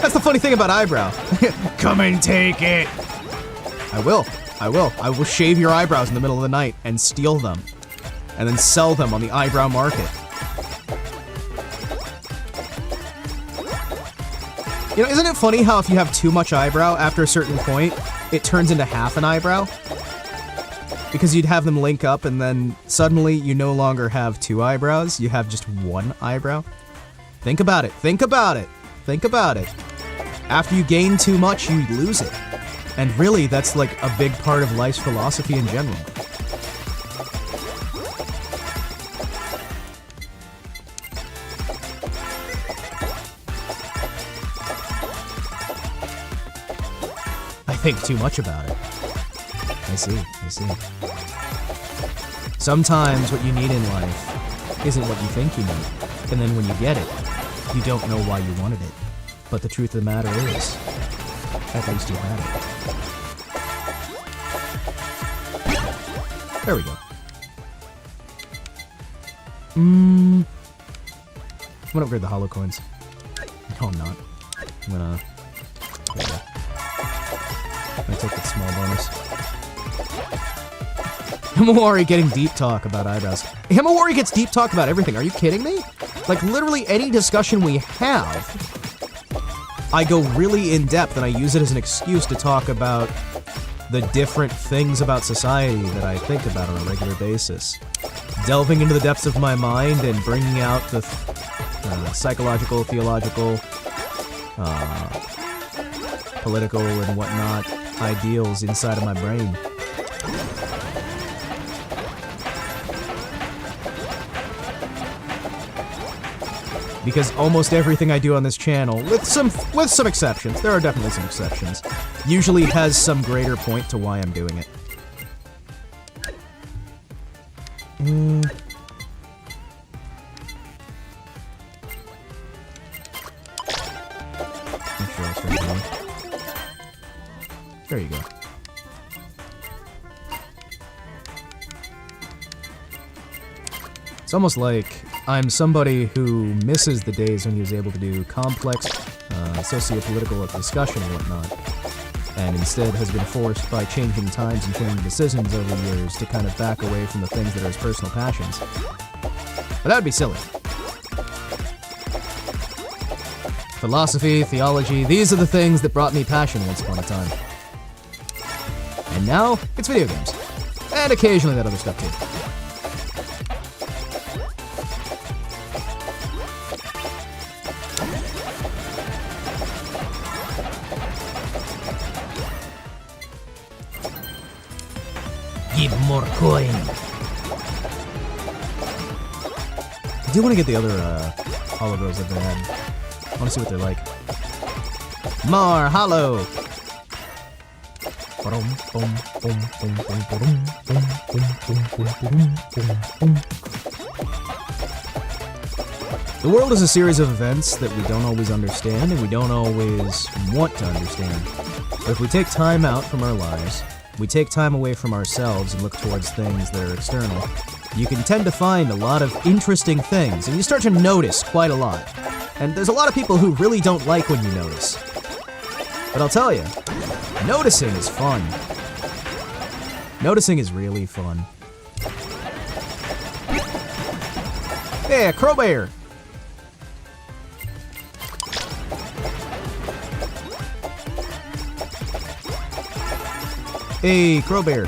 That's the funny thing about eyebrow. Come and take it. I will. I will shave your eyebrows in the middle of the night and steal them. And then sell them on the eyebrow market. You know, isn't it funny how if you have too much eyebrow, after a certain point, it turns into half an eyebrow? Because you'd have them link up and then suddenly you no longer have two eyebrows, you have just one eyebrow? Think about it. Think about it. Think about it. After you gain too much, you lose it. And really, that's like a big part of life's philosophy in general. I think too much about it. I see. Sometimes what you need in life isn't what you think you need. And then when you get it, you don't know why you wanted it. But the truth of the matter is, at least you have it. There we go. I'm gonna upgrade the hollow coins. No, I'm not. I'm gonna... There we go. I'm gonna take that small bonus. Himawari getting deep talk about eyebrows. Himawari gets deep talk about everything. Are you kidding me? Like, literally any discussion we have, I go really in-depth and I use it as an excuse to talk about the different things about society that I think about on a regular basis. Delving into the depths of my mind and bringing out the psychological, theological, political, and whatnot ideals inside of my brain. Because almost everything I do on this channel, with some exceptions, there are definitely some exceptions, usually has some greater point to why I'm doing it. Make sure I start going. There you go. It's almost like I'm somebody who misses the days when he was able to do complex, socio-political discussion and whatnot, and instead has been forced by changing times and changing decisions over the years to kind of back away from the things that are his personal passions. But that would be silly. Philosophy, theology, these are the things that brought me passion once upon a time. And now, it's video games. And occasionally that other stuff too. need more coin. I do want to get the other hologirls that they had. I want to see what they're like. More hollow. The world is a series of events that we don't always understand and we don't always want to understand. But if we take time out from our lives, we take time away from ourselves and look towards things that are external, you can tend to find a lot of interesting things, and you start to notice quite a lot. And there's a lot of people who really don't like when you notice. But I'll tell you, noticing is fun. Noticing is really fun. Hey, a crowbar! Hey, crowbar.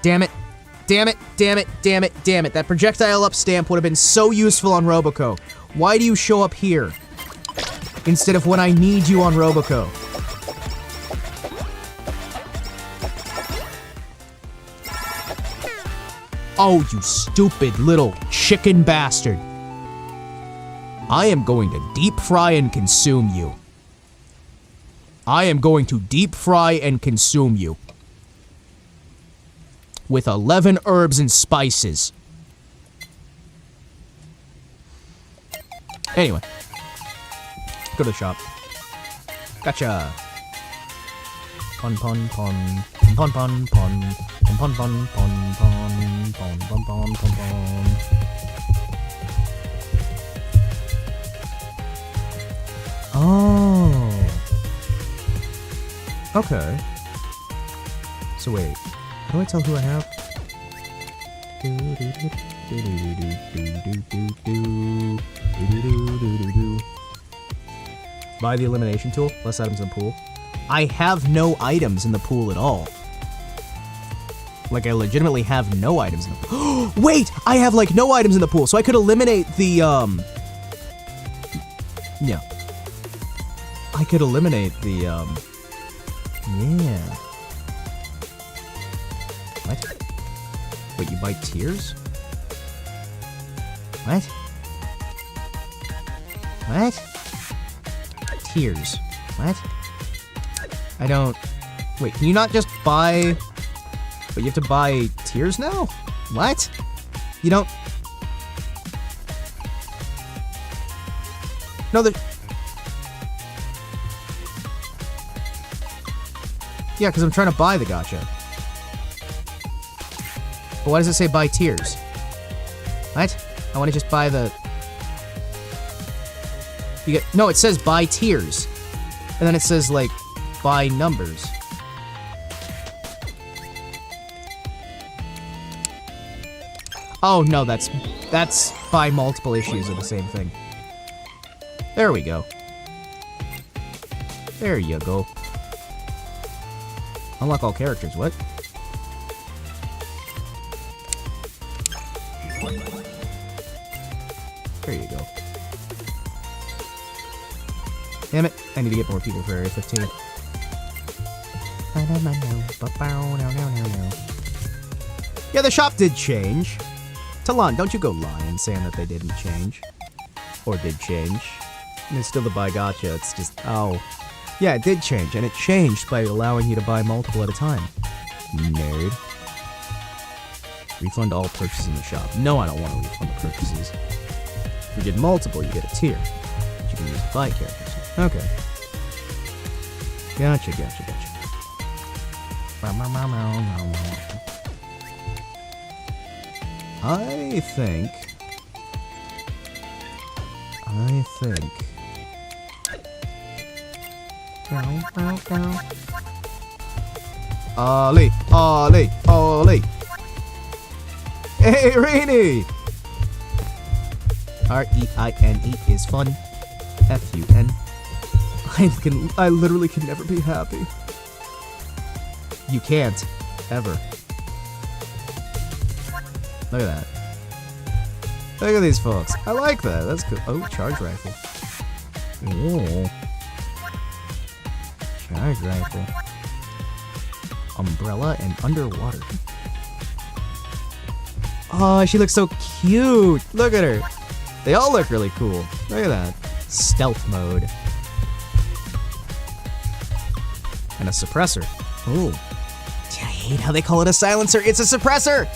Damn it. Damn it, damn it, damn it, damn it. That projectile up stamp would have been so useful on Roboco. Why do you show up here instead of when I need you on Roboco? Oh, you stupid little chicken bastard. I am going to deep fry and consume you. I am going to deep fry and consume you. With 11 herbs and spices. Anyway. Go to the shop. Gotcha. Pun pun pun. Pun pun pun. Pun pun pun pun pun. Pun pun pun pun pun. Oh. Okay. So wait. How do I tell who I have? Buy the elimination tool. Less items in the pool. I have no items in the pool at all. Like, I legitimately have no items in the pool. Wait! I have, like, no items in the pool, so I could eliminate the, yeah. I could eliminate the, yeah. What? Wait, you buy tiers? What? What? Tiers. What? I don't... Wait, can you not just buy... But you have to buy tiers now? What? You don't... No, the... Yeah, because I'm trying to buy the gacha. But why does it say buy tiers? What? I want to just buy the... You get... No, it says buy tiers. And then it says, like, buy numbers. Oh, no, that's buy multiple issues of the same thing. There we go. There you go. Unlock all characters, what? There you go. Damn it, I need to get more people for Area 15. Yeah, the shop did change. Talon, don't you go lying saying that they didn't change. Or did change. And it's still the buy gacha, it's just, oh. Yeah, it did change, and it changed by allowing you to buy multiple at a time. Nerd. Refund all purchases in the shop. No, I don't want to refund the purchases. If you did multiple, you get a tier. That you can use to buy characters. Okay. Gotcha, gotcha, gotcha. I think... Ollie! Ollie! Ollie! Hey, Reenie! R-E-I-N-E is fun. F-U-N. I literally can never be happy. You can't. Ever. Look at that. Look at these folks. I like that. That's good. Oh, charge rifle. Ooh. Charge rifle. Umbrella and underwater. Oh, she looks so cute. Look at her. They all look really cool. Look at that. Stealth mode. And a suppressor. Ooh. I hate how they call it a silencer. It's a suppressor.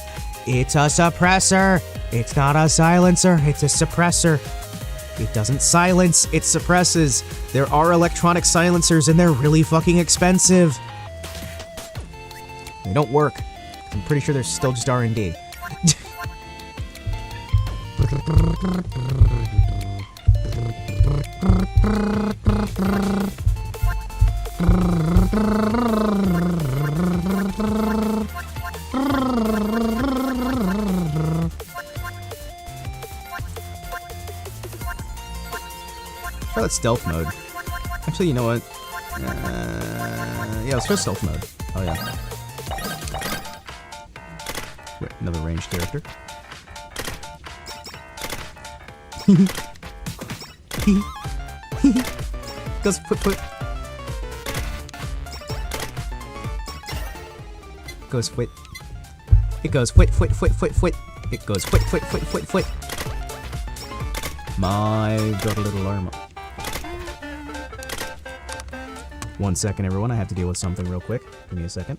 It's a suppressor. It's not a silencer. It's a suppressor. It doesn't silence. It suppresses. There are electronic silencers and they're really fucking expensive. They don't work. I'm pretty sure they're still just R&D. Try that stealth mode. Actually, you know what? Yeah, let's try stealth mode. Oh yeah. Wait, another ranged character. Goes foot. Goes foot. It goes foot. It goes foot. My got a little armor. 1 second, everyone. I have to deal with something real quick. Give me a second.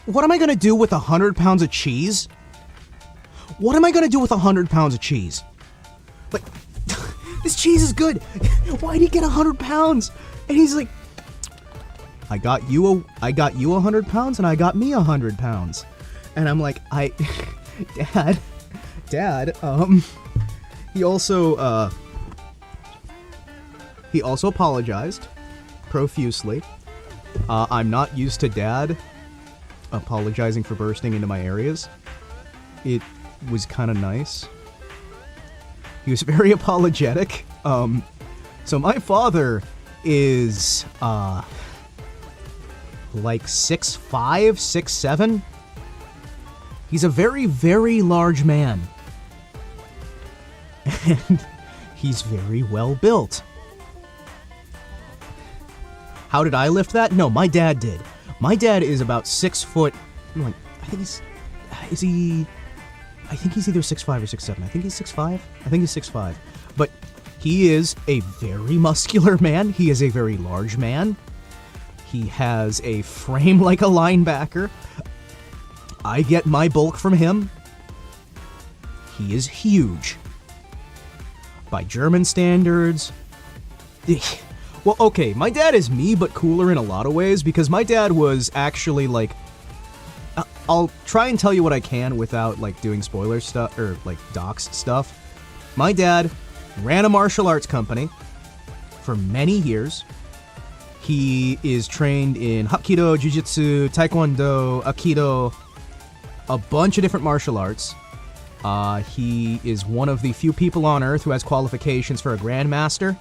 What am I gonna do with 100 pounds of cheese? what am I gonna do with 100 pounds of cheese? Like, this cheese is good. Why'd he get 100 pounds? And he's like, I got you 100 pounds and I got me 100 pounds. And I'm like, Dad, he also apologized profusely. I'm not used to Dad apologizing for bursting into my areas. It was kind of nice. He was very apologetic. So my father is like 6'5", 6'7". He's a very, very large man. And he's very well built. How did I lift that? No, my dad did. My dad is about 6 foot. I think he's either 6'5" or 6'7". I think he's 6'5". I think he's 6'5". But he is a very muscular man. He is a very large man. He has a frame like a linebacker. I get my bulk from him. He is huge. By German standards. Well, okay, my dad is me, but cooler in a lot of ways, because my dad was actually, like... I'll try and tell you what I can without, like, doing spoiler stuff, or, like, docs stuff. My dad ran a martial arts company for many years. He is trained in Hapkido, Jiu-Jitsu, Taekwondo, Aikido, a bunch of different martial arts. He is one of the few people on Earth who has qualifications for a Grandmaster.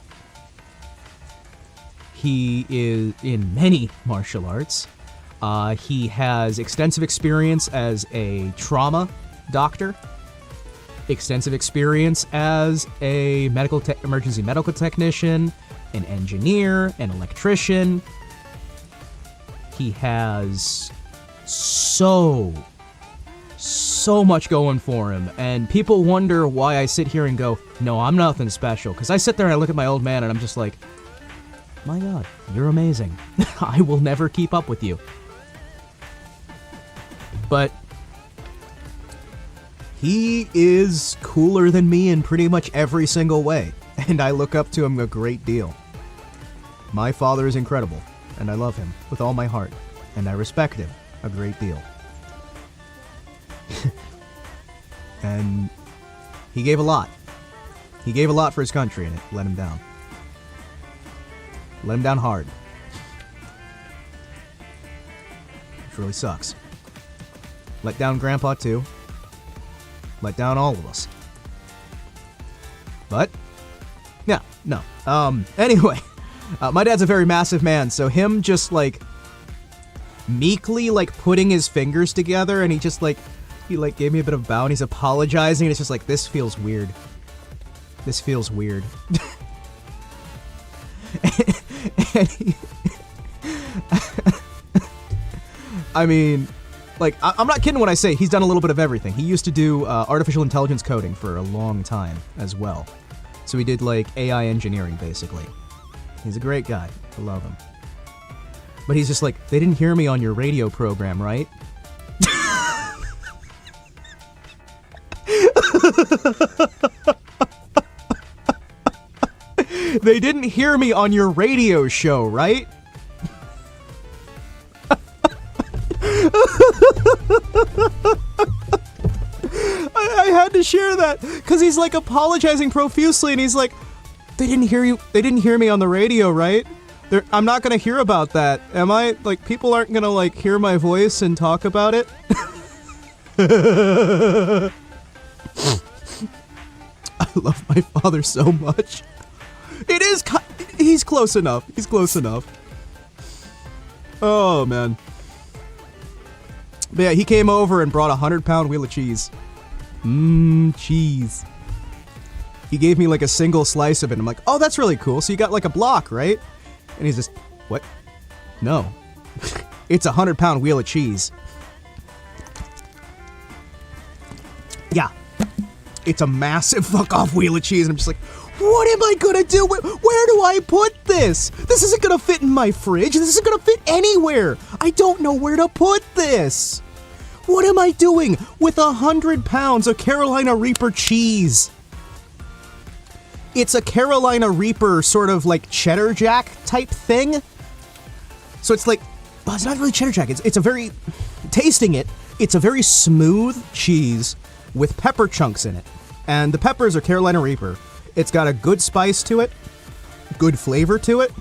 He is in many martial arts. He has extensive experience as a trauma doctor, extensive experience as a emergency medical technician, an engineer, an electrician. He has so much going for him, and people wonder why I sit here and go, no, I'm nothing special, because I sit there and I look at my old man and I'm just like, my God, you're amazing. I will never keep up with you. But he is cooler than me in pretty much every single way, and I look up to him a great deal. My father is incredible, and I love him with all my heart, and I respect him a great deal. And he gave a lot. He gave a lot for his country, and it let him down. Let him down hard. Which really sucks. Let down Grandpa, too. Let down all of us. But, yeah, no. Anyway, my dad's a very massive man, so him just, like, meekly, like, putting his fingers together, and he just, like, gave me a bit of a bow, and he's apologizing, and it's just like, this feels weird. This feels weird. I mean, like, I'm not kidding when I say he's done a little bit of everything. He used to do artificial intelligence coding for a long time as well. So he did, like, AI engineering, basically. He's a great guy. I love him. But he's just like, they didn't hear me on your radio program, right? They didn't hear me on your radio show, right? I had to share that because he's like apologizing profusely, and he's like, they didn't hear me on the radio, right? I'm not gonna hear about that, am I? Like, people aren't gonna, like, hear my voice and talk about it? I love my father so much. He's close enough. He's close enough. Oh, man. But yeah, he came over and brought a 100-pound wheel of cheese. Cheese. He gave me, like, a single slice of it. I'm like, oh, that's really cool. So you got, like, a block, right? And he's just, what? No. It's a 100-pound wheel of cheese. Yeah. It's a massive fuck-off wheel of cheese. And I'm just like, what am I gonna do? Where do I put this? This isn't gonna fit in my fridge. This isn't gonna fit anywhere. I don't know where to put this. What am I doing with 100 pounds of Carolina Reaper cheese? It's a Carolina Reaper sort of like cheddar jack type thing. So it's like, well, it's not really cheddar jack. It's a very, tasting it, it's a very smooth cheese with pepper chunks in it. And the peppers are Carolina Reaper. It's got a good spice to it, good flavor to it.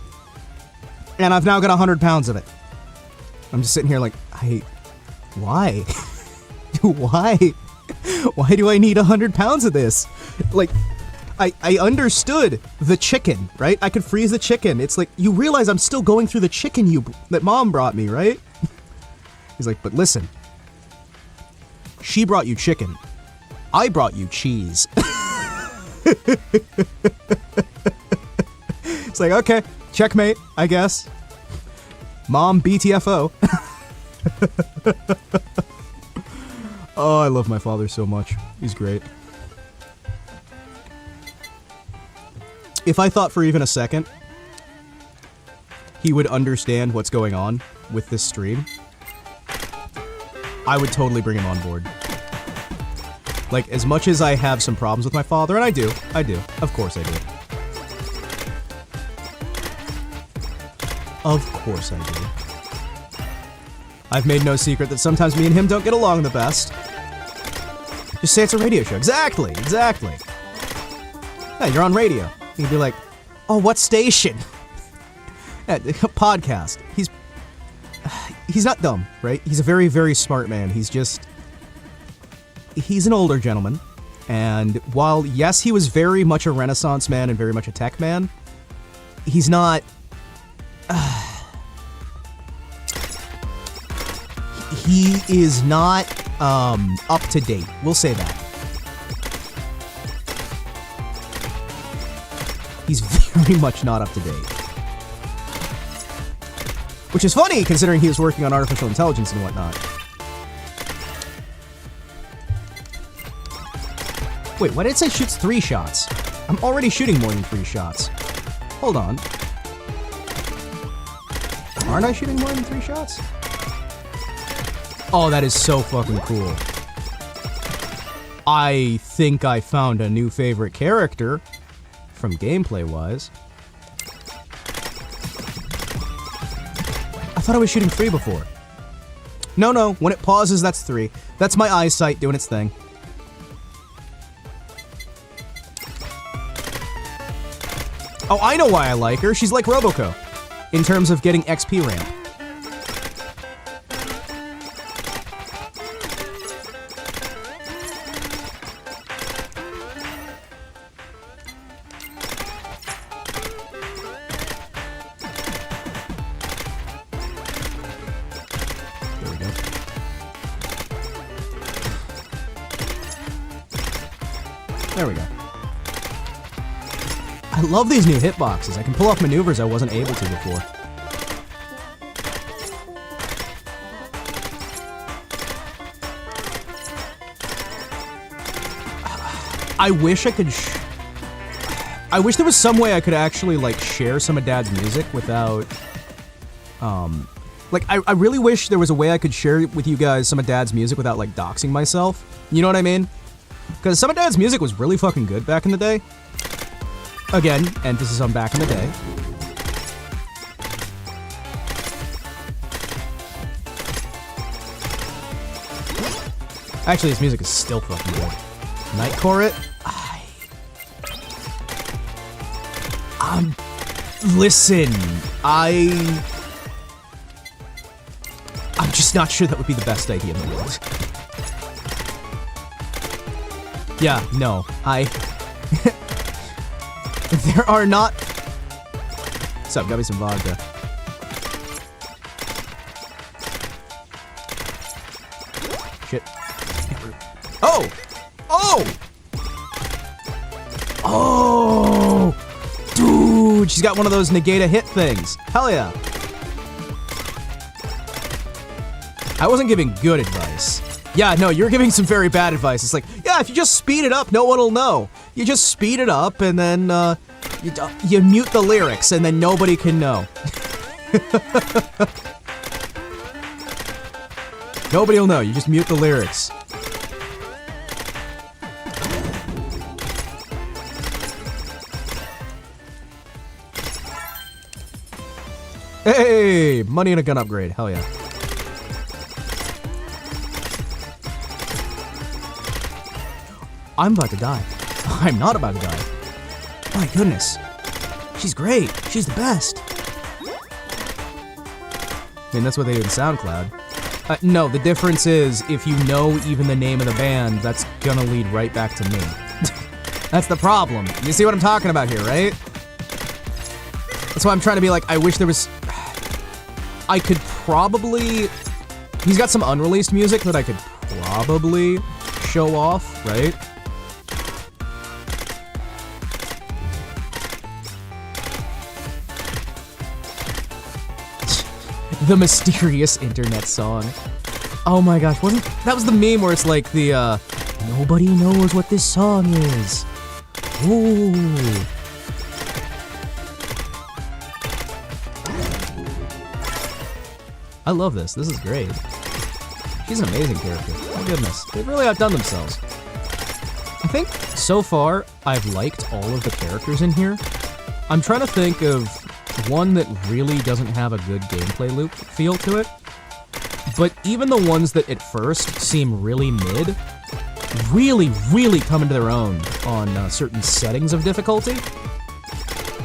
And I've now got 100 pounds of it. I'm just sitting here like, why? Why? Why do I need 100 pounds of this? Like, I understood the chicken, right? I could freeze the chicken. It's like, you realize I'm still going through the chicken that Mom brought me, right? He's like, but listen. She brought you chicken. I brought you cheese. It's like, okay, checkmate, I guess. Mom, BTFO. Oh, I love my father so much. He's great. If I thought for even a second he would understand what's going on with this stream, I would totally bring him on board. Like, as much as I have some problems with my father, and I do, of course I do. Of course I do. I've made no secret that sometimes me and him don't get along the best. Just say it's a radio show. Exactly, exactly. Yeah, you're on radio. You'd be like, oh, what station? Yeah, podcast. He's not dumb, right? He's a very, very smart man. He's an older gentleman. And while, yes, he was very much a Renaissance man and very much a tech man, he's not... he is not up to date. We'll say that. He's very much not up to date. Which is funny, considering he was working on artificial intelligence and whatnot. Wait, why did it say shoots 3 shots? I'm already shooting more than 3 shots. Hold on. Aren't I shooting more than 3 shots? Oh, that is so fucking cool. I think I found a new favorite character. From gameplay-wise. I thought I was shooting 3 before. No, when it pauses, that's 3. That's my eyesight doing its thing. Oh, I know why I like her. She's like Roboco. In terms of getting XP ramp. There we go. I love these new hitboxes. I can pull off maneuvers I wasn't able to before. I wish I could I wish there was some way I could actually, like, share some of Dad's music without, like, I really wish there was a way I could share with you guys some of Dad's music without, like, doxing myself. You know what I mean? Because some of Dad's music was really fucking good back in the day. Again, emphasis on back in the day. Actually, his music is still fucking good. Nightcore it? Listen, I'm just not sure that would be the best idea in the world. Yeah, no, there are not... What's up? Got me some vodka. Shit. Oh! Oh! Oh! Dude, she's got one of those negata hit things. Hell yeah. I wasn't giving good advice. Yeah, no, you're giving some very bad advice. It's like, yeah, if you just speed it up, no one will know. You just speed it up, and then, you mute the lyrics, and then nobody can know. Nobody will know. You just mute the lyrics. Hey, money and a gun upgrade. Hell yeah. I'm about to die. I'm not about to die. My goodness. She's great. She's the best. I mean, that's what they do in SoundCloud. No, the difference is, if you know even the name of the band, that's gonna lead right back to me. That's the problem. You see what I'm talking about here, right? That's why I'm trying to be like, I wish there was... I could probably... He's got some unreleased music that I could probably show off, right? The mysterious internet song. Oh my gosh, that was the meme where it's like the, nobody knows what this song is. Ooh. I love this. This is great. She's an amazing character. My goodness. They've really outdone themselves. I think, so far, I've liked all of the characters in here. I'm trying to think of one that really doesn't have a good gameplay loop feel to it. But even the ones that at first seem really mid, really come into their own on certain settings of difficulty.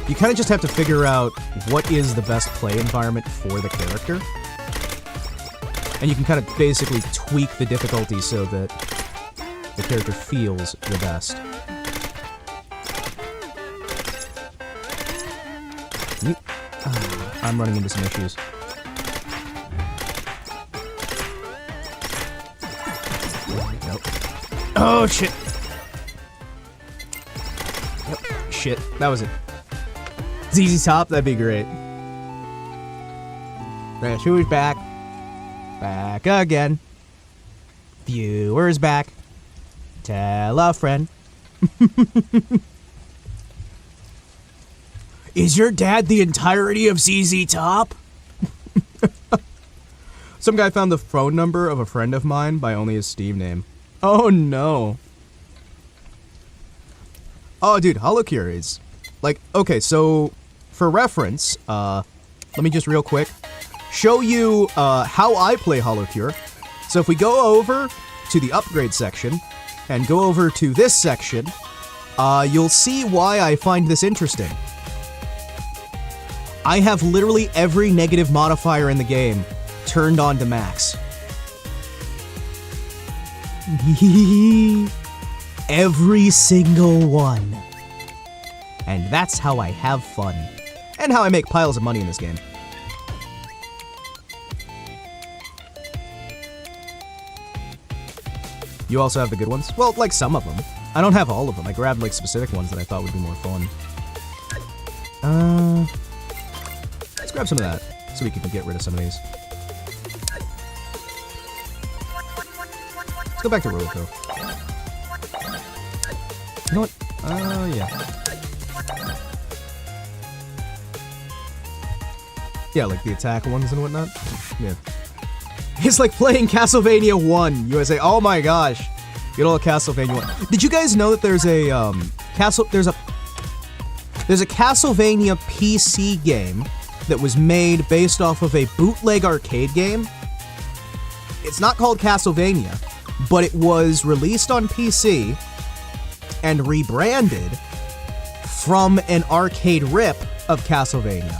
You kind of just have to figure out what is the best play environment for the character. And you can kind of basically tweak the difficulty so that the character feels the best. I'm running into some issues. Nope. Oh, shit! Yep. Shit, that was it. ZZ Top, that'd be great. Who's back? Back again. Viewers back. Tell a friend. Is your dad the entirety of ZZ Top? Some guy found the phone number of a friend of mine by only his Steam name. Oh no. Oh dude, HoloCure is... Like, okay, so... For reference, let me just real quick show you how I play HoloCure. So if we go over to the upgrade section and go over to this section, you'll see why I find this interesting. I have literally every negative modifier in the game turned on to max. Every single one. And that's how I have fun. And how I make piles of money in this game. You also have the good ones? Well, like some of them. I don't have all of them. I grabbed like specific ones that I thought would be more fun. Let's grab some of that so we can get rid of some of these. Let's go back to Roco. You know what? Yeah. Yeah, like the attack ones and whatnot. Yeah. It's like playing Castlevania 1 USA. Oh my gosh. Good old Castlevania 1. Did you guys know that there's a there's a Castlevania PC game that was made based off of a bootleg arcade game? It's not called Castlevania, but it was released on PC and rebranded from an arcade rip of Castlevania.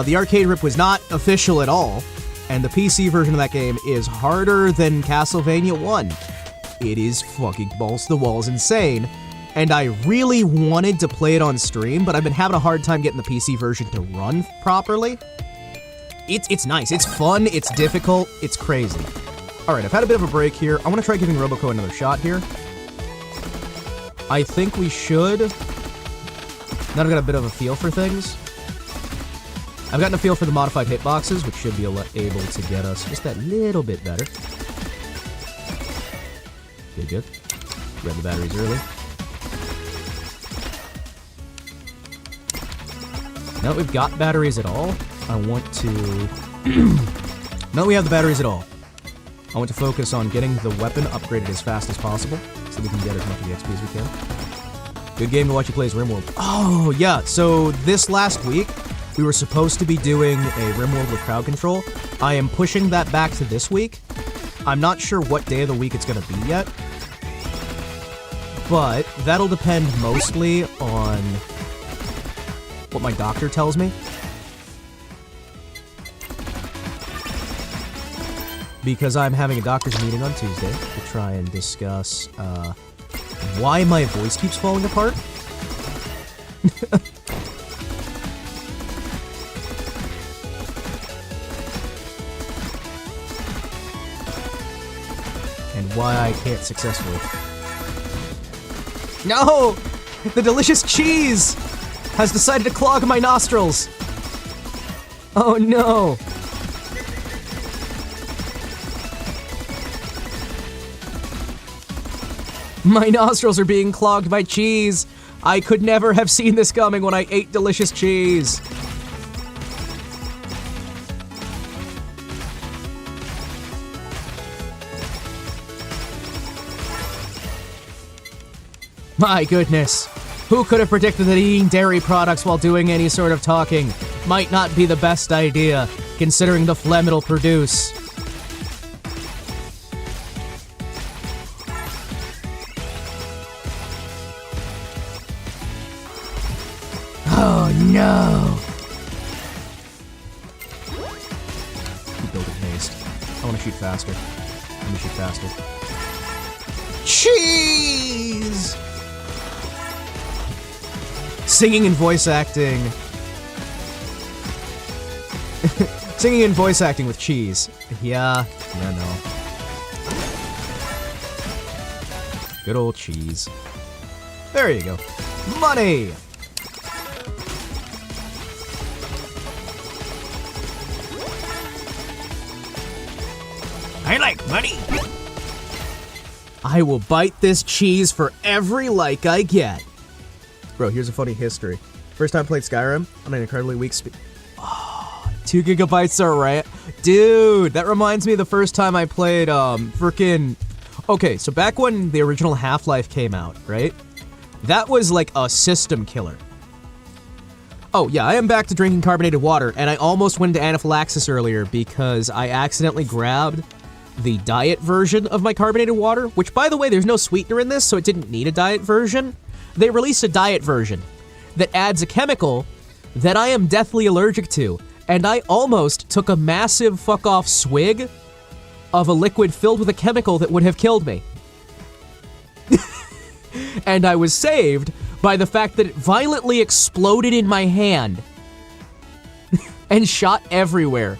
The arcade rip was not official at all, and the PC version of that game is harder than Castlevania 1. It is fucking balls to the walls insane, and I really wanted to play it on stream, but I've been having a hard time getting the PC version to run properly. It's nice, it's fun, it's difficult, it's crazy. Alright, I've had a bit of a break here. I want to try giving Roboco another shot here. I think we should. Now I've got a bit of a feel for things. I've gotten a feel for the modified hitboxes, which should be able to get us just that little bit better. Good. Read the batteries early. Now that we've got batteries at all, I want to Now that we have the batteries at all, I want to focus on getting the weapon upgraded as fast as possible so we can get as much of the XP as we can. Good game to watch you play as RimWorld. Oh, yeah, so this last week, we were supposed to be doing a RimWorld with crowd control. I am pushing that back to this week. I'm not sure what day of the week it's going to be yet, but that'll depend mostly on what my doctor tells me. Because I'm having a doctor's meeting on Tuesday to try and discuss why my voice keeps falling apart. And why I can't successfully. No! The delicious cheese has decided to clog my nostrils! Oh no! My nostrils are being clogged by cheese. I could never have seen this coming when I ate delicious cheese. My goodness. Who could have predicted that eating dairy products while doing any sort of talking might not be the best idea, considering the phlegm it'll produce? Oh no! Keep building haste. I want to shoot faster. Let me shoot faster. Cheese! Singing and voice acting. Singing and voice acting with cheese. Yeah, no. Good old cheese. There you go. Money! I like money. I will bite this cheese for every like I get. Bro, here's a funny history. First time I played Skyrim on an incredibly weak speed. Oh, 2 gigabytes are right. Dude, that reminds me of the first time I played, frickin'... Okay, so back when the original Half-Life came out, right? That was like a system killer. Oh, yeah, I am back to drinking carbonated water, and I almost went into anaphylaxis earlier because I accidentally grabbed the diet version of my carbonated water, which, by the way, there's no sweetener in this, so it didn't need a diet version. They released a diet version that adds a chemical that I am deathly allergic to, and I almost took a massive fuck-off swig of a liquid filled with a chemical that would have killed me. And I was saved by the fact that it violently exploded in my hand and shot everywhere.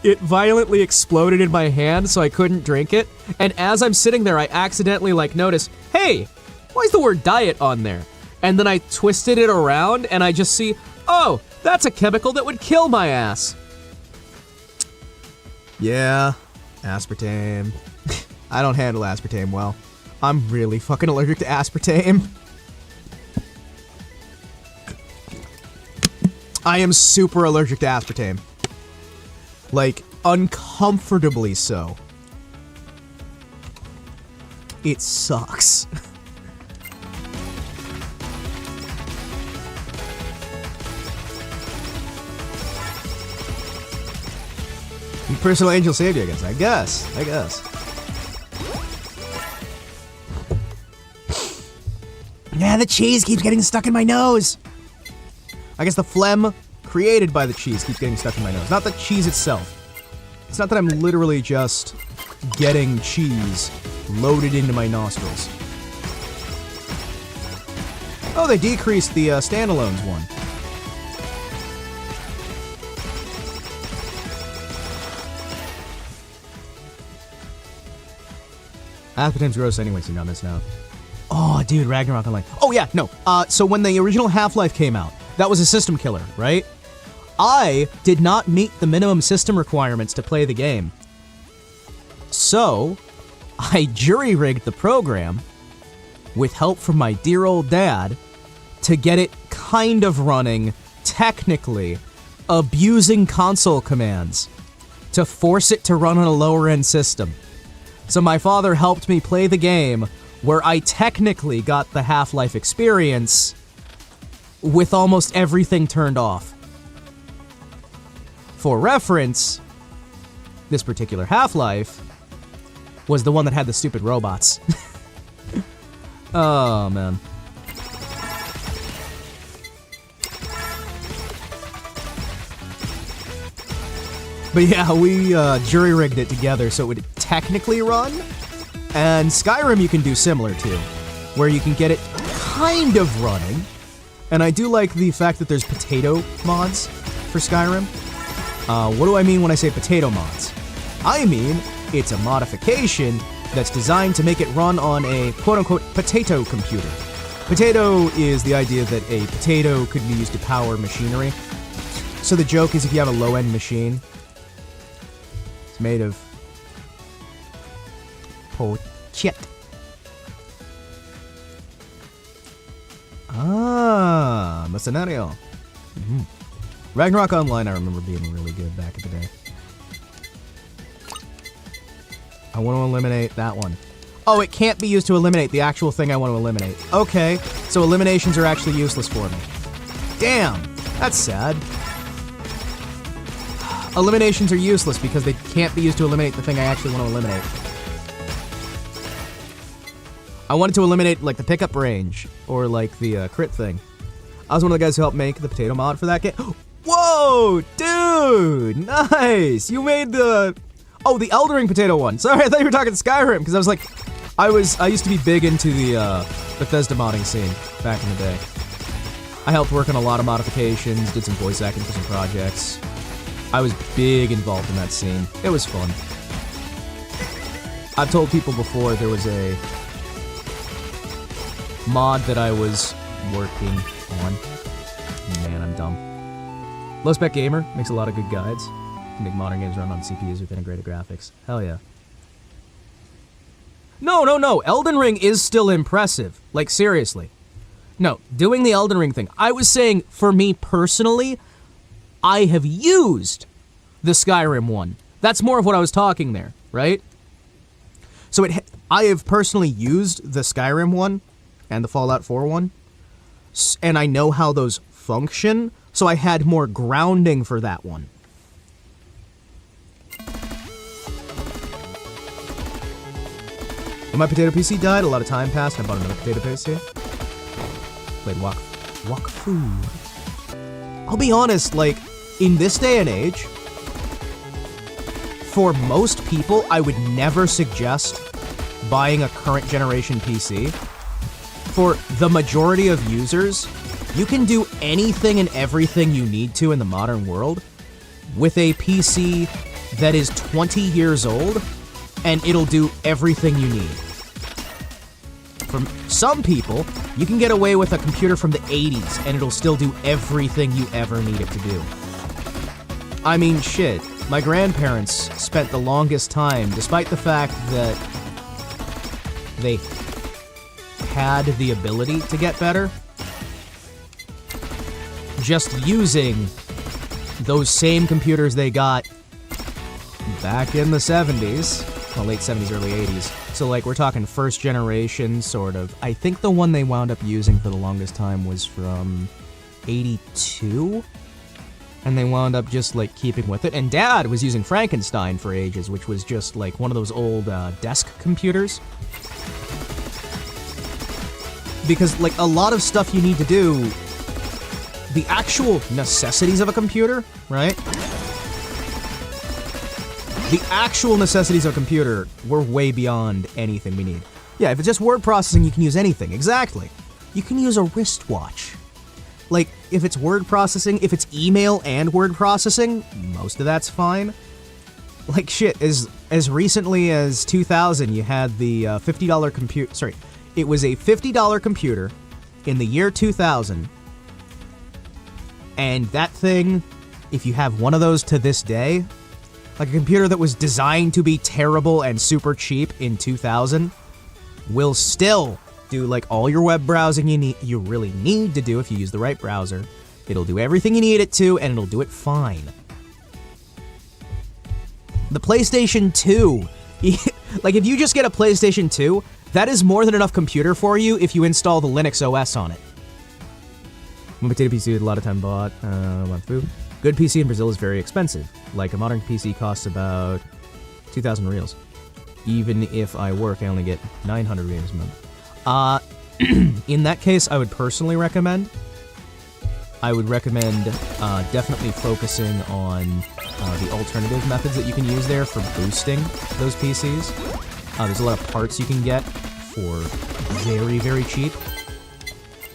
It violently exploded in my hand, so I couldn't drink it. And as I'm sitting there, I accidentally, notice, hey, why is the word diet on there? And then I twisted it around, and I just see, oh, that's a chemical that would kill my ass. Yeah, aspartame. I don't handle aspartame well. I'm really fucking allergic to aspartame. I am super allergic to aspartame. Like, uncomfortably so. It sucks. Personal angel saved you, I guess. I guess. Yeah, the cheese keeps getting stuck in my nose. I guess the phlegm created by the cheese keeps getting stuck in my nose. Not the cheese itself. It's not that I'm literally just getting cheese loaded into my nostrils. Oh, they decreased the standalones one. Aspartame's gross anyway, so you know this now. Oh, dude, Ragnarok Online. Oh, yeah, no. So when the original Half-Life came out, that was a system killer, right? I did not meet the minimum system requirements to play the game. So, I jury-rigged the program, with help from my dear old dad, to get it kind of running, technically, abusing console commands to force it to run on a lower-end system. So my father helped me play the game where I technically got the Half-Life experience with almost everything turned off. For reference, this particular Half-Life was the one that had the stupid robots. Oh, man. But yeah, we jury-rigged it together so it would technically run. And Skyrim you can do similar to, where you can get it kind of running. And I do like the fact that there's potato mods for Skyrim. What do I mean when I say potato mods? I mean, it's a modification that's designed to make it run on a quote-unquote potato computer. Potato is the idea that a potato could be used to power machinery. So the joke is if you have a low-end machine, it's made of pochette. Ah, Mercenario. Mm-hmm. Ragnarok Online I remember being really good back in the day. I want to eliminate that one. Oh, it can't be used to eliminate the actual thing I want to eliminate. Okay, so eliminations are actually useless for me. Damn, that's sad. Eliminations are useless because they can't be used to eliminate the thing I actually want to eliminate. I wanted to eliminate, like, the pickup range, or, like, the crit thing. I was one of the guys who helped make the potato mod for that game. Whoa, dude, nice! You made the... Oh, the Elden Ring potato one. Sorry, I thought you were talking Skyrim, because I was like... I used to be big into the Bethesda modding scene back in the day. I helped work on a lot of modifications, did some voice acting for some projects. I was big involved in that scene. It was fun. I've told people before there was a mod that I was working on. Man, I'm dumb. Low Spec Gamer makes a lot of good guides to make modern games run on CPUs with integrated graphics. Hell yeah. No. Elden Ring is still impressive. Like, seriously. No, doing the Elden Ring thing. I was saying, for me personally, I have used the Skyrim one. That's more of what I was talking there, right? So I have personally used the Skyrim one and the Fallout 4 one, and I know how those function, so I had more grounding for that one. When my potato PC died, a lot of time passed, and I bought another potato PC. Played Wakfu. I'll be honest, like, in this day and age, for most people, I would never suggest buying a current generation PC. For the majority of users, you can do anything and everything you need to in the modern world with a PC that is 20 years old, and it'll do everything you need. For some people, you can get away with a computer from the 80s, and it'll still do everything you ever need it to do. I mean, shit, my grandparents spent the longest time, despite the fact that they had the ability to get better, just using those same computers they got back in the 70s, well, late 70s, early 80s. So, like, we're talking first generation, sort of. I think the one they wound up using for the longest time was from 82, and they wound up just, like, keeping with it. And Dad was using Frankenstein for ages, which was just, like, one of those old desk computers. Because, like, a lot of stuff you need to do, the actual necessities of a computer, right? The actual necessities of a computer were way beyond anything we need. Yeah, if it's just word processing, you can use anything. Exactly. You can use a wristwatch. Like, if it's word processing, if it's email and word processing, most of that's fine. Like, shit, as recently as 2000, you had the $50 computer... Sorry, it was a $50 computer in the year 2000. And that thing, if you have one of those to this day... Like a computer that was designed to be terrible and super cheap in 2000 will still do like all your web browsing you really need to do if you use the right browser. It'll do everything you need it to, and it'll do it fine. The PlayStation 2, like if you just get a PlayStation 2, that is more than enough computer for you if you install the Linux OS on it. Potato PC with a lot of time bought. Good PC in Brazil is very expensive. Like a modern PC costs about 2,000 reals. Even if I work, I only get 900 reals a month. In that case, I would personally recommend. Definitely focusing on the alternative methods that you can use there for boosting those PCs. There's a lot of parts you can get for very, very cheap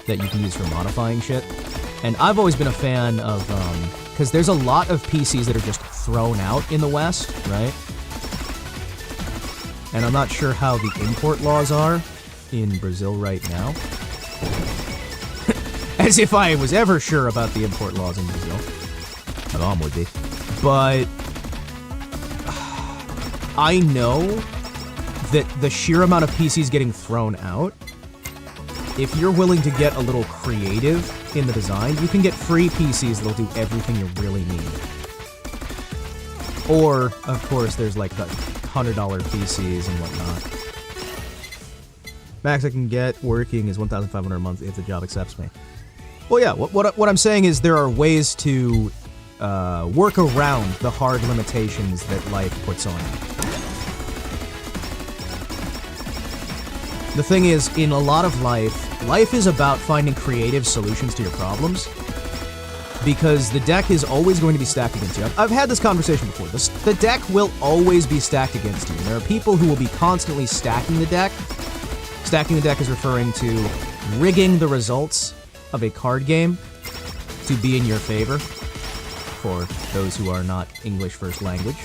that you can use for modifying shit. And I've always been a fan of, because there's a lot of PCs that are just thrown out in the West, right? And I'm not sure how the import laws are in Brazil right now. As if I was ever sure about the import laws in Brazil. My mom would be. But I know that the sheer amount of PCs getting thrown out, if you're willing to get a little creative in the design, you can get free PCs that'll do everything you really need. Or, of course, there's like the $100 PCs and whatnot. Max I can get working is $1,500 a month if the job accepts me. Well, yeah, what I'm saying is there are ways to work around the hard limitations that life puts on you. The thing is, in a lot of life is about finding creative solutions to your problems, because the deck is always going to be stacked against you. I've had this conversation before. The deck will always be stacked against you. There are people who will be constantly stacking the deck. Stacking the deck is referring to rigging the results of a card game to be in your favor, for those who are not English first language.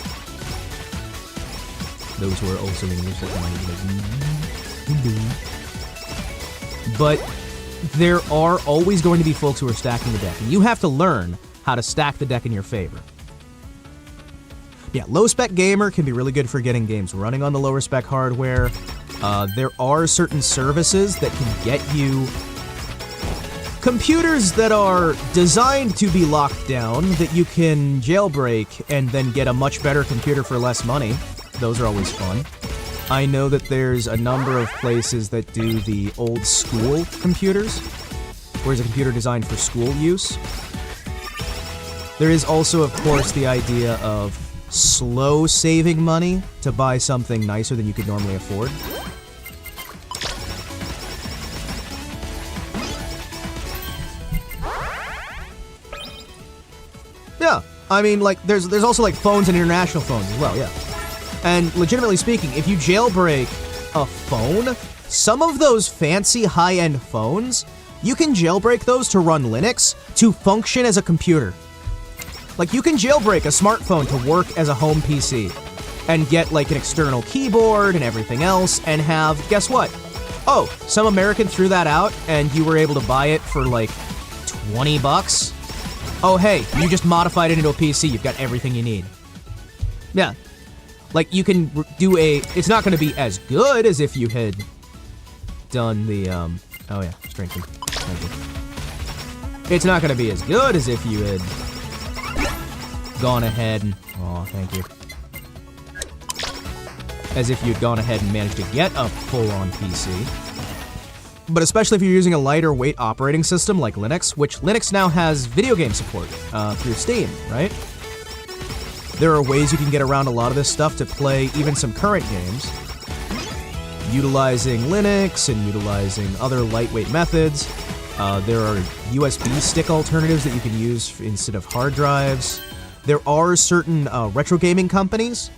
Those who are also English second language. But there are always going to be folks who are stacking the deck, and you have to learn how to stack the deck in your favor. Yeah, low-spec gamer can be really good for getting games running on the lower-spec hardware. There are certain services that can get you computers that are designed to be locked down that you can jailbreak and then get a much better computer for less money. Those are always fun. I know that there's a number of places that do the old school computers, where it's a computer designed for school use. There is also, of course, the idea of slow saving money to buy something nicer than you could normally afford. Yeah, I mean, like, there's also, like, phones and international phones as well, yeah. And legitimately speaking, if you jailbreak a phone, some of those fancy high-end phones, you can jailbreak those to run Linux to function as a computer. Like, you can jailbreak a smartphone to work as a home PC and get, like, an external keyboard and everything else and have, guess what? Oh, some American threw that out and you were able to buy it for, like, $20? Oh, hey, you just modified it into a PC. You've got everything you need. Yeah. Like, you can do it's not going to be as good as if you had done the, oh yeah, strengthen. Thank you. It's not going to be as good as if you had gone ahead and, oh, thank you. As if you'd gone ahead and managed to get a full-on PC. But especially if you're using a lighter weight operating system like Linux, which Linux now has video game support through Steam, right? There are ways you can get around a lot of this stuff to play even some current games, utilizing Linux and utilizing other lightweight methods. There are USB stick alternatives that you can use instead of hard drives. There are certain retro gaming companies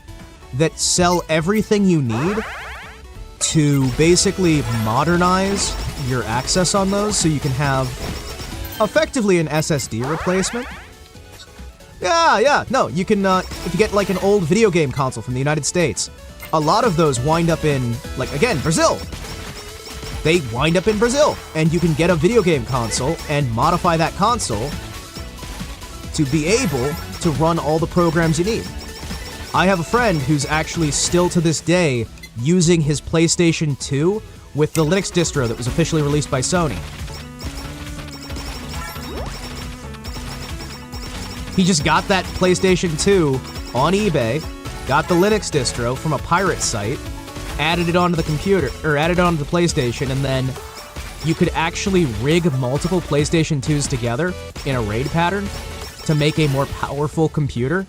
that sell everything you need to basically modernize your access on those so you can have effectively an SSD replacement. Yeah, no, you can, if you get like an old video game console from the United States, a lot of those wind up in, like, again, Brazil. They wind up in Brazil, and you can get a video game console and modify that console to be able to run all the programs you need. I have a friend who's actually still to this day using his PlayStation 2 with the Linux distro that was officially released by Sony. He just got that PlayStation 2 on eBay, got the Linux distro from a pirate site, added it onto the computer, or added it onto the PlayStation, and then you could actually rig multiple PlayStation 2s together in a RAID pattern to make a more powerful computer.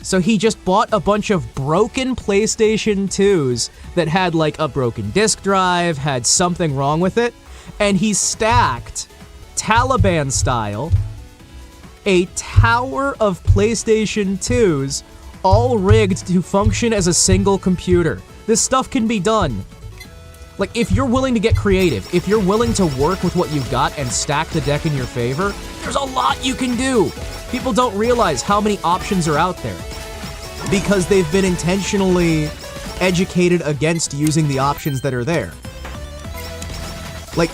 So he just bought a bunch of broken PlayStation 2s that had like a broken disk drive, had something wrong with it, and he stacked, Taliban style, a tower of PlayStation 2s all rigged to function as a single computer. This stuff can be done. Like, if you're willing to get creative, if you're willing to work with what you've got and stack the deck in your favor, there's a lot you can do. People don't realize how many options are out there because they've been intentionally educated against using the options that are there. Like,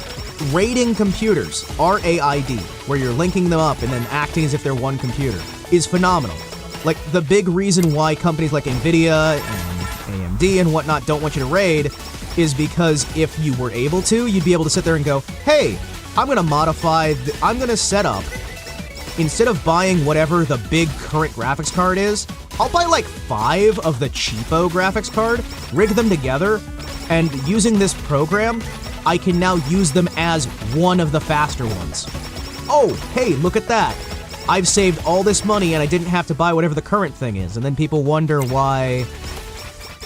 raiding computers, RAID, where you're linking them up and then acting as if they're one computer, is phenomenal. Like, the big reason why companies like Nvidia and AMD and whatnot don't want you to raid is because if you were able to, you'd be able to sit there and go, hey, I'm gonna modify, I'm gonna set up, instead of buying whatever the big current graphics card is, I'll buy like 5 of the cheapo graphics card, rig them together, and using this program, I can now use them as one of the faster ones. Oh, hey, look at that. I've saved all this money and I didn't have to buy whatever the current thing is. And then people wonder why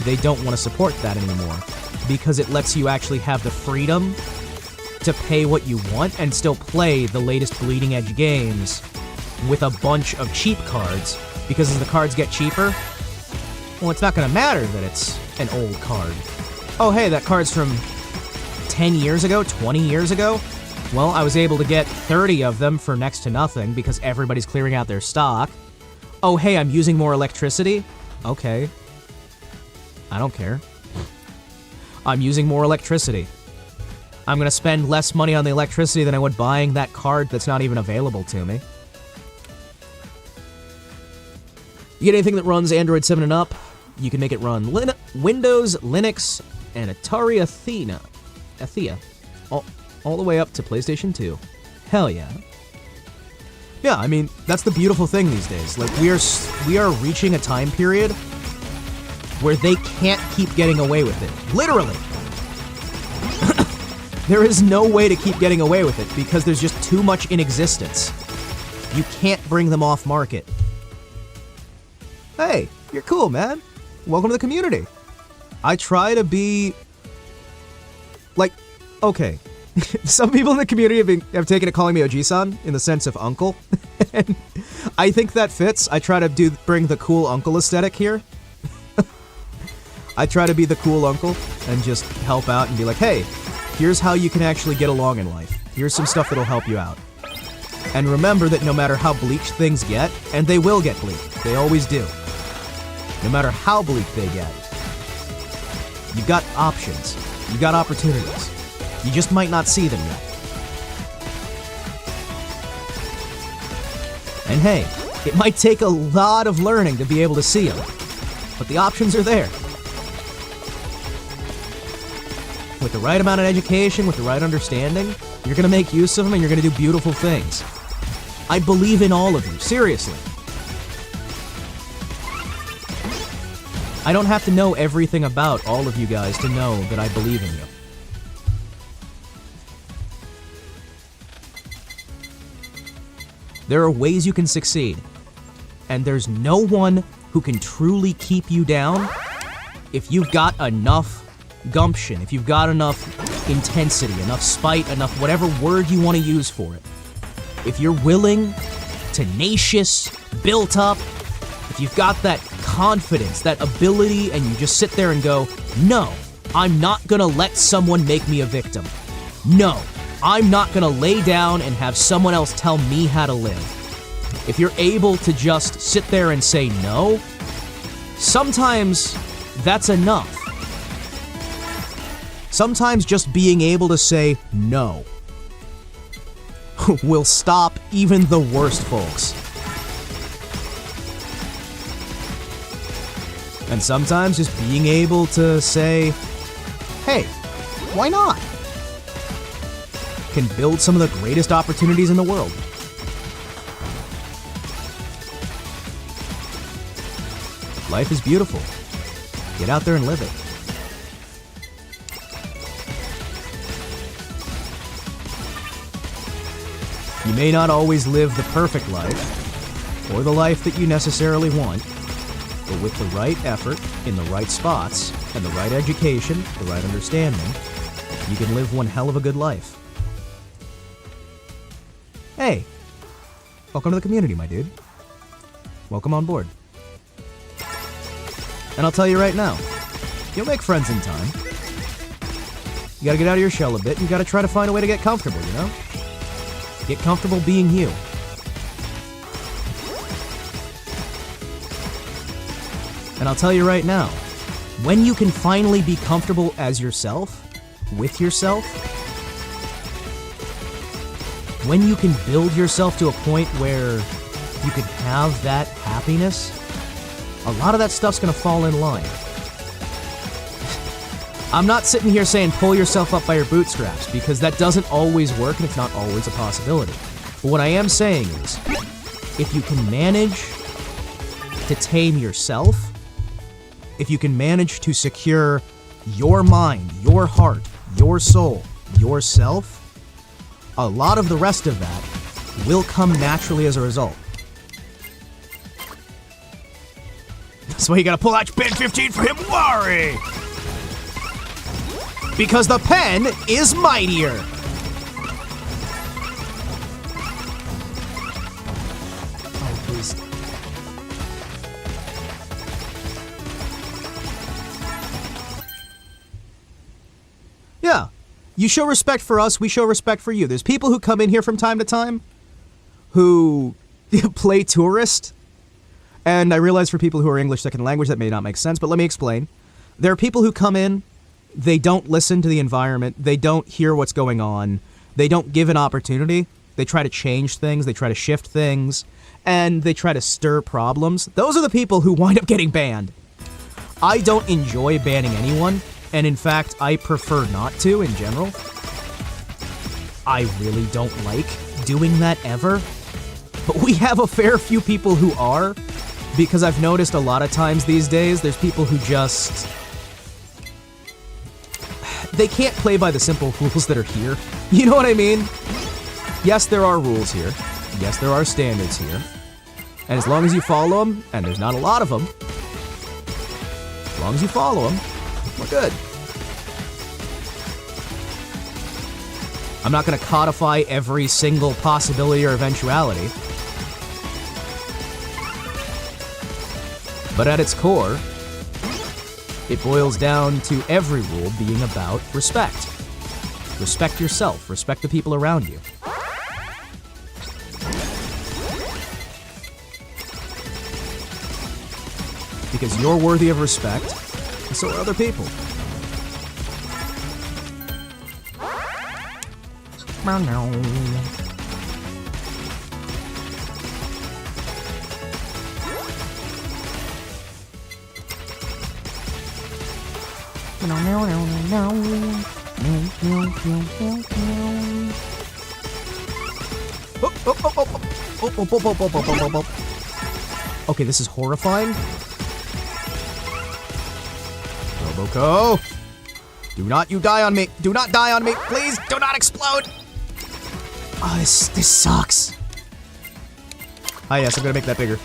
they don't want to support that anymore. Because it lets you actually have the freedom to pay what you want and still play the latest bleeding edge games with a bunch of cheap cards. Because as the cards get cheaper, well, it's not going to matter that it's an old card. Oh, hey, that card's from 10 years ago, 20 years ago. Well, I was able to get 30 of them for next to nothing because everybody's clearing out their stock. Oh, hey, I'm using more electricity? Okay. I don't care. I'm using more electricity. I'm gonna spend less money on the electricity than I would buying that card that's not even available to me. You get anything that runs Android 7 and up, you can make it run Windows, Linux, and Atari Athea. All the way up to PlayStation 2. Hell yeah. Yeah, I mean, that's the beautiful thing these days. Like, we are reaching a time period where they can't keep getting away with it. Literally. There is no way to keep getting away with it because there's just too much in existence. You can't bring them off market. Hey, you're cool, man. Welcome to the community. I try to be... like, okay. Some people in the community have taken to calling me Oji-san in the sense of uncle. And I think that fits. I try to bring the cool uncle aesthetic here. I try to be the cool uncle and just help out and be like, hey, here's how you can actually get along in life. Here's some stuff that'll help you out. And remember that no matter how bleak things get, and they will get bleak, they always do. No matter how bleak they get, you've got options. You've got opportunities. You just might not see them yet. And hey, it might take a lot of learning to be able to see them, but the options are there. With the right amount of education, with the right understanding, you're gonna make use of them and you're gonna do beautiful things. I believe in all of you, seriously. I don't have to know everything about all of you guys to know that I believe in you. There are ways you can succeed, and there's no one who can truly keep you down if you've got enough gumption, if you've got enough intensity, enough spite, enough whatever word you want to use for it. If you're willing, tenacious, built up, if you've got that confidence, that ability, and you just sit there and go, no, I'm not gonna let someone make me a victim. No, I'm not gonna lay down and have someone else tell me how to live. If you're able to just sit there and say no, sometimes that's enough. Sometimes just being able to say no will stop even the worst folks. And sometimes just being able to say, hey, why not? Can build some of the greatest opportunities in the world. Life is beautiful. Get out there and live it. You may not always live the perfect life, or the life that you necessarily want, but with the right effort, in the right spots, and the right education, the right understanding, you can live one hell of a good life. Hey, welcome to the community, my dude. Welcome on board. And I'll tell you right now, you'll make friends in time. You gotta get out of your shell a bit, and you gotta try to find a way to get comfortable, you know? Get comfortable being you. And I'll tell you right now, when you can finally be comfortable as yourself, with yourself, when you can build yourself to a point where you can have that happiness, a lot of that stuff's gonna fall in line. I'm not sitting here saying pull yourself up by your bootstraps, because that doesn't always work and it's not always a possibility. But what I am saying is, if you can manage to tame yourself, if you can manage to secure your mind, your heart, your soul, yourself, a lot of the rest of that will come naturally as a result. That's why you gotta pull out your pen 15 for Himawari! Because the pen is mightier! Oh, please. Yeah. You show respect for us, we show respect for you. There's people who come in here from time to time who play tourist. And I realize for people who are English second language that may not make sense, but let me explain. There are people who come in, they don't listen to the environment, they don't hear what's going on, they don't give an opportunity, they try to change things, they try to shift things, and they try to stir problems. Those are the people who wind up getting banned. I don't enjoy banning anyone, and in fact, I prefer not to in general. I really don't like doing that ever, but we have a fair few people who are, because I've noticed a lot of times these days, there's people who just... they can't play by the simple rules that are here. You know what I mean? Yes, there are rules here. Yes, there are standards here. And as long as you follow them, and there's not a lot of them, as long as you follow them, we're good. I'm not going to codify every single possibility or eventuality. But at its core, it boils down to every rule being about respect. Respect yourself. Respect the people around you. Because you're worthy of respect, and so are other people. Okay, this is horrifying. Roboko! Do not you die on me! Do not die on me! Please, do not explode! Oh, this sucks. Ah, yes, I'm gonna make that bigger.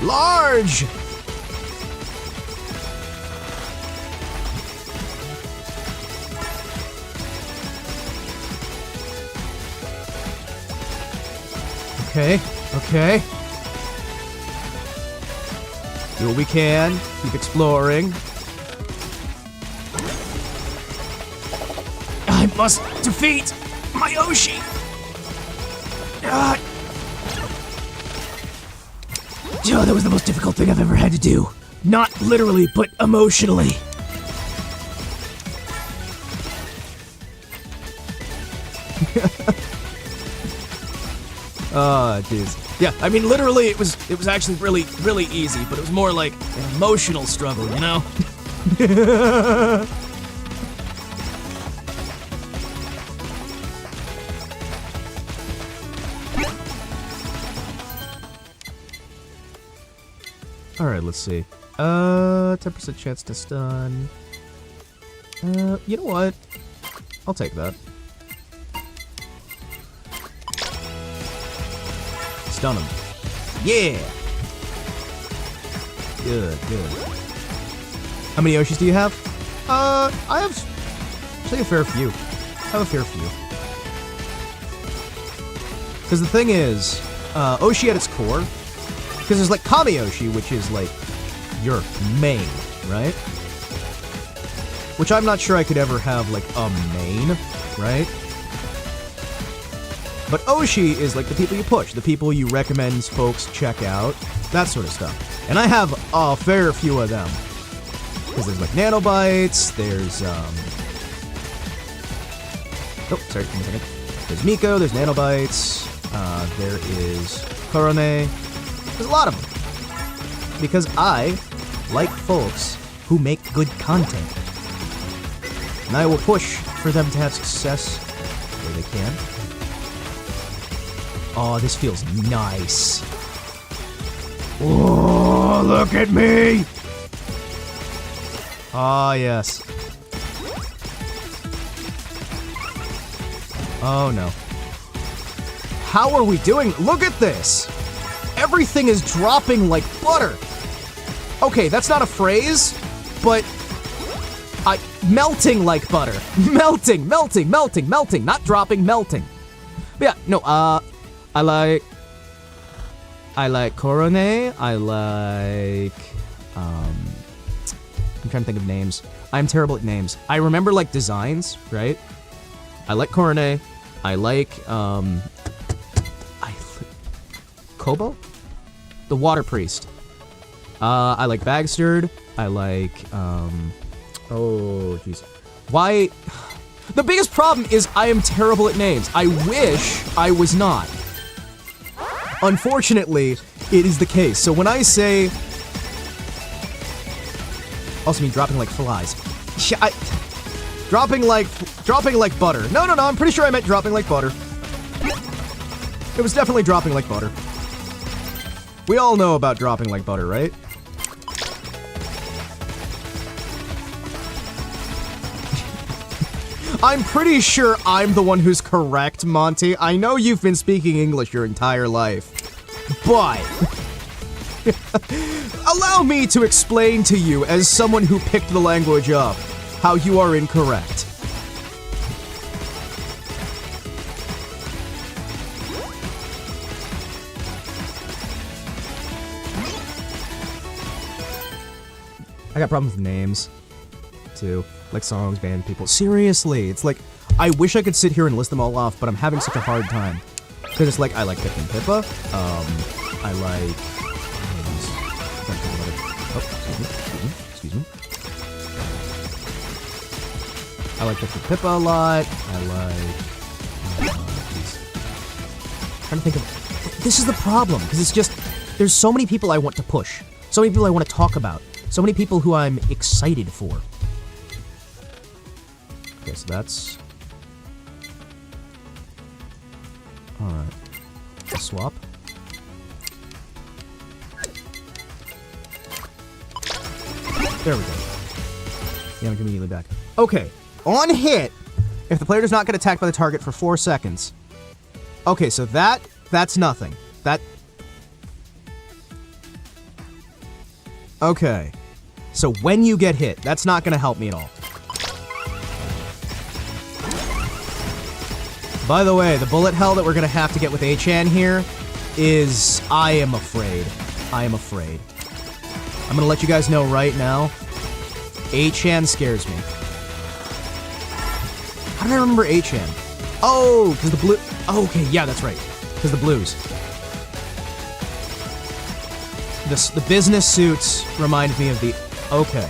Large! Okay, okay. Do what we can. Keep exploring. I must defeat my Oshi! Oh, that was the most difficult thing I've ever had to do. Not literally, but emotionally. Jeez. Yeah, I mean, literally, it was actually really easy, but it was more like an emotional struggle, you know? Alright, let's see. 10% chance to stun. You know what? I'll take that. Stun him. Yeah! Good, good. How many Yoshis do you have? I have... say a fair few. I have a fair few. Because the thing is, Oshi at its core, because there's like Kami-Yoshi, which is like your main, right? Which I'm not sure I could ever have like a main, right? But Oshi is like the people you push, the people you recommend folks check out, that sort of stuff. And I have a fair few of them. Because there's like Nanobites, there's oh, sorry, give me a second. There's Miko, there's Nanobites, there is Korone. There's a lot of them. Because I like folks who make good content. And I will push for them to have success where they can. Oh, this feels nice. Oh, look at me! Ah, yes. Oh, no. How are we doing? Look at this! Everything is dropping like butter! Okay, that's not a phrase, but... melting like butter. Melting, melting, melting, melting. Not dropping, melting. But yeah, no, I like Korone, I like, I'm trying to think of names. I'm terrible at names. I remember, like, designs, right? I like Korone, I like, Kobo? The Water Priest. I like Bagsterd, I like, oh, jeez. Why? The biggest problem is I am terrible at names. I wish I was not. Unfortunately, it is the case. So when I say... Also mean dropping like flies. Dropping like butter. No, I'm pretty sure I meant dropping like butter. It was definitely dropping like butter. We all know about dropping like butter, right? I'm pretty sure I'm the one who's correct, Monty. I know you've been speaking English your entire life, but allow me to explain to you, as someone who picked the language up, how you are incorrect. I got problems with names, too. Like songs, band, people. Seriously, it's like, I wish I could sit here and list them all off, but I'm having such a hard time. Because it's like, I like Pip and Pippa, I like... Oh, excuse me. I like Pip and Pippa a lot, I like... trying to think of... This is the problem, because it's just, there's so many people I want to push. So many people I want to talk about. So many people who I'm excited for. Okay, so that's... Alright. Swap. There we go. Yeah, I'm immediately back. Okay, on hit, if the player does not get attacked by the target for 4 seconds. Okay, so that's nothing. That... Okay. So when you get hit, that's not gonna help me at all. By the way, the bullet hell that we're gonna have to get with Achan here is... I am afraid. I am afraid. I'm gonna let you guys know right now, Achan scares me. How did I remember Achan? Oh, because the blue... Oh, okay, yeah, that's right. Because the blues. The business suits remind me of the... Okay,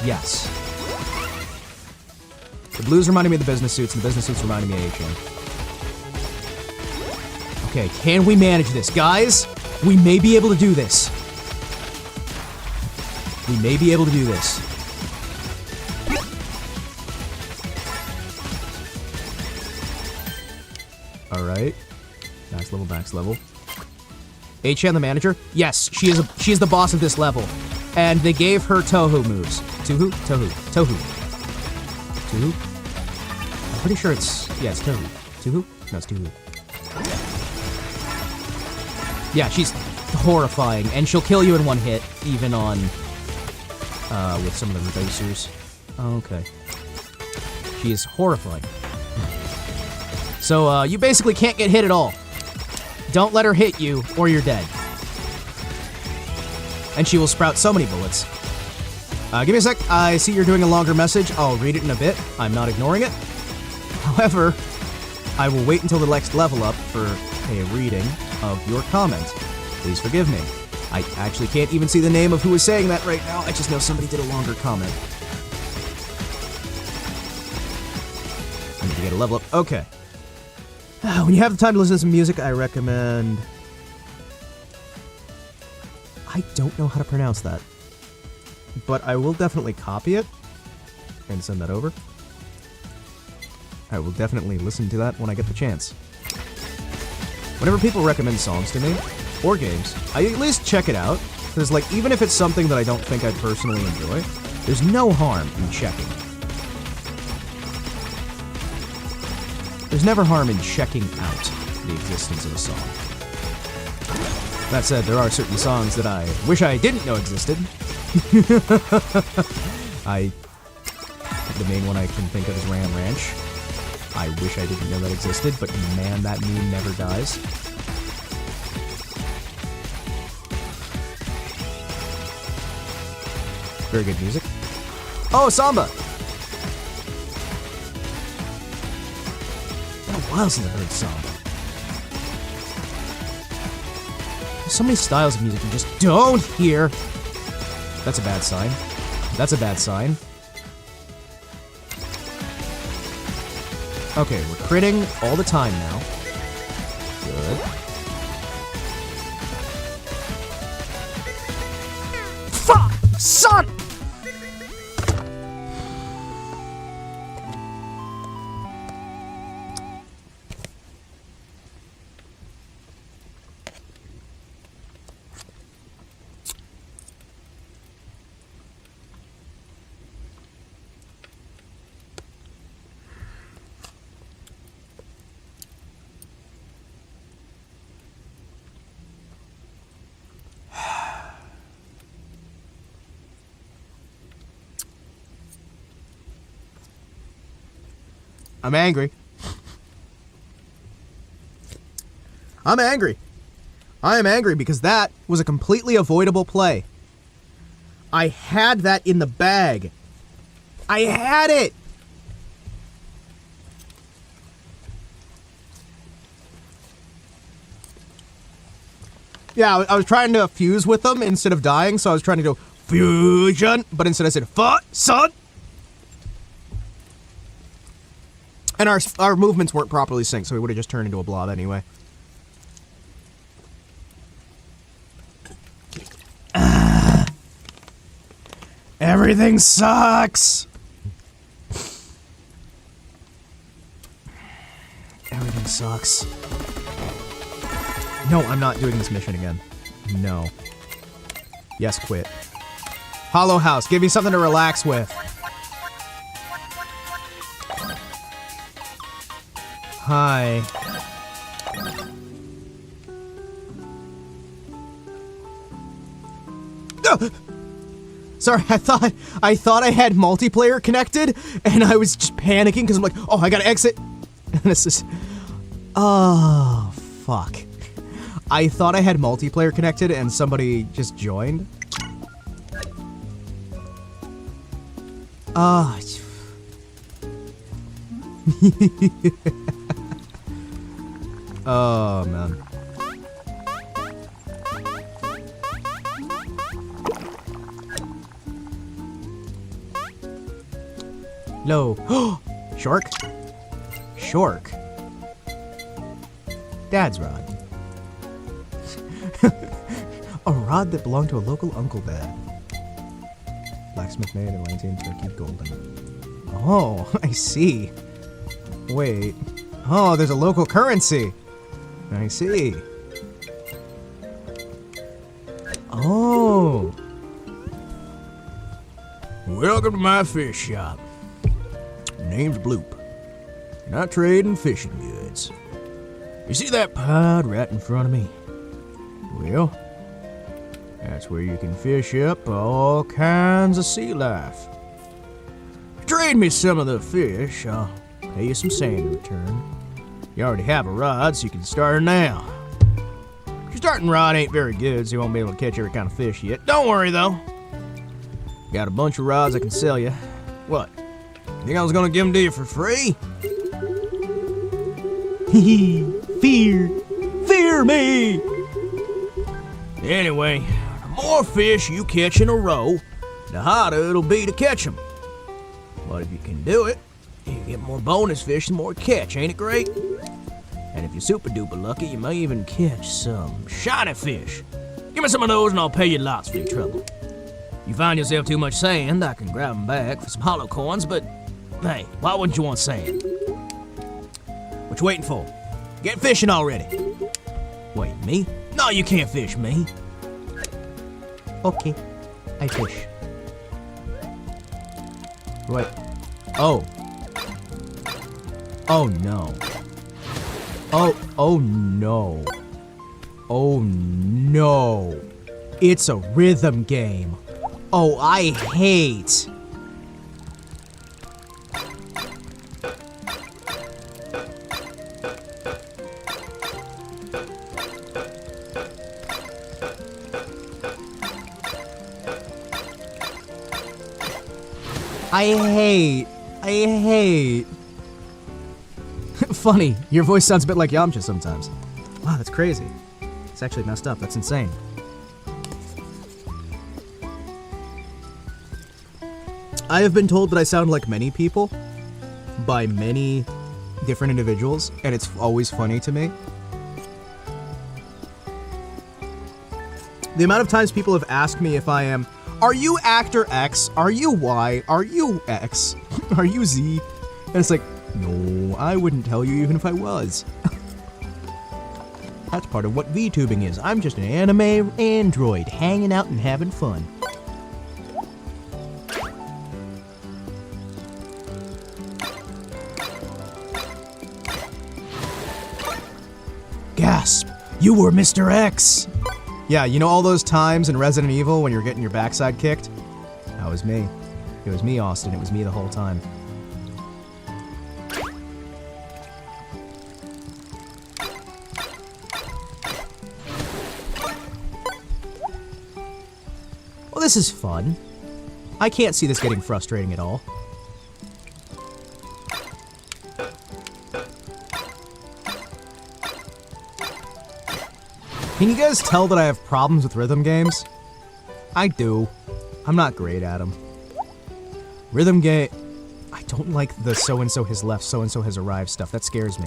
yes. The blues reminded me of the business suits, and the business suits reminded me of Achan. Okay, can we manage this? Guys, we may be able to do this. We may be able to do this. Alright. Max level, max level. H-Chan, the manager? Yes, she is the boss of this level. And they gave her Touhou moves. Touhou? Touhou. I'm pretty sure it's Touhou. Touhou? No, it's Touhou. Yeah, she's horrifying, and she'll kill you in one hit, even on, with some of the reducers. Okay. She is horrifying. So, you basically can't get hit at all. Don't let her hit you, or you're dead. And she will sprout so many bullets. Give me a sec. I see you're doing a longer message. I'll read it in a bit. I'm not ignoring it. However, I will wait until the next level up for a reading of your comment. Please forgive me. I actually can't even see the name of who is saying that right now. I just know somebody did a longer comment. I need to get a level up. Okay. When you have the time to listen to some music, I recommend... I don't know how to pronounce that. But I will definitely copy it and send that over. I will definitely listen to that when I get the chance. Whenever people recommend songs to me, or games, I at least check it out, because, like, even if it's something that I don't think I'd personally enjoy, there's no harm in checking. There's never harm in checking out the existence of a song. That said, there are certain songs that I wish I didn't know existed. The main one I can think of is Ram Ranch. I wish I didn't know that existed, but man, that meme never dies. Very good music. Oh, Samba! It's been a while since I've heard Samba. There's so many styles of music you just don't hear. That's a bad sign. That's a bad sign. Okay, we're critting all the time now. Good. Fuck! Son! I'm angry. I'm angry. I am angry because that was a completely avoidable play. I had that in the bag. I had it! Yeah, I was trying to fuse with them instead of dying, so I was trying to go fusion, but instead I said son. And our movements weren't properly synced, so we would have just turned into a blob anyway. Everything sucks! Everything sucks. No, I'm not doing this mission again. No. Yes, quit. Hollow House, give me something to relax with. Hi. Sorry, I thought I had multiplayer connected, and I was just panicking because I'm like, oh, I gotta exit. And this is, oh, fuck. I thought I had multiplayer connected, and somebody just joined. Oh. Oh, man. No. Shark? Shark. Dad's rod. A rod that belonged to a local Uncle Dad. Blacksmith made Atlantean turkey golden. Oh, I see. Wait. Oh, there's a local currency. I see. Oh. Welcome to my fish shop. Name's Bloop. And I trade in fishing goods. You see that pod right in front of me? Well, that's where you can fish up all kinds of sea life. Trade me some of the fish, I'll pay you some sand in return. You already have a rod, so you can start now. Your starting rod ain't very good, so you won't be able to catch every kind of fish yet. Don't worry, though. Got a bunch of rods I can sell you. What? Think I was gonna give them to you for free? Fear me! Anyway, the more fish you catch in a row, the harder it'll be to catch them. But if you can do it, you get more bonus fish the more you catch, ain't it great? And if you're super duper lucky, you may even catch some shiny fish. Give me some of those and I'll pay you lots for your trouble. You find yourself too much sand, I can grab them back for some hollow coins, but hey, why wouldn't you want sand? What you waiting for? Get fishing already. Wait, me? No, you can't fish me. Okay, I fish. Wait. Oh. Oh no. Oh no. Oh no. It's a rhythm game. Oh, I hate. I hate. Funny, your voice sounds a bit like Yamcha sometimes. Wow, that's crazy. It's actually messed up, that's insane. I have been told that I sound like many people by many different individuals, and it's always funny to me. The amount of times people have asked me if I am, are you actor X? Are you Y? Are you X? Are you Z? And it's like, no, I wouldn't tell you even if I was. That's part of what VTubing is. I'm just an anime android hanging out and having fun. Gasp! You were Mr. X! Yeah, you know all those times in Resident Evil when you're getting your backside kicked? That was me. It was me, Austin. It was me the whole time. Well, this is fun. I can't see this getting frustrating at all. Can you guys tell that I have problems with rhythm games? I do. I'm not great at them. Rhythm game... I don't like the so-and-so has left, so-and-so has arrived stuff. That scares me.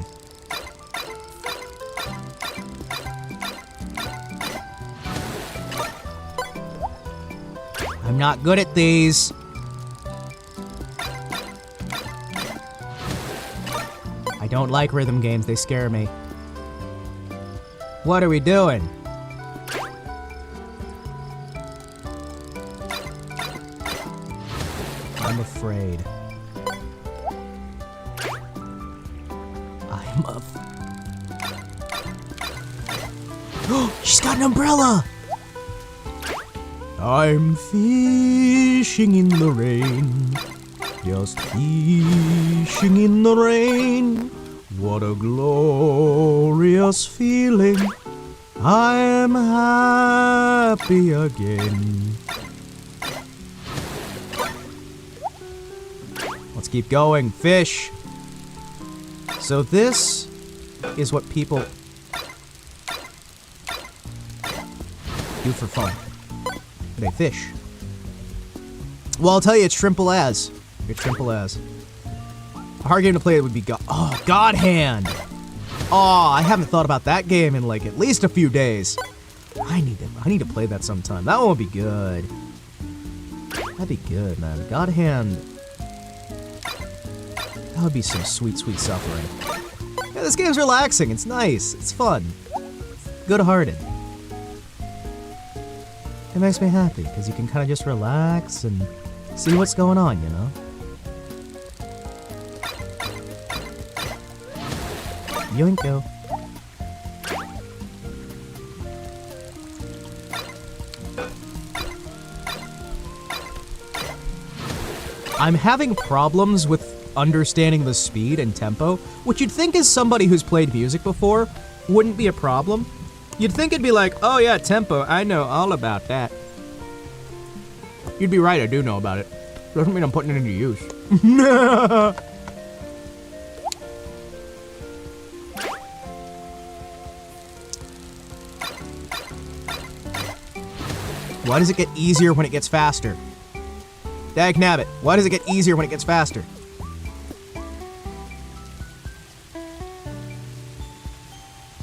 I'm not good at these. I don't like rhythm games. They scare me. What are we doing? I'm afraid. She's got an umbrella! I'm fishing in the rain. Just fishing in the rain. What a glorious feeling. I am happy again. Let's keep going. Fish. So this is what people do for fun. They fish. Well, I'll tell you, it's simple as. It's simple as. A hard game to play would be God Hand. Oh, I haven't thought about that game in like at least a few days. I need to play that sometime. That one would be good. That'd be good, man. God Hand. That would be some sweet, sweet suffering. Yeah, this game's relaxing. It's nice. It's fun. Good-hearted. It makes me happy, because you can kind of just relax and see what's going on, you know? Yoinko. I'm having problems with understanding the speed and tempo, which you'd think as somebody who's played music before wouldn't be a problem. You'd think it'd be like, oh yeah, tempo, I know all about that. You'd be right, I do know about it. Doesn't mean I'm putting it into use. Why does it get easier when it gets faster? Dagnabbit, why does it get easier when it gets faster?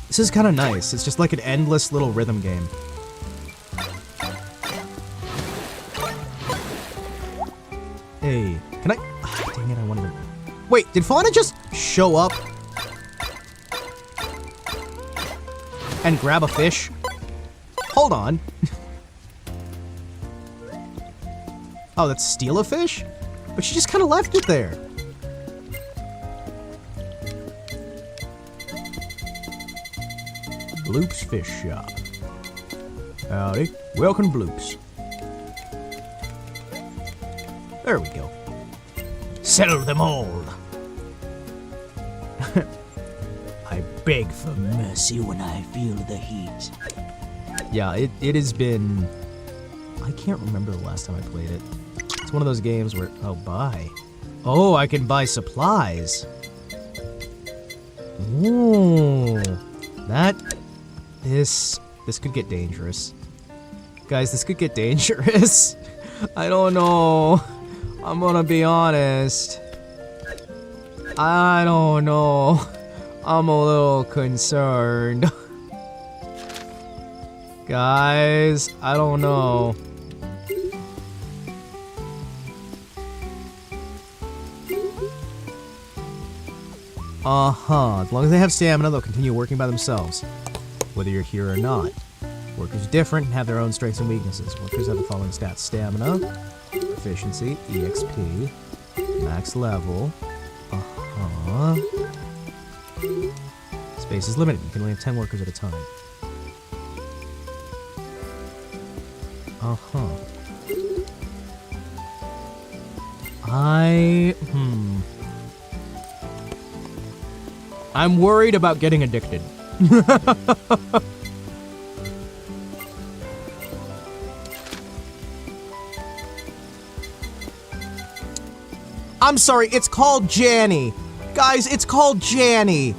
This is kind of nice. It's just like an endless little rhythm game. Hey, can I... Ah, dang it, I wanted to... Wait, did Fauna just show up? And grab a fish? Hold on. Oh, that's steal a fish? But she just kind of left it there. Bloop's Fish Shop. Howdy. Welcome, Bloops. There we go. Sell them all. I beg for mercy when I feel the heat. Yeah, it has been... I can't remember the last time I played it. It's one of those games where... Oh, buy. Oh, I can buy supplies. Ooh. That... This could get dangerous. Guys, this could get dangerous. I don't know. I'm gonna be honest. I don't know. I'm a little concerned. Guys, I don't know. As long as they have stamina, they'll continue working by themselves, whether you're here or not. Workers are different and have their own strengths and weaknesses. Workers have the following stats: stamina, efficiency, EXP, max level. Space is limited. You can only have 10 workers at a time. I'm worried about getting addicted. I'm sorry, it's called Janny. Guys, it's called Janny.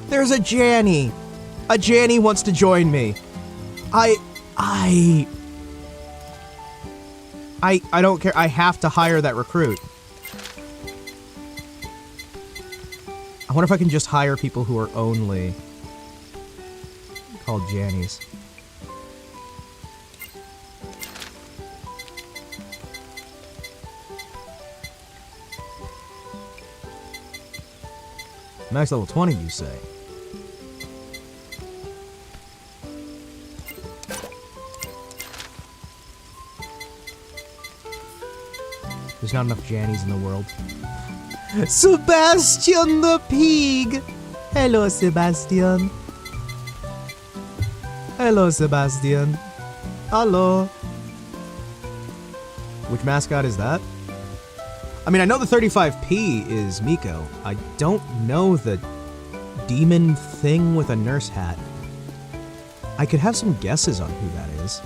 There's a Janny. A Janny wants to join me. I don't care. I have to hire that recruit. I wonder if I can just hire people who are only called Jannies. Max level 20, you say? There's not enough Jannies in the world. Sebastian the pig! Hello, Sebastian. Hello, Sebastian. Hello. Which mascot is that? I mean, I know the 35P is Miko. I don't know the demon thing with a nurse hat. I could have some guesses on who that is.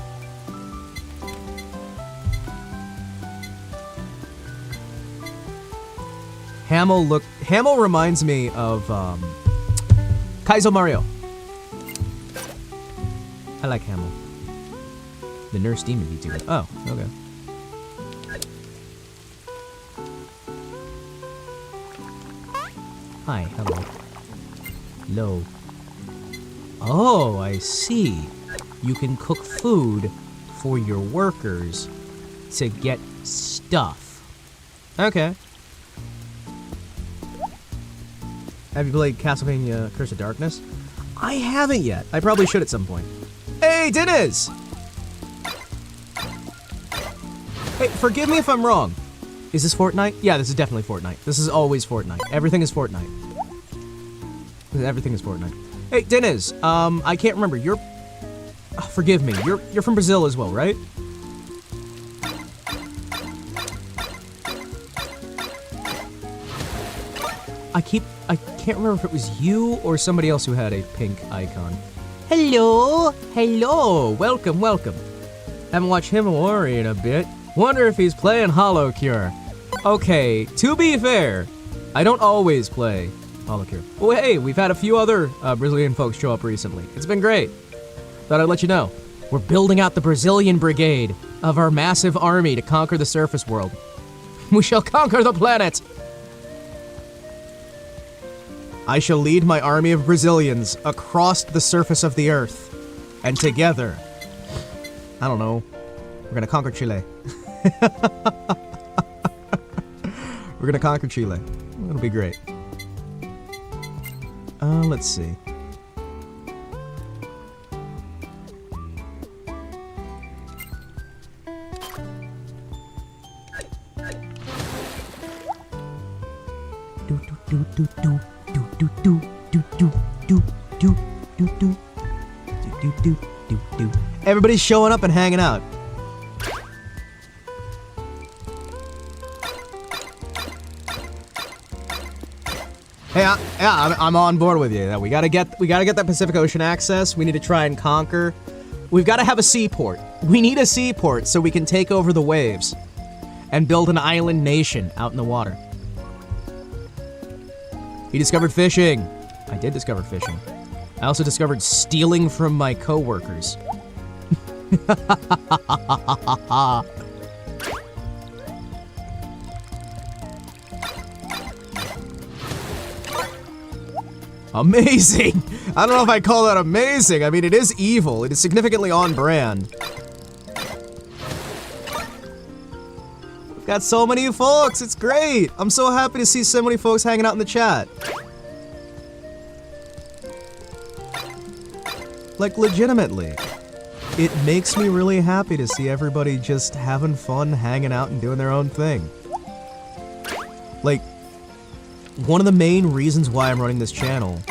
Hamel reminds me of Kaizo Mario. I like Hamel. The nurse demon VTuber. Oh, okay. Hi, hello. Hello. Oh, I see. You can cook food for your workers to get stuff. Okay. Have you played Castlevania Curse of Darkness? I haven't yet. I probably should at some point. Hey, Dennis! Hey, forgive me if I'm wrong. Is this Fortnite? Yeah, this is definitely Fortnite. This is always Fortnite. Everything is Fortnite. Everything is Fortnite. Hey, Deniz, I can't remember. You're... forgive me. You're from Brazil as well, right? I can't remember if it was you or somebody else who had a pink icon. Hello! Hello! Welcome, welcome. Haven't watched Himawari in a bit. Wonder if he's playing Hollow Cure. Okay, to be fair, I don't always play Hollow Cure. Oh, hey, we've had a few other Brazilian folks show up recently. It's been great. Thought I'd let you know. We're building out the Brazilian brigade of our massive army to conquer the surface world. We shall conquer the planet! I shall lead my army of Brazilians across the surface of the earth. And together, I don't know, we're gonna conquer Chile. We're gonna conquer Chile. It'll be great. Let's see. Everybody's showing up and hanging out. Hey, I'm on board with you. We gotta get that Pacific Ocean access. We need to try and conquer. We've got to have a seaport. We need a seaport so we can take over the waves and build an island nation out in the water. He discovered fishing. I did discover fishing. I also discovered stealing from my coworkers. Amazing! I don't know if I call that amazing. I mean, it is evil. It is significantly on brand. We've got so many folks. It's great. I'm so happy to see so many folks hanging out in the chat. Like, legitimately. It makes me really happy to see everybody just having fun, hanging out, and doing their own thing. Like, one of the main reasons why I'm running this channel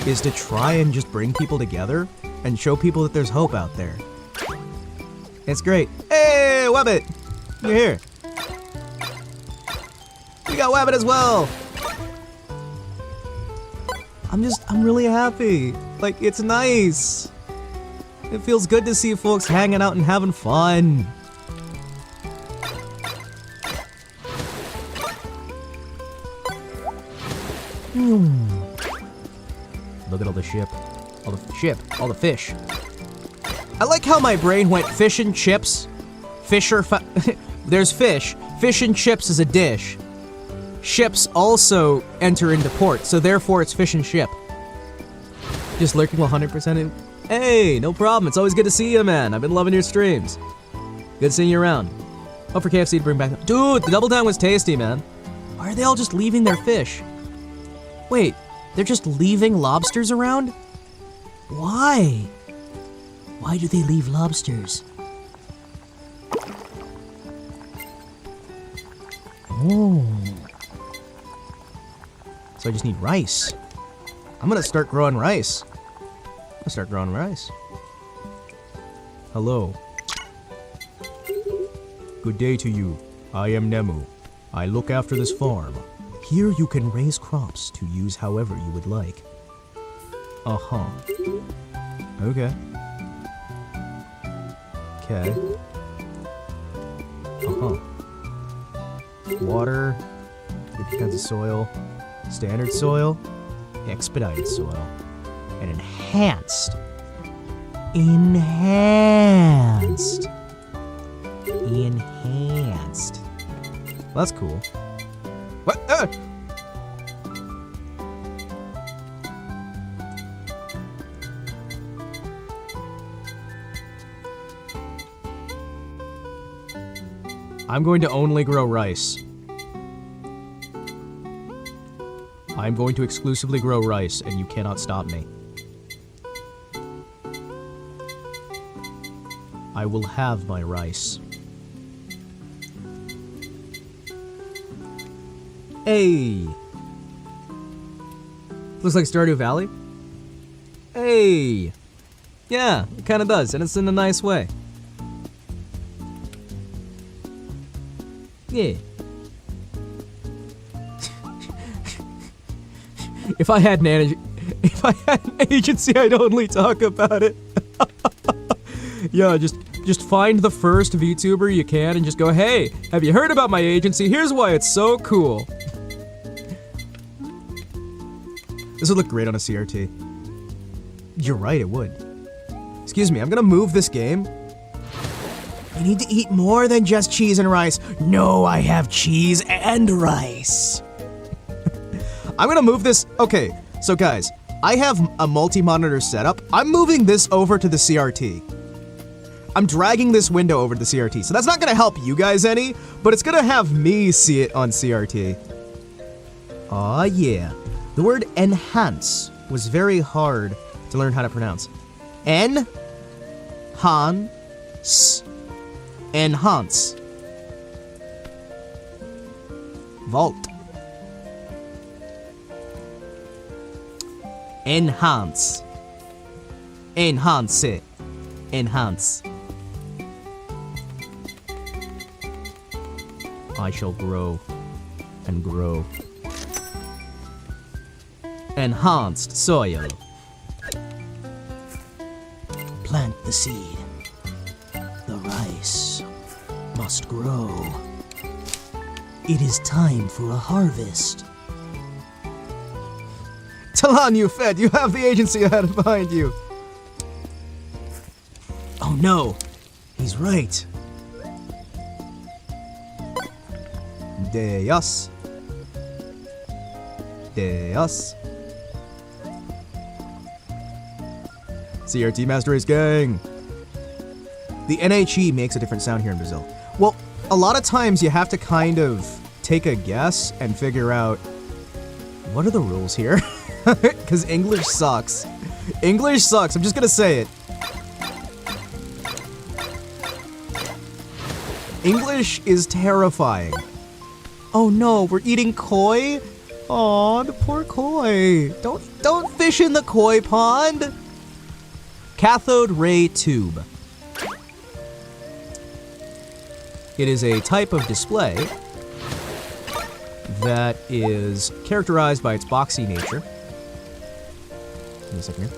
is to try and just bring people together and show people that there's hope out there. It's great. Hey, Webbit! You're here. We got Webbit as well! I'm really happy. Like, it's nice. It feels good to see folks hanging out and having fun. Look at all the ship. All the fish. I like how my brain went fish and chips. There's fish. Fish and chips is a dish. Ships also enter into port, so therefore it's fish and ship. Just lurking 100% in. Hey, no problem. It's always good to see you, man. I've been loving your streams. Good seeing you around. Hope for KFC to bring back. Dude, the double down was tasty, man. Why are they all just leaving their fish? Wait, they're just leaving lobsters around? Why? Why do they leave lobsters? Oh. So I just need rice. I'm gonna start growing rice. Hello. Good day to you. I am Nemu. I look after this farm. Here you can raise crops to use however you would like. Uh-huh. Okay. Okay. Uh-huh. Water, different kinds of soil, standard soil, expedited soil, and enhanced. Enhanced. Well, that's cool. What? I'm going to only grow rice. I'm going to exclusively grow rice, and you cannot stop me. I will have my rice. Hey. Looks like Stardew Valley. Hey. Yeah, it kind of does, and it's in a nice way. Yeah. If I had an agency, I'd only talk about it. Yeah, just find the first VTuber you can and just go, hey, have you heard about my agency? Here's why it's so cool. This would look great on a CRT. You're right, it would. Excuse me, I'm gonna move this game. You need to eat more than just cheese and rice. No, I have cheese and rice. I'm gonna move this. Okay, so guys, I have a multi-monitor setup. I'm moving this over to the CRT. I'm dragging this window over to the CRT. So that's not gonna help you guys any, but it's gonna have me see it on CRT. Aw, yeah. The word enhance was very hard to learn how to pronounce. Enhance. Vault. Enhance. Enhance it. Enhance. I shall grow and grow. Enhanced soil. Plant the seed. The rice must grow. It is time for a harvest. Talon, you fed. You have the agency ahead behind you. Oh no, he's right. Deus. Deus. CRT Master Race Gang. The NHE makes a different sound here in Brazil. Well, a lot of times you have to kind of take a guess and figure out what are the rules here? Because English sucks. English sucks, I'm just gonna say it. English is terrifying. Oh no, we're eating koi? Aw, the poor koi. Don't fish in the koi pond. Cathode ray tube. It is a type of display that is characterized by its boxy nature. Give me a second here.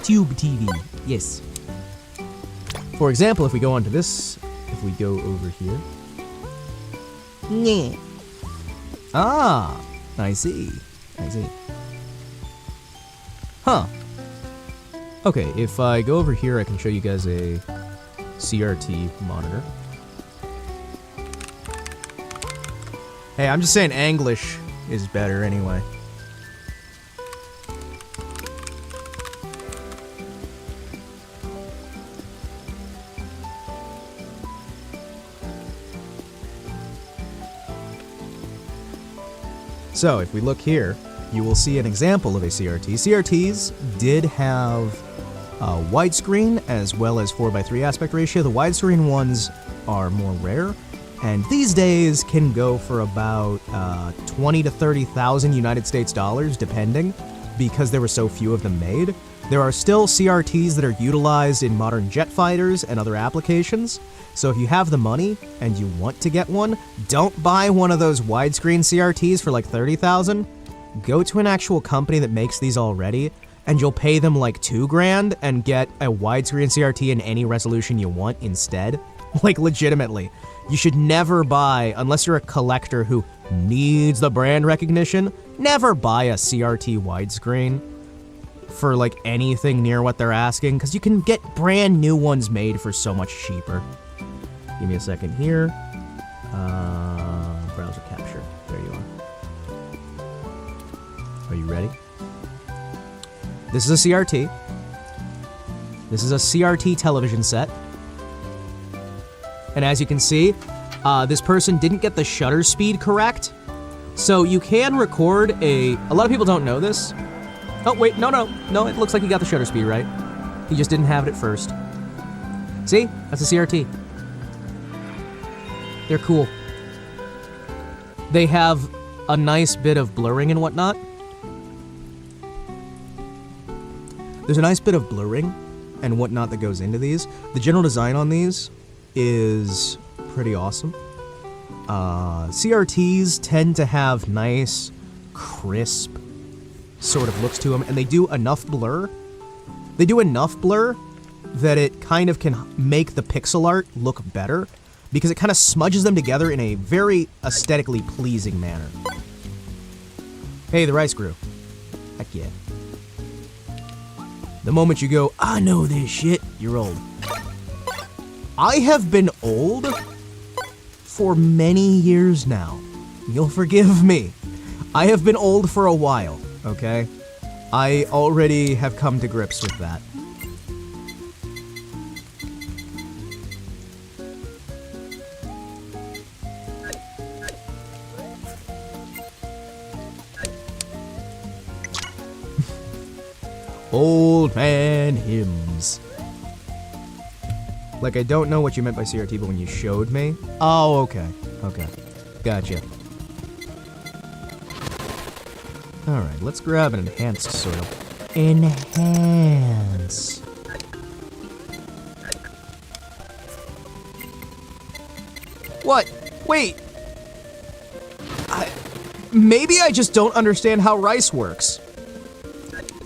Tube TV, yes. For example, if we go onto this, if we go over here. Yeah. Ah, I see. I see. Huh. Okay, if I go over here, I can show you guys a CRT monitor. Hey, I'm just saying English is better anyway. So, if we look here, you will see an example of a CRT. CRTs did have widescreen as well as 4:3 aspect ratio. The widescreen ones are more rare, and these days can go for about 20 to 30,000 United States dollars, depending, because there were so few of them made. There are still CRTs that are utilized in modern jet fighters and other applications. So if you have the money and you want to get one, don't buy one of those widescreen CRTs for like 30,000. Go to an actual company that makes these already, and you'll pay them like $2,000 and get a widescreen CRT in any resolution you want instead. Like legitimately. You should never buy, unless you're a collector who needs the brand recognition, never buy a CRT widescreen for like anything near what they're asking, because you can get brand new ones made for so much cheaper. Give me a second here. Browser capture. There you are. Are you ready? This is a CRT. This is a CRT television set. And as you can see, this person didn't get the shutter speed correct. So you can record a lot of people don't know this. Oh, wait, no, it looks like he got the shutter speed right. He just didn't have it at first. See? That's a CRT. They're cool. They have a nice bit of blurring and whatnot. There's a nice bit of blurring and whatnot that goes into these. The general design on these is pretty awesome. CRTs tend to have nice, crisp sort of looks to them, and they do enough blur. They do enough blur that it kind of can make the pixel art look better, because it kind of smudges them together in a very aesthetically pleasing manner. Hey, the rice grew. Heck yeah. The moment you go, I know this shit, you're old. I have been old for many years now. You'll forgive me. I have been old for a while, okay? I already have come to grips with that. Old man hymns. Like, I don't know what you meant by CRT, but when you showed me... Oh, okay. Okay. Gotcha. Alright, let's grab an enhanced soil. Enhance. What? Wait! Maybe I just don't understand how rice works.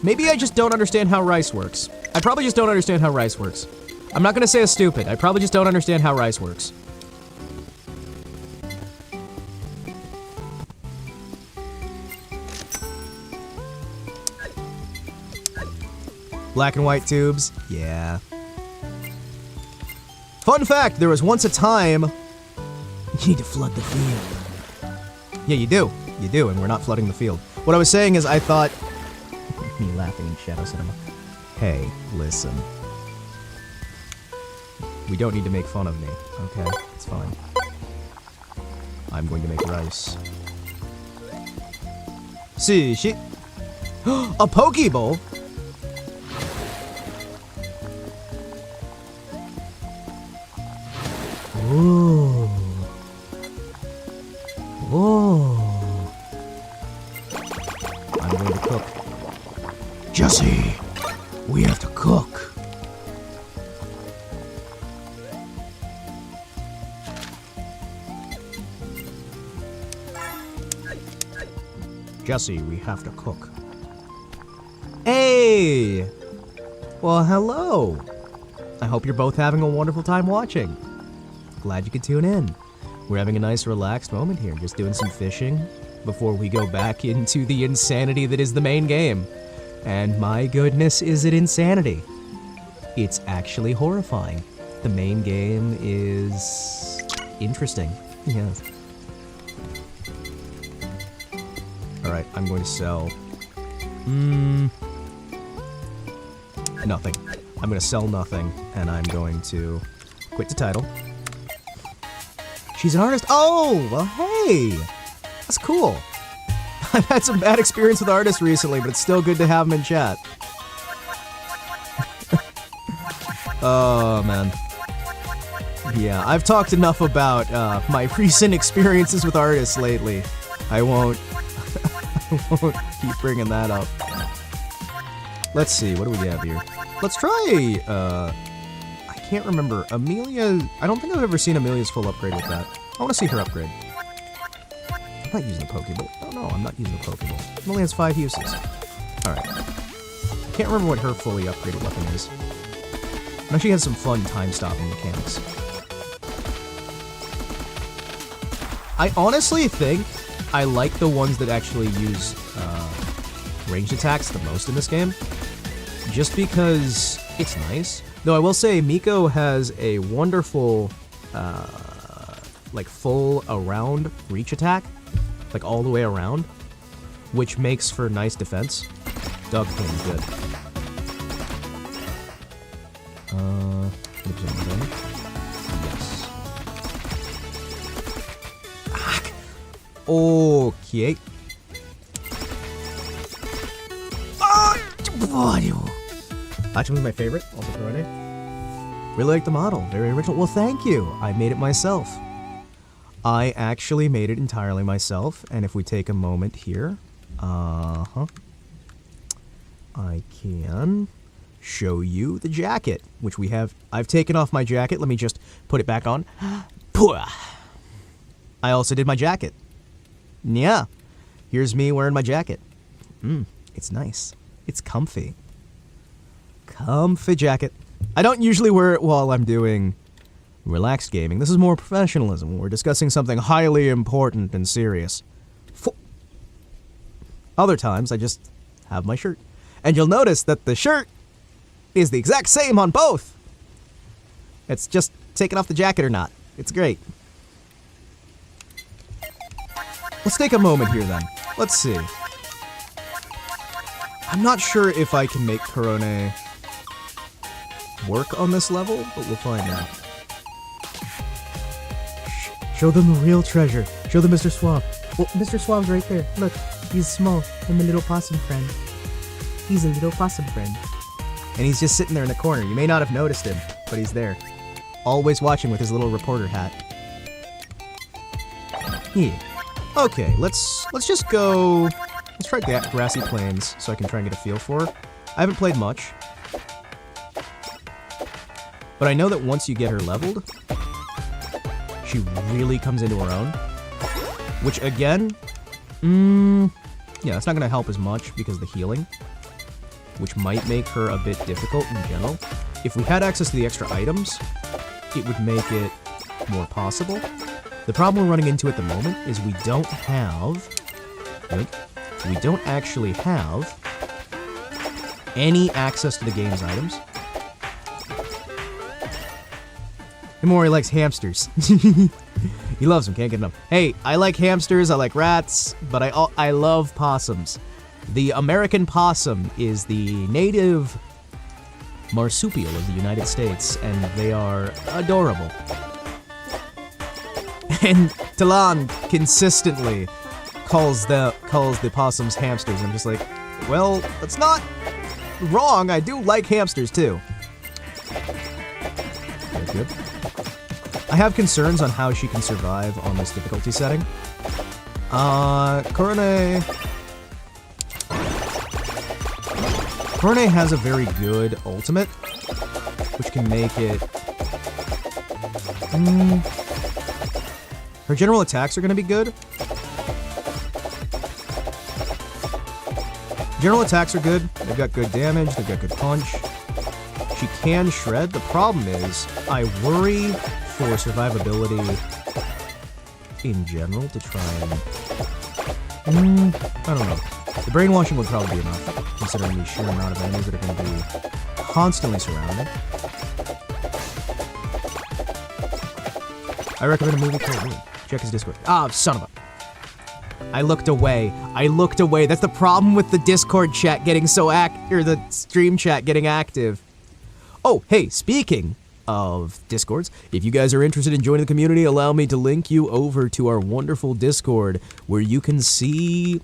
Maybe I just don't understand how rice works. I probably just don't understand how rice works. I'm not gonna say it's stupid. I probably just don't understand how rice works. Black and white tubes? Yeah. Fun fact, there was once a time... You need to flood the field. Yeah, you do. You do, and we're not flooding the field. What I was saying is I thought... Me laughing in Shadow Cinema. Hey, listen. We don't need to make fun of me, okay? It's fine. I'm going to make rice. See, she... A Pokeball? Ooh. Ooh. I'm going to cook. Jesse, we have to cook. Jesse, we have to cook. Hey! Well, hello. I hope you're both having a wonderful time watching. Glad you could tune in. We're having a nice relaxed moment here, just doing some fishing before we go back into the insanity that is the main game. And my goodness, is it insanity? It's actually horrifying. The main game is interesting. Yes. Alright, I'm going to sell... nothing. I'm going to sell nothing, and I'm going to quit the title. She's an artist? Oh, well, hey! That's cool. I've had some bad experience with artists recently, but it's still good to have them in chat. Oh, man. Yeah, I've talked enough about my recent experiences with artists lately. I won't keep bringing that up. Let's see, what do we have here? Let's try, I can't remember. Amelia, I don't think I've ever seen Amelia's full upgrade with that. I want to see her upgrade. I'm not using a Pokeball. No, I'm not using a Pokeball. It only has 5 uses. Alright. I can't remember what her fully upgraded weapon is. I know she has some fun time-stopping mechanics. I honestly think I like the ones that actually use ranged attacks the most in this game. Just because it's nice. Though I will say, Miko has a wonderful, like, full around reach attack. Like, all the way around. Which makes for nice defense. Dog can be good. Yes. Okay. Actually, my favorite. Also throw in. Really like the model. Very original. Well, thank you. I made it myself. I actually made it entirely myself, and if we take a moment here, I can show you the jacket, which we have. I've taken off my jacket. Let me just put it back on. I also did my jacket. Yeah, here's me wearing my jacket. It's nice. It's comfy. Comfy jacket. I don't usually wear it while I'm doing relaxed gaming. This is more professionalism. We're discussing something highly important and serious. Other times, I just have my shirt. And you'll notice that the shirt is the exact same on both. It's just taking off the jacket or not. It's great. Let's take a moment here then. Let's see. I'm not sure if I can make Korone work on this level, but we'll find out. Show them the real treasure. Show them Mr. Swab. Well, Mr. Swab's right there. Look, he's small. I'm a little possum friend. He's a little possum friend. And he's just sitting there in the corner. You may not have noticed him, but he's there. Always watching with his little reporter hat. Yeah. Okay, let's just go... Let's try Grassy Plains so I can try and get a feel for her. I haven't played much. But I know that once you get her leveled, she really comes into her own. Which, again, yeah, it's not going to help as much because of the healing, which might make her a bit difficult in general. If we had access to the extra items, it would make it more possible. The problem we're running into at the moment is we don't actually have any access to the game's items. Himawari likes hamsters. He loves them, can't get enough. Hey, I like hamsters, I like rats, but I love possums. The American possum is the native marsupial of the United States, and they are adorable. And Talon consistently calls the possums hamsters. I'm just like, well, that's not wrong. I do like hamsters too. Very good. I have concerns on how she can survive on this difficulty setting. Korone has a very good ultimate, which can make it... Her general attacks are going to be good. General attacks are good. They've got good damage. They've got good punch. She can shred. The problem is, I worry for survivability in general to try and... I don't know. The brainwashing would probably be enough, considering the sheer amount of enemies that are going to be constantly surrounded. I recommend a movie called... Check his Discord. Ah, son of a... I looked away. That's the problem with the Discord chat getting so or the stream chat getting active. Oh, hey, speaking of Discords, if you guys are interested in joining the community, allow me to link you over to our wonderful Discord, where you can see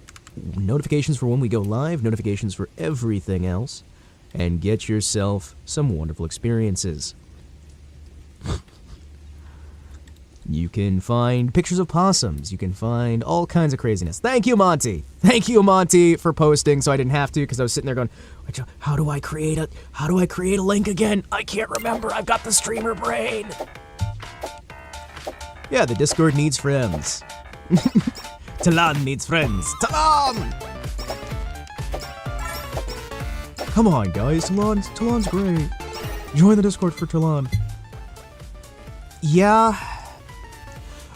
notifications for when we go live, notifications for everything else, and get yourself some wonderful experiences. You can find pictures of possums. You can find all kinds of craziness. Thank you, Monty. Thank you, Monty, for posting so I didn't have to, because I was sitting there going, how do I create a link again? I can't remember. I've got the streamer brain. Yeah, the Discord needs friends. Talon needs friends. Talon! Come on, guys. Talon's great. Join the Discord for Talon. Yeah.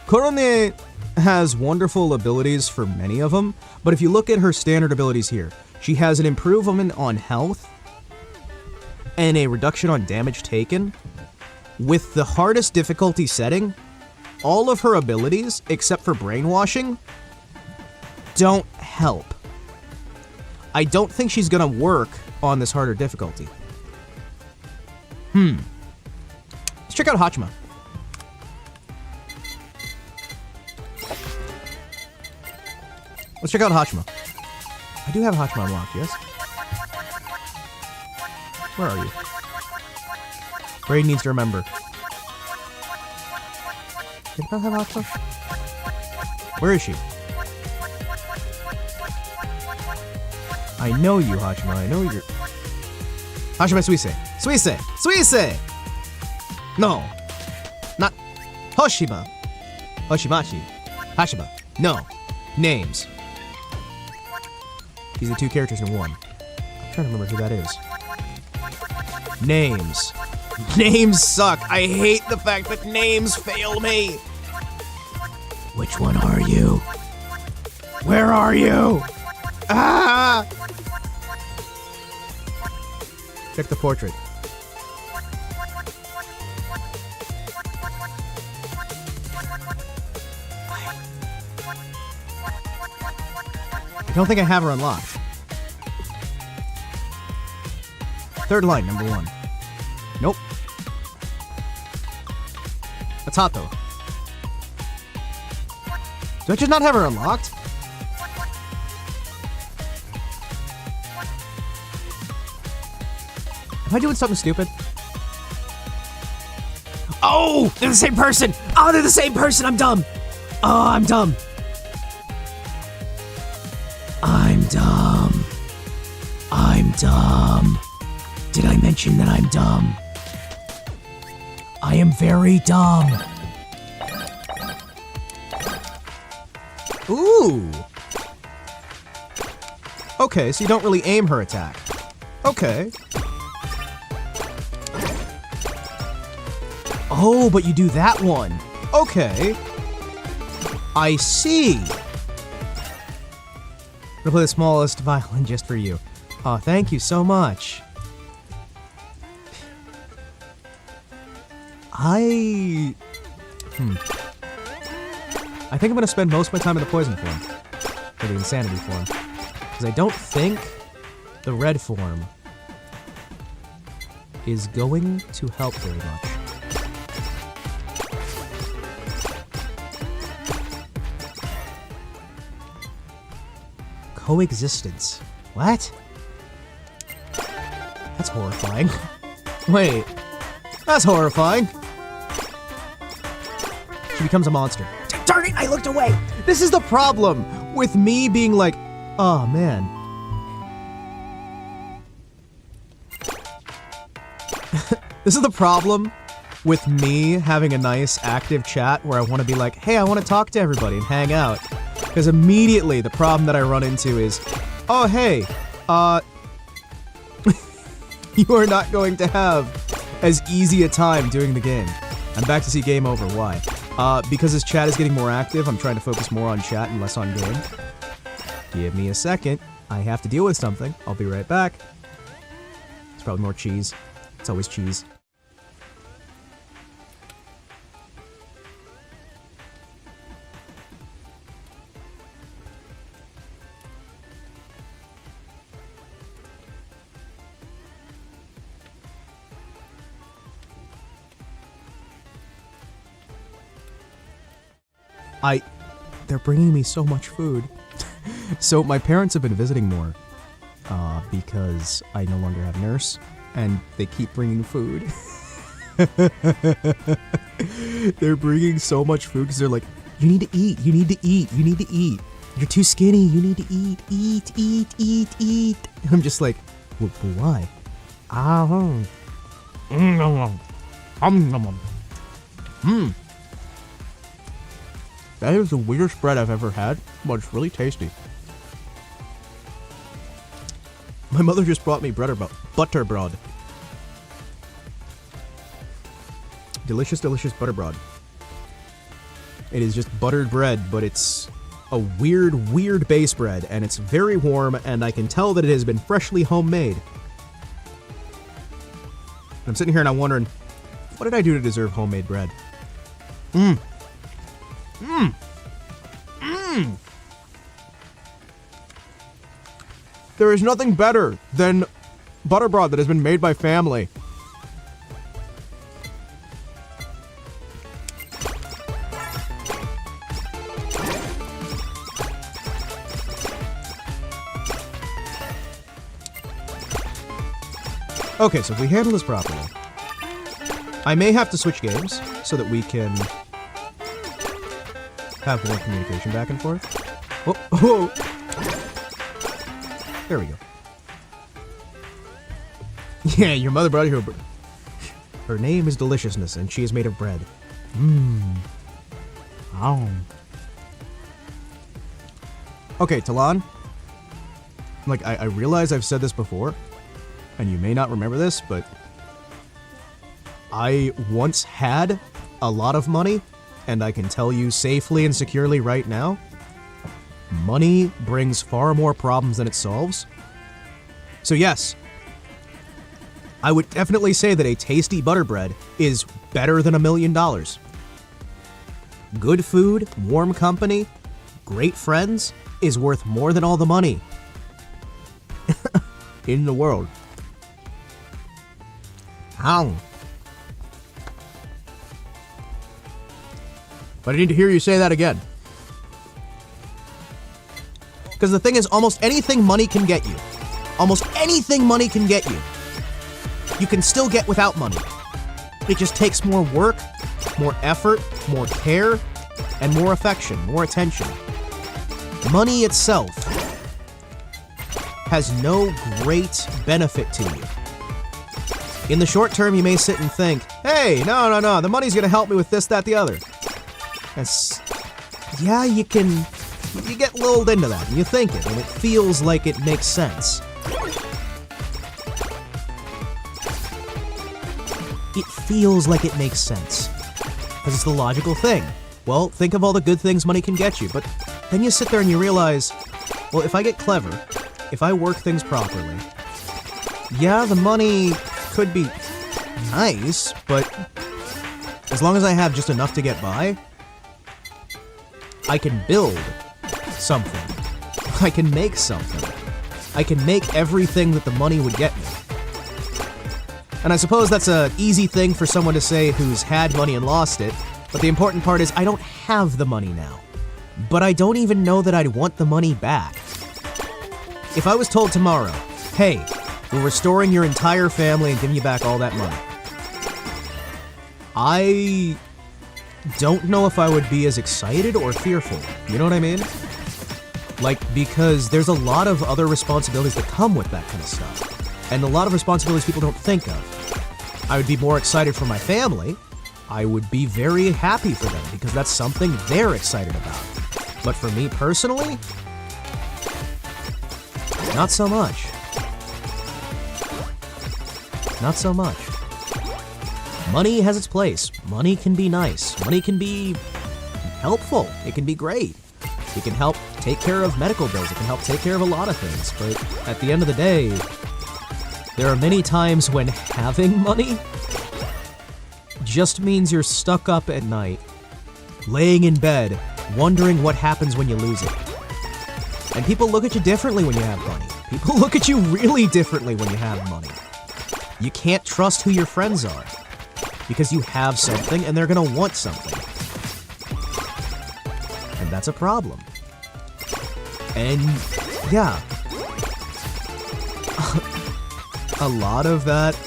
Korone has wonderful abilities for many of them, but if you look at her standard abilities here, she has an improvement on health and a reduction on damage taken. With the hardest difficulty setting, all of her abilities, except for brainwashing, don't help. I don't think she's gonna work on this harder difficulty. Let's check out Hachima. Let's check out Hachima. I do have Hachima unlocked, yes? Where are you? Brain needs to remember. Did I not have Hachima? Where is she? I know you, Hachima. I know you're... Hachima Suise. Suise! Suise! No. Not... Hoshima. Hoshimachi. Hashima. No. Names. These are two characters in one. I'm trying to remember who that is. Names. Names suck. I hate the fact that names fail me. Which one are you? Where are you? Ah! Check the portrait. I don't think I have her unlocked. Third line, number 1. Nope. That's hot, though. Do I just not have her unlocked? Am I doing something stupid? Oh! They're the same person! Oh, they're the same person! I'm dumb! Oh, I'm dumb. I'm dumb. I'm dumb. Did I mention that I'm dumb? I am very dumb. Ooh. Okay, so you don't really aim her attack. Okay. Oh, but you do that one. Okay. I see. I'm gonna play the smallest violin just for you. Oh, thank you so much. I think I'm gonna spend most of my time in the poison form. Or the insanity form. Because I don't think the red form is going to help very much. Coexistence. What? That's horrifying. Wait. That's horrifying. She becomes a monster. Darn it, I looked away! This is the problem with me being like, oh man. This is the problem with me having a nice active chat where I want to be like, hey, I want to talk to everybody and hang out. Because immediately the problem that I run into is, oh hey, you are not going to have as easy a time doing the game. I'm back to see game over. Why? Because his chat is getting more active, I'm trying to focus more on chat and less on game. Give me a second. I have to deal with something. I'll be right back. It's probably more cheese. It's always cheese. They're bringing me so much food. So my parents have been visiting more because I no longer have nurse, and they keep bringing food. They're bringing so much food because they're like, you need to eat, you need to eat, you need to eat. You're too skinny, you need to eat, eat, eat, eat, eat. And I'm just like, well, why? That is the weirdest bread I've ever had, but it's really tasty. My mother just brought me butter bread. Delicious, delicious butter bread. It is just buttered bread, but it's a weird, weird base bread, and it's very warm, and I can tell that it has been freshly homemade. I'm sitting here and I'm wondering, what did I do to deserve homemade bread? There is nothing better than butter bread that has been made by family. Okay, so if we handle this properly, I may have to switch games so that we can have more communication back and forth. Oh, oh. There we go. Yeah, your mother brought you her name is Deliciousness, and she is made of bread. Mmm. Ow. Okay, Talon. Like, I realize I've said this before, and you may not remember this, but I once had a lot of money, and I can tell you safely and securely right now, money brings far more problems than it solves. So yes, I would definitely say that a tasty butter bread is better than $1 million. Good food, warm company, great friends is worth more than all the money in the world. How? But I need to hear you say that again. Because the thing is, almost anything money can get you. Almost anything money can get you. You can still get without money. It just takes more work, more effort, more care, and more affection, more attention. Money itself has no great benefit to you. In the short term, you may sit and think, hey, no, the money's gonna help me with this, that, the other. Yeah, you get lulled into that, and you think it, and it feels like it makes sense. It feels like it makes sense. Because it's the logical thing. Well, think of all the good things money can get you, but then you sit there and you realize, well, if I get clever, if I work things properly, yeah, the money could be nice, but as long as I have just enough to get by, I can build something. I can make something. I can make everything that the money would get me. And I suppose that's an easy thing for someone to say who's had money and lost it, but the important part is I don't have the money now. But I don't even know that I'd want the money back. If I was told tomorrow, hey, we're restoring your entire family and giving you back all that money, I don't know if I would be as excited or fearful. You know what I mean? Like, because there's a lot of other responsibilities that come with that kind of stuff. And a lot of responsibilities people don't think of. I would be more excited for my family. I would be very happy for them because that's something they're excited about. But for me personally, not so much. Not so much. Money has its place. Money can be nice. Money can be helpful. It can be great. It can help take care of medical bills. It can help take care of a lot of things. But at the end of the day, there are many times when having money just means you're stuck up at night, laying in bed, wondering what happens when you lose it. And people look at you differently when you have money. People look at you really differently when you have money. You can't trust who your friends are because you have something and they're gonna want something. And that's a problem. And yeah, a lot of that,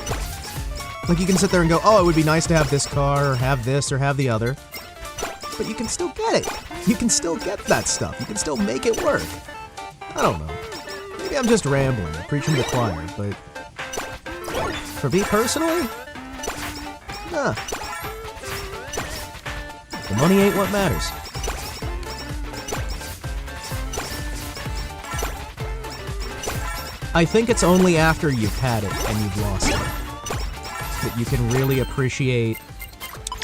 like you can sit there and go, oh, it would be nice to have this car or have this or have the other. But you can still get it. You can still get that stuff. You can still make it work. I don't know. Maybe I'm just rambling, preaching to the choir, but for me personally, nah. The money ain't what matters. I think it's only after you've had it and you've lost it that you can really appreciate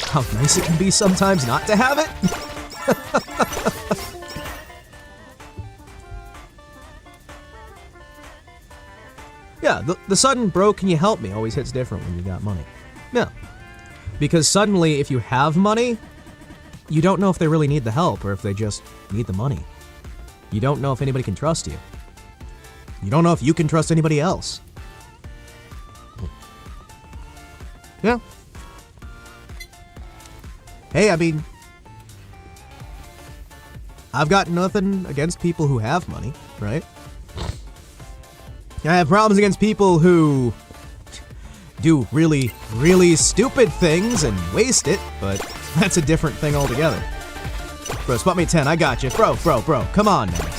how nice it can be sometimes not to have it. Yeah, the sudden bro, can you help me always hits different when you got money. Yeah. Because suddenly, if you have money, you don't know if they really need the help or if they just need the money. You don't know if anybody can trust you. You don't know if you can trust anybody else. Yeah. Hey, I mean, I've got nothing against people who have money, right? I have problems against people who do really, really stupid things and waste it, but that's a different thing altogether. Bro, spot me 10. I got you. Bro. Come on, man.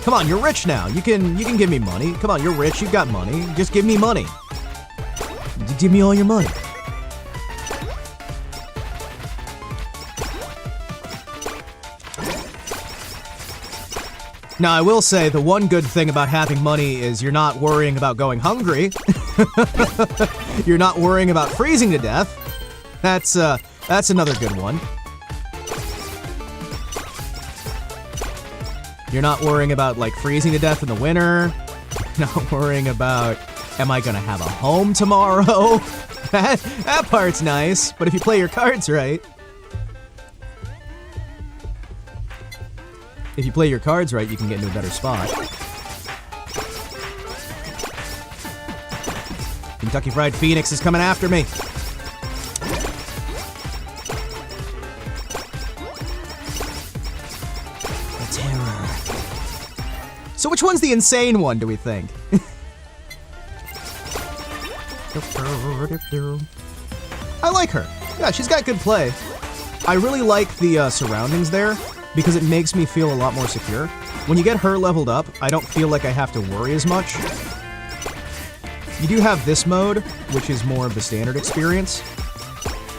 Come on, you're rich now. You can give me money. Come on, you're rich. You got money. Just give me money. Give me all your money. Now, I will say the one good thing about having money is you're not worrying about going hungry. You're not worrying about freezing to death. That's another good one. You're not worrying about, like, freezing to death in the winter. Not worrying about, am I gonna have a home tomorrow? That part's nice, but if you play your cards right... If you play your cards right, you can get into a better spot. Kentucky Fried Phoenix is coming after me. The terror. So which one's the insane one, do we think? I like her. Yeah, she's got good play. I really like the surroundings there, because it makes me feel a lot more secure. When you get her leveled up, I don't feel like I have to worry as much. You do have this mode, which is more of the standard experience,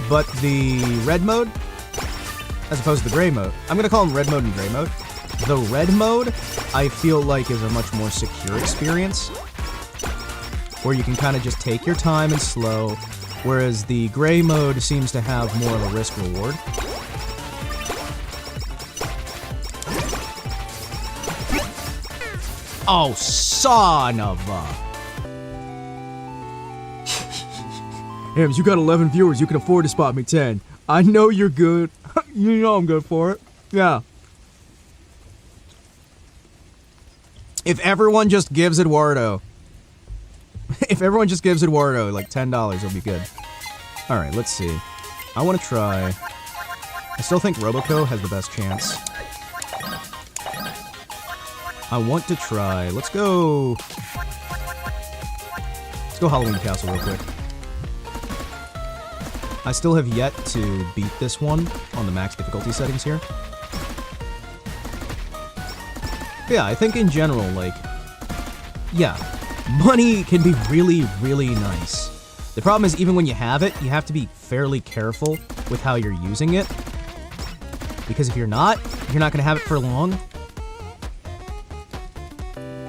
but the red mode, as opposed to the gray mode, I'm gonna call them red mode and gray mode. The red mode, I feel like is a much more secure experience, where you can kind of just take your time and slow, whereas the gray mode seems to have more of a risk-reward. Oh, son of a... Hams, you got 11 viewers. You can afford to spot me 10. I know you're good. You know I'm good for it. Yeah. If everyone just gives Eduardo... If everyone just gives Eduardo, like, $10, it'll be good. Alright, let's see. I want to try... I still think Roboco has the best chance. I want to try... Let's go Halloween Castle real quick. I still have yet to beat this one on the max difficulty settings here. But yeah, I think in general, like... Yeah, money can be really, really nice. The problem is, even when you have it, you have to be fairly careful with how you're using it. Because if you're not going to have it for long.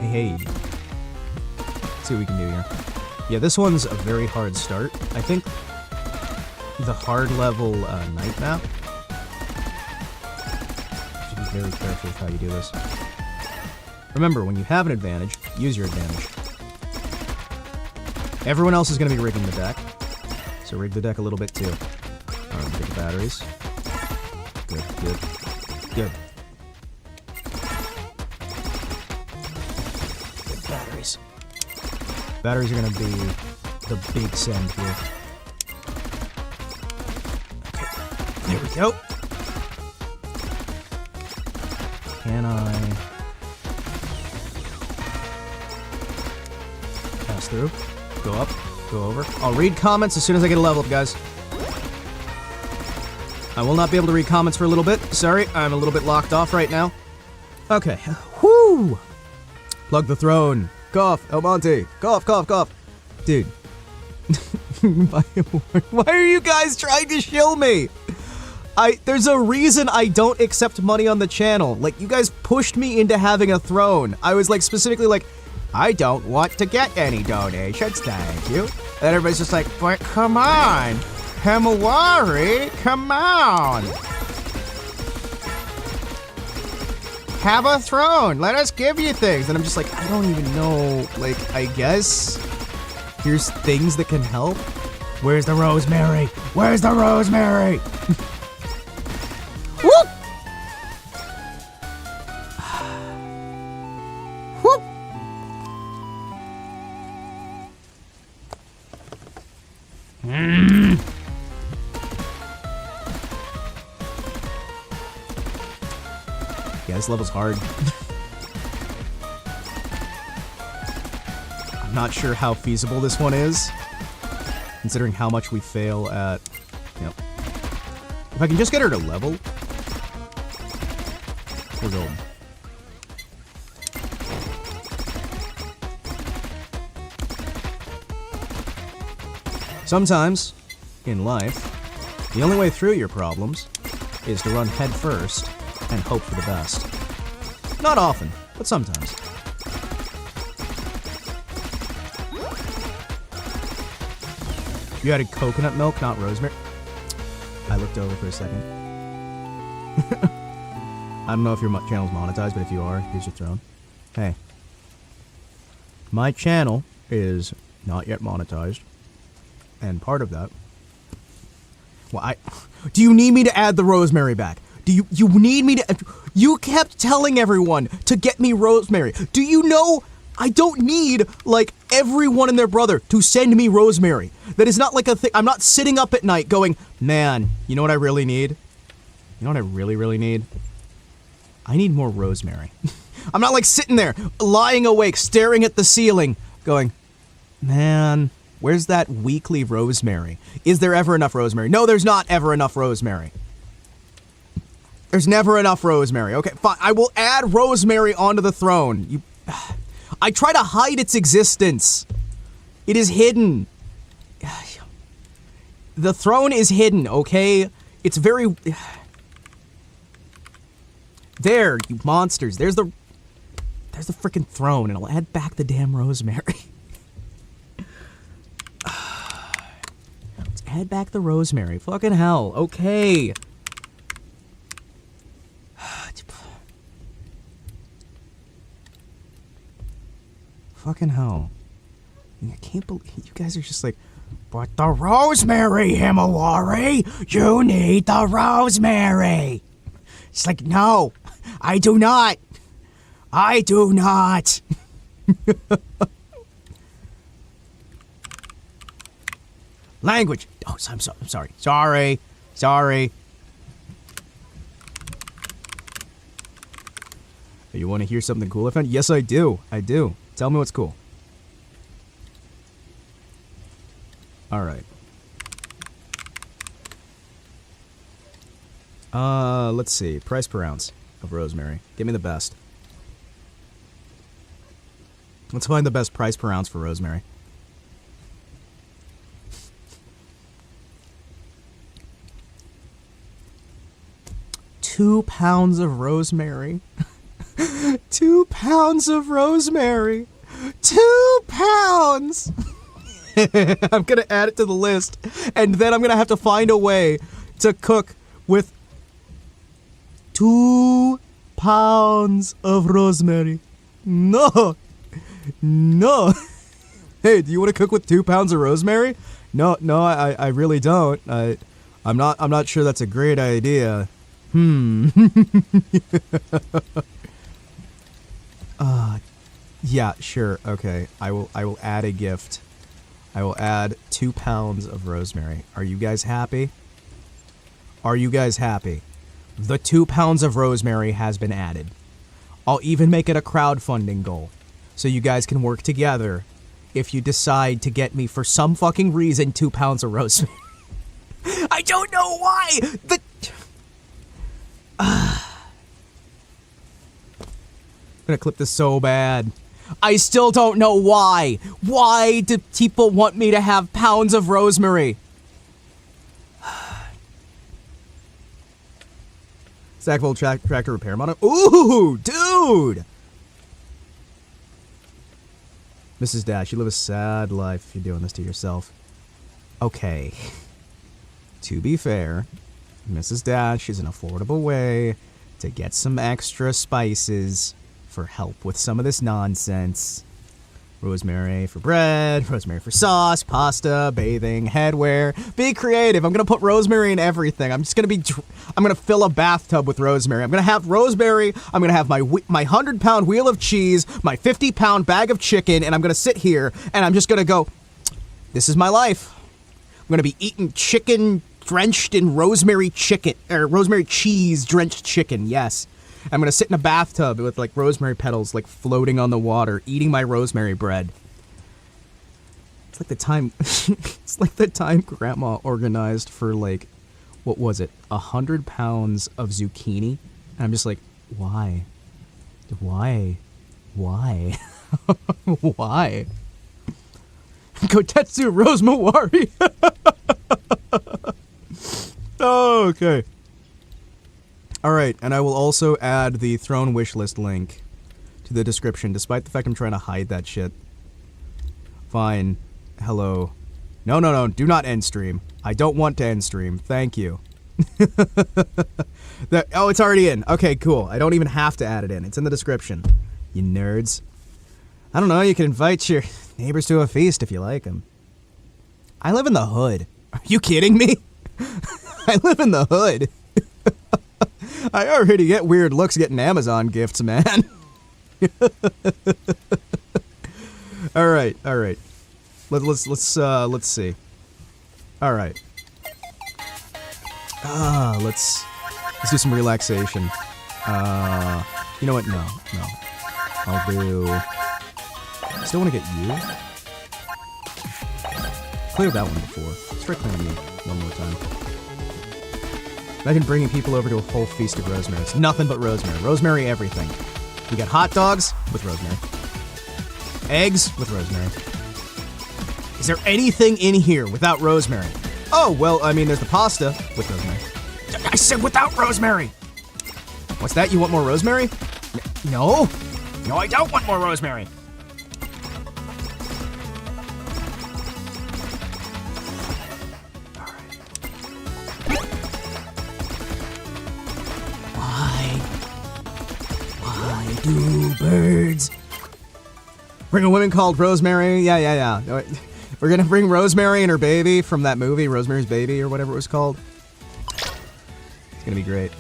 Hey. Let's see what we can do here. Yeah, this one's a very hard start. I think the hard level night map. Should be very careful with how you do this. Remember, when you have an advantage, use your advantage. Everyone else is going to be rigging the deck, so rig the deck a little bit too. Alright, get the batteries. Good. Batteries. Batteries are gonna be the big send here. Okay, there we go. Can I pass through? Go up, go over. I'll read comments as soon as I get a level up, guys. I will not be able to read comments for a little bit. Sorry, I'm a little bit locked off right now. Okay. Whoo! Plug the throne. Cough, El Monte. Cough. Dude. Why are you guys trying to shill me? There's a reason I don't accept money on the channel. Like, you guys pushed me into having a throne. I was like, specifically like, I don't want to get any donations, thank you. And everybody's just like, but come on. Himawari, come on! Have a throne! Let us give you things! And I'm just like, I don't even know, like, I guess here's things that can help? Where's the rosemary? Where's the rosemary? Whoop! Whoop! Yeah, this level's hard. I'm not sure how feasible this one is, considering how much we fail at... Yep. If I can just get her to level, We're golden. Sometimes, in life, the only way through your problems is to run head first and hope for the best. Not often, but sometimes. You added coconut milk, not rosemary? I looked over for a second. I don't know if your channel's monetized, but if you are, here's your throne. Hey. My channel is not yet monetized. And part of that... Well, do you need me to add the rosemary back? Do you need me to... You kept telling everyone to get me rosemary. Do you know I don't need, like, everyone and their brother to send me rosemary? That is not like a thing. I'm not sitting up at night going, man, you know what I really need? You know what I really, really need? I need more rosemary. I'm not, like, sitting there, lying awake, staring at the ceiling, going, man, where's that weekly rosemary? Is there ever enough rosemary? No, there's not ever enough rosemary. There's never enough rosemary. Okay, fine. I will add rosemary onto the throne. I try to hide its existence. It is hidden. The throne is hidden, okay? It's very... There, you monsters. There's the freaking throne, and I'll add back the damn rosemary. Let's add back the rosemary. Fucking hell. Okay. Fucking hell. I can't believe you guys are just like, but the rosemary, Himawari! You need the rosemary! It's like, no, I do not. I do not. Language. Oh, I'm sorry. Sorry. You want to hear something cool I found? Yes, I do. Tell me what's cool. All right. Let's see. Price per ounce of rosemary. Give me the best. Let's find the best price per ounce for rosemary. £2 of rosemary. 2 pounds of rosemary. 2 pounds. I'm gonna add it to the list, and then I'm gonna have to find a way to cook with 2 pounds of rosemary. No. Hey, do you want to cook with 2 pounds of rosemary? No, I really don't. I'm not sure that's a great idea. Yeah, sure. Okay. I will add a gift. I will add 2 pounds of rosemary. Are you guys happy? Are you guys happy? The 2 pounds of rosemary has been added. I'll even make it a crowdfunding goal, so you guys can work together if you decide to get me, for some fucking reason, 2 pounds of rosemary. I don't know why! I'm gonna clip this so bad. I still don't know why. Why do people want me to have pounds of rosemary? Stackable tractor repair model. Ooh, dude! Mrs. Dash, you live a sad life if you're doing this to yourself. Okay. To be fair, Mrs. Dash is an affordable way to get some extra spices for help with some of this nonsense. Rosemary for bread, rosemary for sauce, pasta, bathing, headwear. Be creative. I'm gonna put rosemary in everything. I'm gonna fill a bathtub with rosemary. I'm gonna have rosemary. I'm gonna have my 100-pound wheel of cheese, my 50-pound bag of chicken, and I'm gonna sit here and I'm just gonna go, this is my life. I'm gonna be eating chicken drenched in rosemary chicken, or rosemary cheese drenched chicken, yes. I'm gonna sit in a bathtub with like rosemary petals like floating on the water, eating my rosemary bread. It's like the time it's like the time Grandma organized for like, what was it, 100 pounds of zucchini. And I'm just like, Why? Why? Why? Why? Kotetsu Rose Mawari. Oh, okay. Alright, and I will also add the Throne wishlist link to the description, despite the fact I'm trying to hide that shit. Fine. Hello. No, do not end stream. I don't want to end stream. Thank you. Oh, it's already in. Okay, cool. I don't even have to add it in. It's in the description. You nerds. I don't know, you can invite your neighbors to a feast if you like them. I live in the hood. Are you kidding me? I live in the hood. I already get weird looks getting Amazon gifts, man. All right. Let's see. All right. Let's do some relaxation. You know what? No. I'll do. I still want to get you. Cleared that one before. Let's try clearing you one more time. Imagine bringing people over to a whole feast of rosemary. It's nothing but rosemary. Rosemary everything. We got hot dogs with rosemary. Eggs with rosemary. Is there anything in here without rosemary? Oh, well, I mean, there's the pasta with rosemary. I said without rosemary! What's that? You want more rosemary? No? No, I don't want more rosemary! Why do birds? Bring a woman called Rosemary. Yeah. We're gonna bring Rosemary and her baby from that movie, Rosemary's Baby, or whatever it was called. It's gonna be great.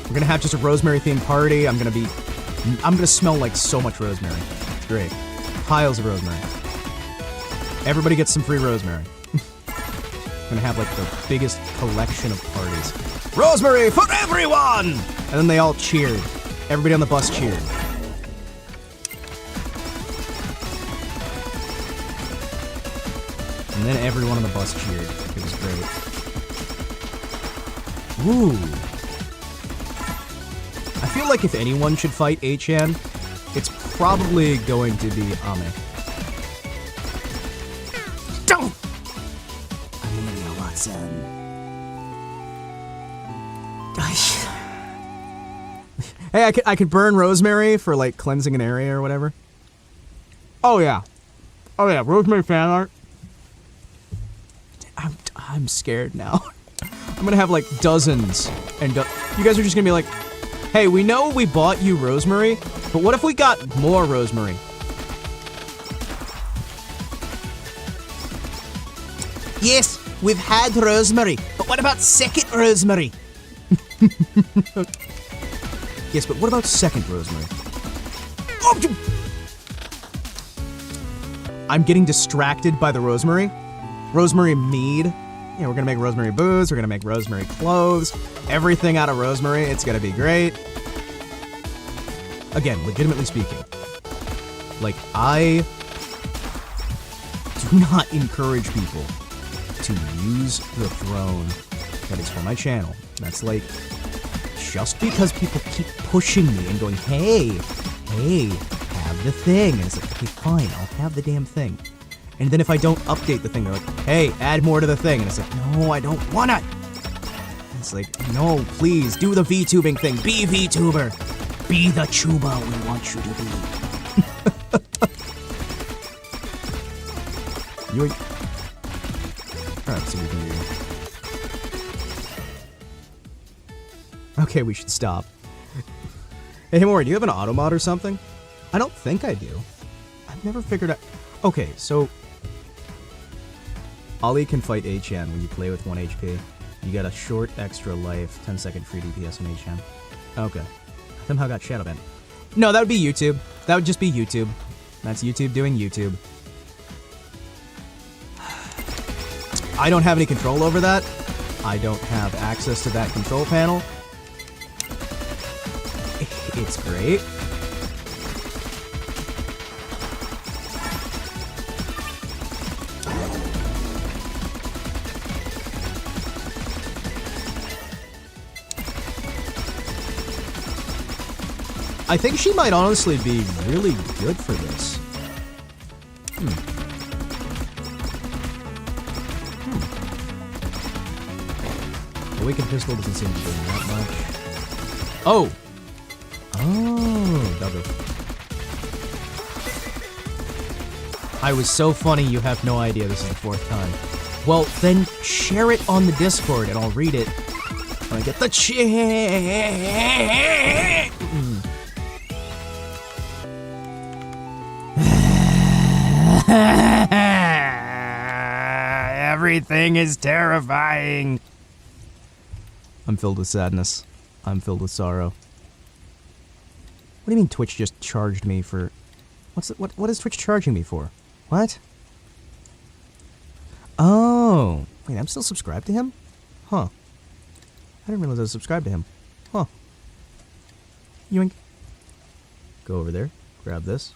We're gonna have just a rosemary-themed party. I'm gonna smell like so much rosemary. It's great. Piles of rosemary. Everybody gets some free rosemary. Gonna have like the biggest collection of parties. Rosemary for everyone! And then they all cheered. Everybody on the bus cheered. And then everyone on the bus cheered. It was great. Ooh. I feel like if anyone should fight Achan, it's probably going to be Ame. Don't! Hey, I could burn rosemary for like cleansing an area or whatever. Oh yeah, rosemary fan art. I'm scared now. I'm gonna have like dozens, and you guys are just gonna be like, "Hey, we know we bought you rosemary, but what if we got more rosemary?" Yes, we've had rosemary, but what about second rosemary? Yes, but what about second rosemary? Oh, I'm getting distracted by the rosemary. Rosemary mead. Yeah, we're gonna make rosemary booze, we're gonna make rosemary clothes, everything out of rosemary. It's gonna be great. Again, legitimately speaking, like, I do not encourage people to use the throne that is for my channel. That's like, just because people keep pushing me and going, hey, have the thing. And it's like, okay, fine, I'll have the damn thing. And then if I don't update the thing, they're like, hey, add more to the thing. And it's like, no, I don't want it. It's like, no, please, do the VTubing thing. Be VTuber. Be the Chuba we want you to be. Yoink. Alright, so we can do. Okay, we should stop. Hey, Himawari, do you have an auto mod or something? I don't think I do. I've never figured out. Okay, so Ollie can fight Achan when you play with 1 HP. You get a short extra life, 10-second free DPS on Achan. Okay. Somehow got shadow banned. No, that would be YouTube. That would just be YouTube. That's YouTube doing YouTube. I don't have any control over that. I don't have access to that control panel. It's great. I think she might honestly be really good for this. Awakened Pistol doesn't seem to be doing that much. Oh! Oh, doggo. I was so funny you have no idea this is the 4th time. Well, then share it on the Discord and I'll read it when I get the Everything is terrifying. I'm filled with sadness. I'm filled with sorrow. What do you mean Twitch just charged me for... What is Twitch charging me for? What? Oh. Wait, I'm still subscribed to him? Huh. I didn't realize I was subscribed to him. Huh. Yoink. Go over there. Grab this.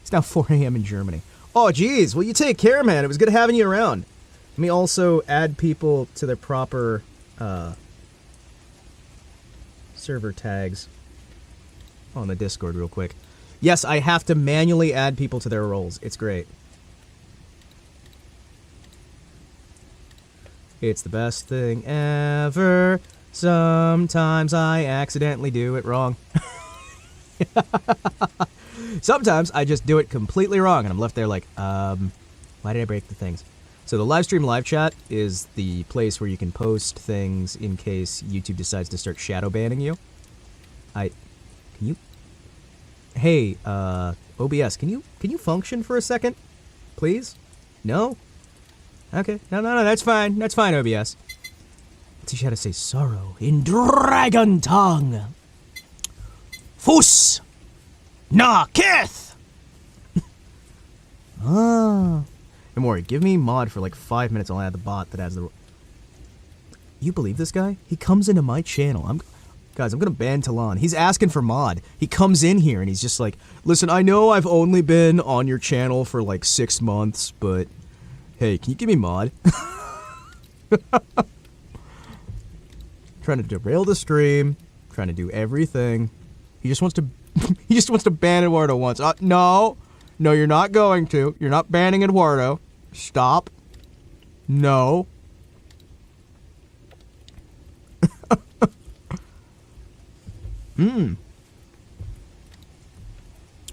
It's now 4 a.m. in Germany. Oh, geez. Well, you take care, man. It was good having you around. Let me also add people to their proper server tags on the Discord real quick. Yes, I have to manually add people to their roles. It's great. It's the best thing ever. Sometimes I accidentally do it wrong. Sometimes I just do it completely wrong, and I'm left there like, why did I break the things? So the live stream live chat is the place where you can post things in case YouTube decides to start shadow banning you. Can you? Hey, OBS, can you function for a second, please? No? Okay, no, that's fine. That's fine, OBS. Let's teach you how to say sorrow in dragon tongue. Fus na kith. Ah. Don't worry, give me mod for like 5 minutes. I'll add the bot that has the... You believe this guy? He comes into my channel. Guys, I'm gonna ban Talon. He's asking for mod. He comes in here and he's just like, listen, I know I've only been on your channel for like 6 months, but hey, can you give me mod? Trying to derail the stream, trying to do everything. He just wants to he just wants to ban Eduardo once. No, you're not going to. You're not banning Eduardo. Stop. No. You're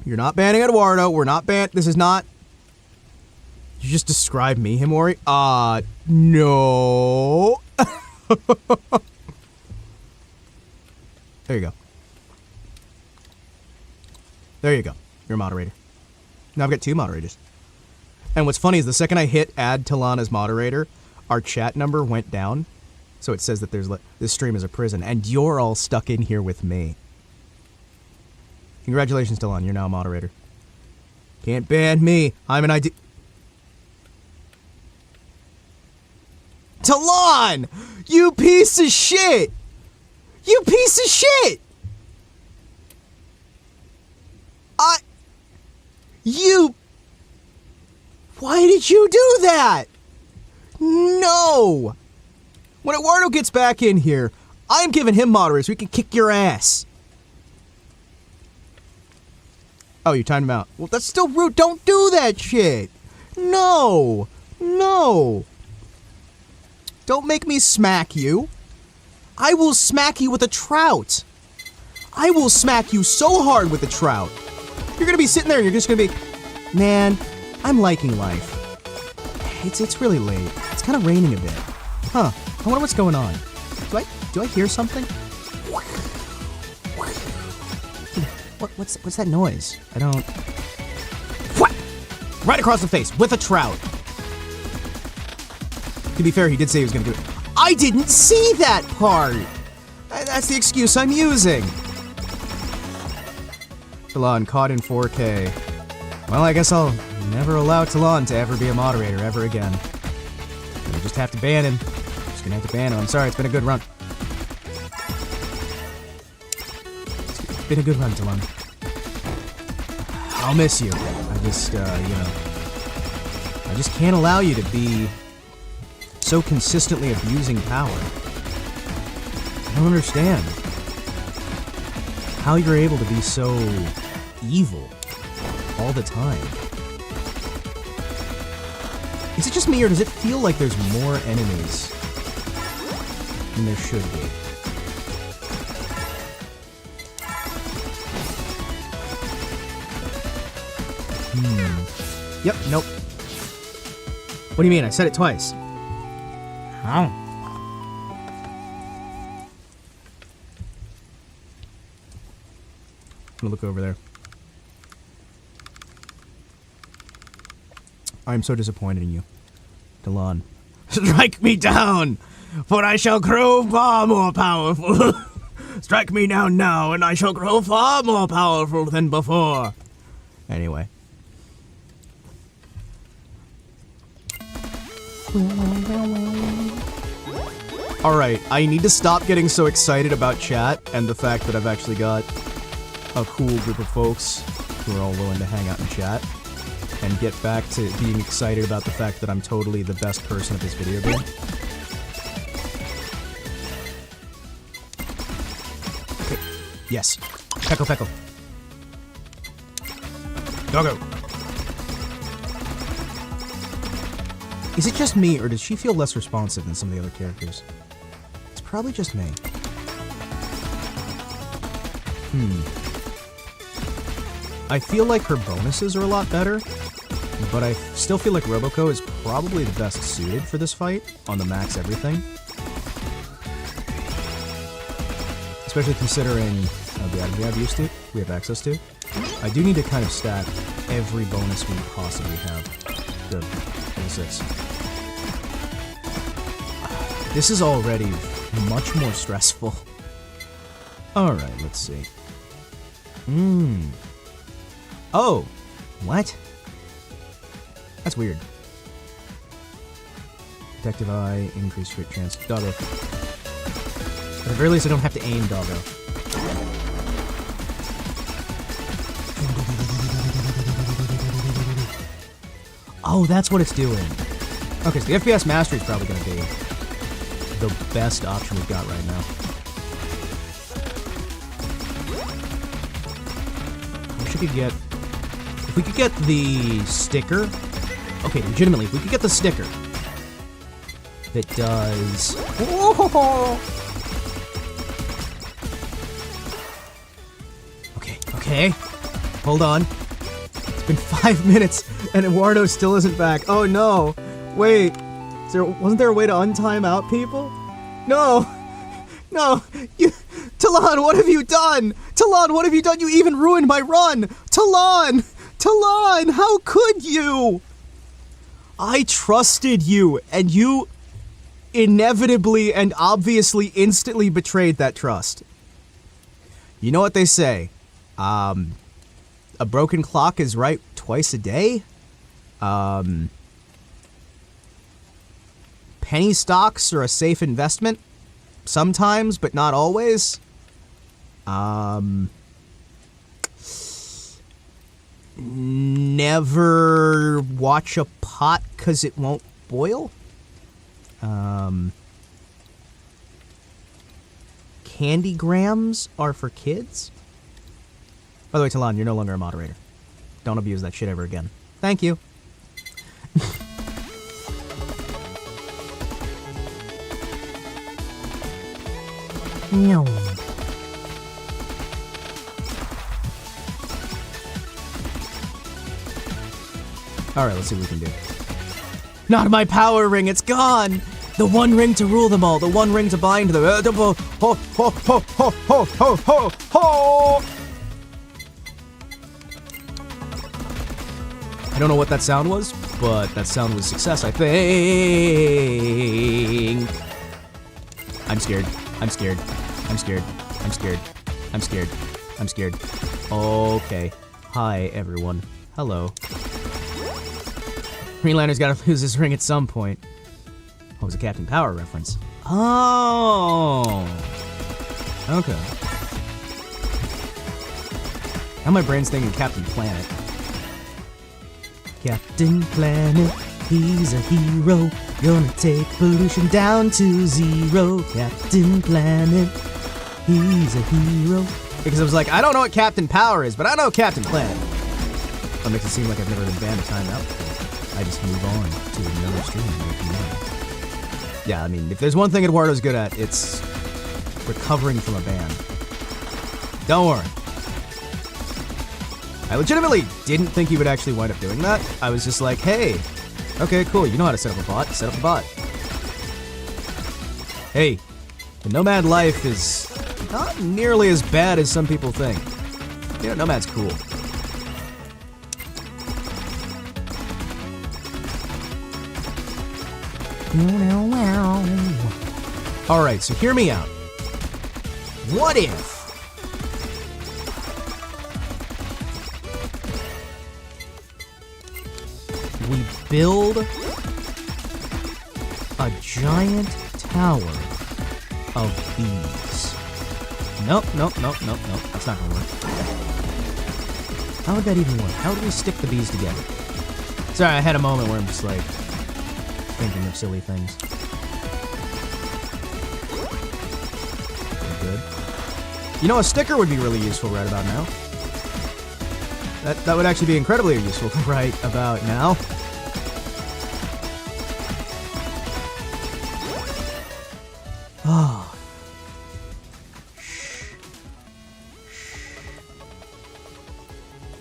not banning Eduardo. We're not This is not... You just described me, Himawari? No. There you go. There you go. You're a moderator. Now I've got 2 moderators. And what's funny is the second I hit add Talon as moderator, our chat number went down. So it says that this stream is a prison, and you're all stuck in here with me. Congratulations, Talon. You're now a moderator. Can't ban me. I'm an ID. Talon! You piece of shit! You piece of shit! Why did you do that? No! When Eduardo gets back in here, I'm giving him moderators so we can kick your ass. Oh, you timed him out. Well, that's still rude. Don't do that shit. No. No. Don't make me smack you. I will smack you with a trout. I will smack you so hard with a trout. You're gonna be sitting there and you're just gonna be, man, I'm liking life. It's really late. It's kind of raining a bit. Huh. I wonder what's going on. Do I hear something? What's that noise? I don't... Right across the face with a trout. To be fair, he did say he was gonna do it. I didn't see that part! That's the excuse I'm using. Talon caught in 4K. Well, I guess I'll never allow Talon to ever be a moderator ever again. We'll just have to ban him. Just gonna have to ban him. I'm sorry, it's been a good run. It's been a good run, Talon. I'll miss you. I just, I just can't allow you to be so consistently abusing power. I don't understand. how you're able to be so evil all the time. Is it just me, or does it feel like there's more enemies than there should be? Yep, nope. What do you mean? I said it twice. How? I'm gonna look over there. I'm so disappointed in you, Delon. Strike me down, for I shall grow far more powerful. Strike me down now, and I shall grow far more powerful than before. Anyway. Alright, I need to stop getting so excited about chat and the fact that I've actually got a cool group of folks who are all willing to hang out and chat, and get back to being excited about the fact that I'm totally the best person at this video game. Okay. Yes. Peckle, peckle. Doggo. Is it just me, or does she feel less responsive than some of the other characters? It's probably just me. I feel like her bonuses are a lot better, but I still feel like Roboco is probably the best suited for this fight on the max everything. Especially considering the item we have access to. I do need to kind of stack every bonus we possibly have. Good. 26. This is already much more stressful. Alright, let's see. Oh! What? That's weird. Detective eye, increased crit chance. Doggo. At the very least, I don't have to aim Doggo. Oh, that's what it's doing. Okay, so the FPS Mastery is probably going to be the best option we've got right now. I wish I could get... If we could get the sticker... Okay, legitimately, if we could get the sticker that does... Okay. Hold on. It's been 5 minutes, and Eduardo still isn't back. Oh no! Wait, wasn't there a way to untime out people? No! Talon, what have you done? Talon, what have you done? You even ruined my run! Talon, how could you? I trusted you, and you inevitably and obviously instantly betrayed that trust. You know what they say? A broken clock is right twice a day. Penny stocks are a safe investment. Sometimes, but not always. Never watch a pot 'cause it won't boil. Candy grams are for kids. By the way, Talon, you're no longer a moderator. Don't abuse that shit ever again. Thank you. No. Alright, let's see what we can do. Not my power ring, it's gone! The one ring to rule them all, the one ring to bind them. Ho, ho, ho, ho, ho, ho, ho, ho! I don't know what that sound was, but that sound was success, I think. I'm scared. Okay. Hi, everyone. Hello. Green Lantern's gotta lose his ring at some point. Oh, it was a Captain Power reference. Oh. Okay. Now my brain's thinking Captain Planet. Captain Planet, he's a hero. Gonna take pollution down to zero. Captain Planet, he's a hero. Because I was like, I don't know what Captain Power is, but I know Captain Planet. That makes it seem like I've never been banned a timeout before. I just move on to another stream. Yeah, I mean, if there's one thing Eduardo's good at, it's recovering from a ban. Don't worry. I legitimately didn't think he would actually wind up doing that. I was just like, hey, okay, cool, you know how to set up a bot, set up a bot. Hey, the Nomad life is not nearly as bad as some people think. You know, Nomad's cool. Alright, so hear me out. What if we build a giant tower of bees? Nope. That's not gonna work. How would that even work? How do we stick the bees together? Sorry, I had a moment where I'm just like thinking of silly things. Good. You know, a sticker would be really useful right about now. That would actually be incredibly useful right about now. Oh. Shh.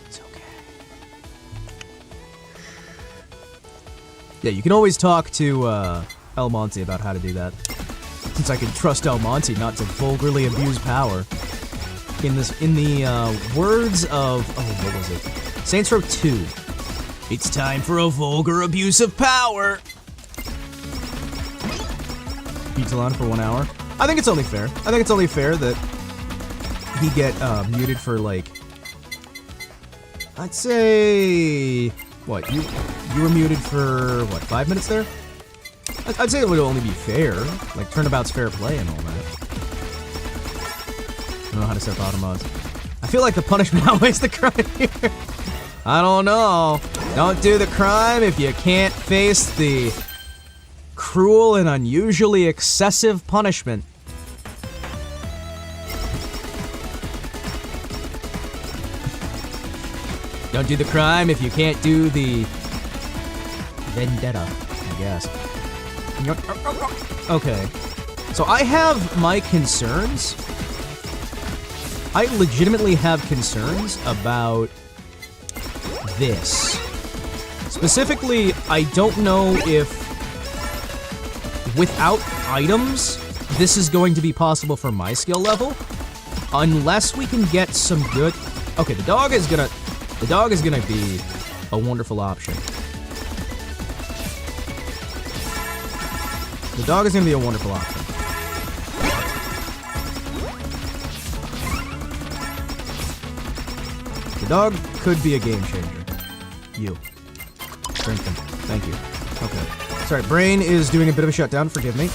It's okay. Yeah, you can always talk to El Monte about how to do that. Since I can trust El Monte not to vulgarly abuse power. In the words of, what was it? Saints Row 2. It's time for a vulgar abuse of power. Pizza on for 1 hour. I think it's only fair. I think it's only fair that he get muted for like, I'd say, what, you were muted for what, 5 minutes there? I'd say it would only be fair, like turnabout's fair play and all that. I don't know how to set auto mods. I feel like the punishment outweighs the crime here. I don't know. Don't do the crime if you can't face the cruel and unusually excessive punishment. Don't do the crime if you can't do the vendetta, I guess. Okay. So I have my concerns. I legitimately have concerns about this. Specifically, I don't know if without items, this is going to be possible for my skill level. Unless we can get some good... Okay, the dog is gonna be a wonderful option. The dog is gonna be a wonderful option. The dog could be a game changer. You. Drink them. Thank you. Okay. Sorry, brain is doing a bit of a shutdown. Forgive me.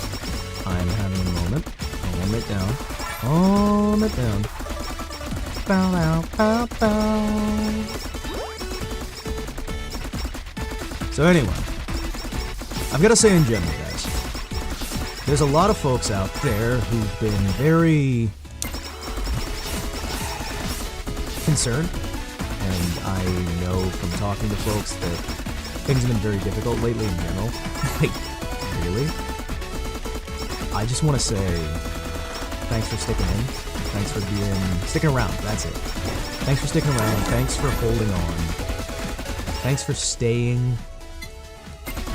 I'm having a moment. Calm it down. Calm it down. Bow, bow, bow, bow. So anyway, I've got to say in general, guys, there's a lot of folks out there who've been very concerned, and I know from talking to folks that things have been very difficult lately in general. Like, really? I just want to say thanks for sticking in. Thanks for sticking around. That's it. Thanks for sticking around. Thanks for holding on. Thanks for staying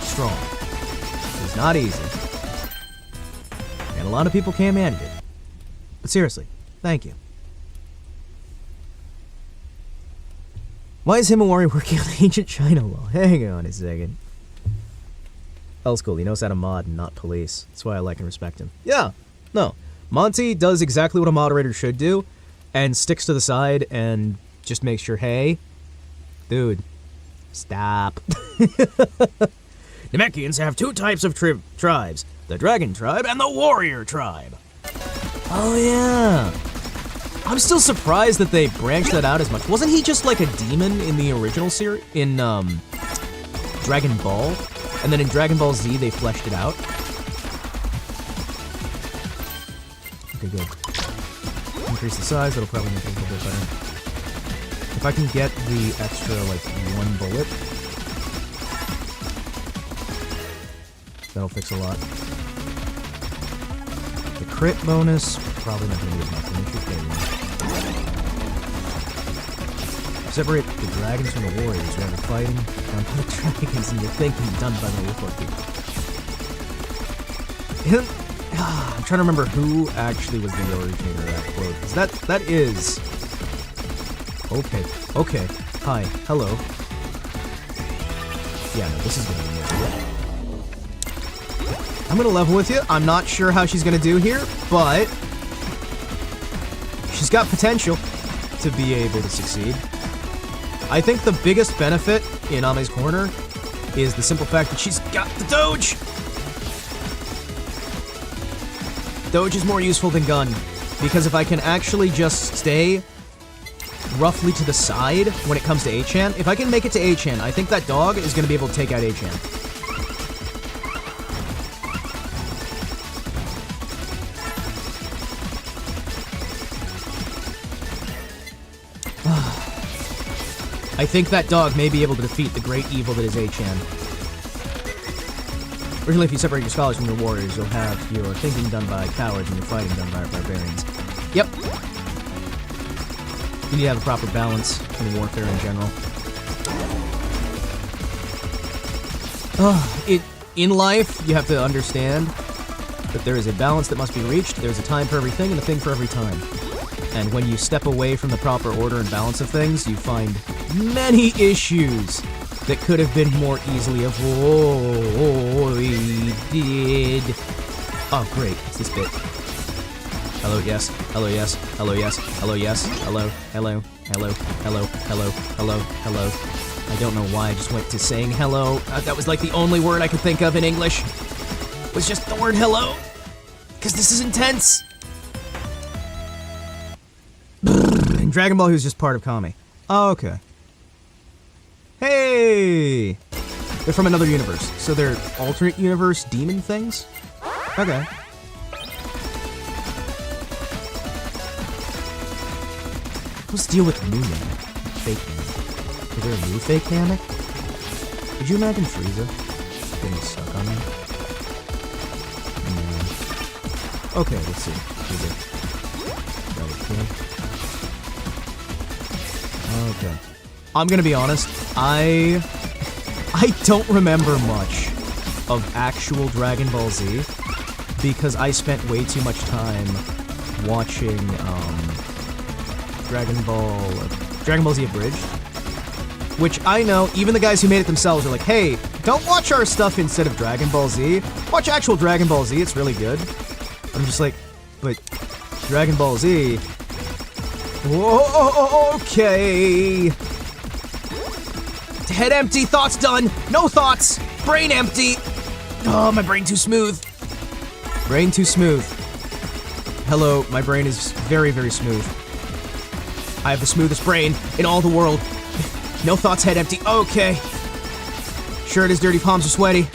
strong. It's not easy. And a lot of people can't manage it. But seriously, thank you. Why is Himawari working on ancient China law? Hang on a second. Hell's cool. He knows how to mod and not police. That's why I like and respect him. Yeah. No. Monty does exactly what a moderator should do and sticks to the side and just makes sure, hey, dude, stop. Namekians have two types of tribes. The Dragon Tribe and the Warrior Tribe. Oh, yeah. I'm still surprised that they branched that out as much. Wasn't he just like a demon in the original series? In, Dragon Ball? And then in Dragon Ball Z, they fleshed it out? Okay, good. increase the size, that'll probably make it a little bit better. If I can get the extra, like, 1 bullet, that'll fix a lot. The crit bonus, probably not going to be enough. Separate the dragons from the warriors rather than fighting down by the dragons and your thinking done by the warlord people. I'm trying to remember who actually was the originator of that quote. 'Cause that is... Okay. Hi. Hello. Yeah, no, this is gonna be good. I'm gonna level with you. I'm not sure how she's gonna do here, but... she's got potential to be able to succeed. I think the biggest benefit in Ame's corner is the simple fact that she's got the Doge! Doge is more useful than gun, because if I can actually just stay roughly to the side when it comes to Achan, if I can make it to Achan, I think that dog is going to be able to take out Achan. I think that dog may be able to defeat the great evil that is Achan. Originally, if you separate your scholars from your warriors, you'll have your thinking done by cowards and your fighting done by barbarians. Yep. You need to have a proper balance in warfare in general. In life, you have to understand that there is a balance that must be reached. There's a time for everything and a thing for every time. And when you step away from the proper order and balance of things, you find many issues that could have been more easily avoided. Oh, great. It's this bit. Hello, yes. Hello, yes. Hello, yes. Hello, yes. Hello, hello, hello, hello, hello, hello, hello. I don't know why I just went to saying hello. That was like the only word I could think of in English. Was just the word hello. Because this is intense. And Dragon Ball, who's just part of Kami. Oh, okay. Hey! They're from another universe, so they're alternate universe demon things? Okay. What's the deal with new Namek? Fake Namek. Is there a new fake Namek? Could you imagine Frieza getting stuck on him? No. Okay, let's see. Okay. I'm gonna be honest, I don't remember much of actual Dragon Ball Z because I spent way too much time watching Dragon Ball Z Abridged, which I know even the guys who made it themselves are like, hey, don't watch our stuff instead of Dragon Ball Z. Watch actual Dragon Ball Z, it's really good. I'm just like, but Dragon Ball Z. Whoa, okay. Head empty, thoughts done. No thoughts. Brain empty. Oh, my brain too smooth. Brain too smooth. Hello, my brain is very, very smooth. I have the smoothest brain in all the world. No thoughts, head empty. Okay. Shirt is dirty, palms are sweaty.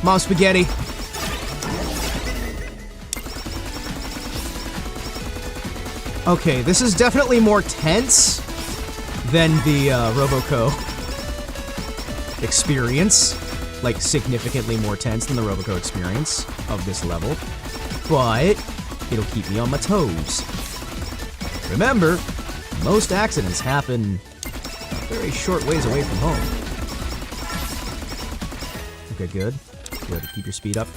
Mom spaghetti. Okay, this is definitely more tense than the Roboco experience. Like, significantly more tense than the Roboco experience of this level. But it'll keep me on my toes. Remember, most accidents happen a very short ways away from home. Okay, good. Good. Keep your speed up.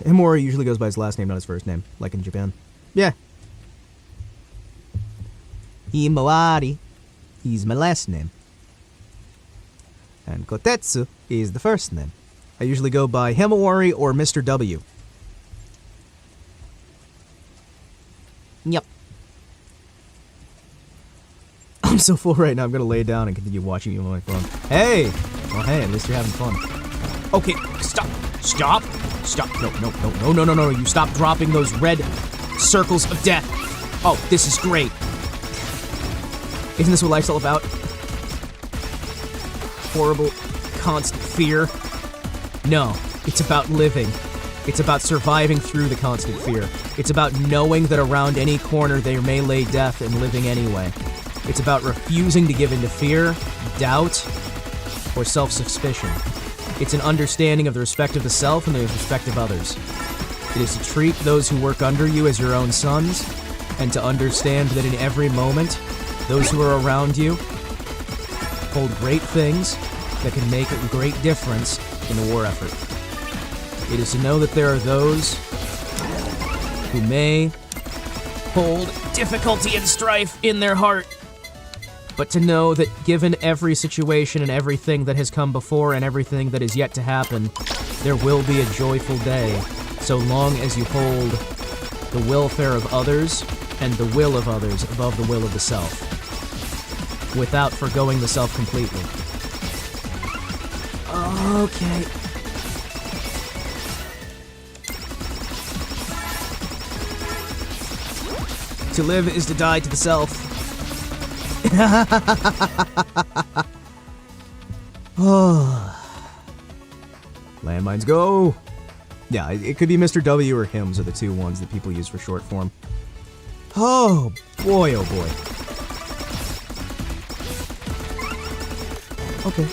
Himawari usually goes by his last name, not his first name, like in Japan. Yeah. Himawari. He's my last name. And Kotetsu is the first name. I usually go by Himawari or Mr. W. Yep. I'm so full right now, I'm gonna lay down and continue watching you on my phone. Hey! Well, hey, at least you're having fun. Okay, stop! Stop! Stop! No, you stop dropping those red circles of death! Oh, this is great! Isn't this what life's all about? Horrible, constant fear? No, it's about living. It's about surviving through the constant fear. It's about knowing that around any corner there may lay death and living anyway. It's about refusing to give in to fear, doubt, or self-suspicion. It's an understanding of the respect of the self and the respect of others. It is to treat those who work under you as your own sons, and to understand that in every moment, those who are around you hold great things that can make a great difference in the war effort. It is to know that there are those who may hold difficulty and strife in their heart, but to know that given every situation and everything that has come before and everything that is yet to happen, there will be a joyful day, so long as you hold the welfare of others and the will of others above the will of the self, without forgoing the self completely. Okay. To live is to die to the self. Landmines go! Yeah, it could be Mr. W or Hims are the two ones that people use for short form. Oh boy, oh boy. Okay.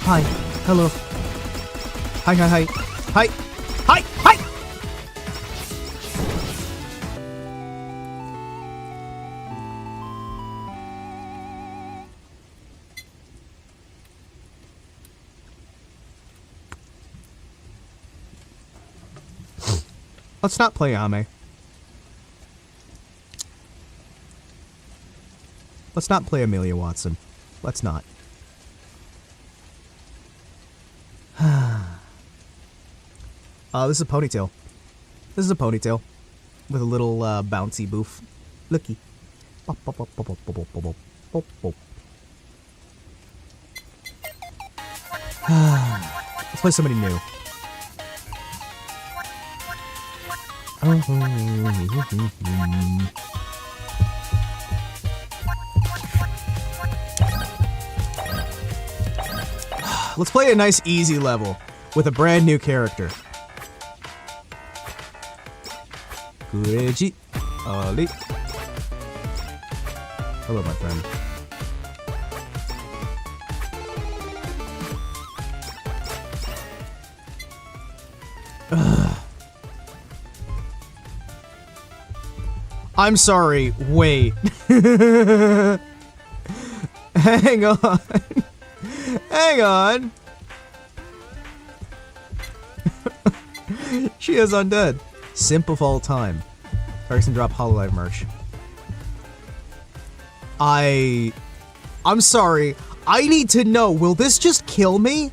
Hi. Hello. Hi. Hi. Let's not play Ame. Let's not play Amelia Watson. Let's not. This is a ponytail. This is a ponytail. With a little bouncy boof. Looky. Bop, bop, bop, bop, bop, bop, bop, bop, bop, bop. Let's play somebody new. Let's play a nice easy level with a brand new character. Kureji Ali. Hello, my friend. I'm sorry, wait. Hang on. Hang on. She is undead. Simp of all time. Ferguson drop Hololive merch. I'm sorry. I need to know, will this just kill me?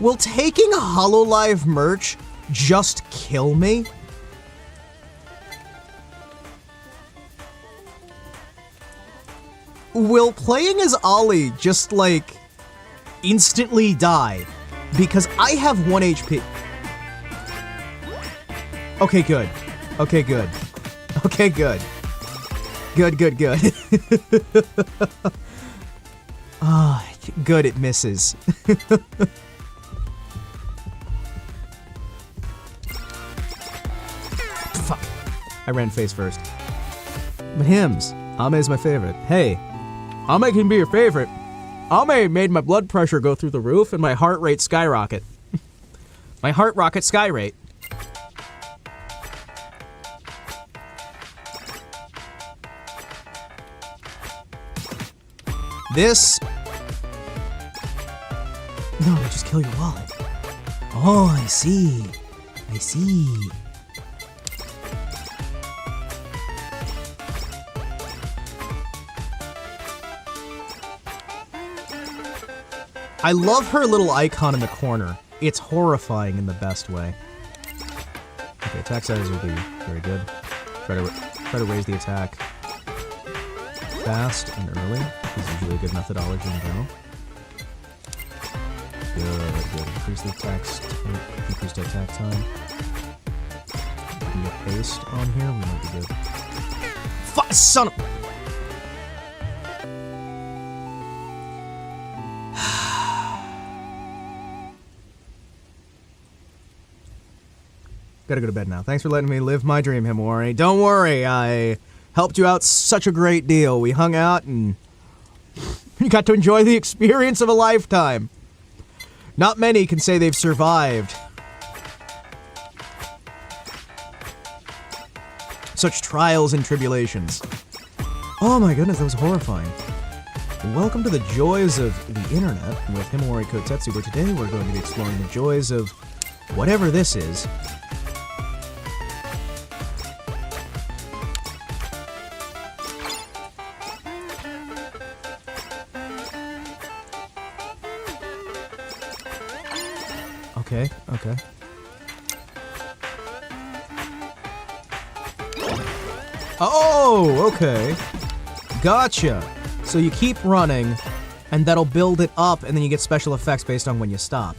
Will taking Hololive merch just kill me? Will playing as Ollie just, like, instantly die? Because I have 1 HP. Okay, good. Okay, good. Okay, good. Good. Ah, good, it misses. Fuck. I ran face first. But Hims, Ame is my favorite. Hey. Ame can be your favorite. Ame made my blood pressure go through the roof and my heart rate skyrocket. My heart rocket sky rate. This... No, they just kill your wallet. Oh, I see. I see. I love her little icon in the corner. It's horrifying in the best way. Okay, attack size will be very good. Try to raise the attack fast and early. This is usually a good methodology in general. Good. Increase the attack time. If we can get haste on here, we might be good. Son of... Gotta go to bed now. Thanks for letting me live my dream, Himawari. Don't worry, I helped you out such a great deal. We hung out and you got to enjoy the experience of a lifetime. Not many can say they've survived such trials and tribulations. Oh my goodness, that was horrifying. Welcome to the joys of the internet with Himawari Kotetsu, where today we're going to be exploring the joys of whatever this is. Okay, okay. Oh, okay. Gotcha. So you keep running, and that'll build it up, and then you get special effects based on when you stop.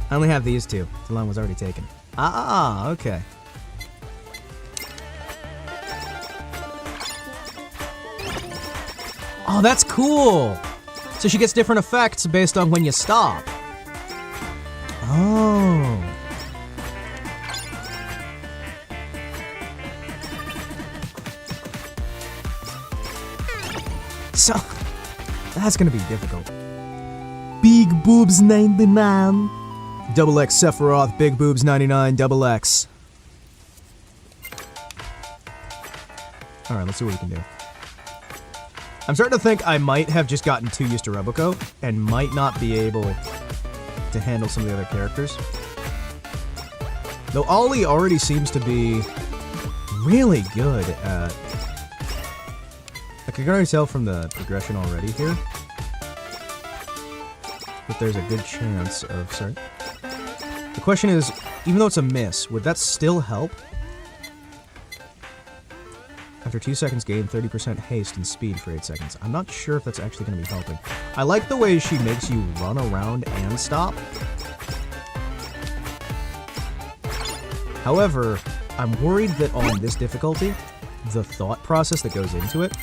I only have these two. The line was already taken. Ah, okay. Oh, that's cool! So she gets different effects based on when you stop. Oh. So, that's gonna be difficult. Big Boobs 99. Double X Sephiroth, Big Boobs 99, Double X. Alright, let's see what we can do. I'm starting to think I might have just gotten too used to Reboko and might not be able to handle some of the other characters. Though Ollie already seems to be really good at... I can already tell from the progression already here that there's a good chance of... Sorry. The question is, even though it's a miss, would that still help? After 2 seconds, gain 30% haste and speed for 8 seconds. I'm not sure if that's actually going to be helping. I like the way she makes you run around and stop. However, I'm worried that on this difficulty, the thought process that goes into it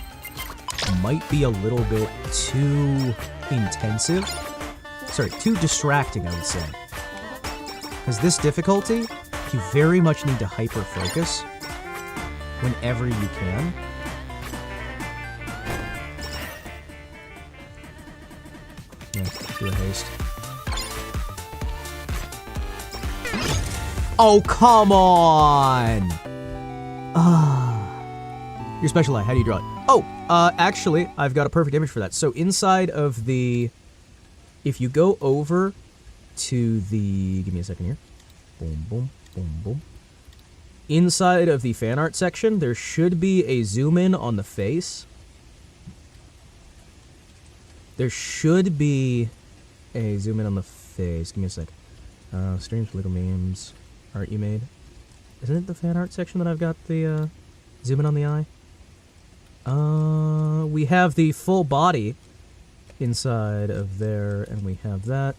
might be a little bit too intensive. Sorry, too distracting, I would say. Because this difficulty, you very much need to hyper-focus whenever you can. Yeah, do a haste. Oh, come on! Your special eye, how do you draw it? Oh, actually, I've got a perfect image for that. So inside of the... If you go over to the... Give me a second here. Boom, boom, boom, boom. Inside of the fan art section, there should be a zoom in on the face. There should be a zoom in on the face. Give me a sec. Streams, little memes, art you made. Isn't it the fan art section that I've got the zoom in on the eye? We have the full body inside of there, and we have that.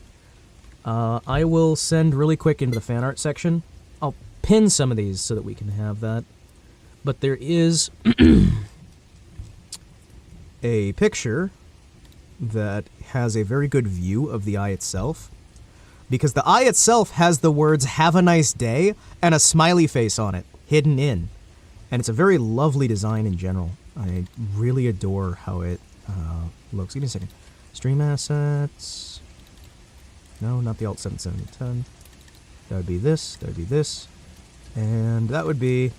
I will send really quick into the fan art section. I'll pin some of these so that we can have that. But there is a picture that has a very good view of the eye itself. Because the eye itself has the words, "Have a nice day," and a smiley face on it, hidden in. And it's a very lovely design in general. I really adore how it looks. Give me a second. Stream assets. No, not the Alt 7710. That would be this. That would be this. And that would be...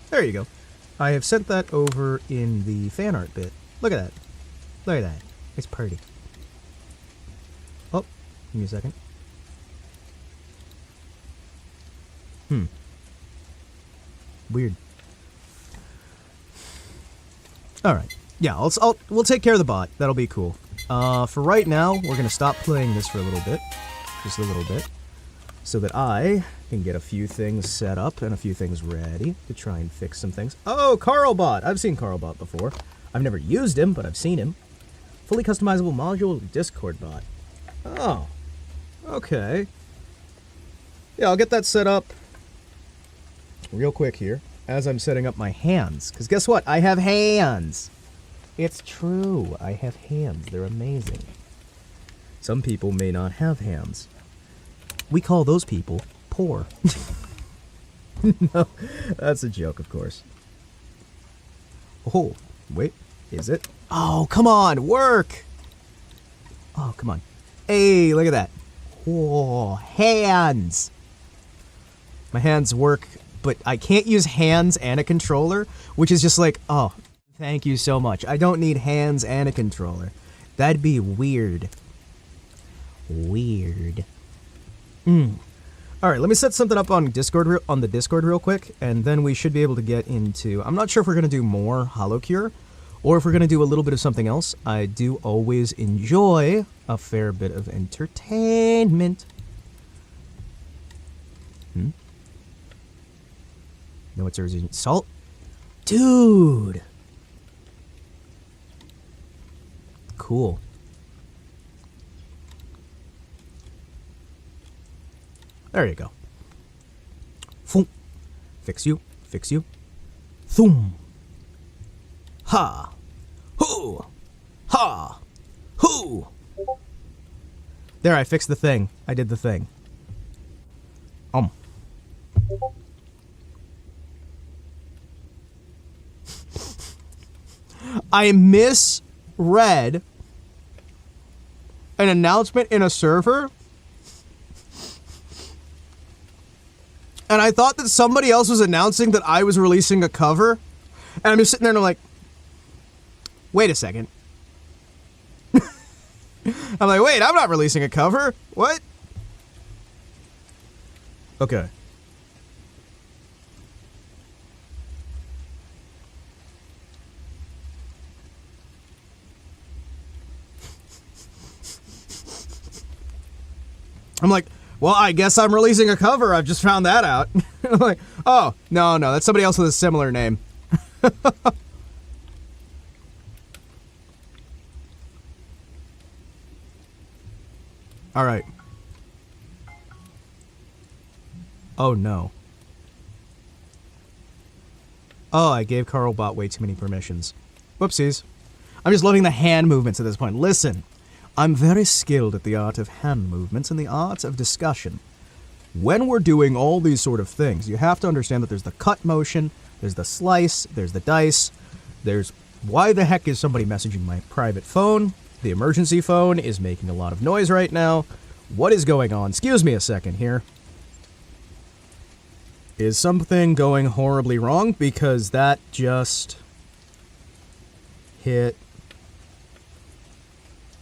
There you go. I have sent that over in the fan art bit. Look at that. Look at that. It's pretty. Oh, give me a second. Weird. Alright. Yeah, we'll take care of the bot. That'll be cool. For right now, we're going to stop playing this for a little bit. Just a little bit. So that I can get a few things set up and a few things ready to try and fix some things. Oh, Carlbot! I've seen Carlbot before. I've never used him, but I've seen him. Fully customizable module Discord bot. Oh. Okay. Yeah, I'll get that set up real quick here as I'm setting up my hands. Because guess what? I have hands! It's true. I have hands. They're amazing. Some people may not have hands. We call those people poor. No, that's a joke, of course. Oh, wait, is it? Oh, come on, work! Oh, come on. Hey, look at that. Oh, hands! My hands work, but I can't use hands and a controller, which is just like, oh, thank you so much. I don't need hands and a controller. That'd be weird. Weird. All right, let me set something up on the Discord real quick, and then we should be able to get into... I'm not sure if we're going to do more HoloCure, or if we're going to do a little bit of something else. I do always enjoy a fair bit of entertainment. No, it's urgent. Salt? Dude! Cool. There you go. Thump. Fix you. Fix you. Thum. Ha. Hoo. Ha. Hoo. There, I fixed the thing. I did the thing. I misread an announcement in a server, and I thought that somebody else was announcing that I was releasing a cover, and I'm just sitting there and I'm like, wait a second. I'm like, wait, I'm not releasing a cover. What? Okay. I'm like, well, I guess I'm releasing a cover. I've just found that out. I'm like, oh, no, that's somebody else with a similar name. All right. Oh, no. Oh, I gave Carlbot way too many permissions. Whoopsies. I'm just loving the hand movements at this point. Listen. I'm very skilled at the art of hand movements and the art of discussion. When we're doing all these sort of things, you have to understand that there's the cut motion, there's the slice, there's the dice, there's why the heck is somebody messaging my private phone? The emergency phone is making a lot of noise right now. What is going on? Excuse me a second here. Is something going horribly wrong? Because that just hit...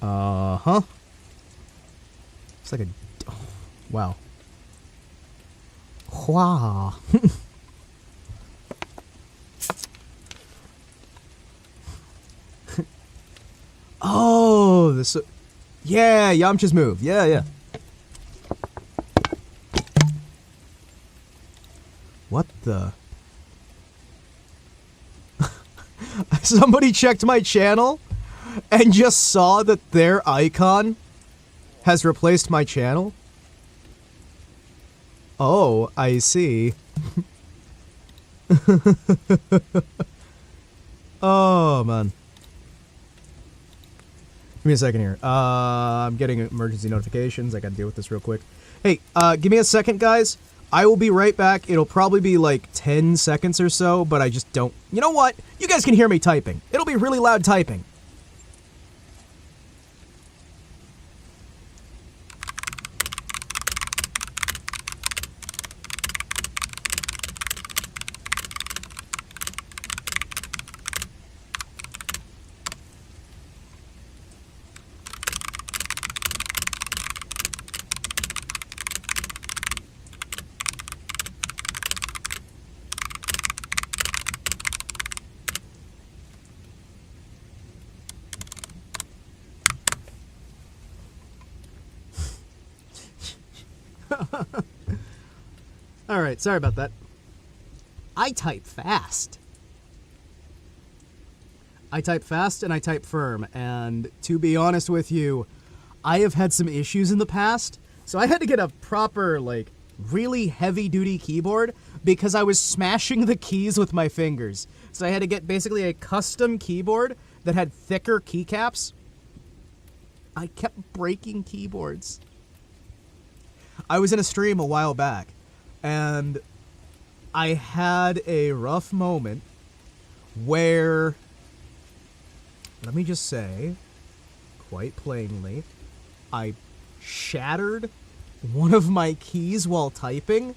Uh-huh. It's like a... Oh, wow. Wow. Oh, this... Yeah, Yamcha's move. Yeah. What the... Somebody checked my channel and just saw that their icon has replaced my channel? Oh, I see. Oh, man. Give me a second here. I'm getting emergency notifications. I gotta deal with this real quick. Hey, give me a second, guys. I will be right back. It'll probably be like 10 seconds or so, but I just don't... You know what? You guys can hear me typing. It'll be really loud typing. Alright, sorry about that. I type fast. I type fast and I type firm, and to be honest with you, I have had some issues in the past, so I had to get a proper, like, really heavy-duty keyboard because I was smashing the keys with my fingers. So I had to get basically a custom keyboard that had thicker keycaps. I kept breaking keyboards. I was in a stream a while back, And I had a rough moment where, let me just say, quite plainly, I shattered one of my keys while typing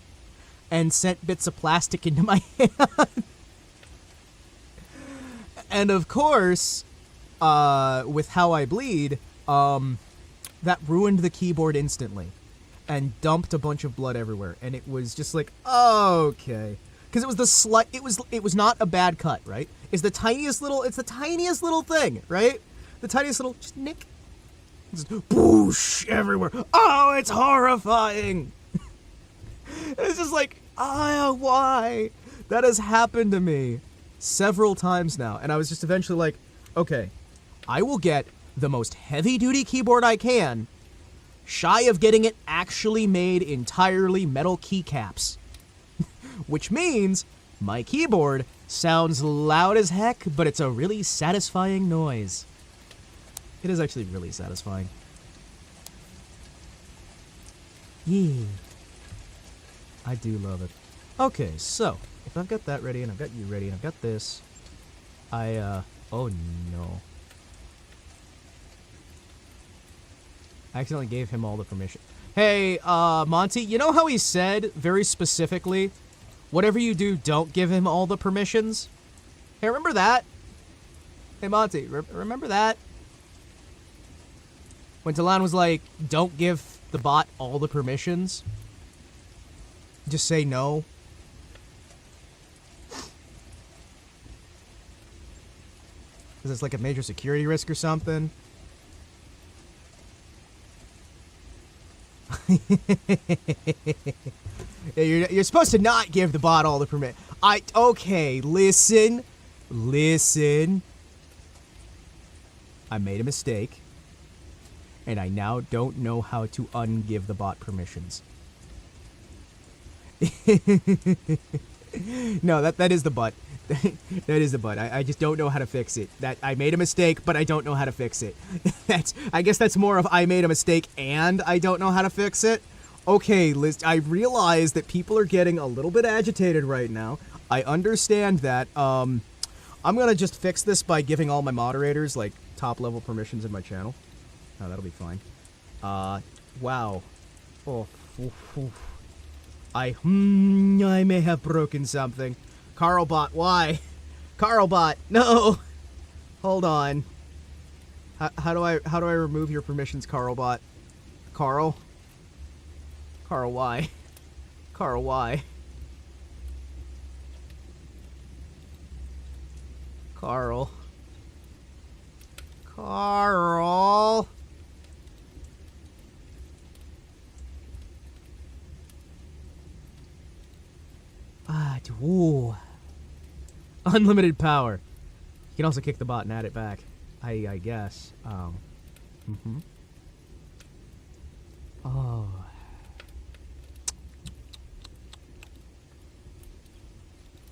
and sent bits of plastic into my hand. And of course, with how I bleed, that ruined the keyboard instantly and dumped a bunch of blood everywhere. And it was just like, okay. Because it was it was not a bad cut, right? It's the tiniest little thing, right? The tiniest little, just nick. Just boosh everywhere. Oh, it's horrifying. It's just like, why? That has happened to me several times now. And I was just eventually like, okay, I will get the most heavy-duty keyboard I can, shy of getting it actually made entirely metal keycaps. Which means my keyboard sounds loud as heck, but it's a really satisfying noise. It is actually really satisfying. Yeah. I do love it. Okay, so, if I've got that ready, and I've got you ready, and I've got this, oh no. I accidentally gave him all the permission. Hey, Monty, you know how he said, very specifically, whatever you do, don't give him all the permissions? Hey, remember that? Hey, Monty, remember that? When Talan was like, don't give the bot all the permissions. Just say no. Because it's like a major security risk or something. Yeah, you're supposed to not give the bot all the permit. Okay, listen. I made a mistake. And I now don't know how to ungive the bot permissions. No, that is the butt. That is the butt. I just don't know how to fix it. That I made a mistake, but I don't know how to fix it. I guess that's more of I made a mistake and I don't know how to fix it. Okay, Liz, I realize that people are getting a little bit agitated right now. I understand that. I'm gonna just fix this by giving all my moderators like top level permissions in my channel. Oh, that'll be fine. Wow. Oh, I may have broken something. Carlbot, why? Carlbot, no. Hold on. How do I remove your permissions, Carlbot? Carl, why? Carl, why? Carl. Ooh. Unlimited power. You can also kick the bot and add it back. I guess. Oh.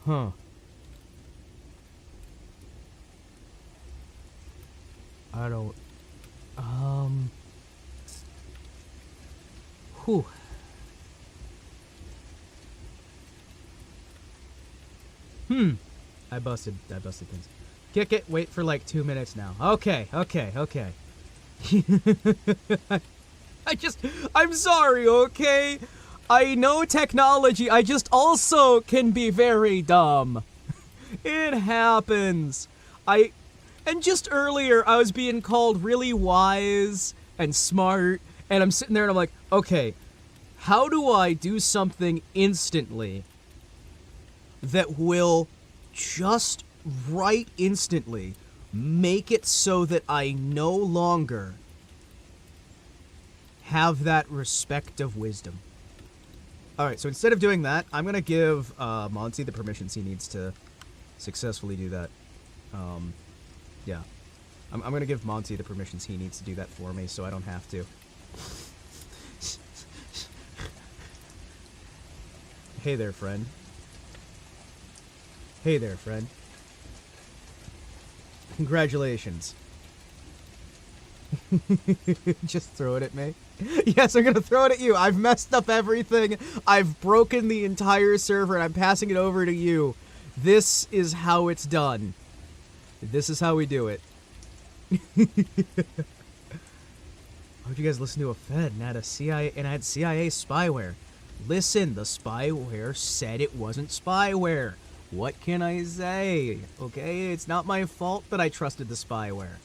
Huh. I don't... Whew. I busted things. Kick it, wait for like 2 minutes now. Okay. I'm sorry, okay? I know technology, I just also can be very dumb. It happens. And just earlier, I was being called really wise and smart, and I'm sitting there and I'm like, okay, how do I do something instantly that will just right instantly make it so that I no longer have that respect of wisdom? Alright, so instead of doing that, I'm going to give Monty the permissions he needs to successfully do that. Yeah. I'm going to give Monty the permissions he needs to do that for me, so I don't have to. Hey there, friend. Hey there, friend. Congratulations. Just throw it at me. Yes, I'm gonna throw it at you. I've messed up everything. I've broken the entire server and I'm passing it over to you. This is how it's done. This is how we do it. Why would you guys listen to a Fed and had CIA spyware? Listen, the spyware said it wasn't spyware. What can I say? Okay, it's not my fault that I trusted the spyware.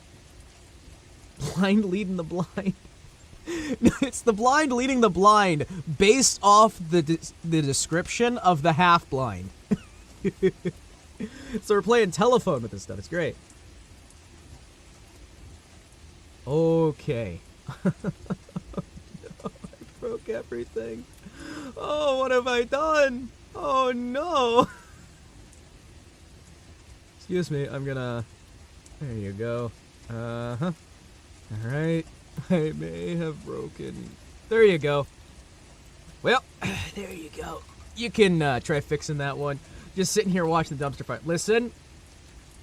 Blind leading the blind. It's the blind leading the blind based off the description of the half-blind. So we're playing telephone with this stuff. It's great. Okay. No, I broke everything. Oh, what have I done? Oh, no. Excuse me, I'm gonna... There you go. Uh-huh. Alright. I may have broken... There you go. Well, there you go. You can try fixing that one. Just sitting here watching the dumpster fire. Listen,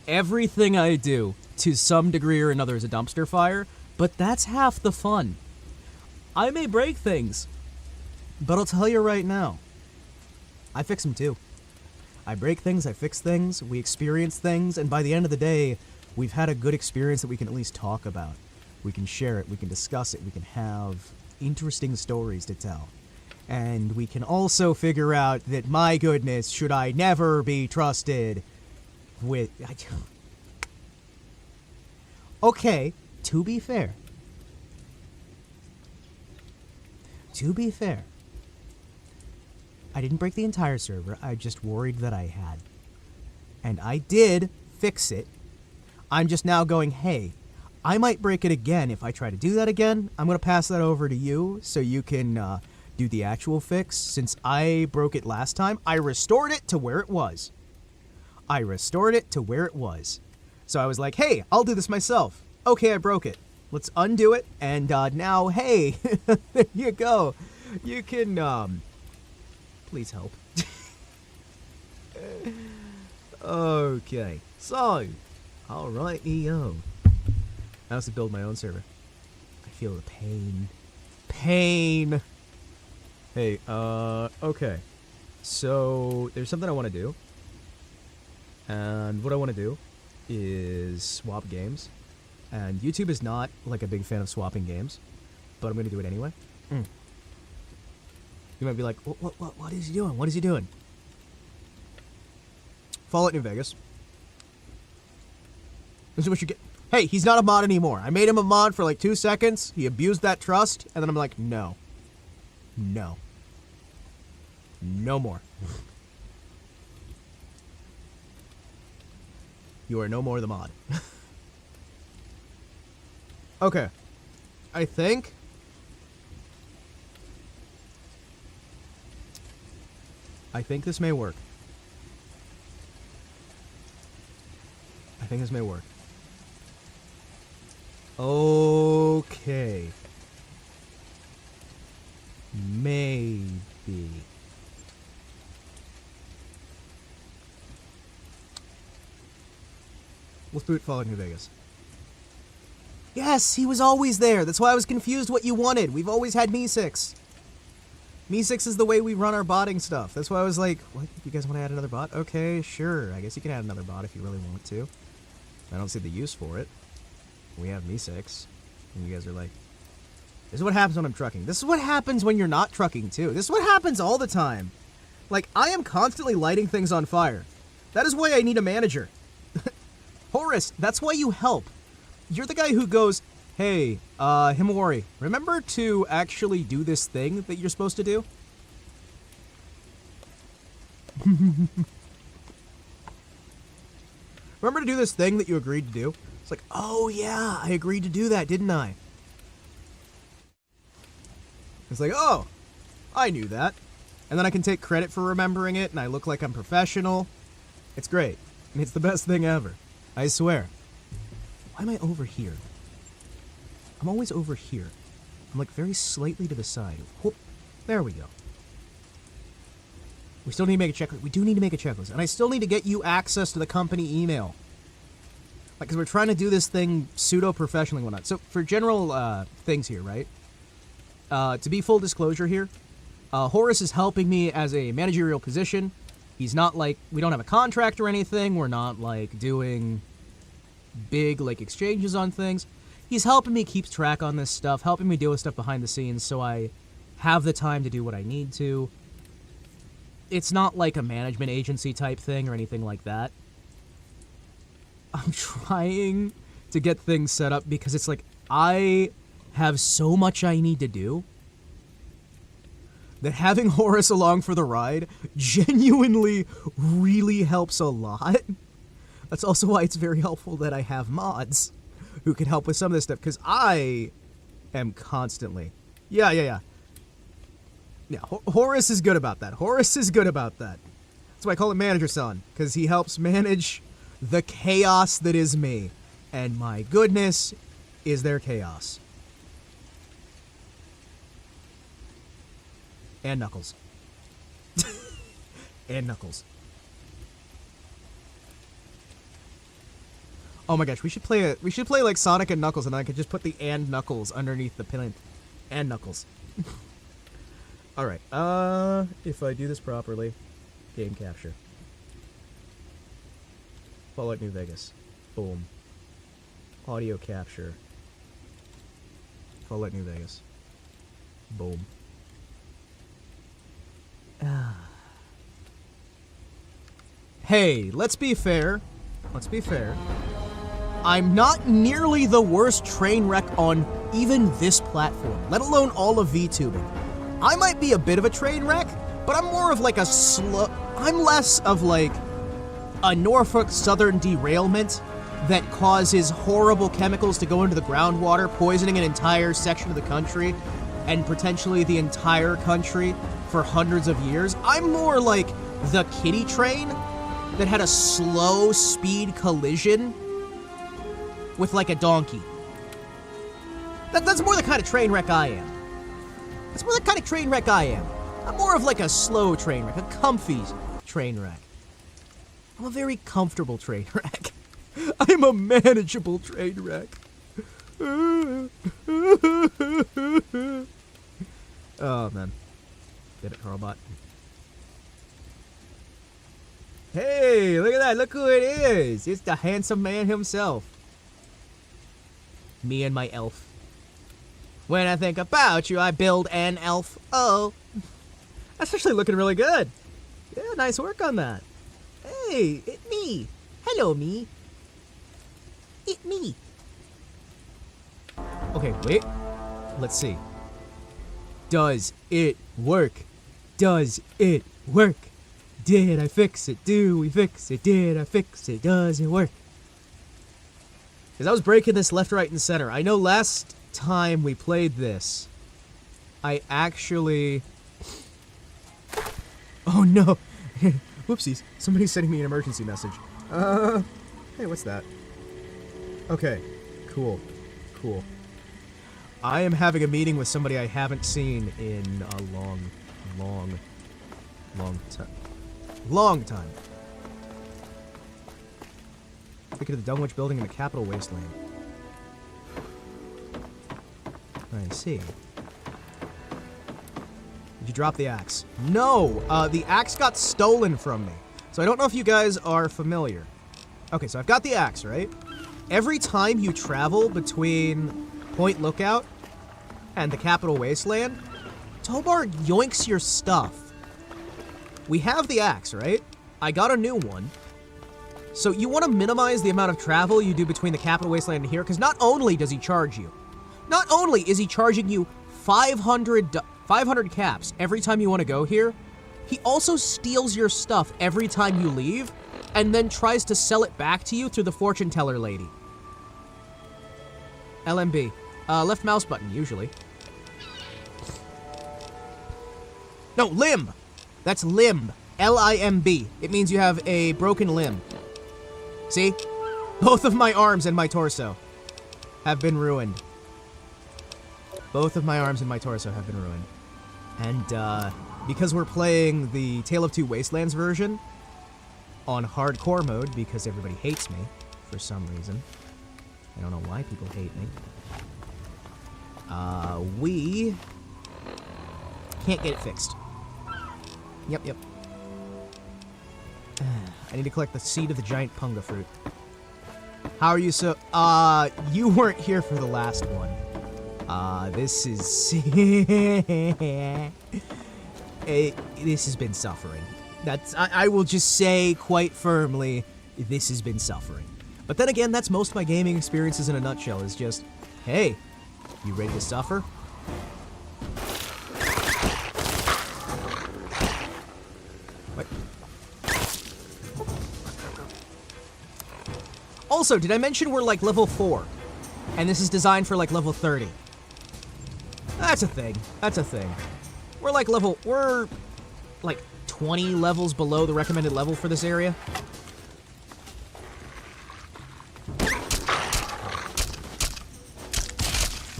everything I do, to some degree or another, is a dumpster fire, but that's half the fun. I may break things, but I'll tell you right now, I fix them too. I break things, I fix things, we experience things, and by the end of the day, we've had a good experience that we can at least talk about. We can share it, we can discuss it, we can have interesting stories to tell. And we can also figure out that, my goodness, should I never be trusted with... Okay, to be fair. To be fair. I didn't break the entire server, I just worried that I had. And I did fix it. I'm just now going, hey, I might break it again. If I try to do that again, I'm going to pass that over to you so you can do the actual fix. Since I broke it last time, I restored it to where it was. So I was like, hey, I'll do this myself. Okay, I broke it. Let's undo it. And now, hey, there you go. You can, please help. Okay, so, alright, EO. I also build my own server. I feel the pain. Pain! Hey, okay. So, there's something I want to do. And what I want to do is swap games. And YouTube is not, like, a big fan of swapping games. But I'm going to do it anyway. You might be like, what is he doing? What is he doing? Fallout New Vegas. This is what you get. Hey, he's not a mod anymore. I made him a mod for like 2 seconds. He abused that trust. And then I'm like, no. No. No more. You are no more the mod. Okay. I think this may work. I think this may work. Okay. Maybe. Let's boot Fallout New Vegas. Yes, he was always there. That's why I was confused what you wanted. We've always had Misc. Misc is the way we run our botting stuff. That's why I was like, what? You guys want to add another bot? Okay, sure. I guess you can add another bot if you really want to. I don't see the use for it. We have Misc. And you guys are like, this is what happens when I'm trucking. This is what happens when you're not trucking, too. This is what happens all the time. Like, I am constantly lighting things on fire. That is why I need a manager. Horace, that's why you help. You're the guy who goes, hey, Himawari, remember to actually do this thing that you're supposed to do? Remember to do this thing that you agreed to do? It's like, oh yeah, I agreed to do that, didn't I? It's like, oh, I knew that. And then I can take credit for remembering it, and I look like I'm professional. It's great. It's the best thing ever. I swear. Why am I over here? I'm always over here. I'm like very slightly to the side. Whoop. There we go. We still need to make a checklist. We do need to make a checklist. And I still need to get you access to the company email. Because we're trying to do this thing pseudo-professionally and whatnot. So, for general things here, right? To be full disclosure here, Horace is helping me as a managerial position. He's not like, we don't have a contract or anything. We're not like doing big like exchanges on things. He's helping me keep track on this stuff, helping me deal with stuff behind the scenes so I have the time to do what I need to. It's not like a management agency type thing or anything like that. I'm trying to get things set up because it's like I have so much I need to do that having Horace along for the ride genuinely really helps a lot. That's also why it's very helpful that I have mods who can help with some of this stuff, because I am constantly... Yeah, Horace is good about that. Horace is good about that. That's why I call him Manager Son, because he helps manage the chaos that is me. And my goodness, is there chaos. And Knuckles. And Knuckles. Oh my gosh, we should play like Sonic and Knuckles, and I could just put the and Knuckles underneath the pin. And Knuckles. Alright, if I do this properly, game capture. Fallout New Vegas. Boom. Audio capture. Fallout New Vegas. Boom. Hey, let's be fair. Let's be fair. I'm not nearly the worst train wreck on even this platform, let alone all of VTubing. I might be a bit of a train wreck, but I'm more of like a I'm less of like a Norfolk Southern derailment that causes horrible chemicals to go into the groundwater, poisoning an entire section of the country and potentially the entire country for hundreds of years. I'm more like the kiddie train that had a slow speed collision with like a donkey. That's more the kind of train wreck I am. That's more the kind of train wreck I am. I'm more of like a slow train wreck, a comfy train wreck. I'm a very comfortable train wreck. I'm a manageable train wreck. Oh, man. Get it, robot. Hey, look at that. Look who it is. It's the handsome man himself. Me and my elf. When I think about you, I build an elf. Oh. That's actually looking really good. Yeah, nice work on that. Hey, it's me. Hello, me. It's me. Okay, wait. Let's see. Does it work? Does it work? Did I fix it? Do we fix it? Did I fix it? Does it work? Because I was breaking this left, right, and center. I know last time we played this, I actually... Oh no! Whoopsies. Somebody's sending me an emergency message. Hey, what's that? Okay. Cool. Cool. I am having a meeting with somebody I haven't seen in a long time. Long time. Thinking of the Dunwich building in the Capital Wasteland. I see. Did you drop the axe? No! The axe got stolen from me. So I don't know if you guys are familiar. Okay, so I've got the axe, right? Every time you travel between Point Lookout and the Capital Wasteland, Tobar yoinks your stuff. We have the axe, right? I got a new one. So you want to minimize the amount of travel you do between the Capital Wasteland and here, because not only does he charge you, not only is he charging you 500 caps every time you want to go here, he also steals your stuff every time you leave, and then tries to sell it back to you through the fortune teller lady. LMB. Left mouse button, usually. No, limb! That's limb. L-I-M-B. It means you have a broken limb. See? Both of my arms and my torso have been ruined. Both of my arms and my torso have been ruined. And, because we're playing the Tale of Two Wastelands version on hardcore mode, because everybody hates me, for some reason. I don't know why people hate me. We can't get it fixed. Yep. I need to collect the seed of the giant punga fruit. How are you so... you weren't here for the last one. This is... this has been suffering. I will just say quite firmly, this has been suffering. But then again, that's most of my gaming experiences in a nutshell, is just, hey, you ready to suffer? What? Also, did I mention we're like level 4? And this is designed for like level 30. That's a thing. We're like 20 levels below the recommended level for this area.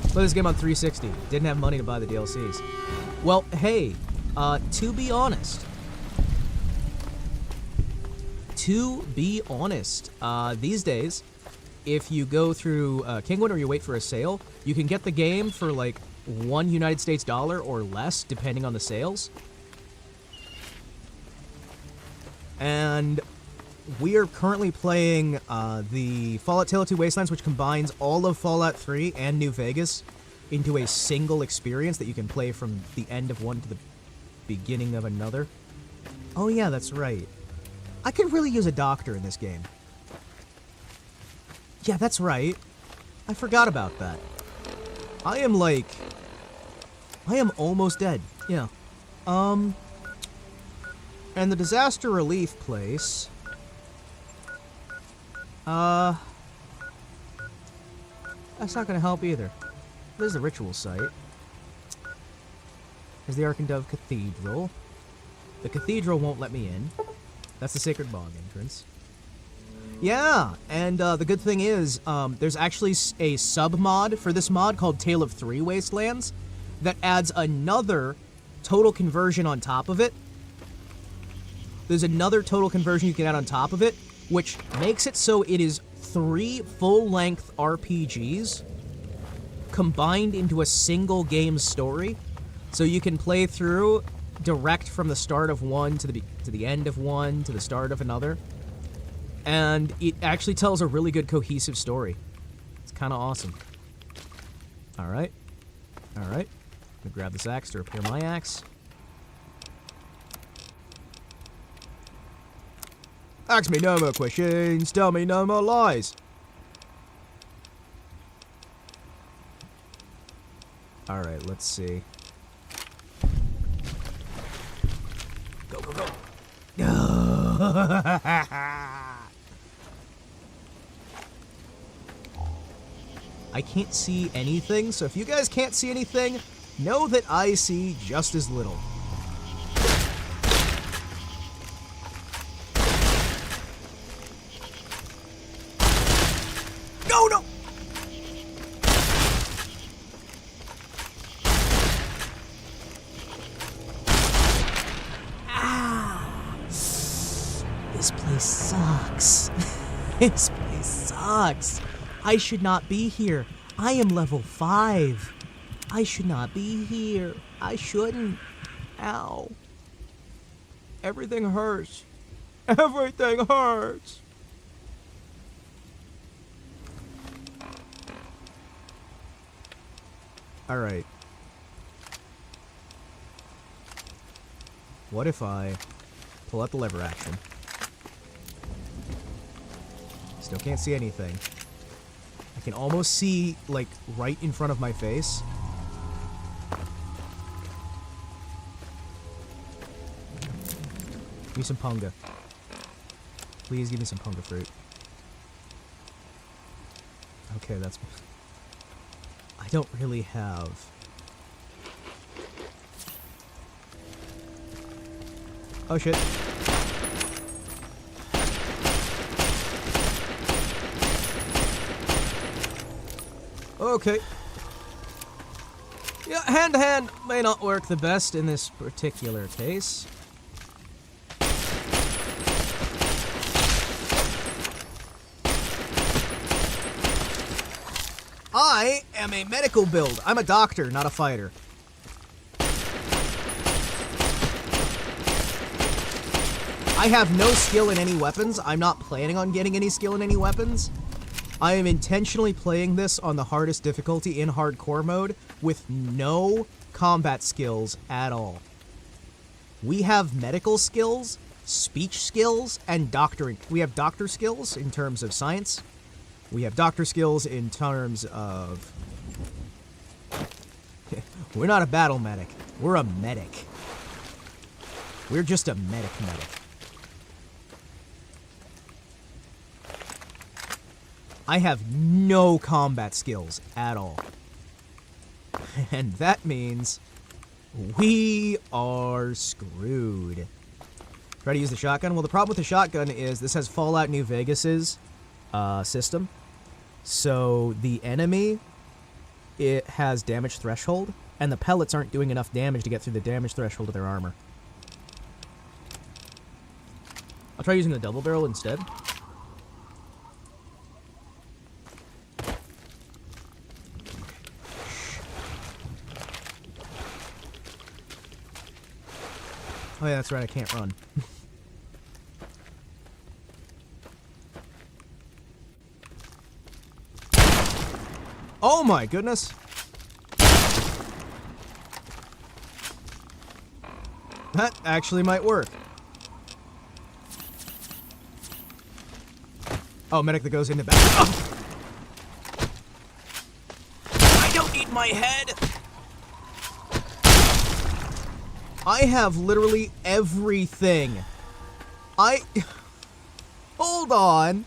Play this game on 360. Didn't have money to buy the DLCs. Well, hey, to be honest, these days, if you go through Kingwin or you wait for a sale, you can get the game for like $1 United States or less, depending on the sales. And we are currently playing the Fallout Tale of Two Wastelands, which combines all of Fallout 3 and New Vegas into a single experience that you can play from the end of one to the beginning of another. Oh yeah, that's right. I could really use a doctor in this game. Yeah, that's right. I forgot about that. I am almost dead. Yeah. And the disaster relief place... that's not gonna help either. There's the ritual site. There's the Ark and Dove Cathedral. The cathedral won't let me in. That's the Sacred Bog entrance. Yeah, and the good thing is, there's actually a sub-mod for this mod called Tale of Three Wastelands that adds another total conversion on top of it. There's another total conversion you can add on top of it, which makes it so it is 3 full-length RPGs combined into a single game story. So you can play through direct from the start of one to the end of one to the start of another. And it actually tells a really good cohesive story. It's kind of awesome. Alright. I'm gonna grab this axe to repair my axe. Ask me no more questions, tell me no more lies. Alright, let's see. Go. I can't see anything, so if you guys can't see anything, know that I see just as little. No! This place sucks. This place sucks. I should not be here. I am level 5. I should not be here. I shouldn't. Ow. Everything hurts. Everything hurts. Alright. What if I pull out the lever action? Still can't see anything. I can almost see, like, right in front of my face. Give me some punga. Please give me some punga fruit. Okay, that's... I don't really have... Oh, shit. Okay. Yeah, hand-to-hand may not work the best in this particular case. I am a medical build. I'm a doctor, not a fighter. I have no skill in any weapons. I'm not planning on getting any skill in any weapons. I am intentionally playing this on the hardest difficulty in hardcore mode with no combat skills at all. We have medical skills, speech skills, and doctoring. We have doctor skills in terms of science. We have doctor skills in terms of... We're not a battle medic. We're a medic. We're just a medic. I have no combat skills at all. And that means we are screwed. Try to use the shotgun. Well, the problem with the shotgun is this has Fallout New Vegas's system. So the enemy, it has damage threshold, and the pellets aren't doing enough damage to get through the damage threshold of their armor. I'll try using the double barrel instead. Oh yeah, that's right, I can't run. Oh my goodness! That actually might work. Oh, medic that goes in the back. Oh. I don't need my head! I have literally everything. Hold on.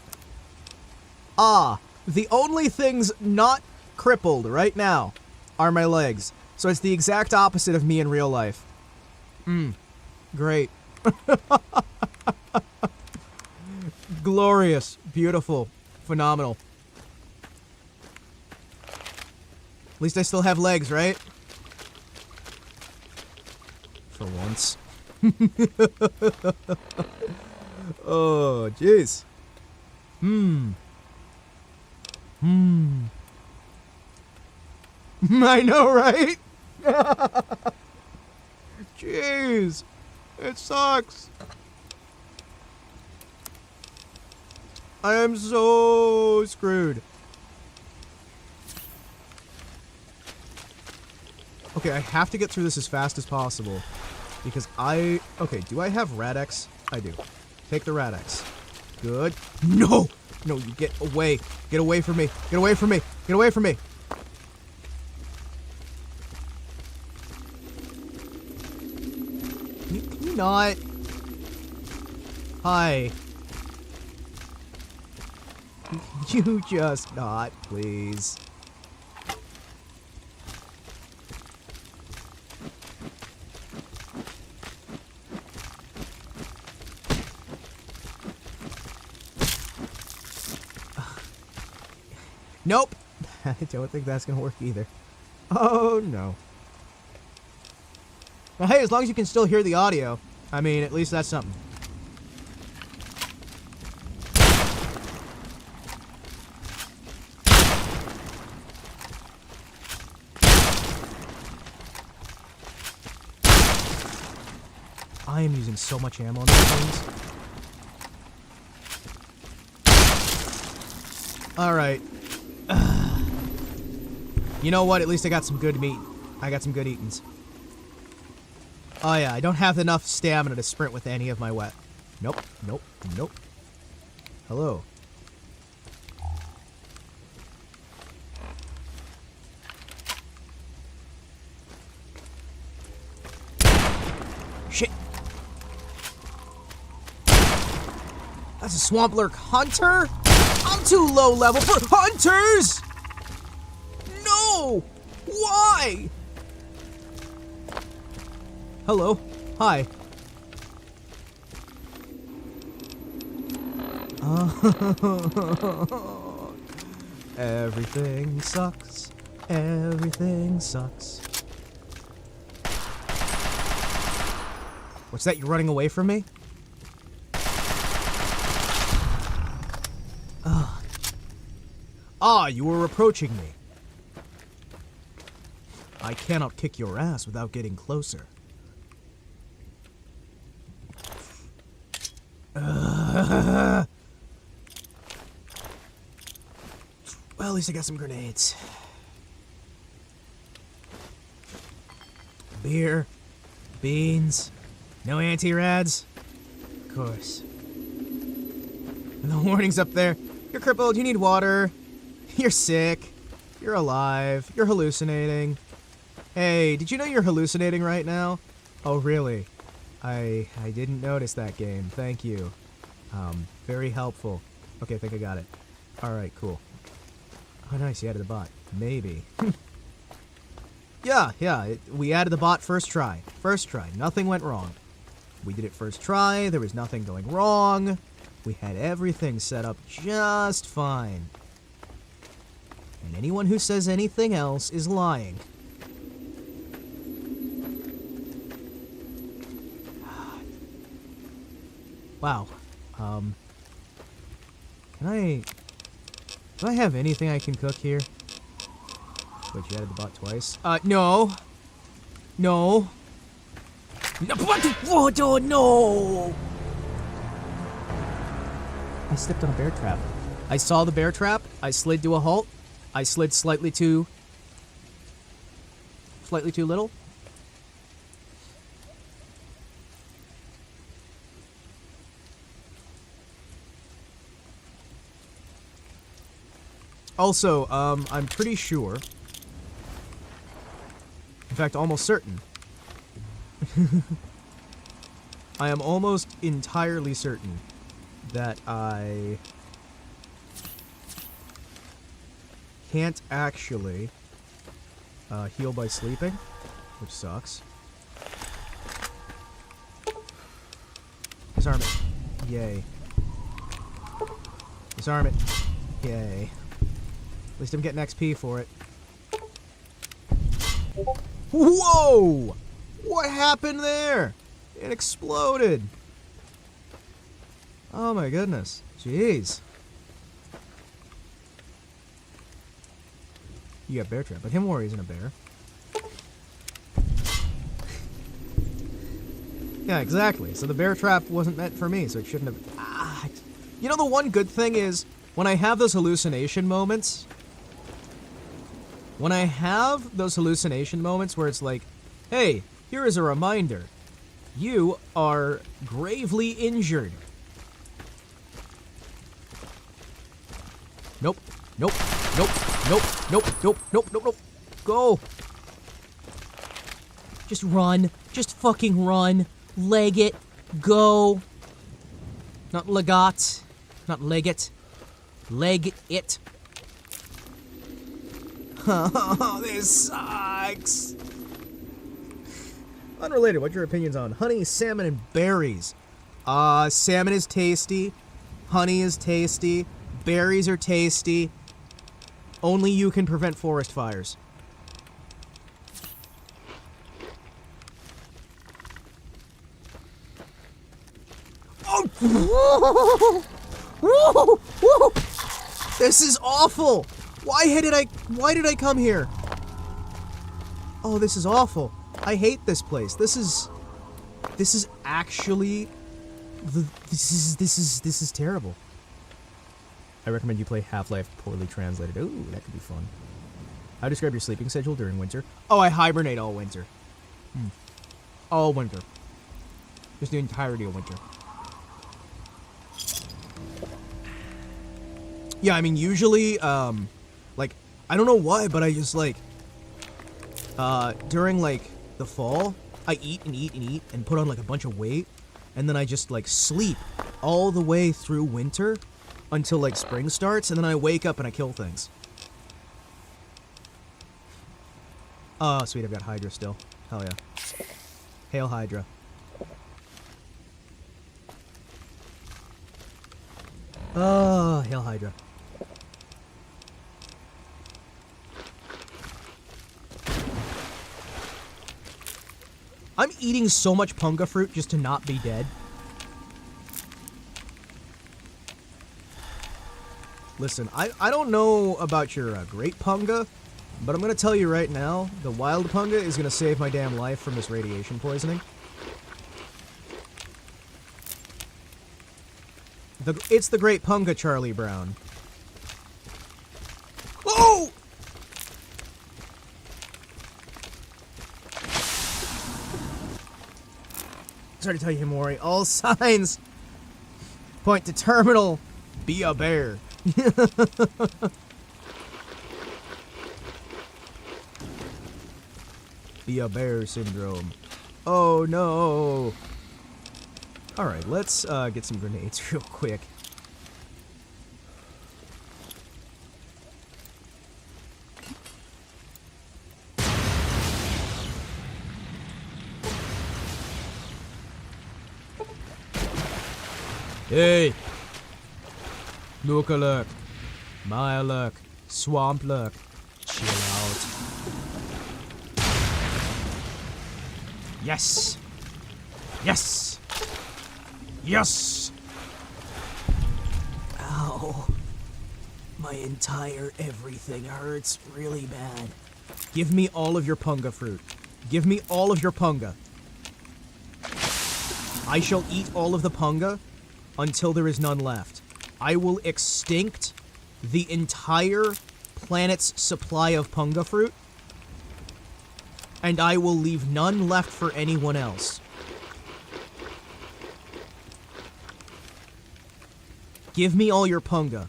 The only things not crippled right now are my legs. So it's the exact opposite of me in real life. Great. Glorious. Beautiful. Phenomenal. At least I still have legs, right? For once. Oh, jeez. I know, right? Jeez. It sucks. I am so screwed. Okay, I have to get through this as fast as possible. Because okay, do I have Radex? I do. Take the Radex. Good. No! No, you get away. Get away from me. Get away from me. Get away from me. Can you not? Hi. You just not, please. Nope. I don't think that's gonna work either. Oh no. Well, hey, as long as you can still hear the audio, I mean, at least that's something. I am using so much ammo on these things. Alright. You know what? At least I got some good meat. I got some good eatings. Oh yeah, I don't have enough stamina to sprint with any of my wet. Nope, nope, nope. Hello. Shit. That's a swamp lurk hunter? I'm too low level for hunters! No! Why? Hello. Hi. Everything sucks. Everything sucks. What's that? You running away from me? Ah, you were approaching me. I cannot kick your ass without getting closer. Well, at least I got some grenades. Beer, beans, no anti-rads? Of course. And the warning's up there. You're crippled, you need water. You're sick. You're alive. You're hallucinating. Hey, did you know you're hallucinating right now? Oh, really? I didn't notice that game. Thank you. Very helpful. Okay, I think I got it. Alright, cool. Oh, nice, you added the bot. Maybe. Yeah, we added the bot first try. First try. Nothing went wrong. We did it first try. There was nothing going wrong. We had everything set up just fine. And anyone who says anything else is lying. Wow. Do I have anything I can cook here? Wait, you added the bot twice? No. No. No, what? Oh, no! I stepped on a bear trap. I saw the bear trap. I slid to a halt. I slid slightly too little. Also, I'm pretty sure, in fact, almost certain, I am almost entirely certain that I can't actually heal by sleeping, which sucks. Disarm it. Yay. Disarm it. Yay. At least I'm getting XP for it. Whoa! What happened there? It exploded. Oh my goodness. Jeez. You got bear trap, but Himawari isn't a bear. Yeah, exactly. So the bear trap wasn't meant for me, so it shouldn't have... You know, the one good thing is, when I have those hallucination moments... When I have those hallucination moments where it's like, hey, here is a reminder. You are gravely injured. Nope. Nope. Nope. Nope. Nope. Nope. Nope. Nope. Nope. Go. Just run. Just fucking run. Leg it. Go. Not legat. Not leg it. Leg it. Oh, this sucks. Unrelated, what's your opinions on honey, salmon, and berries? Salmon is tasty. Honey is tasty. Berries are tasty. Only you can prevent forest fires. Oh! This is awful! Why did I come here? Oh, this is awful. I hate this place. This is actually this is terrible. I recommend you play Half-Life poorly translated. Ooh, that could be fun. How do you describe your sleeping schedule during winter? Oh, I hibernate all winter. All winter. Just the entirety of winter. Yeah, I mean, usually, like, I don't know why, but I just, like, during, like, the fall, I eat and eat and eat and put on, like, a bunch of weight, and then I just, like, sleep all the way through winter until, like, spring starts, and then I wake up and I kill things. Oh, sweet, I've got Hydra still. Hell yeah. Hail Hydra. Oh, hail Hydra. I'm eating so much punga fruit just to not be dead. Listen, I don't know about your great punga, But I'm gonna tell you right now, the wild punga is gonna save my damn life from this radiation poisoning. It's the great punga, Charlie Brown. Oh! Sorry to tell you, Himawari, all signs point to terminal. Be a bear. Be a bear syndrome. Oh no. Alright, let's get some grenades real quick. Hey! Look alert. My alert. Swamp alert. Chill out. Yes! Yes! Yes! Ow. My entire everything hurts really bad. Give me all of your punga fruit. Give me all of your punga. I shall eat all of the punga until there is none left. I will extinct the entire planet's supply of punga fruit, and I will leave none left for anyone else. Give me all your punga.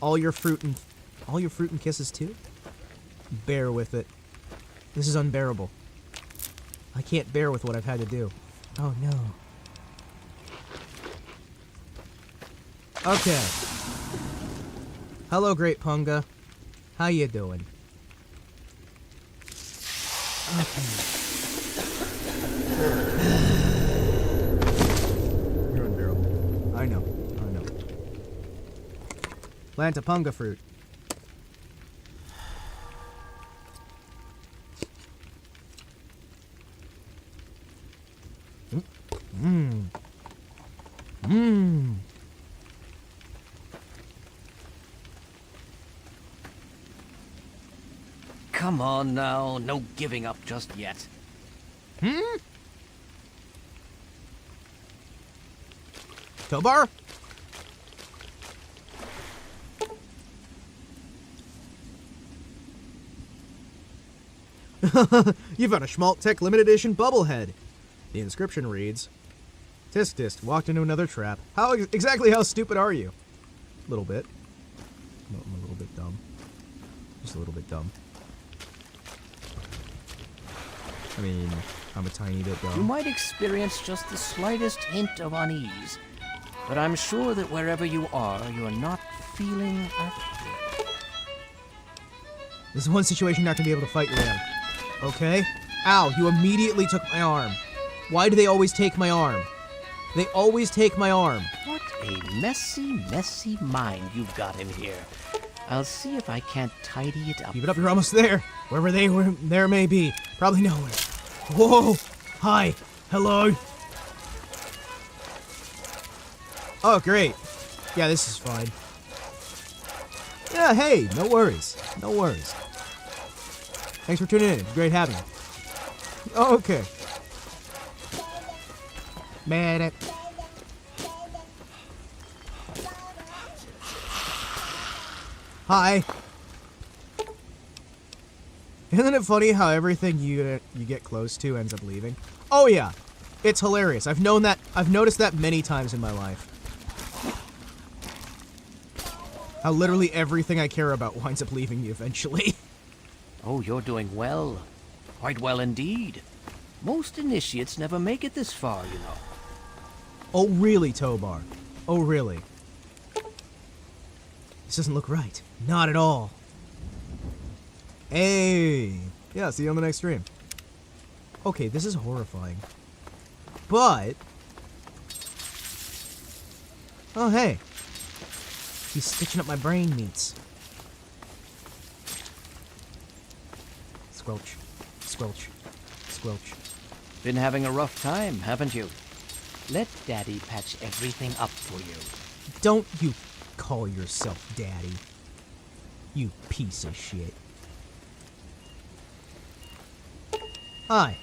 All your fruit and kisses too? Bear with it. This is unbearable. I can't bear with what I've had to do. Oh no. Okay. Hello, Great Punga. How you doing? Okay. You're unbearable. I know. Plant a punga fruit. Come on now, no giving up just yet. Tobar? You've got a Schmaltech limited edition bubblehead. The inscription reads, Tisk Tisk walked into another trap. Exactly how stupid are you? A little bit. I'm a little bit dumb. Just a little bit dumb. I mean, I'm a tiny bit dumb. You might experience just the slightest hint of unease, but I'm sure that wherever you are, you're not feeling a thing. This is one situation you're not going to be able to fight your way out. Okay? Ow, you immediately took my arm. Why do they always take my arm? They always take my arm. What a messy, messy mind you've got in here. I'll see if I can't tidy it up. Keep it up, you're almost there. Wherever there may be. Probably nowhere. Whoa! Hi. Hello. Oh, great. Yeah, this is fine. Yeah, hey, no worries. No worries. Thanks for tuning in. It's great having you. Okay. Man. Hi. Isn't it funny how everything you get close to ends up leaving? Oh yeah, it's hilarious. I've noticed that many times in my life. How literally everything I care about winds up leaving me eventually. Oh, you're doing well. Quite well indeed. Most initiates never make it this far, you know. Oh really, Tobar? Oh really? This doesn't look right. Not at all. Hey! Yeah, see you on the next stream. Okay, this is horrifying. But... oh, hey. He's stitching up my brain meats. Squelch. Squelch. Squelch. Been having a rough time, haven't you? Let Daddy patch everything up for you. Don't you call yourself Daddy. You piece of shit. Hi.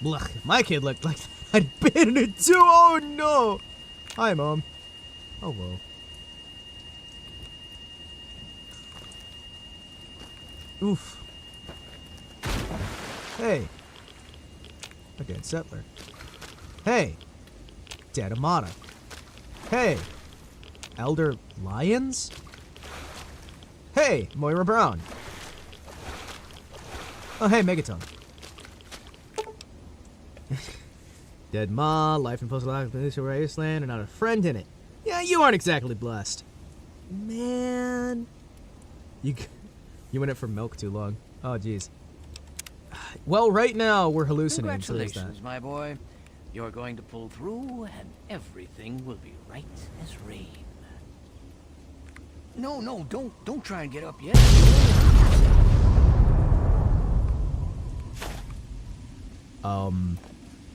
Blech, if my kid looked like I'd been in it too. Oh no. Hi, Mom. Hello. Oof. Hey. A dead settler. Hey. Dead Amata. Hey. Elder Lions? Hey, Moira Brown. Oh, hey, Megaton. Dead Ma, life in post-apocalyptic wasteland, and not a friend in it. Yeah, you aren't exactly blessed. Man. You went it for milk too long. Oh, jeez. Well, right now, we're hallucinating, so there's that. Congratulations, my boy. You're going to pull through, and everything will be right as rain. No, don't try and get up yet.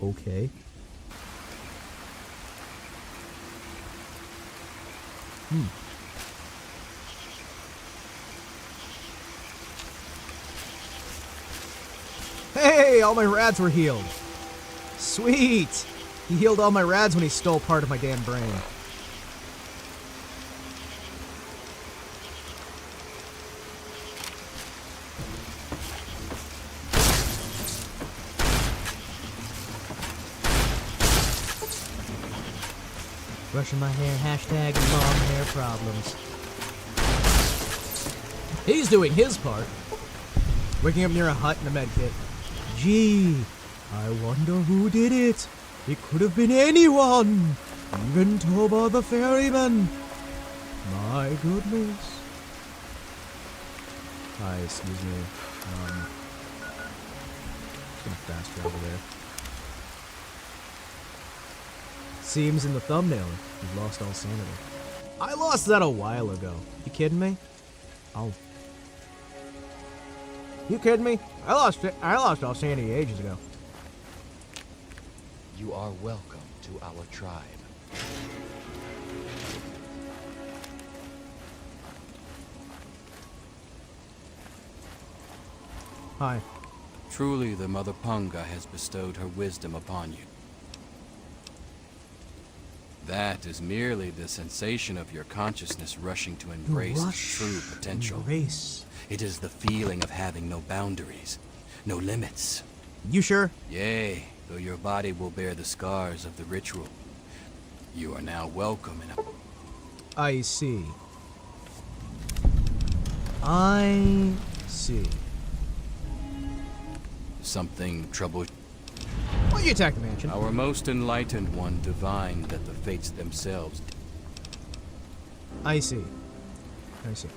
Okay. Hey, all my rads were healed. Sweet! He healed all my rads when he stole part of my damn brain. Brushing my hair, hashtag long hair problems. He's doing his part. Waking up near a hut in a medkit. Gee, I wonder who did it. It could have been anyone. Even Toba the ferryman. My goodness. Hi, excuse me. Gonna fast travel there. Seems in the thumbnail, you've lost all sanity. I lost that a while ago. You kidding me? You kidding me? I lost all sanity ages ago. You are welcome to our tribe. Hi. Truly, the Mother Punga has bestowed her wisdom upon you. That is merely the sensation of your consciousness rushing to embrace its true potential. It is the feeling of having no boundaries, no limits. You sure? Yea, though your body will bear the scars of the ritual, you are now welcome in a... I see. I see. Something troubled. Well, you attacked the mansion. Our most enlightened one divined that the fates themselves... I see. I see.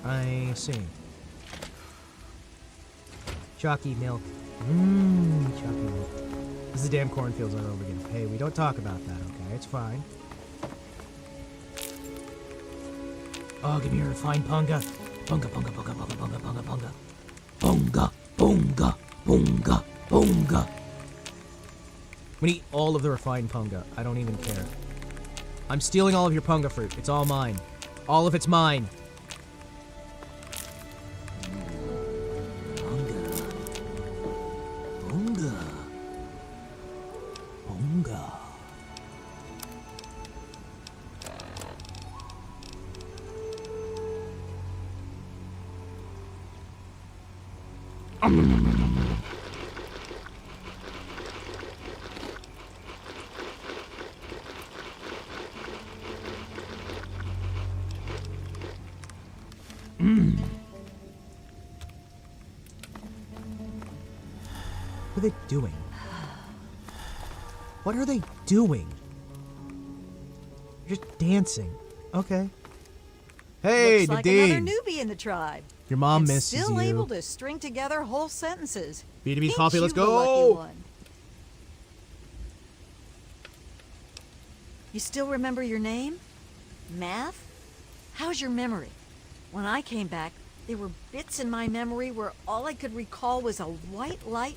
I see. Chalky milk. Chalky milk. This is the damn cornfields all over again. Hey, we don't talk about that, okay? It's fine. Oh, give me your refined punga. Punga, punga, punga, punga, punga, punga, punga. Punga, punga, punga, punga. We need all of the refined punga. I don't even care. I'm stealing all of your punga fruit. It's all mine. All of it's mine. What are they doing? What are they doing? Just dancing. Okay. Hey, Looks like Nadine. another newbie in the tribe. Your mom and misses still you. able to string together whole sentences. B2B Ain't coffee, let's you the go. lucky one? You still remember your name? Math? How's your memory? When I came back, there were bits in my memory where all I could recall was a white light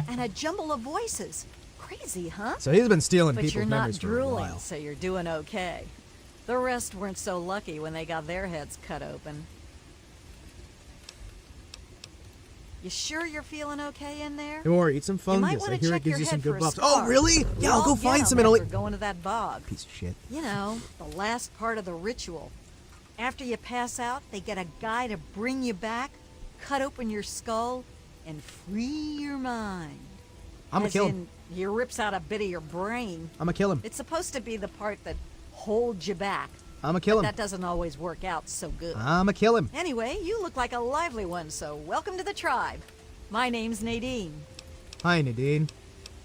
and a jumble of voices. Crazy, huh? So he's been stealing But people's you're not memories for a drooling, while. so you're doing okay. The rest weren't so lucky when they got their heads cut open. You sure you're feeling okay in there? Himawari, eat some You might fungus. want I to hear check it gives your you some head for good a buffs. scar. Oh, really? Yeah, I'll go get find 'em some and I'll after eat. going to that bog. Piece of shit. You know, the last part of the ritual. After you pass out, they get a guy to bring you back, cut open your skull, and free your mind. I'm gonna As kill in, him. he rips out a bit of your brain. I'm gonna kill him. It's supposed to be the part that holds you back. I'm gonna kill him. That doesn't always work out so good. I'm gonna kill him. Anyway, you look like a lively one, so welcome to the tribe. My name's Nadine. Hi, Nadine.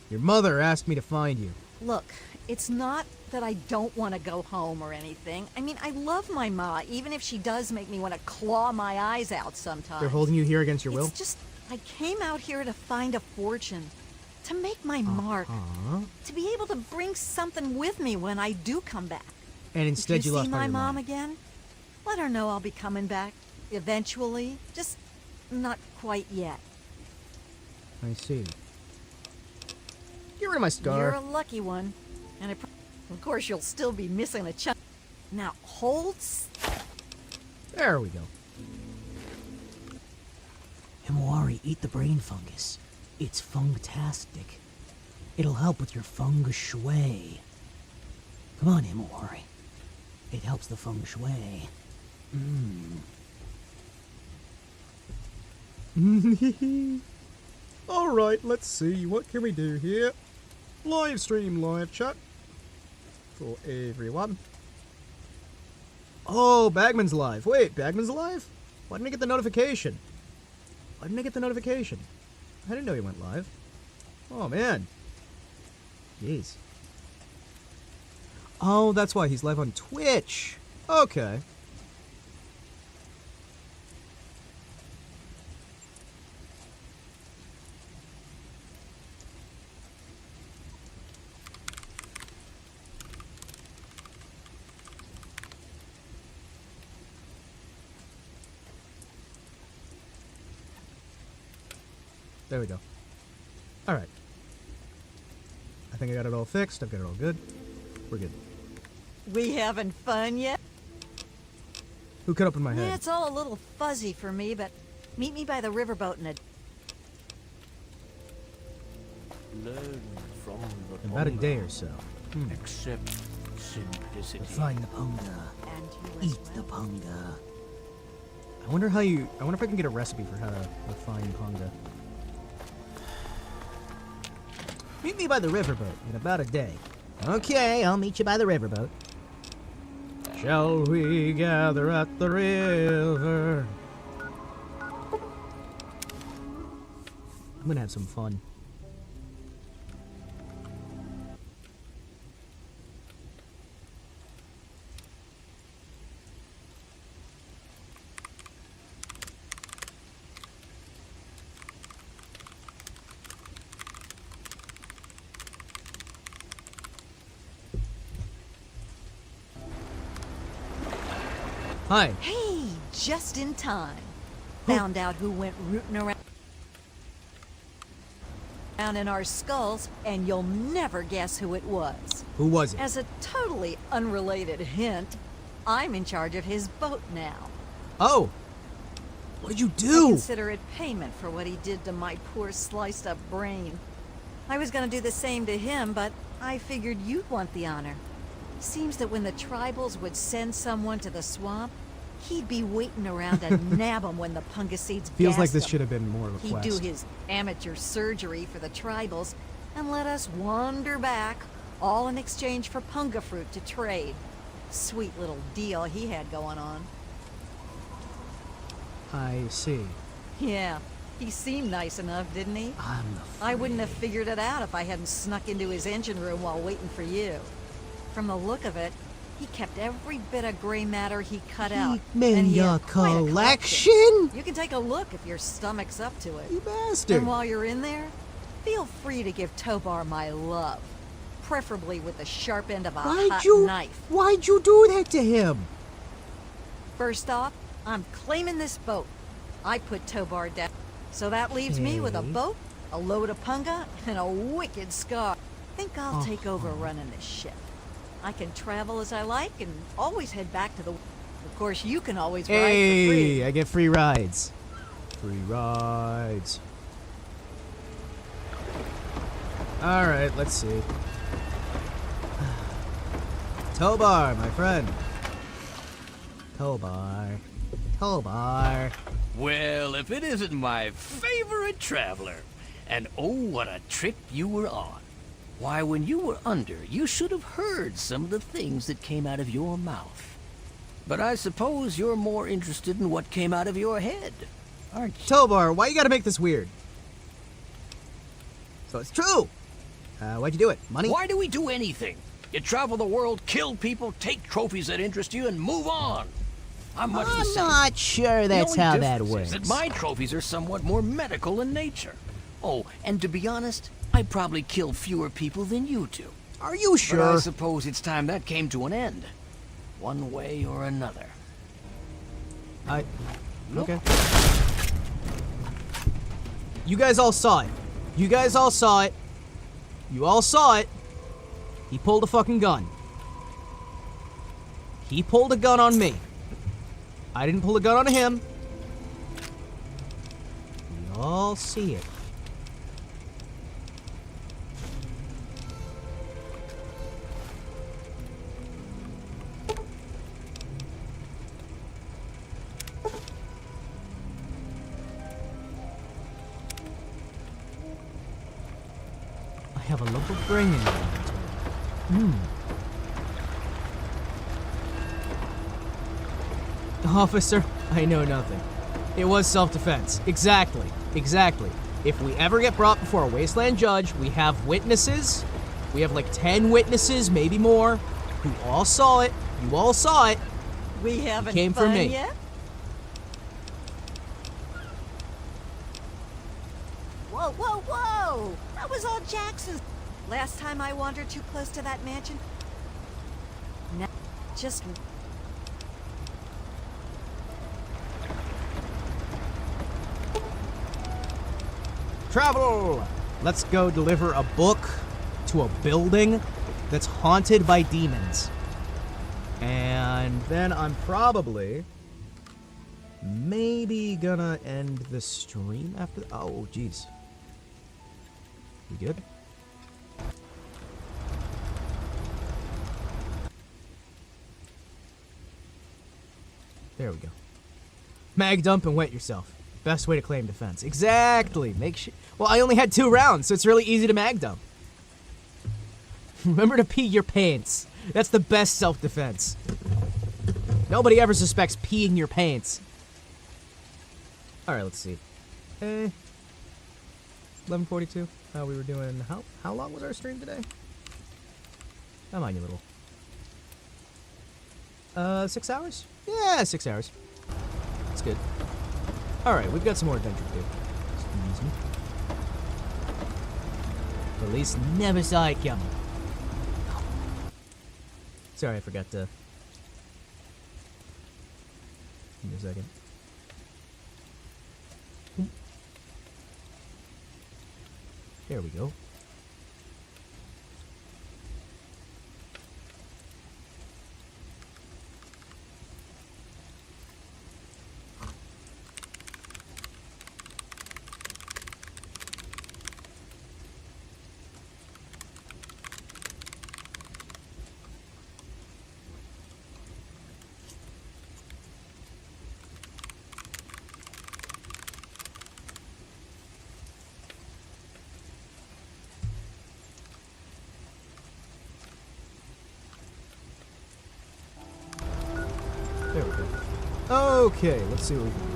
Your mother asked me to find you. Look, it's not that I don't want to go home or anything. I mean, I love my ma, even if she does make me want to claw my eyes out sometimes. They're holding you here against your will? It's just, I came out here to find a fortune, to make my mark, to be able to bring something with me when I do come back. And instead if you you lost see all my your mom mind. again, let her know I'll be coming back eventually. Just not quite yet. I see. Get rid of my scar. You're a lucky one, and of course you'll still be missing a chunk. Now hold. There we go. Himawari, eat the brain fungus. It's fungtastic. It'll help with your feng shui. Come on, Himawari. It helps the feng shui. Alright, let's see. What can we do here? Live stream, live chat. For everyone. Oh, Bagman's live. Wait, Bagman's live? Why didn't I get the notification? Why didn't I get the notification? I didn't know he went live. Oh, man. Jeez. Oh, that's why he's live on Twitch. Okay. There we go. Alright. I think I got it all fixed. I've got it all good. We're good. We having fun yet? Who cut open my Yeah, head? it's all a little fuzzy for me, but meet me by the riverboat in a... Learn from the In about a Ponga. day or so. Accept simplicity. Find the punga. And you as Eat the well. punga. I wonder how you... I wonder if I can get a recipe for how to refine Ponga. Meet me by the riverboat in about a day. Okay, I'll meet you by the riverboat. Shall we gather at the river? I'm gonna have some fun. Hi. Hey, just in time. Found out who went rooting around in our skulls, and you'll never guess who it was. Who was it? As a totally unrelated hint, I'm in charge of his boat now. Oh! What did you I do? consider it payment for what he did to my poor sliced up brain. I was gonna do the same to him, but I figured you'd want the honor. Seems that when the tribals would send someone to the swamp, he'd be waiting around to nab them when the punga seeds Feels like gassed this them. should have been more of a He'd quest. do his amateur surgery for the tribals and let us wander back, all in exchange for punga fruit to trade. Sweet little deal he had going on. I see. Yeah, he seemed nice enough, didn't he? I'm I wouldn't have figured it out if I hadn't snuck into his engine room while waiting for you. From the look of it, he kept every bit of gray matter he cut out. Keep me and he your had quite a collection? You can take a look if your stomach's up to it. You bastard! And while you're in there, feel free to give Tobar my love. Preferably with the sharp end of a hot knife. Why'd you do that to him? First off, I'm claiming this boat. I put Tobar down. So that leaves me with a Okay. boat, a load of punga, and a wicked scar. Think I'll take over running this ship. I can travel as I like and always head back to the... Of course, you can always ride for free. Hey, I get free rides. Free rides. Alright, let's see. Tobar, my friend. Tobar. Tobar. Well, if it isn't my favorite traveler. And oh, what a trip you were on. Why, when you were under, you should have heard some of the things that came out of your mouth. But I suppose you're more interested in what came out of your head, aren't you? Tobar, why you gotta make this weird? So it's true! Why'd you do it? Money? Why do we do anything? You travel the world, kill people, take trophies that interest you, and move on. I'm much the same. I'm not sure that's The only how that difference works. is that my trophies are somewhat more medical in nature. Oh, and to be honest, I probably kill fewer people than you do. Are you sure? But I suppose it's time that came to an end. One way or another. Okay. You guys all saw it. You guys all saw it. You all saw it. He pulled a fucking gun. He pulled a gun on me. I didn't pull a gun on him. We all see it. I have a lump of brain in my inventory. Officer, I know nothing. It was self-defense. Exactly. Exactly. If we ever get brought before a wasteland judge, we have witnesses. We have like 10 witnesses, maybe more, who all saw it. You all saw it. We having came for fun me. yet? Whoa, whoa, whoa! That was all Jackson's. Last time I wandered too close to that mansion. Now, just... Travel! Let's go deliver a book to a building that's haunted by demons. And then I'm probably maybe gonna end the stream after. Oh, jeez. We good? There we go. Mag dump and wet yourself. Best way to claim defense. Exactly. Make sure. Well, I only had 2 rounds, so it's really easy to mag dump. Remember to pee your pants. That's the best self-defense. Nobody ever suspects peeing your pants. Alright, let's see. 11:42. We were doing... How long was our stream today? Come on, you little... 6 hours? Yeah, 6 hours. That's good. Alright, we've got some more adventure to do. Excuse me. Police never saw it coming. Sorry, I forgot to... Give me a second. There we go. There we go. Okay, let's see what we can do.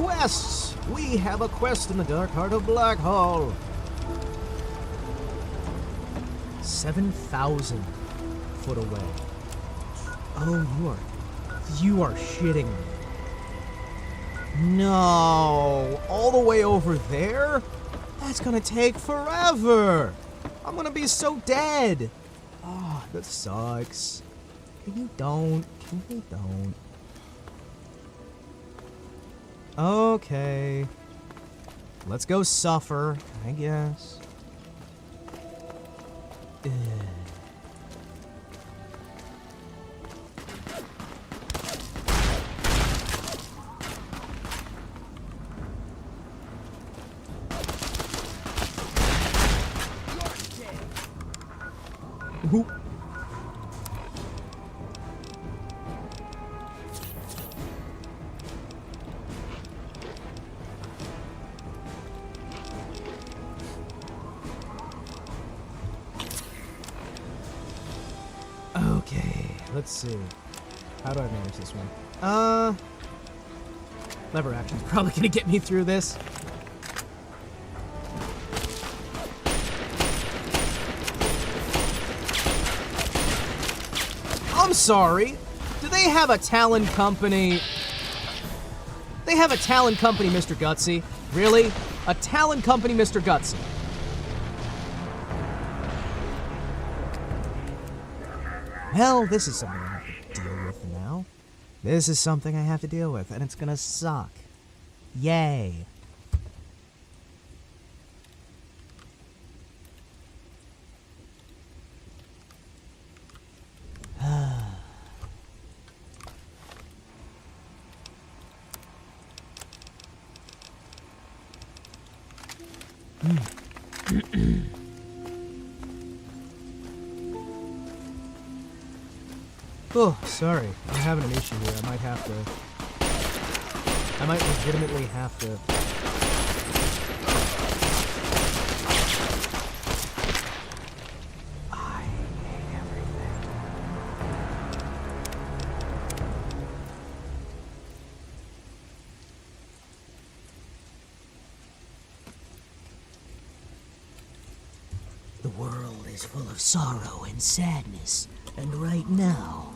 Quests! We have a quest in the dark heart of Black Hall. 7,000 foot away. Oh, you are shitting me. No, all the way over there? That's gonna take forever. I'm gonna be so dead. Oh, that sucks. Can you don't? Can you don't? Okay. Let's go suffer, I guess. Ugh. let's see. How do I manage this one? Lever action's probably gonna get me through this. I'm sorry. Do they have a Talon company? They have a Talon company, Mr. Gutsy. Really? A Talon company, Mr. Gutsy. Well, this is something I have to deal with now. This is something I have to deal with, and it's gonna suck. Yay. Oh, sorry. I'm having an issue here. I might legitimately have to... I hate everything. The world is full of sorrow and sadness, and right now,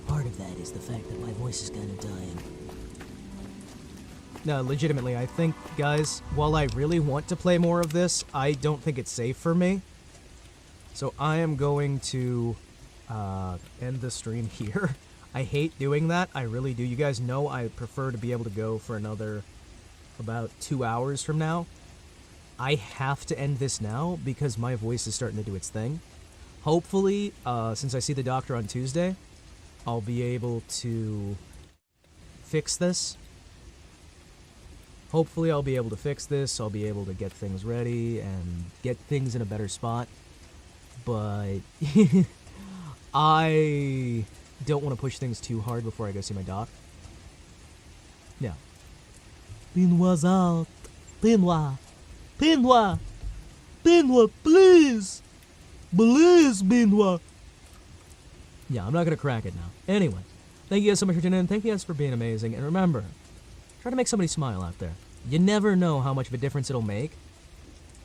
part of that is the fact that my voice is kind of dying. No, legitimately, I think, guys, while I really want to play more of this, I don't think it's safe for me. So I am going to end the stream here. I hate doing that. I really do. You guys know I prefer to be able to go for another about 2 hours from now. I have to end this now because my voice is starting to do its thing. Hopefully, since I see the doctor on Tuesday, I'll be able to fix this. Hopefully I'll be able to fix this. I'll be able to get things ready and get things in a better spot. But I don't want to push things too hard before I go see my doc. Yeah. Benoit's out. Benoit. Benoit. Benoit, please. Please, Benoit. Yeah, I'm not going to crack it now. Anyway, thank you guys so much for tuning in. Thank you guys for being amazing. And remember, try to make somebody smile out there. You never know how much of a difference it'll make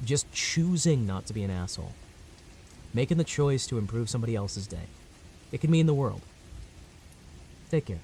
just choosing not to be an asshole. Making the choice to improve somebody else's day. It can mean the world. Take care.